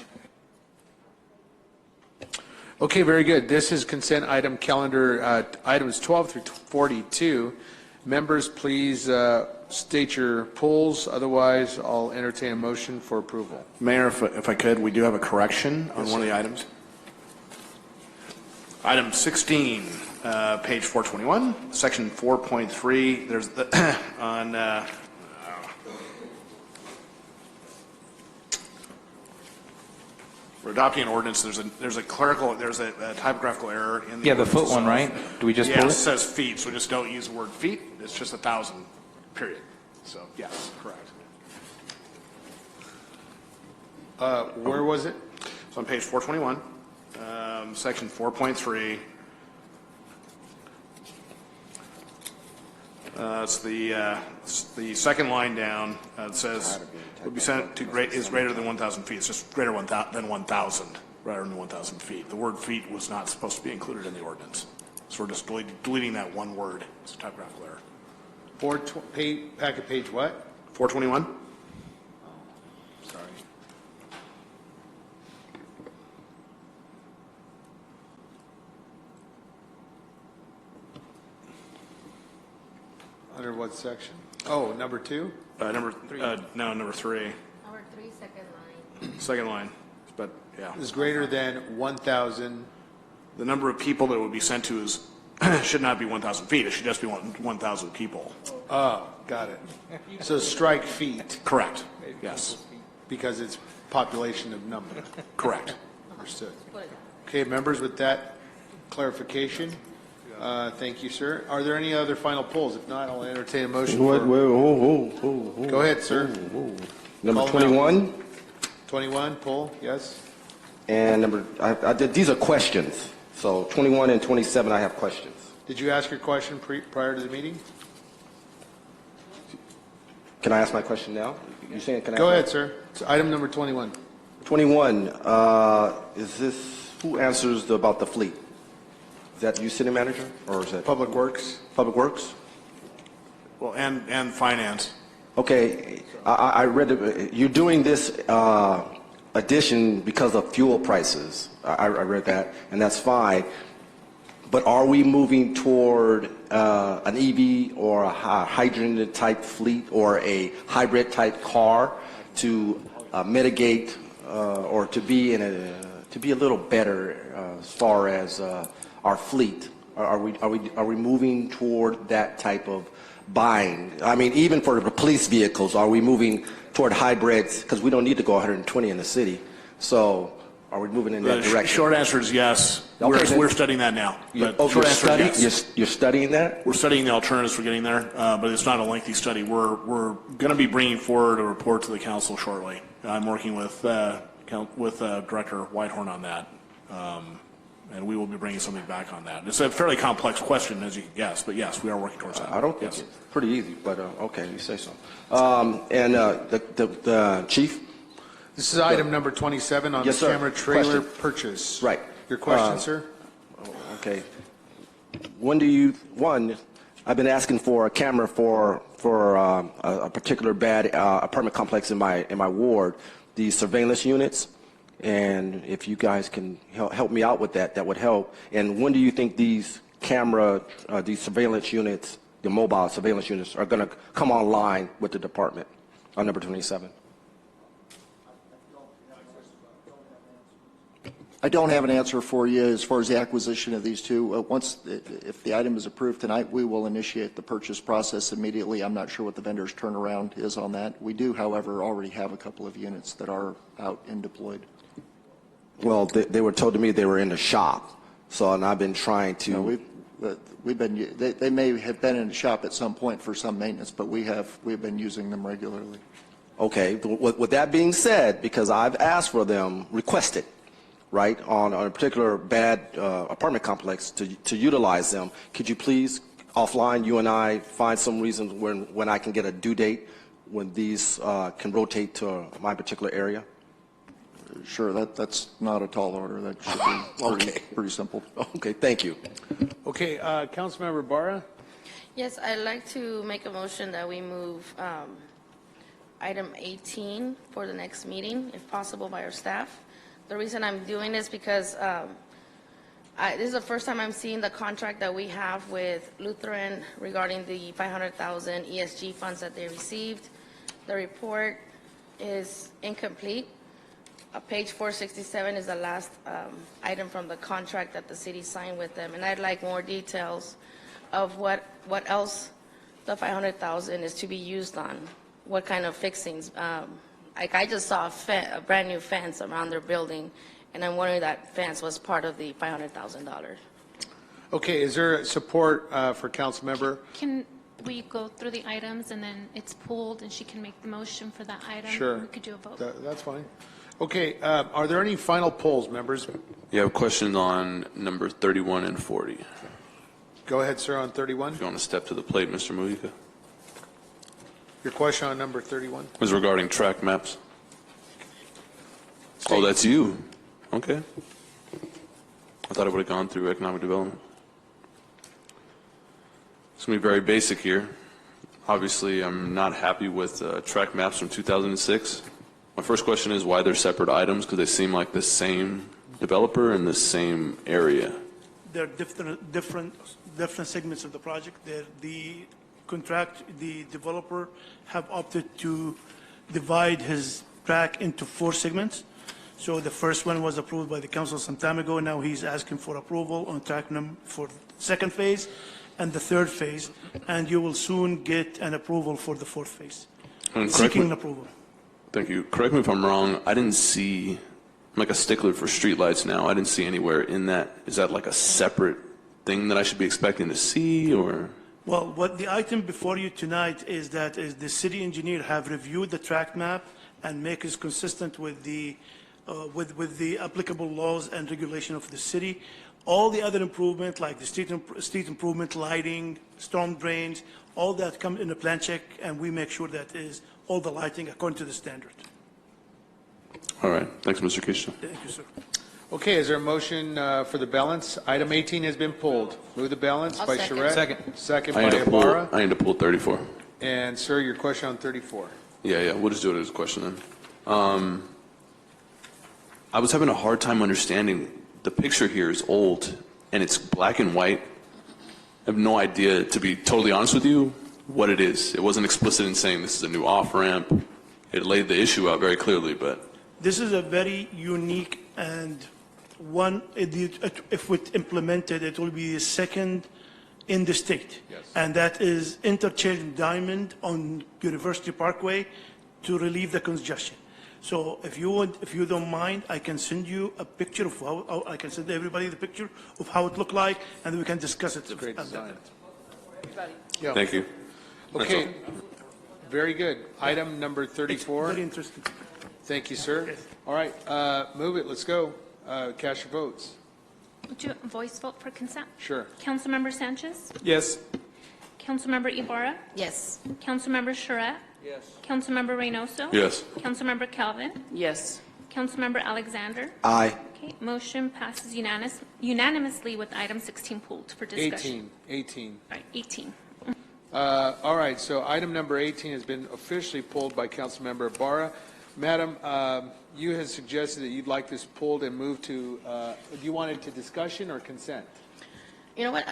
[SPEAKER 1] Okay, very good. This is consent item calendar items 12 through 42. Members, please state your polls. Otherwise, I'll entertain a motion for approval.
[SPEAKER 23] Mayor, if I could, we do have a correction on one of the items. Item 16, page 421, section 4.3. There's the on for adopting an ordinance. There's a typographical error in the
[SPEAKER 6] Yeah, the foot
[SPEAKER 23] ordinance
[SPEAKER 6] one, right? Do we just pull
[SPEAKER 23] it
[SPEAKER 6] it?
[SPEAKER 23] says feet, so just don't use the word feet. It's just 1,000, period. So yes, correct.
[SPEAKER 1] Where was it?
[SPEAKER 23] It's on page 421, section 4.3. It's the second line down. It says would be sent to is greater than 1,000 feet. It's just greater than 1,000 rather than 1,000 feet. The word feet was not supposed to be included in the ordinance. So we're just deleting that one word. It's a typographical error.
[SPEAKER 1] Packet page what?
[SPEAKER 23] 421.
[SPEAKER 1] Sorry. Under what section? Oh, number 2?
[SPEAKER 23] Number 3. No, number 3.
[SPEAKER 19] Number 3, second line.
[SPEAKER 23] Second line. But yeah.
[SPEAKER 1] Is greater than 1,000.
[SPEAKER 23] The number of people that would be sent to is should not be 1,000 feet. It should just be 1,000 people.
[SPEAKER 1] Oh, got it. So strike feet.
[SPEAKER 23] Correct. Yes.
[SPEAKER 1] Because it's population of number.
[SPEAKER 23] Correct.
[SPEAKER 1] Understood. Okay, members, with that clarification, thank you, sir. Are there any other final polls? If not, I'll entertain a motion. Go ahead, sir.
[SPEAKER 4] Number
[SPEAKER 1] Call
[SPEAKER 4] 21.
[SPEAKER 1] 21, poll, yes.
[SPEAKER 4] And these are questions. So 21 and 27, I have questions.
[SPEAKER 1] Did you ask your question prior to the meeting?
[SPEAKER 4] Can I ask my question now? You saying? Can I
[SPEAKER 1] Go ahead, sir. It's item number 21.
[SPEAKER 4] 21. Is this who answers about the fleet? Is that you, city manager, or is that
[SPEAKER 1] Public Works?
[SPEAKER 4] Public Works?
[SPEAKER 23] Well, and finance.
[SPEAKER 4] Okay, I read it. You're doing this addition because of fuel prices. I read that, and that's fine. But are we moving toward an EV or a hydrogen type fleet or a hybrid type car to mitigate or to be a little better as far as our fleet? Are we moving toward that type of buying? I mean, even for the police vehicles, are we moving toward hybrids? Because we don't need to go 120 in the city. So are we moving in that
[SPEAKER 23] The
[SPEAKER 4] direction?
[SPEAKER 23] short answer is yes.
[SPEAKER 4] Okay,
[SPEAKER 23] We're studying that now. But
[SPEAKER 4] Oh,
[SPEAKER 23] short
[SPEAKER 4] you're
[SPEAKER 23] answer is yes.
[SPEAKER 4] you're studying that?
[SPEAKER 23] We're studying the alternatives for getting there, but it's not a lengthy study. We're going to be bringing forward a report to the council shortly. I'm working with Director Whitehorn on that, and we will be bringing something back on that. It's a fairly complex question, as you can guess, but yes, we are working towards that.
[SPEAKER 4] I don't think it's pretty easy, but okay, you say so. And the chief?
[SPEAKER 1] This is item number 27 on
[SPEAKER 4] Yes,
[SPEAKER 1] the
[SPEAKER 4] sir.
[SPEAKER 1] camera trailer
[SPEAKER 4] Question.
[SPEAKER 1] purchase.
[SPEAKER 4] Right.
[SPEAKER 1] Your question, sir?
[SPEAKER 4] Okay. I've been asking for a camera for a particular bad apartment complex in my ward, the surveillance units, and if you guys can help me out with that, that would help. And when do you think these surveillance units, the mobile surveillance units, are going to come online with the department on number 27?
[SPEAKER 20] I don't have an answer for you as far as the acquisition of these two. If the item is approved tonight, we will initiate the purchase process immediately. I'm not sure what the vendor's turnaround is on that. We do, however, already have a couple of units that are out and deployed.
[SPEAKER 4] Well, they were told to me they were in the shop, and I've been trying to.
[SPEAKER 20] No, they may have been in the shop at some point for some maintenance, but we've been using them regularly.
[SPEAKER 4] Okay. With that being said, because I've asked for them, requested, right, on a particular bad apartment complex to utilize them, could you please, offline, you and I, find some reasons when I can get a due date when these can rotate to my particular area?
[SPEAKER 20] Sure, that's not a tall order. That should be pretty simple.
[SPEAKER 4] Okay, thank you.
[SPEAKER 1] Okay, Councilmember Barra?
[SPEAKER 19] Yes, I'd like to make a motion that we move item 18 for the next meeting, if possible, by our staff. The reason I'm doing this because this is the first time I'm seeing the contract that we have with Lutheran regarding the $500,000 ESG funds that they received. The report is incomplete. Page 467 is the last item from the contract that the city signed with them, and I'd like more details of what else the $500,000 is to be used on, what kind of fixings. Like I just saw a brand new fence around their building, and I'm wondering that fence was part of the $500,000.
[SPEAKER 1] Okay, is there support for Councilmember?
[SPEAKER 8] Can we go through the items and then it's pulled and she can make the motion for that item?
[SPEAKER 1] Sure.
[SPEAKER 8] We could do a vote.
[SPEAKER 1] That's fine. Okay, are there any final polls, members?
[SPEAKER 5] You have questions on number 31 and 40.
[SPEAKER 1] Go ahead, sir, on 31.
[SPEAKER 5] If you want to step to the plate, Mr. Mujica.
[SPEAKER 1] Your question on number 31?
[SPEAKER 5] Was regarding track maps. Oh, that's you. Okay. I thought it would have gone through economic development. It's going to be very basic here. Obviously, I'm not happy with track maps from 2006. My first question is why they're separate items, because they seem like the same developer in the same area.
[SPEAKER 13] There are different segments of the project. The developer have opted to divide his track into 4 segments. So the first one was approved by the council some time ago. Now he's asking for approval on track number for second phase and the third phase, and you will soon get an approval for the fourth phase. Seeking approval.
[SPEAKER 5] Thank you. Correct me if I'm wrong. I didn't see, I'm like a stickler for streetlights now. I didn't see anywhere in that. Is that like a separate thing that I should be expecting to see, or?
[SPEAKER 13] Well, what the item before you tonight is that the city engineer have reviewed the track map and make it consistent with the applicable laws and regulation of the city. All the other improvement, like the street improvement, lighting, storm drains, all that come in a plan check, and we make sure that is all the lighting according to the standard.
[SPEAKER 5] All right. Thanks, Mr. Kishna.
[SPEAKER 13] Thank you, sir.
[SPEAKER 1] Okay, is there a motion for the balance? Item 18 has been pulled. Move the balance by Charette. Second by Ibarra.
[SPEAKER 5] I need to pull 34.
[SPEAKER 1] And, sir, your question on 34.
[SPEAKER 5] Yeah, we'll just do it as a question then. I was having a hard time understanding. The picture here is old, and it's black and white. I have no idea, to be totally honest with you, what it is. It wasn't explicit in saying this is a new off-ramp. It laid the issue out very clearly, but
[SPEAKER 13] This is a very unique and one, if it's implemented, it will be the second in the state.
[SPEAKER 1] Yes.
[SPEAKER 13] And that is interchange Diamond on University Parkway to relieve the congestion. So if you don't mind, I can send you a picture of how, I can send everybody the picture of how it looked like, and we can discuss it.
[SPEAKER 1] Great design.
[SPEAKER 13] Yeah.
[SPEAKER 5] thank you.
[SPEAKER 1] Okay, very good. Item number 34.
[SPEAKER 13] Very interesting.
[SPEAKER 1] Thank you, sir. All right, move it, let's go. Cast your votes.
[SPEAKER 8] Would you voice vote for consent?
[SPEAKER 1] Sure.
[SPEAKER 8] Councilmember Sanchez?
[SPEAKER 6] Yes.
[SPEAKER 8] Councilmember Ibarra?
[SPEAKER 3] Yes.
[SPEAKER 8] Councilmember Charette?
[SPEAKER 9] Yes.
[SPEAKER 8] Councilmember Reynoso?
[SPEAKER 5] Yes.
[SPEAKER 8] Councilmember Calvin?
[SPEAKER 14] Yes.
[SPEAKER 8] Councilmember Alexander?
[SPEAKER 4] Aye.
[SPEAKER 8] Okay, motion passes unanimously with item 16 pulled for discussion.
[SPEAKER 1] 18.
[SPEAKER 8] Right, 18.
[SPEAKER 1] All right, so item number 18 has been officially pulled by Councilmember Ibarra. Madam, you had suggested that you'd like this pulled and moved to, do you want it to discussion or consent?
[SPEAKER 19] You know what,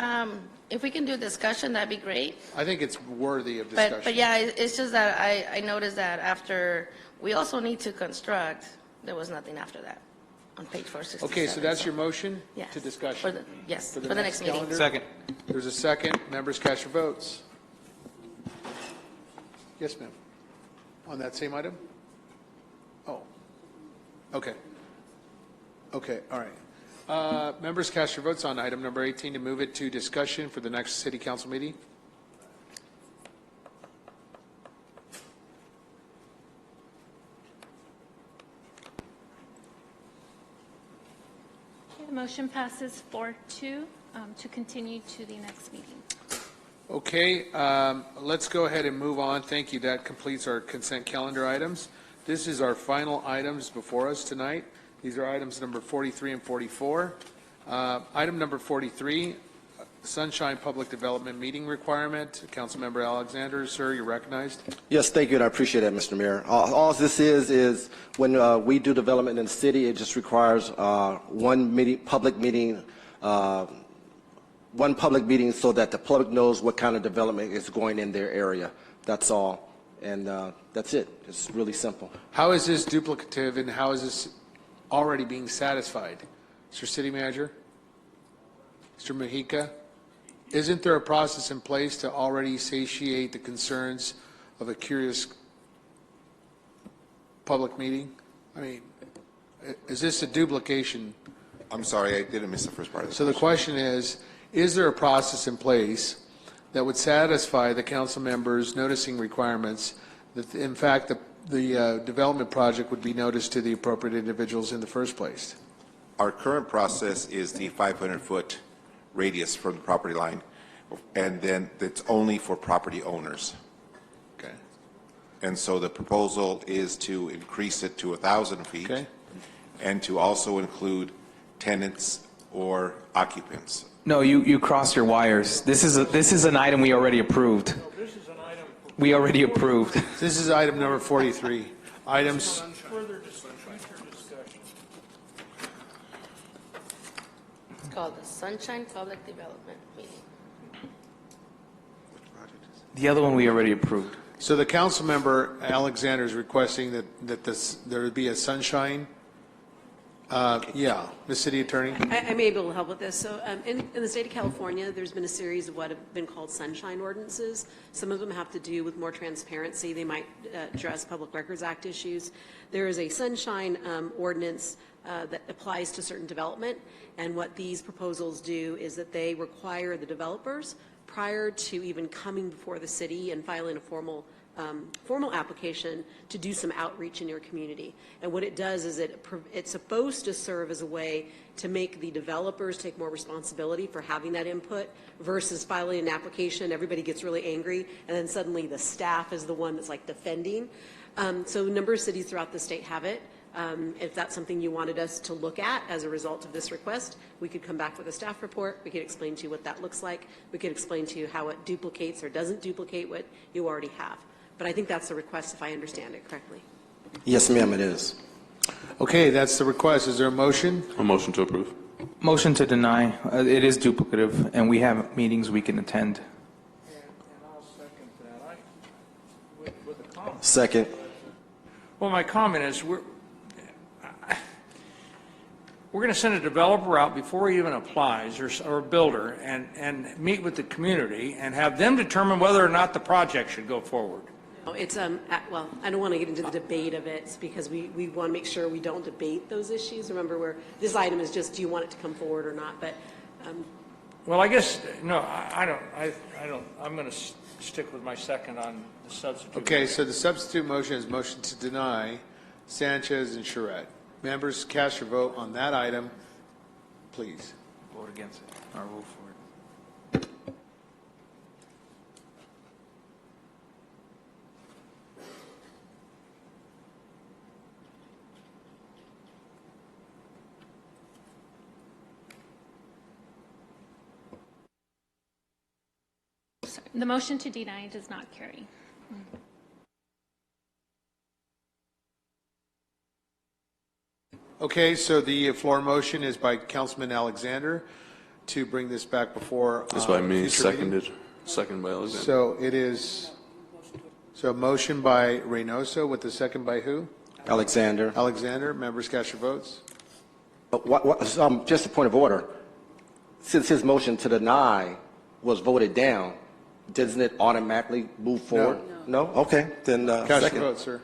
[SPEAKER 19] if we can do discussion, that'd be great.
[SPEAKER 1] I think it's worthy of discussion.
[SPEAKER 19] But yeah, it's just that I noticed that after, we also need to construct, there was nothing after that on page 467.
[SPEAKER 1] Okay, so that's your motion
[SPEAKER 19] Yes.
[SPEAKER 1] to discussion?
[SPEAKER 19] Yes, for the next meeting.
[SPEAKER 1] calendar?
[SPEAKER 6] Second.
[SPEAKER 1] There's a second. Members, cast your votes. Yes, ma'am. On that same item? Oh, okay. Okay, all right. Members, cast your votes on item number 18 to move it to discussion for the next city council meeting.
[SPEAKER 8] Okay, the motion passes 4-2 to continue to the next meeting.
[SPEAKER 1] Okay, let's go ahead and move on. Thank you. That completes our consent calendar items. This is our final items before us tonight. These are items number 43 and 44. Item number 43, Sunshine Public Development Meeting Requirement. Councilmember Alexander, sir, you're recognized.
[SPEAKER 4] Yes, thank you, and I appreciate that, Mr. Mayor. All this is when we do development in the city, it just requires one meeting, public meeting, so that the public knows what kind of development is going in their area. That's all, and that's it. It's really simple.
[SPEAKER 1] How is this duplicative and how is this already being satisfied? Mr. City Manager? Mr. Mojica? Isn't there a process in place to already satiate the concerns of a curious public meeting? I mean, is this a duplication?
[SPEAKER 24] I'm sorry, I didn't miss the first part of this.
[SPEAKER 1] So the question is there a process in place that would satisfy the council members' noticing requirements that, in fact, the development project would be noticed to the appropriate individuals in the first place?
[SPEAKER 24] Our current process is the 500-foot radius from the property line, and then it's only for property owners.
[SPEAKER 1] Okay.
[SPEAKER 24] And so the proposal is to increase it to 1,000 feet.
[SPEAKER 1] Okay.
[SPEAKER 24] And to also include tenants or occupants.
[SPEAKER 6] No, you crossed your wires. This is an item we already approved. We already approved.
[SPEAKER 1] This is item number 43. Items.
[SPEAKER 19] It's called the Sunshine Public Development Meeting.
[SPEAKER 6] The other one we already approved.
[SPEAKER 1] So the council member, Alexander, is requesting that there would be a sunshine. Yeah, the city attorney.
[SPEAKER 2] I may be able to help with this. So in the state of California, there's been a series of what have been called sunshine ordinances. Some of them have to do with more transparency. They might address Public Records Act issues. There is a sunshine ordinance that applies to certain development. And what these proposals do is that they require the developers, prior to even coming before the city and filing a formal application, to do some outreach in your community. And what it does is it's supposed to serve as a way to make the developers take more responsibility for having that input versus filing an application. Everybody gets really angry, and then suddenly the staff is the one that's like defending. So a number of cities throughout the state have it. If that's something you wanted us to look at as a result of this request, we could come back with a staff report. We could explain to you what that looks like. We could explain to you how it duplicates or doesn't duplicate what you already have. But I think that's the request, if I understand it correctly.
[SPEAKER 4] Yes, ma'am, it is.
[SPEAKER 1] Okay, that's the request. Is there a motion?
[SPEAKER 5] A motion to approve.
[SPEAKER 6] Motion to deny. It is duplicative, and we have meetings we can attend.
[SPEAKER 4] Second.
[SPEAKER 9] Well, my comment is, we're going to send a developer out before he even applies, or a builder, and meet with the community and have them determine whether or not the project should go forward.
[SPEAKER 2] It's, well, I don't want to get into the debate of it because we want to make sure we don't debate those issues. Remember, this item is just, do you want it to come forward or not? But
[SPEAKER 9] Well, I guess, no, I don't, I'm going to stick with my second on the substitute.
[SPEAKER 1] Okay, so the substitute motion is motion to deny Sanchez and Charette. Members, cast your vote on that item, please.
[SPEAKER 6] Vote against it, or vote for it.
[SPEAKER 8] The motion to deny does not carry.
[SPEAKER 1] Okay, so the floor motion is by Councilman Alexander to bring this back before.
[SPEAKER 5] This by me,
[SPEAKER 1] future meeting.
[SPEAKER 5] seconded. Second by Alexander.
[SPEAKER 1] So it is, so a motion by Reynoso with the second by who?
[SPEAKER 4] Alexander.
[SPEAKER 1] Alexander. Members, cast your votes.
[SPEAKER 4] Just a point of order. Since his motion to deny was voted down, doesn't it automatically move forward? No? Okay, then
[SPEAKER 1] Cast
[SPEAKER 4] second.
[SPEAKER 1] your vote, sir.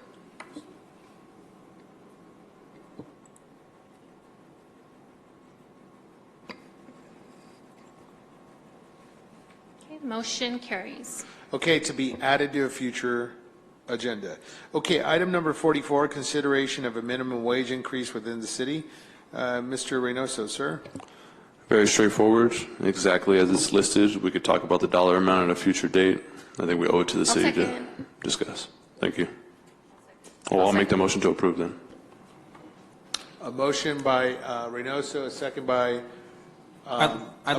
[SPEAKER 8] Okay, motion carries.
[SPEAKER 1] Okay, to be added to a future agenda. Okay, item number 44, consideration of a minimum wage increase within the city. Mr. Reynoso, sir.
[SPEAKER 5] Very straightforward, exactly as it's listed. We could talk about the dollar amount at a future date. I think we owe it to the city to discuss. Thank you. Well, I'll make the motion to approve then.
[SPEAKER 1] A motion by Reynoso, a second by
[SPEAKER 6] I'd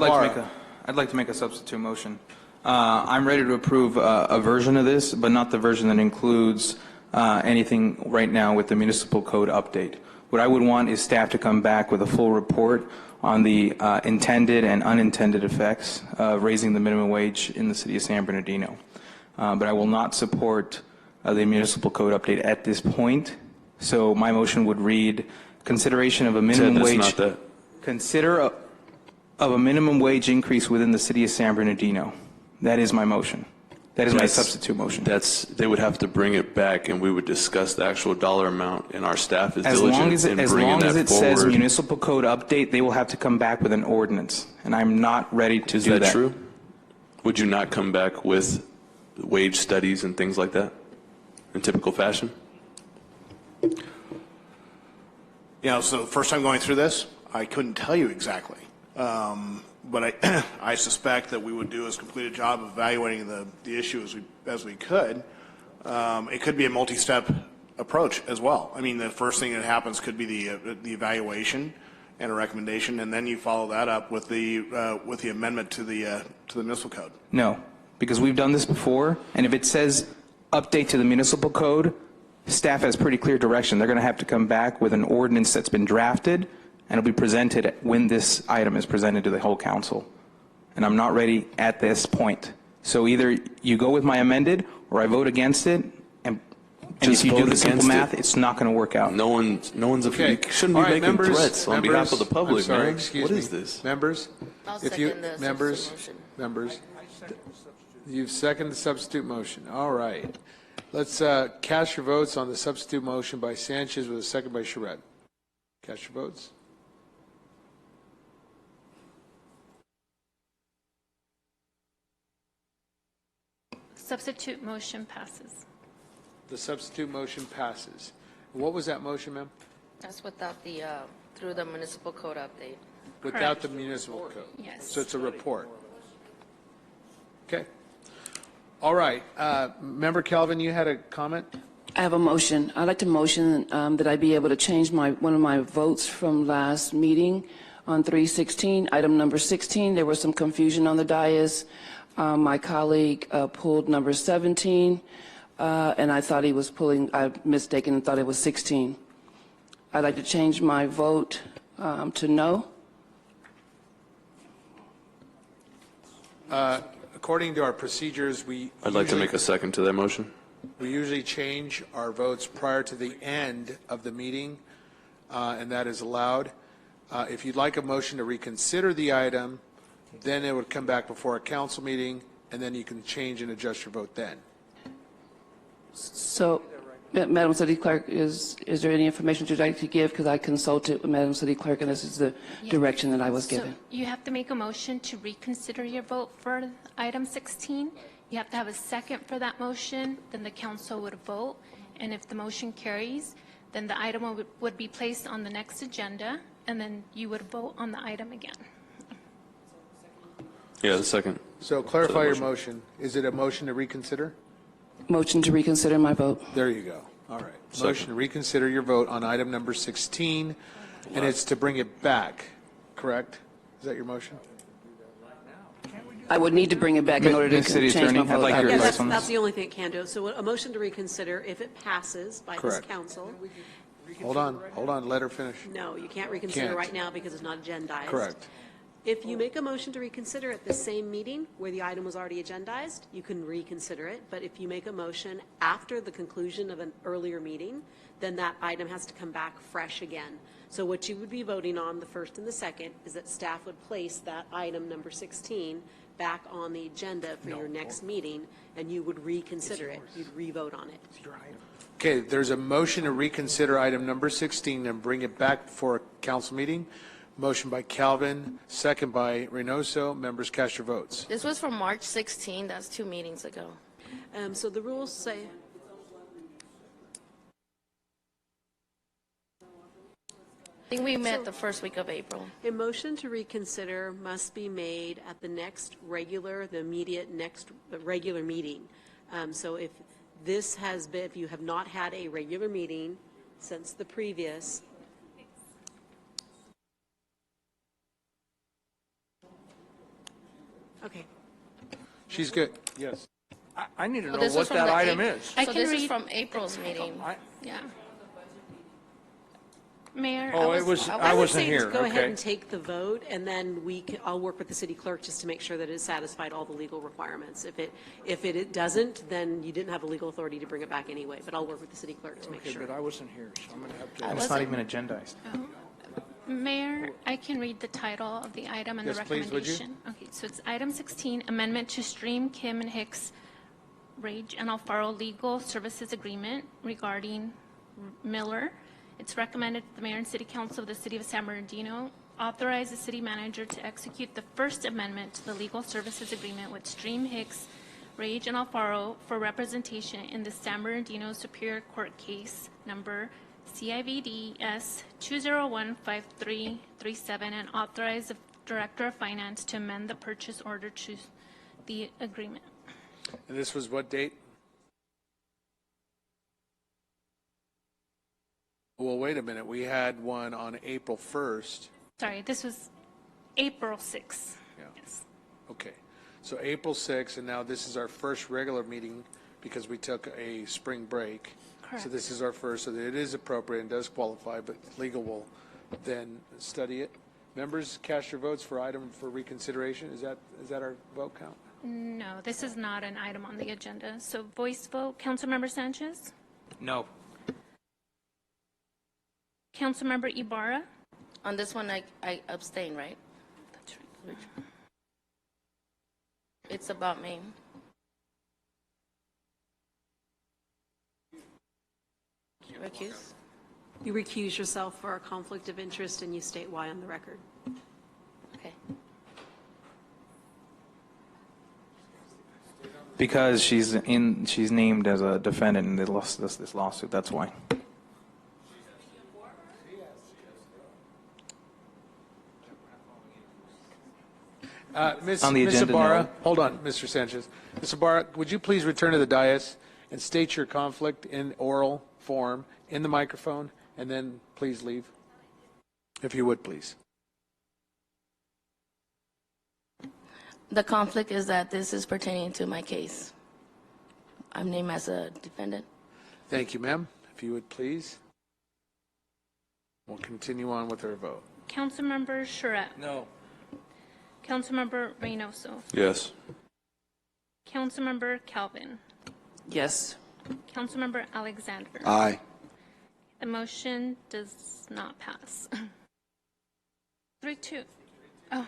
[SPEAKER 6] like to make a substitute motion. I'm ready to approve a version of this, but not the version that includes anything right now with the municipal code update. What I would want is staff to come back with a full report on the intended and unintended effects of raising the minimum wage in the city of San Bernardino. But I will not support the municipal code update at this point. So my motion would read, consideration of a minimum wage. Consider of a minimum wage increase within the city of San Bernardino. That is my motion. That is my substitute motion.
[SPEAKER 5] They would have to bring it back, and we would discuss the actual dollar amount, and our staff is
[SPEAKER 6] As
[SPEAKER 5] diligent
[SPEAKER 6] long as
[SPEAKER 5] in bringing that
[SPEAKER 6] it
[SPEAKER 5] forward.
[SPEAKER 6] says municipal code update, they will have to come back with an ordinance, and I'm not ready to
[SPEAKER 5] Is
[SPEAKER 6] do that.
[SPEAKER 5] that true? Would you not come back with wage studies and things like that in typical fashion?
[SPEAKER 23] So the first time going through this, I couldn't tell you exactly. But I suspect that we would do as complete a job of evaluating the issue as we could. It could be a multi-step approach as well. I mean, the first thing that happens could be the evaluation and a recommendation, and then you follow that up with the amendment to the municipal code.
[SPEAKER 6] No, because we've done this before, and if it says update to the municipal code, staff has pretty clear direction. They're going to have to come back with an ordinance that's been drafted, and it'll be presented when this item is presented to the whole council. And I'm not ready at this point. So either you go with my amended, or I vote against it, and if you do the simple math, it's not going to work out.
[SPEAKER 5] No one's
[SPEAKER 1] Okay.
[SPEAKER 5] shouldn't be
[SPEAKER 1] All right,
[SPEAKER 5] making
[SPEAKER 1] members,
[SPEAKER 5] threats on behalf of the public,
[SPEAKER 1] I'm sorry,
[SPEAKER 5] man.
[SPEAKER 1] excuse
[SPEAKER 5] What
[SPEAKER 1] me.
[SPEAKER 5] is this?
[SPEAKER 1] Members,
[SPEAKER 19] I'll
[SPEAKER 1] if you,
[SPEAKER 19] second the
[SPEAKER 1] members,
[SPEAKER 19] substitute motion.
[SPEAKER 1] members, you've seconded the substitute motion. All right. Let's cast your votes on the substitute motion by Sanchez with a second by Charette. Cast your votes.
[SPEAKER 8] Substitute motion passes.
[SPEAKER 1] The substitute motion passes. What was that motion, ma'am?
[SPEAKER 19] That's without the, through the municipal code update.
[SPEAKER 1] Without the municipal code?
[SPEAKER 8] Yes.
[SPEAKER 1] So it's a report. Okay. All right. Member Calvin, you had a comment?
[SPEAKER 14] I have a motion. I'd like to motion that I be able to change one of my votes from last meeting on 316, item number 16. There was some confusion on the dais. My colleague pulled number 17, and I thought he was pulling, I mistaken and thought it was 16. I'd like to change my vote to no.
[SPEAKER 1] According to our procedures,
[SPEAKER 5] I'd like to make a second to that motion.
[SPEAKER 1] we usually change our votes prior to the end of the meeting, and that is allowed. If you'd like a motion to reconsider the item, then it would come back before a council meeting, and then you can change and adjust your vote then.
[SPEAKER 14] So, Madam City Clerk, is there any information you'd like to give? Because I consulted with Madam City Clerk, and this is the direction that I was given.
[SPEAKER 8] So you have to make a motion to reconsider your vote for item 16. You have to have a second for that motion, then the council would vote. And if the motion carries, then the item would be placed on the next agenda, and then you would vote on the item again.
[SPEAKER 5] Yeah, the second.
[SPEAKER 1] So clarify your motion. Is it a motion to reconsider?
[SPEAKER 14] Motion to reconsider my vote.
[SPEAKER 1] There you go. All right.
[SPEAKER 5] Second.
[SPEAKER 1] Motion to reconsider your vote on item number 16, and it's to bring it back, correct? Is that your motion?
[SPEAKER 14] I would need to bring it back in order to
[SPEAKER 6] Ms. City
[SPEAKER 14] change my
[SPEAKER 6] Attorney, I'd
[SPEAKER 14] vote.
[SPEAKER 6] like your
[SPEAKER 2] Yes,
[SPEAKER 6] advice on
[SPEAKER 2] that's
[SPEAKER 6] this.
[SPEAKER 2] the only thing it can do. So a motion to reconsider, if it passes by this
[SPEAKER 1] Correct.
[SPEAKER 2] council,
[SPEAKER 1] Hold on, let her finish.
[SPEAKER 2] no, you can't reconsider
[SPEAKER 1] Can't.
[SPEAKER 2] right now because it's not agendized.
[SPEAKER 1] Correct.
[SPEAKER 2] If you make a motion to reconsider at the same meeting where the item was already agendized, you can reconsider it. But if you make a motion after the conclusion of an earlier meeting, then that item has to come back fresh again. So what you would be voting on, the first and the second, is that staff would place that item number 16 back on the agenda for your next meeting, and you would reconsider it. You'd re-vote on it.
[SPEAKER 1] Okay, there's a motion to reconsider item number 16 and bring it back for a council meeting. Motion by Calvin, second by Reynoso. Members, cast your votes.
[SPEAKER 19] This was from March 16, that's 2 meetings ago.
[SPEAKER 2] So the rules say,
[SPEAKER 19] I think we met the first week of April.
[SPEAKER 2] a motion to reconsider must be made at the next regular, the immediate next regular meeting. So if this has been, if you have not had a regular meeting since the previous, okay.
[SPEAKER 1] She's good. Yes.
[SPEAKER 9] I need to
[SPEAKER 19] Well,
[SPEAKER 9] know
[SPEAKER 19] this
[SPEAKER 9] what
[SPEAKER 19] was from
[SPEAKER 9] that
[SPEAKER 19] the
[SPEAKER 9] item
[SPEAKER 19] April-
[SPEAKER 9] is.
[SPEAKER 19] So this is from April's meeting.
[SPEAKER 8] Yeah. Mayor,
[SPEAKER 9] Oh,
[SPEAKER 8] I
[SPEAKER 9] I
[SPEAKER 2] I would
[SPEAKER 9] wasn't
[SPEAKER 2] say
[SPEAKER 9] here,
[SPEAKER 2] just go ahead
[SPEAKER 9] okay.
[SPEAKER 2] and take the vote, and then I'll work with the city clerk just to make sure that it satisfied all the legal requirements. If it doesn't, then you didn't have the legal authority to bring it back anyway, but I'll work with the city clerk to make
[SPEAKER 9] Okay,
[SPEAKER 2] sure.
[SPEAKER 9] but I wasn't here, so I'm going to have to.
[SPEAKER 8] I
[SPEAKER 6] And it's not even agendized.
[SPEAKER 8] Mayor, I can read the title of the item and the
[SPEAKER 1] Yes, please, would you?
[SPEAKER 8] recommendation. Okay, so it's item 16, amendment to Stream, Kim, and Hicks Rage and Alfaro Legal Services Agreement regarding Miller. It's recommended that the mayor and city council of the city of San Bernardino authorize the city manager to execute the first amendment to the legal services agreement with Stream, Hicks, Rage, and Alfaro for representation in the San Bernardino Superior Court case number CIVD-S 2015337 and authorize the Director of Finance to amend the purchase order to the agreement.
[SPEAKER 1] And this was what date? Well, wait a minute. We had one on April 1st.
[SPEAKER 8] Sorry, this was April 6th.
[SPEAKER 1] Yeah.
[SPEAKER 8] Yes.
[SPEAKER 1] Okay. So April 6th, and now this is our first regular meeting because we took a spring break. So
[SPEAKER 8] Correct.
[SPEAKER 1] this is our first, so it is appropriate and does qualify, but legal will then study it. Members, cast your votes for item for reconsideration. Is that our vote count?
[SPEAKER 8] No, this is not an item on the agenda. So voice vote, Councilmember Sanchez?
[SPEAKER 6] No.
[SPEAKER 8] Councilmember Ibarra?
[SPEAKER 19] On this one, I abstain, right? It's about me. Recuse?
[SPEAKER 2] You recuse yourself for a conflict of interest, and you state why on the record.
[SPEAKER 19] Okay.
[SPEAKER 6] Because she's named as a defendant in this lawsuit, that's why.
[SPEAKER 1] Ms.
[SPEAKER 6] On the agenda,
[SPEAKER 1] Ibarra,
[SPEAKER 6] no.
[SPEAKER 1] hold on, Mr. Sanchez. Ms. Ibarra, would you please return to the dais and state your conflict in oral form in the microphone, and then please leave? If you would, please.
[SPEAKER 19] The conflict is that this is pertaining to my case. I'm named as a defendant.
[SPEAKER 1] Thank you, ma'am. If you would, please. We'll continue on with our vote.
[SPEAKER 8] Councilmember Charette.
[SPEAKER 9] No.
[SPEAKER 8] Councilmember Reynoso.
[SPEAKER 5] Yes.
[SPEAKER 8] Councilmember Calvin.
[SPEAKER 14] Yes.
[SPEAKER 8] Councilmember Alexander.
[SPEAKER 4] Aye.
[SPEAKER 8] The motion does not pass. 3-2. Oh.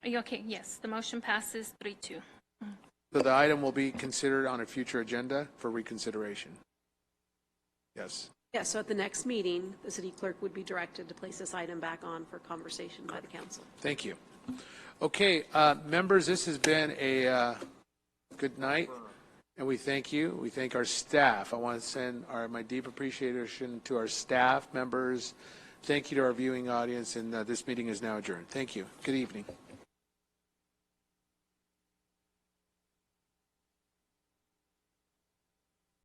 [SPEAKER 8] Are you okay? Yes, the motion passes 3-2.
[SPEAKER 1] So the item will be considered on a future agenda for reconsideration. Yes.
[SPEAKER 2] Yeah, so at the next meeting, the city clerk would be directed to place this item back on for conversation by the council.
[SPEAKER 1] Thank you. Okay, members, this has been a good night, and we thank you. We thank our staff. I want to send my deep appreciation to our staff members. Thank you to our viewing audience, and this meeting is now adjourned. Thank you. Good evening.